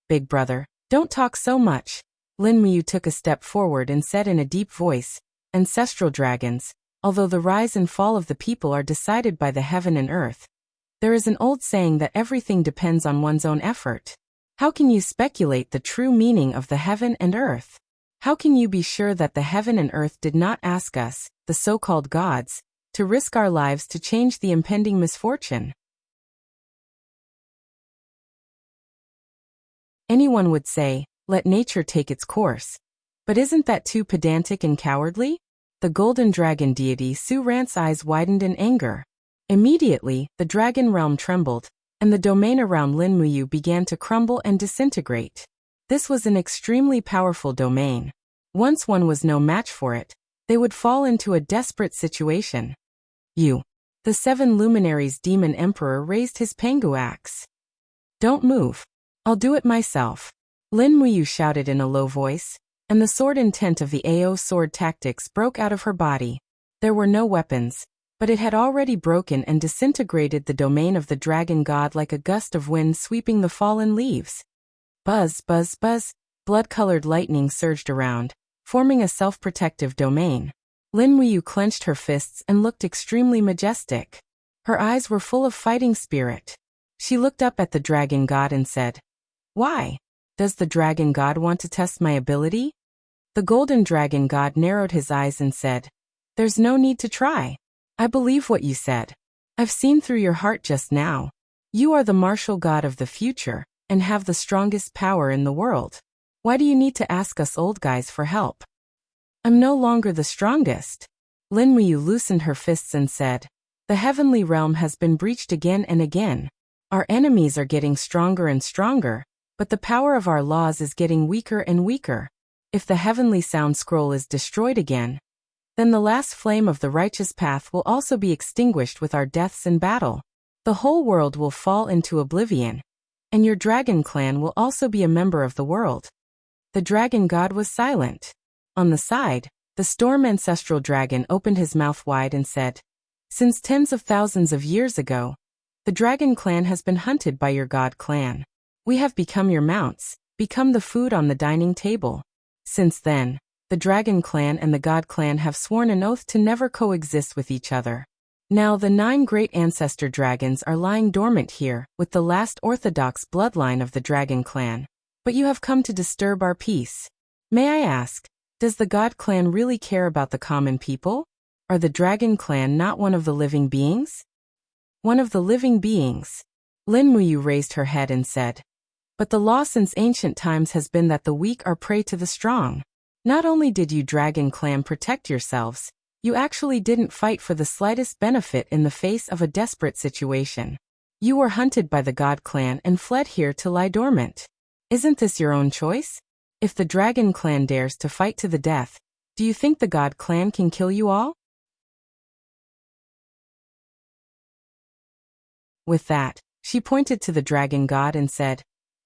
S1: "Big brother, don't talk so much." Lin Muyu took a step forward and said in a deep voice, "Ancestral dragons, although the rise and fall of the people are decided by the heaven and earth, there is an old saying that everything depends on one's own effort. How can you speculate the true meaning of the heaven and earth? How can you be sure that the heaven and earth did not ask us, the so-called gods, to risk our lives to change the impending misfortune? Anyone would say, let nature take its course. But isn't that too pedantic and cowardly?" The golden dragon deity Su Ran's eyes widened in anger. Immediately, the dragon realm trembled, and the domain around Lin Muyu began to crumble and disintegrate. This was an extremely powerful domain. Once one was no match for it, they would fall into a desperate situation. "You." The 7 luminaries demon emperor raised his Pengu axe. "Don't move. I'll do it myself." Lin Muyu shouted in a low voice, and the sword intent of the AO sword tactics broke out of her body. There were no weapons, but it had already broken and disintegrated the domain of the dragon god like a gust of wind sweeping the fallen leaves. Buzz, buzz, buzz, blood-colored lightning surged around, forming a self-protective domain. Lin Muyu clenched her fists and looked extremely majestic. Her eyes were full of fighting spirit. She looked up at the dragon god and said, "Why? Does the dragon god want to test my ability?" The golden dragon god narrowed his eyes and said, "There's no need to try. I believe what you said. I've seen through your heart just now. You are the martial god of the future, and have the strongest power in the world. Why do you need to ask us old guys for help?" "I'm no longer the strongest." Lin Muyu loosened her fists and said, "The heavenly realm has been breached again and again. Our enemies are getting stronger and stronger, but the power of our laws is getting weaker and weaker. If the heavenly sound scroll is destroyed again, then the last flame of the righteous path will also be extinguished with our deaths in battle. The whole world will fall into oblivion, and your dragon clan will also be a member of the world." The dragon god was silent. On the side, the storm ancestral dragon opened his mouth wide and said, "Since tens of thousands of years ago, the dragon clan has been hunted by your god clan. We have become your mounts, become the food on the dining table. Since then, the dragon clan and the god clan have sworn an oath to never coexist with each other. Now the 9 great ancestor dragons are lying dormant here with the last orthodox bloodline of the dragon clan. But you have come to disturb our peace. May I ask, does the god clan really care about the common people? Are the dragon clan not one of the living beings?" "One of the living beings." Lin Muyu raised her head and said, "But the law since ancient times has been that the weak are prey to the strong. Not only did you dragon clan protect yourselves, you actually didn't fight for the slightest benefit in the face of a desperate situation. You were hunted by the god clan and fled here to lie dormant. Isn't this your own choice? If the dragon clan dares to fight to the death, do you think the god clan can kill you all?" With that, she pointed to the dragon god and said,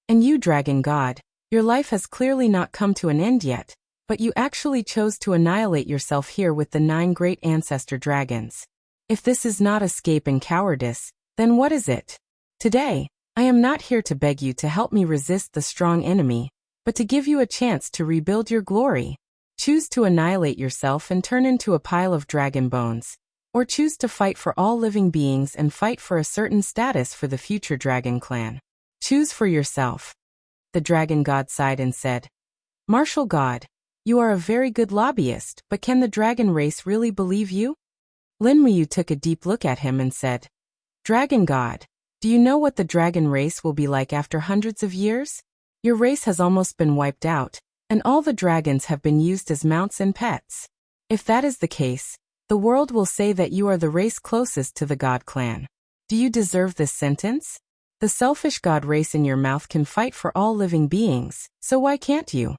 S1: "And you, dragon god, your life has clearly not come to an end yet, but you actually chose to annihilate yourself here with the 9 great ancestor dragons. If this is not escape and cowardice, then what is it? Today, I am not here to beg you to help me resist the strong enemy, but to give you a chance to rebuild your glory. Choose to annihilate yourself and turn into a pile of dragon bones, or choose to fight for all living beings and fight for a certain status for the future dragon clan. Choose for yourself." The dragon god sighed and said, "Martial god, you are a very good lobbyist, but can the dragon race really believe you?" Lin Muyu took a deep look at him and said, "Dragon god, do you know what the dragon race will be like after hundreds of years? Your race has almost been wiped out, and all the dragons have been used as mounts and pets. If that is the case, the world will say that you are the race closest to the god clan. Do you deserve this sentence? The selfish god race in your mouth can fight for all living beings, so why can't you?"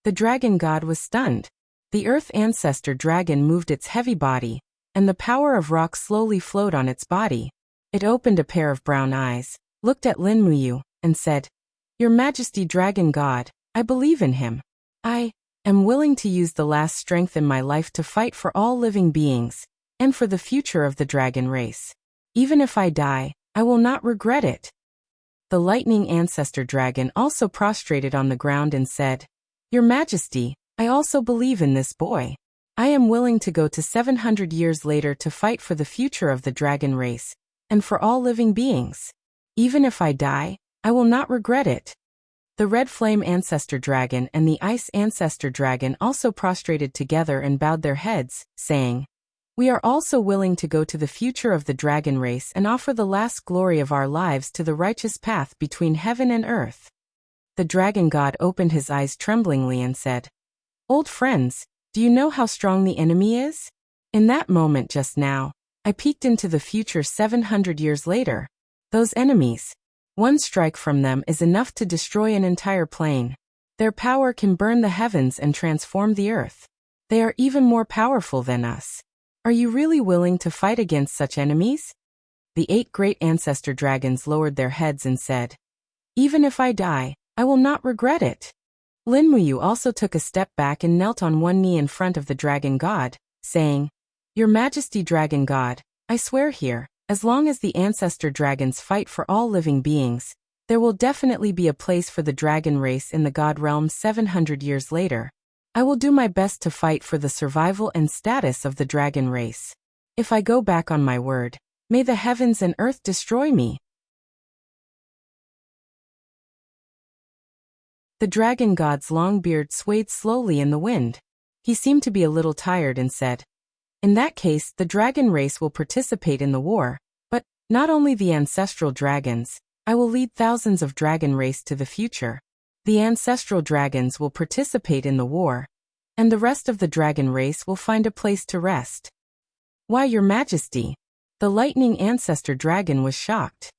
S1: The dragon god was stunned. The earth ancestor dragon moved its heavy body, and the power of rock slowly flowed on its body. It opened a pair of brown eyes, looked at Lin Muyu, and said, "Your Majesty dragon god, I believe in him. I am willing to use the last strength in my life to fight for all living beings, and for the future of the dragon race. Even if I die, I will not regret it." The lightning ancestor dragon also prostrated on the ground and said, "Your Majesty, I also believe in this boy. I am willing to go to 700 years later to fight for the future of the dragon race, and for all living beings. Even if I die, I will not regret it." The red flame ancestor dragon and the ice ancestor dragon also prostrated together and bowed their heads, saying, "We are also willing to go to the future of the dragon race and offer the last glory of our lives to the righteous path between heaven and earth." The dragon god opened his eyes tremblingly and said, "Old friends, do you know how strong the enemy is? In that moment just now, I peeked into the future 700 years later. Those enemies, one strike from them is enough to destroy an entire plane. Their power can burn the heavens and transform the earth. They are even more powerful than us. Are you really willing to fight against such enemies?" The 8 great ancestor dragons lowered their heads and said, "Even if I die, I will not regret it." Lin Muyu also took a step back and knelt on one knee in front of the dragon god, saying, "Your Majesty dragon god, I swear here, as long as the ancestor dragons fight for all living beings, there will definitely be a place for the dragon race in the god realm 700 years later. I will do my best to fight for the survival and status of the dragon race. If I go back on my word, may the heavens and earth destroy me." The dragon god's long beard swayed slowly in the wind. He seemed to be a little tired and said, "In that case, the dragon race will participate in the war, but not only the ancestral dragons. I will lead thousands of dragon race to the future. The ancestral dragons will participate in the war, and the rest of the dragon race will find a place to rest." "Why, Your Majesty?" The lightning ancestor dragon was shocked.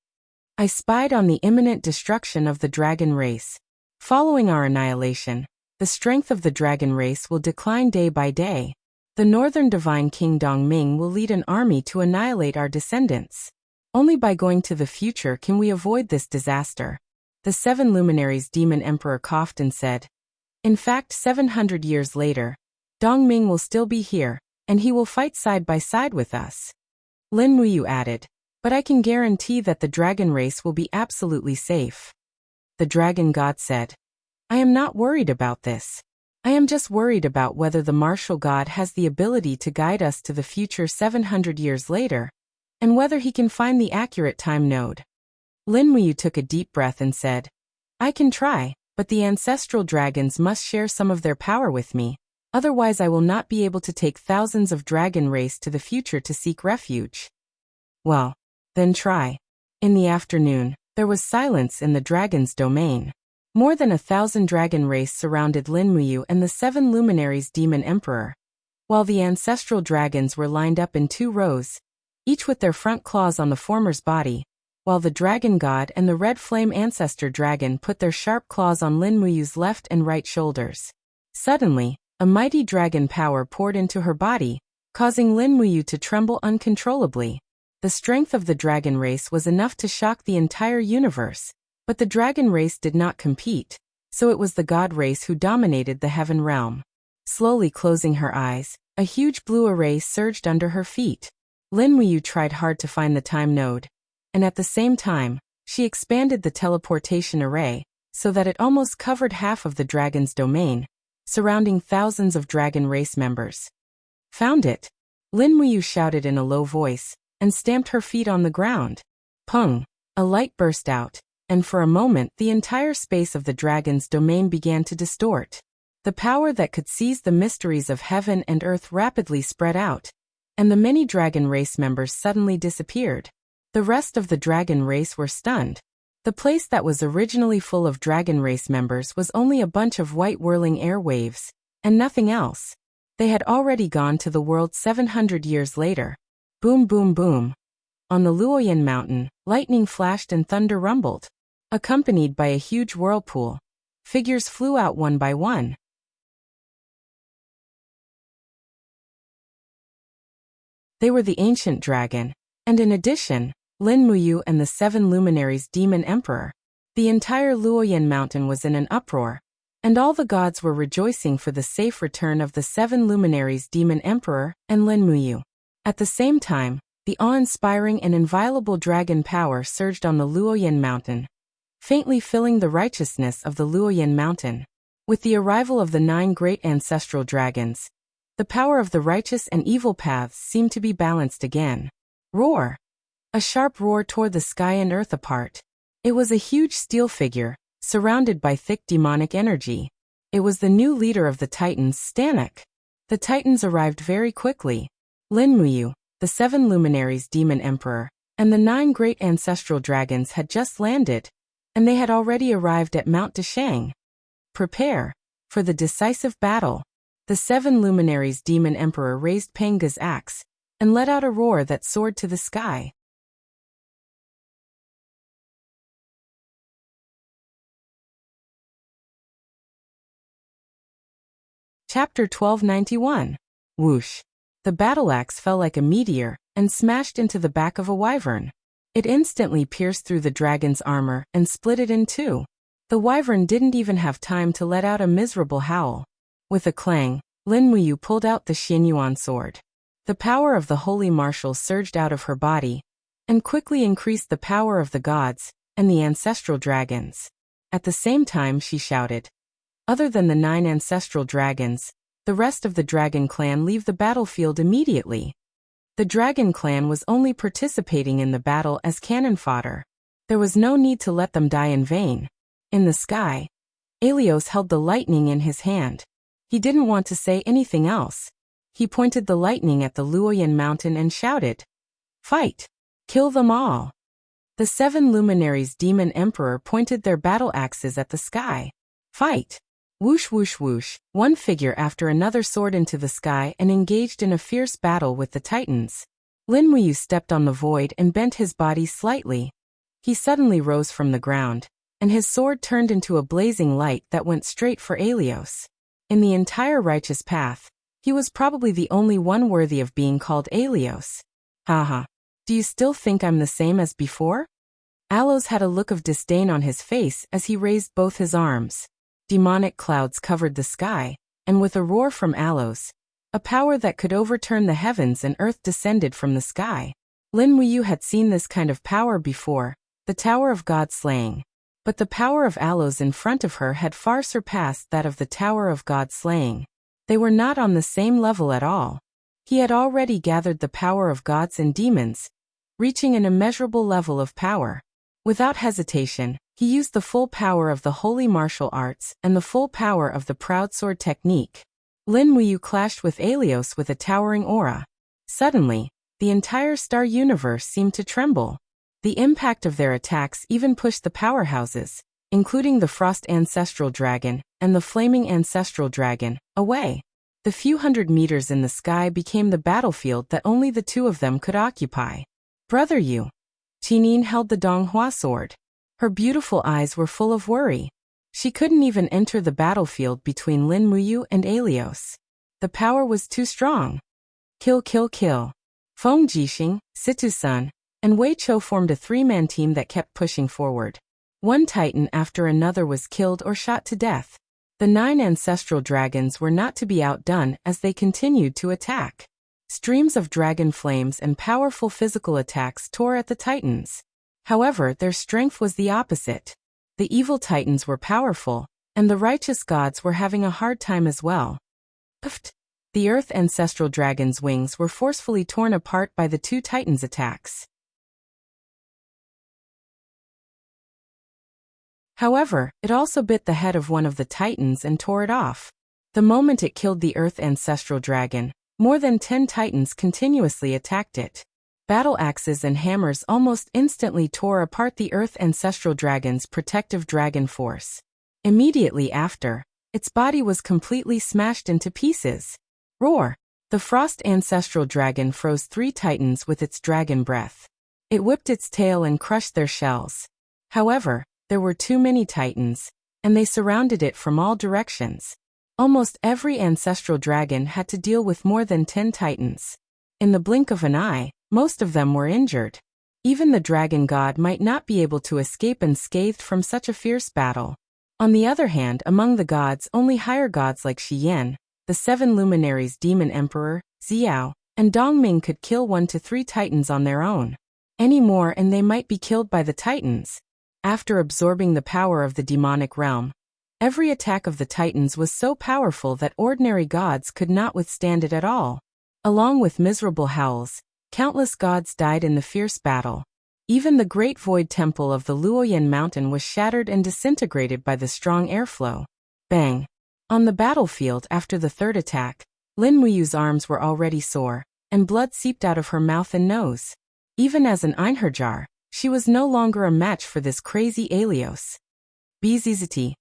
S1: "I spied on the imminent destruction of the dragon race. Following our annihilation, the strength of the dragon race will decline day by day. The northern divine King Dongming will lead an army to annihilate our descendants. Only by going to the future can we avoid this disaster. The 7 luminaries demon emperor coughed and said. In fact, 700 years later, Dongming will still be here, and he will fight side by side with us. Lin Muyu added. But I can guarantee that the dragon race will be absolutely safe. The dragon god said. I am not worried about this. I am just worried about whether the martial god has the ability to guide us to the future 700 years later, and whether he can find the accurate time node. Lin Muyu took a deep breath and said, I can try, but the ancestral dragons must share some of their power with me, otherwise I will not be able to take thousands of dragon race to the future to seek refuge. Well, then try. In the afternoon, there was silence in the dragon's domain. More than 1,000 dragon race surrounded Lin Muyu and the 7 luminaries demon emperor, while the ancestral dragons were lined up in 2 rows, each with their front claws on the former's body, while the dragon god and the red flame ancestor dragon put their sharp claws on Lin Muyu's left and right shoulders. Suddenly, a mighty dragon power poured into her body, causing Lin Muyu to tremble uncontrollably. The strength of the dragon race was enough to shock the entire universe. But the dragon race did not compete, so it was the god race who dominated the heaven realm. Slowly closing her eyes, a huge blue array surged under her feet. Lin Muyu tried hard to find the time node, and at the same time, she expanded the teleportation array, so that it almost covered half of the dragon's domain, surrounding thousands of dragon race members. Found it! Lin Muyu shouted in a low voice, and stamped her feet on the ground. Pung! A light burst out. And for a moment the entire space of the dragon's domain began to distort. The power that could seize the mysteries of heaven and earth rapidly spread out, and the many dragon race members suddenly disappeared. The rest of the dragon race were stunned. The place that was originally full of dragon race members was only a bunch of white whirling air waves, and nothing else. They had already gone to the world 700 years later. Boom boom boom. On the Luoyan mountain, lightning flashed and thunder rumbled. Accompanied by a huge whirlpool, figures flew out one by one. They were the ancient dragon, and in addition, Lin Muyu and the 7 luminaries demon emperor. The entire Luoyan mountain was in an uproar, and all the gods were rejoicing for the safe return of the 7 luminaries demon emperor and Lin Muyu. At the same time, the awe-inspiring and inviolable dragon power surged on the Luoyan mountain, faintly filling the righteousness of the Luoyan mountain. With the arrival of the 9 great ancestral dragons, the power of the righteous and evil paths seemed to be balanced again. Roar! A sharp roar tore the sky and earth apart. It was a huge steel figure, surrounded by thick demonic energy. It was the new leader of the Titans, Stanek. The Titans arrived very quickly. Lin Muyu, the 7 luminaries demon emperor, and the 9 great ancestral dragons had just landed, and they had already arrived at Mount Deshang. Prepare for the decisive battle. The 7 luminaries demon emperor raised Panga's axe, and let out a roar that soared to the sky. Chapter 1291. Whoosh! The battle axe fell like a meteor, and smashed into the back of a wyvern. It instantly pierced through the dragon's armor and split it in 2. The wyvern didn't even have time to let out a miserable howl. With a clang, Lin Muyu pulled out the Xianyuan sword. The power of the holy martial surged out of her body, and quickly increased the power of the gods and the ancestral dragons. At the same time she shouted, "Other than the 9 ancestral dragons, the rest of the dragon clan leave the battlefield immediately." The dragon clan was only participating in the battle as cannon fodder. There was no need to let them die in vain. In the sky, Aelios held the lightning in his hand. He didn't want to say anything else. He pointed the lightning at the Luoyan mountain and shouted, "Fight! Kill them all!" The 7 luminaries demon emperor pointed their battle axes at the sky. Fight! Whoosh whoosh whoosh, one figure after another soared into the sky and engaged in a fierce battle with the Titans. Lin Muyu stepped on the void and bent his body slightly. He suddenly rose from the ground, and his sword turned into a blazing light that went straight for Aelios. In the entire righteous path, he was probably the only one worthy of being called Aelios. Haha. Do you still think I'm the same as before? Alos had a look of disdain on his face as he raised both his arms. Demonic clouds covered the sky, and with a roar from Alos, a power that could overturn the heavens and earth descended from the sky. Lin Muyu had seen this kind of power before, the Tower of God Slaying. But the power of Alos in front of her had far surpassed that of the Tower of God Slaying. They were not on the same level at all. He had already gathered the power of gods and demons, reaching an immeasurable level of power. Without hesitation, he used the full power of the holy martial arts and the full power of the proud sword technique. Lin Muyu clashed with Alos with a towering aura. Suddenly, the entire star universe seemed to tremble. The impact of their attacks even pushed the powerhouses, including the Frost Ancestral Dragon and the Flaming Ancestral Dragon, away. The few hundred meters in the sky became the battlefield that only the two of them could occupy. Brother Yu. Qinin held the Donghua sword. Her beautiful eyes were full of worry. She couldn't even enter the battlefield between Lin Muyu and Alos. The power was too strong. Kill, kill, kill. Feng Jixing, Situ Sun, and Wei Chou formed a three-man team that kept pushing forward. One titan after another was killed or shot to death. The 9 ancestral dragons were not to be outdone as they continued to attack. Streams of dragon flames and powerful physical attacks tore at the titans. However, their strength was the opposite. The evil titans were powerful, and the righteous gods were having a hard time as well. Puffed. The earth ancestral dragon's wings were forcefully torn apart by the two titans' attacks. However, it also bit the head of one of the titans and tore it off. The moment it killed the earth ancestral dragon, more than 10 titans continuously attacked it. Battle axes and hammers almost instantly tore apart the earth ancestral dragon's protective dragon force. Immediately after, its body was completely smashed into pieces. Roar! The frost ancestral dragon froze 3 titans with its dragon breath. It whipped its tail and crushed their shells. However, there were too many titans, and they surrounded it from all directions. Almost every ancestral dragon had to deal with more than 10 titans. In the blink of an eye, most of them were injured. Even the dragon god might not be able to escape unscathed from such a fierce battle. On the other hand, among the gods, only higher gods like Shi Yan, the 7 luminaries Demon Emperor, Xiao, and Dongming could kill 1 to 3 titans on their own. Any more and they might be killed by the titans. After absorbing the power of the demonic realm, every attack of the titans was so powerful that ordinary gods could not withstand it at all. Along with miserable howls, countless gods died in the fierce battle. Even the great void temple of the Luoyan mountain was shattered and disintegrated by the strong airflow. Bang! On the battlefield after the third attack, Lin Muyu's arms were already sore, and blood seeped out of her mouth and nose. Even as an Einherjar, she was no longer a match for this crazy Alos. Bzzzt.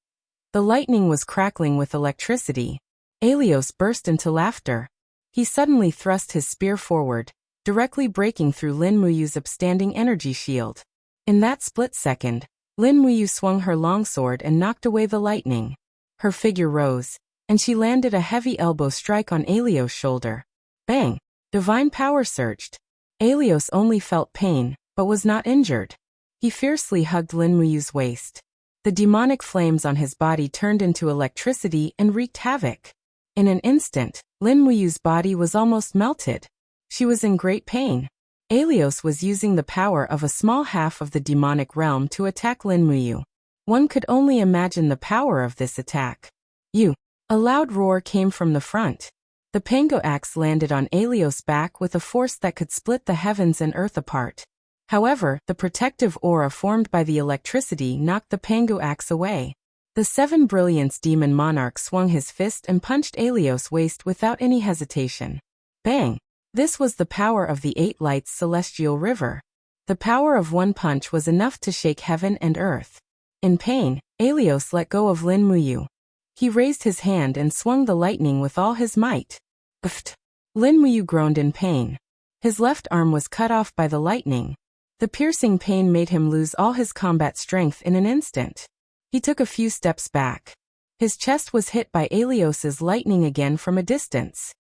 S1: The lightning was crackling with electricity. Alos burst into laughter. He suddenly thrust his spear forward, directly breaking through Lin Muyu's upstanding energy shield. In that split second, Lin Muyu swung her longsword and knocked away the lightning. Her figure rose, and she landed a heavy elbow strike on Alos' shoulder. Bang! Divine power surged. Alos only felt pain, but was not injured. He fiercely hugged Lin Muyu's waist. The demonic flames on his body turned into electricity and wreaked havoc. In an instant, Lin Muyu's body was almost melted. She was in great pain. Alos was using the power of a small half of the demonic realm to attack Lin Muyu. One could only imagine the power of this attack. A loud roar came from the front. The Pango axe landed on Alos' back with a force that could split the heavens and earth apart. However, the protective aura formed by the electricity knocked the Pango axe away. The 7 Brilliance Demon Monarch swung his fist and punched Alos' waist without any hesitation. Bang! This was the power of the 8 Lights Celestial River. The power of one punch was enough to shake heaven and earth. In pain, Alos let go of Lin Muyu. He raised his hand and swung the lightning with all his might. Pfft! Lin Muyu groaned in pain. His left arm was cut off by the lightning. The piercing pain made him lose all his combat strength in an instant. He took a few steps back. His chest was hit by Alos' lightning again from a distance.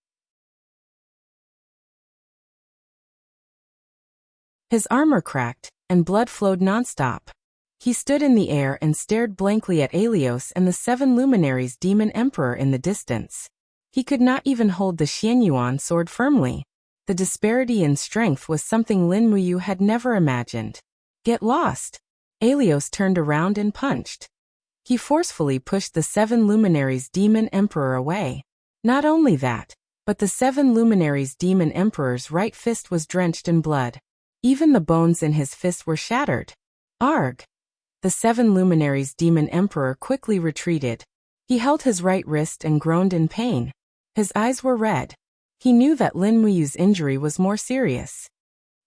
S1: His armor cracked, and blood flowed nonstop. He stood in the air and stared blankly at Aelios and the 7 luminaries demon emperor in the distance. He could not even hold the Xianyuan sword firmly. The disparity in strength was something Lin Muyu had never imagined. Get lost! Aelios turned around and punched. He forcefully pushed the 7 luminaries demon emperor away. Not only that, but the 7 luminaries demon emperor's right fist was drenched in blood. Even the bones in his fist were shattered. Arg! The 7 luminaries demon emperor quickly retreated. He held his right wrist and groaned in pain. His eyes were red. He knew that Lin Muyu's injury was more serious.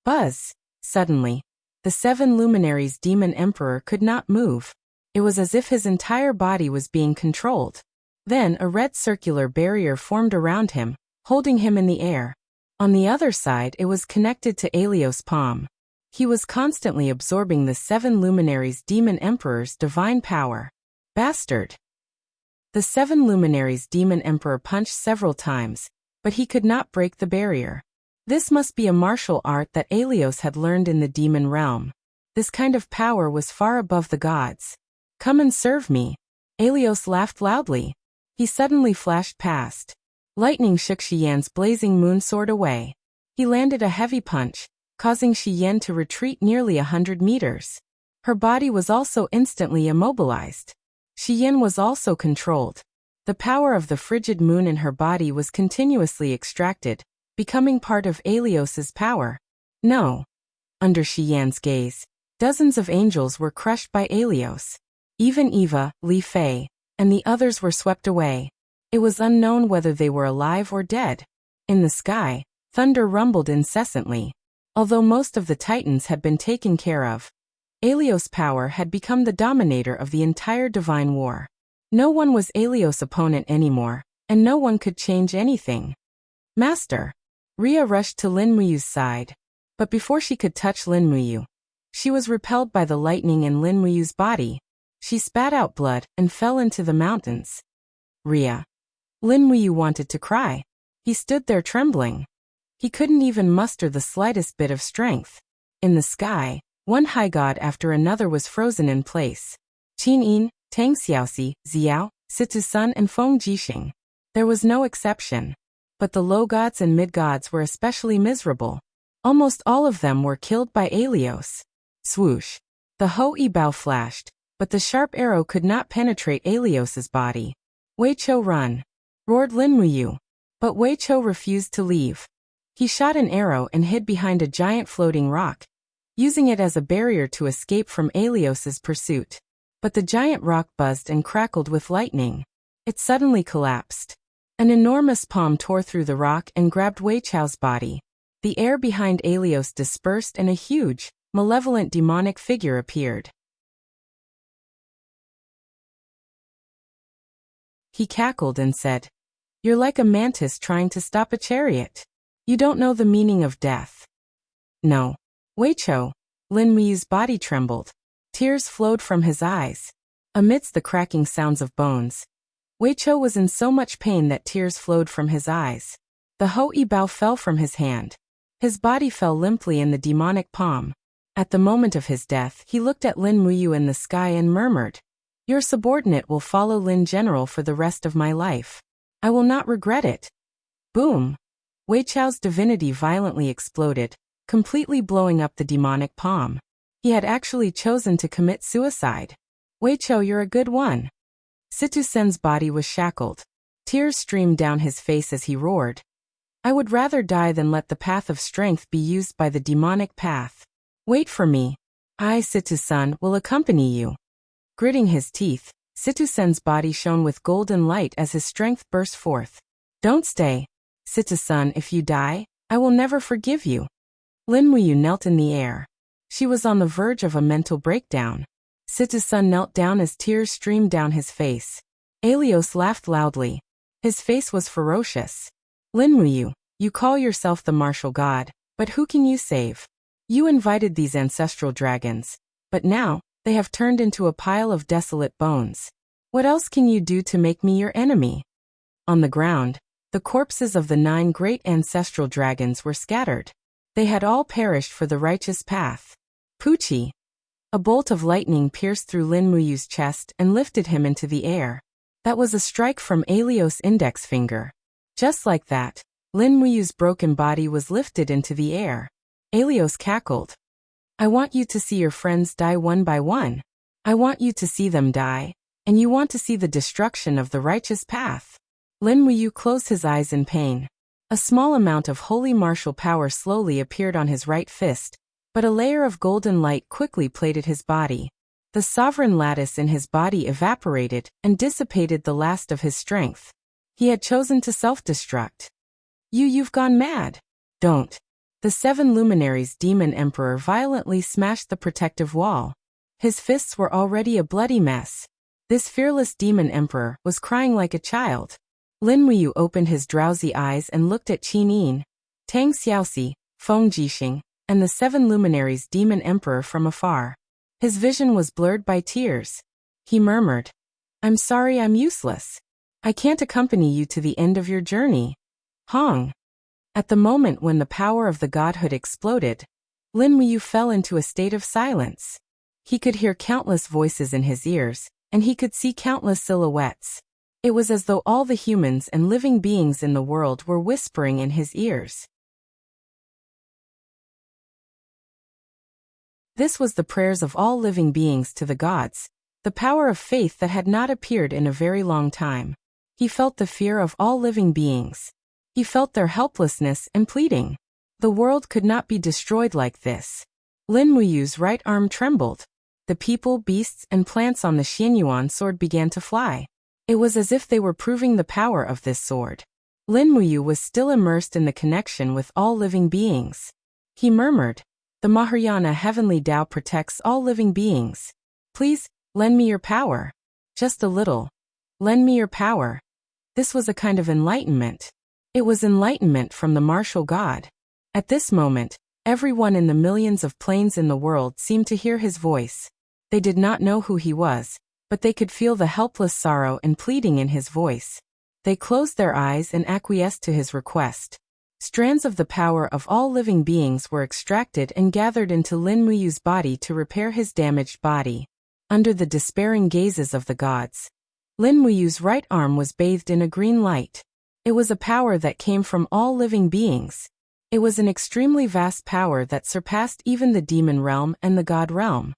S1: Buzz! Suddenly, the 7 luminaries demon emperor could not move. It was as if his entire body was being controlled. Then a red circular barrier formed around him, holding him in the air. On the other side it was connected to Aelios' palm. He was constantly absorbing the 7 luminaries demon emperor's divine power. Bastard! The 7 luminaries demon emperor punched several times, but he could not break the barrier. This must be a martial art that Aelios had learned in the demon realm. This kind of power was far above the gods. Come and serve me. Aelios laughed loudly. He suddenly flashed past. Lightning shook Shiyan's blazing moon sword away. He landed a heavy punch, causing Shiyan to retreat nearly 100 meters. Her body was also instantly immobilized. Shiyan was also controlled. The power of the frigid moon in her body was continuously extracted, becoming part of Aelios's power. No. Under Shiyan's gaze, dozens of angels were crushed by Aelios. Even Eva, Li Fei, and the others were swept away. It was unknown whether they were alive or dead. In the sky, thunder rumbled incessantly. Although most of the titans had been taken care of, Aelios' power had become the dominator of the entire divine war. No one was Aelios' opponent anymore, and no one could change anything. Master! Rhea rushed to Lin Muyu's side. But before she could touch Lin Muyu, she was repelled by the lightning in Lin Muyu's body. She spat out blood and fell into the mountains. Rhea. Lin Muyu wanted to cry. He stood there trembling. He couldn't even muster the slightest bit of strength. In the sky, one high god after another was frozen in place. Qin Yin, Tang Xiaoxi, Xiao, Situ Sun and Feng Jixing. There was no exception. But the low gods and mid gods were especially miserable. Almost all of them were killed by Aelios. Swoosh. The Hou-Yi bow flashed, but the sharp arrow could not penetrate Aelios's body. Wei Chou, run! Roared Lin Muyu. But Wei Chou refused to leave. He shot an arrow and hid behind a giant floating rock, using it as a barrier to escape from Aelios's pursuit. But the giant rock buzzed and crackled with lightning. It suddenly collapsed. An enormous palm tore through the rock and grabbed Wei Chou's body. The air behind Aelios dispersed and a huge, malevolent demonic figure appeared. He cackled and said, "You're like a mantis trying to stop a chariot. You don't know the meaning of death." No. Wei Chou. Lin Muyu's body trembled. Tears flowed from his eyes. Amidst the cracking sounds of bones, Wei Chou was in so much pain that tears flowed from his eyes. The Hou-Yi bow fell from his hand. His body fell limply in the demonic palm. At the moment of his death, he looked at Lin Muyu in the sky and murmured, "Your subordinate will follow Lin General for the rest of my life. I will not regret it." Boom! Wei Chou's divinity violently exploded, completely blowing up the demonic palm. He had actually chosen to commit suicide. Wei Chou, you're a good one. Situ Sen's body was shackled. Tears streamed down his face as he roared, "I would rather die than let the path of strength be used by the demonic path. Wait for me. I, Situ Sen, will accompany you." Gritting his teeth, Situ Sen's body shone with golden light as his strength burst forth. "Don't stay. Situ Sen, if you die, I will never forgive you." Lin Muyu knelt in the air. She was on the verge of a mental breakdown. Situ Sen knelt down as tears streamed down his face. Aelios laughed loudly. His face was ferocious. "Lin Muyu, you call yourself the martial god, but who can you save? You invited these ancestral dragons, but now, they have turned into a pile of desolate bones. What else can you do to make me your enemy?" On the ground, the corpses of the 9 great ancestral dragons were scattered. They had all perished for the righteous path. Poochie! A bolt of lightning pierced through Lin Muyu's chest and lifted him into the air. That was a strike from Alios' index finger. Just like that, Lin Muyu's broken body was lifted into the air. Alios cackled. I want you to see your friends die one by one. I want you to see them die, and you want to see the destruction of the righteous path. Lin Muyu closed his eyes in pain. A small amount of holy martial power slowly appeared on his right fist, but a layer of golden light quickly plated his body. The sovereign lattice in his body evaporated and dissipated the last of his strength. He had chosen to self-destruct. You've gone mad. Don't. The 7 luminaries demon emperor violently smashed the protective wall. His fists were already a bloody mess. This fearless demon emperor was crying like a child. Lin Muyu opened his drowsy eyes and looked at Qin Yin, Tang Xiaoxi, Feng Jixing, and the 7 luminaries demon emperor from afar. His vision was blurred by tears. He murmured, I'm sorry I'm useless. I can't accompany you to the end of your journey. Hong. At the moment when the power of the godhood exploded, Lin Muyu fell into a state of silence. He could hear countless voices in his ears, and he could see countless silhouettes. It was as though all the humans and living beings in the world were whispering in his ears. This was the prayers of all living beings to the gods, the power of faith that had not appeared in a very long time. He felt the fear of all living beings. He felt their helplessness and pleading. The world could not be destroyed like this. Lin Muyu's right arm trembled. The people, beasts, and plants on the Xianyuan sword began to fly. It was as if they were proving the power of this sword. Lin Muyu was still immersed in the connection with all living beings. He murmured, the Mahayana heavenly Tao protects all living beings. Please, lend me your power. Just a little. Lend me your power. This was a kind of enlightenment. It was enlightenment from the martial god. At this moment, everyone in the millions of planes in the world seemed to hear his voice. They did not know who he was, but they could feel the helpless sorrow and pleading in his voice. They closed their eyes and acquiesced to his request. Strands of the power of all living beings were extracted and gathered into Lin Muyu's body to repair his damaged body. Under the despairing gazes of the gods, Lin Muyu's right arm was bathed in a green light. It was a power that came from all living beings. It was an extremely vast power that surpassed even the demon realm and the god realm.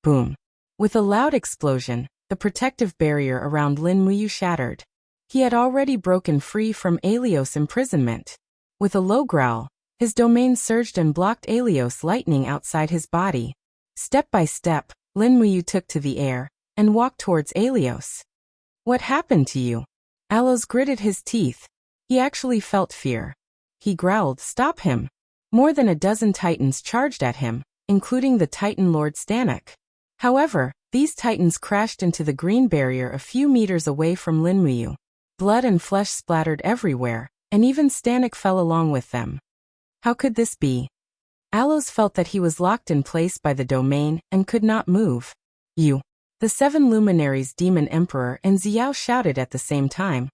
S1: Boom. With a loud explosion, the protective barrier around Lin Muyu shattered. He had already broken free from Alios' imprisonment. With a low growl, his domain surged and blocked Alios' lightning outside his body. Step by step, Lin Muyu took to the air and walked towards Alios. What happened to you? Alios gritted his teeth. He actually felt fear. He growled, stop him. More than a dozen titans charged at him, including the Titan Lord Stanek. However, these titans crashed into the green barrier a few meters away from Lin Muyu. Blood and flesh splattered everywhere, and even Stanek fell along with them. How could this be? Alios felt that he was locked in place by the domain and could not move. You. The 7 luminaries demon emperor and Xiao shouted at the same time.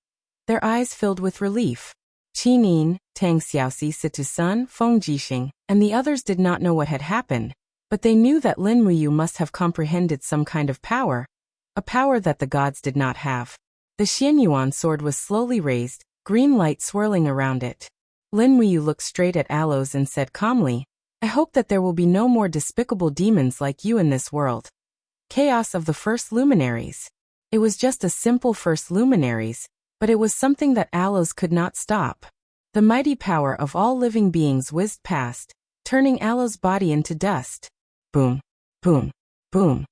S1: Their eyes filled with relief. Qin Yin, Tang Xiaoxi, Situ Sun, Feng Jixing, and the others did not know what had happened, but they knew that Lin Muyu must have comprehended some kind of power, a power that the gods did not have. The Xianyuan sword was slowly raised, green light swirling around it. Lin Muyu looked straight at Alios and said calmly, I hope that there will be no more despicable demons like you in this world. Chaos of the first luminaries. It was just a simple first luminaries, but it was something that Alios could not stop. The mighty power of all living beings whizzed past, turning Alios' body into dust. Boom, boom, boom.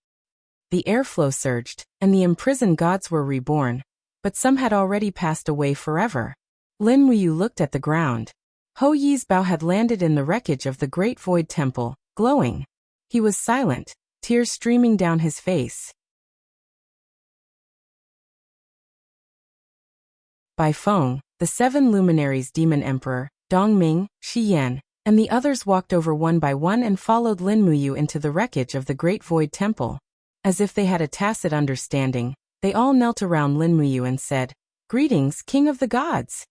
S1: The airflow surged, and the imprisoned gods were reborn, but some had already passed away forever. Lin Muyu looked at the ground. Ho Yi's bow had landed in the wreckage of the Great Void Temple, glowing. He was silent, tears streaming down his face. By Feng, the 7 luminaries demon emperor, Dongming, Shi Yan, and the others walked over one by one and followed Lin Muyu into the wreckage of the Great Void Temple. As if they had a tacit understanding, they all knelt around Lin Muyu and said, Greetings, King of the Gods!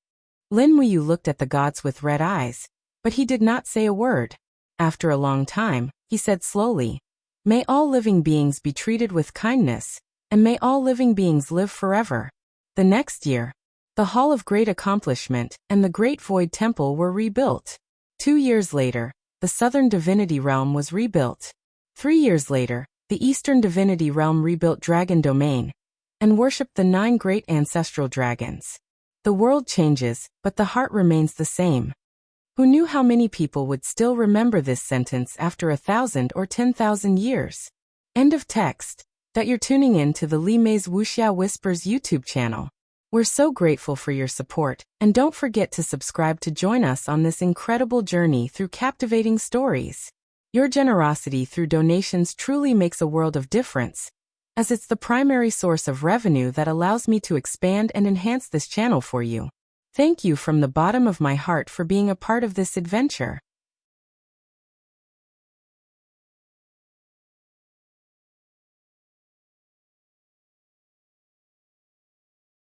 S1: Lin Muyu looked at the gods with red eyes, but he did not say a word. After a long time, he said slowly. May all living beings be treated with kindness, and may all living beings live forever. The next year, the Hall of Great Accomplishment and the Great Void Temple were rebuilt. 2 years later, the Southern Divinity Realm was rebuilt. 3 years later, the Eastern Divinity Realm rebuilt Dragon Domain and worshipped the 9 great ancestral dragons. The world changes, but the heart remains the same. Who knew how many people would still remember this sentence after 1,000 or 10,000 years? End of text. That you're tuning in to the Li Mei's Wuxia Whispers YouTube channel. We're so grateful for your support, and don't forget to subscribe to join us on this incredible journey through captivating stories. Your generosity through donations truly makes a world of difference, as it's the primary source of revenue that allows me to expand and enhance this channel for you. Thank you from the bottom of my heart for being a part of this adventure.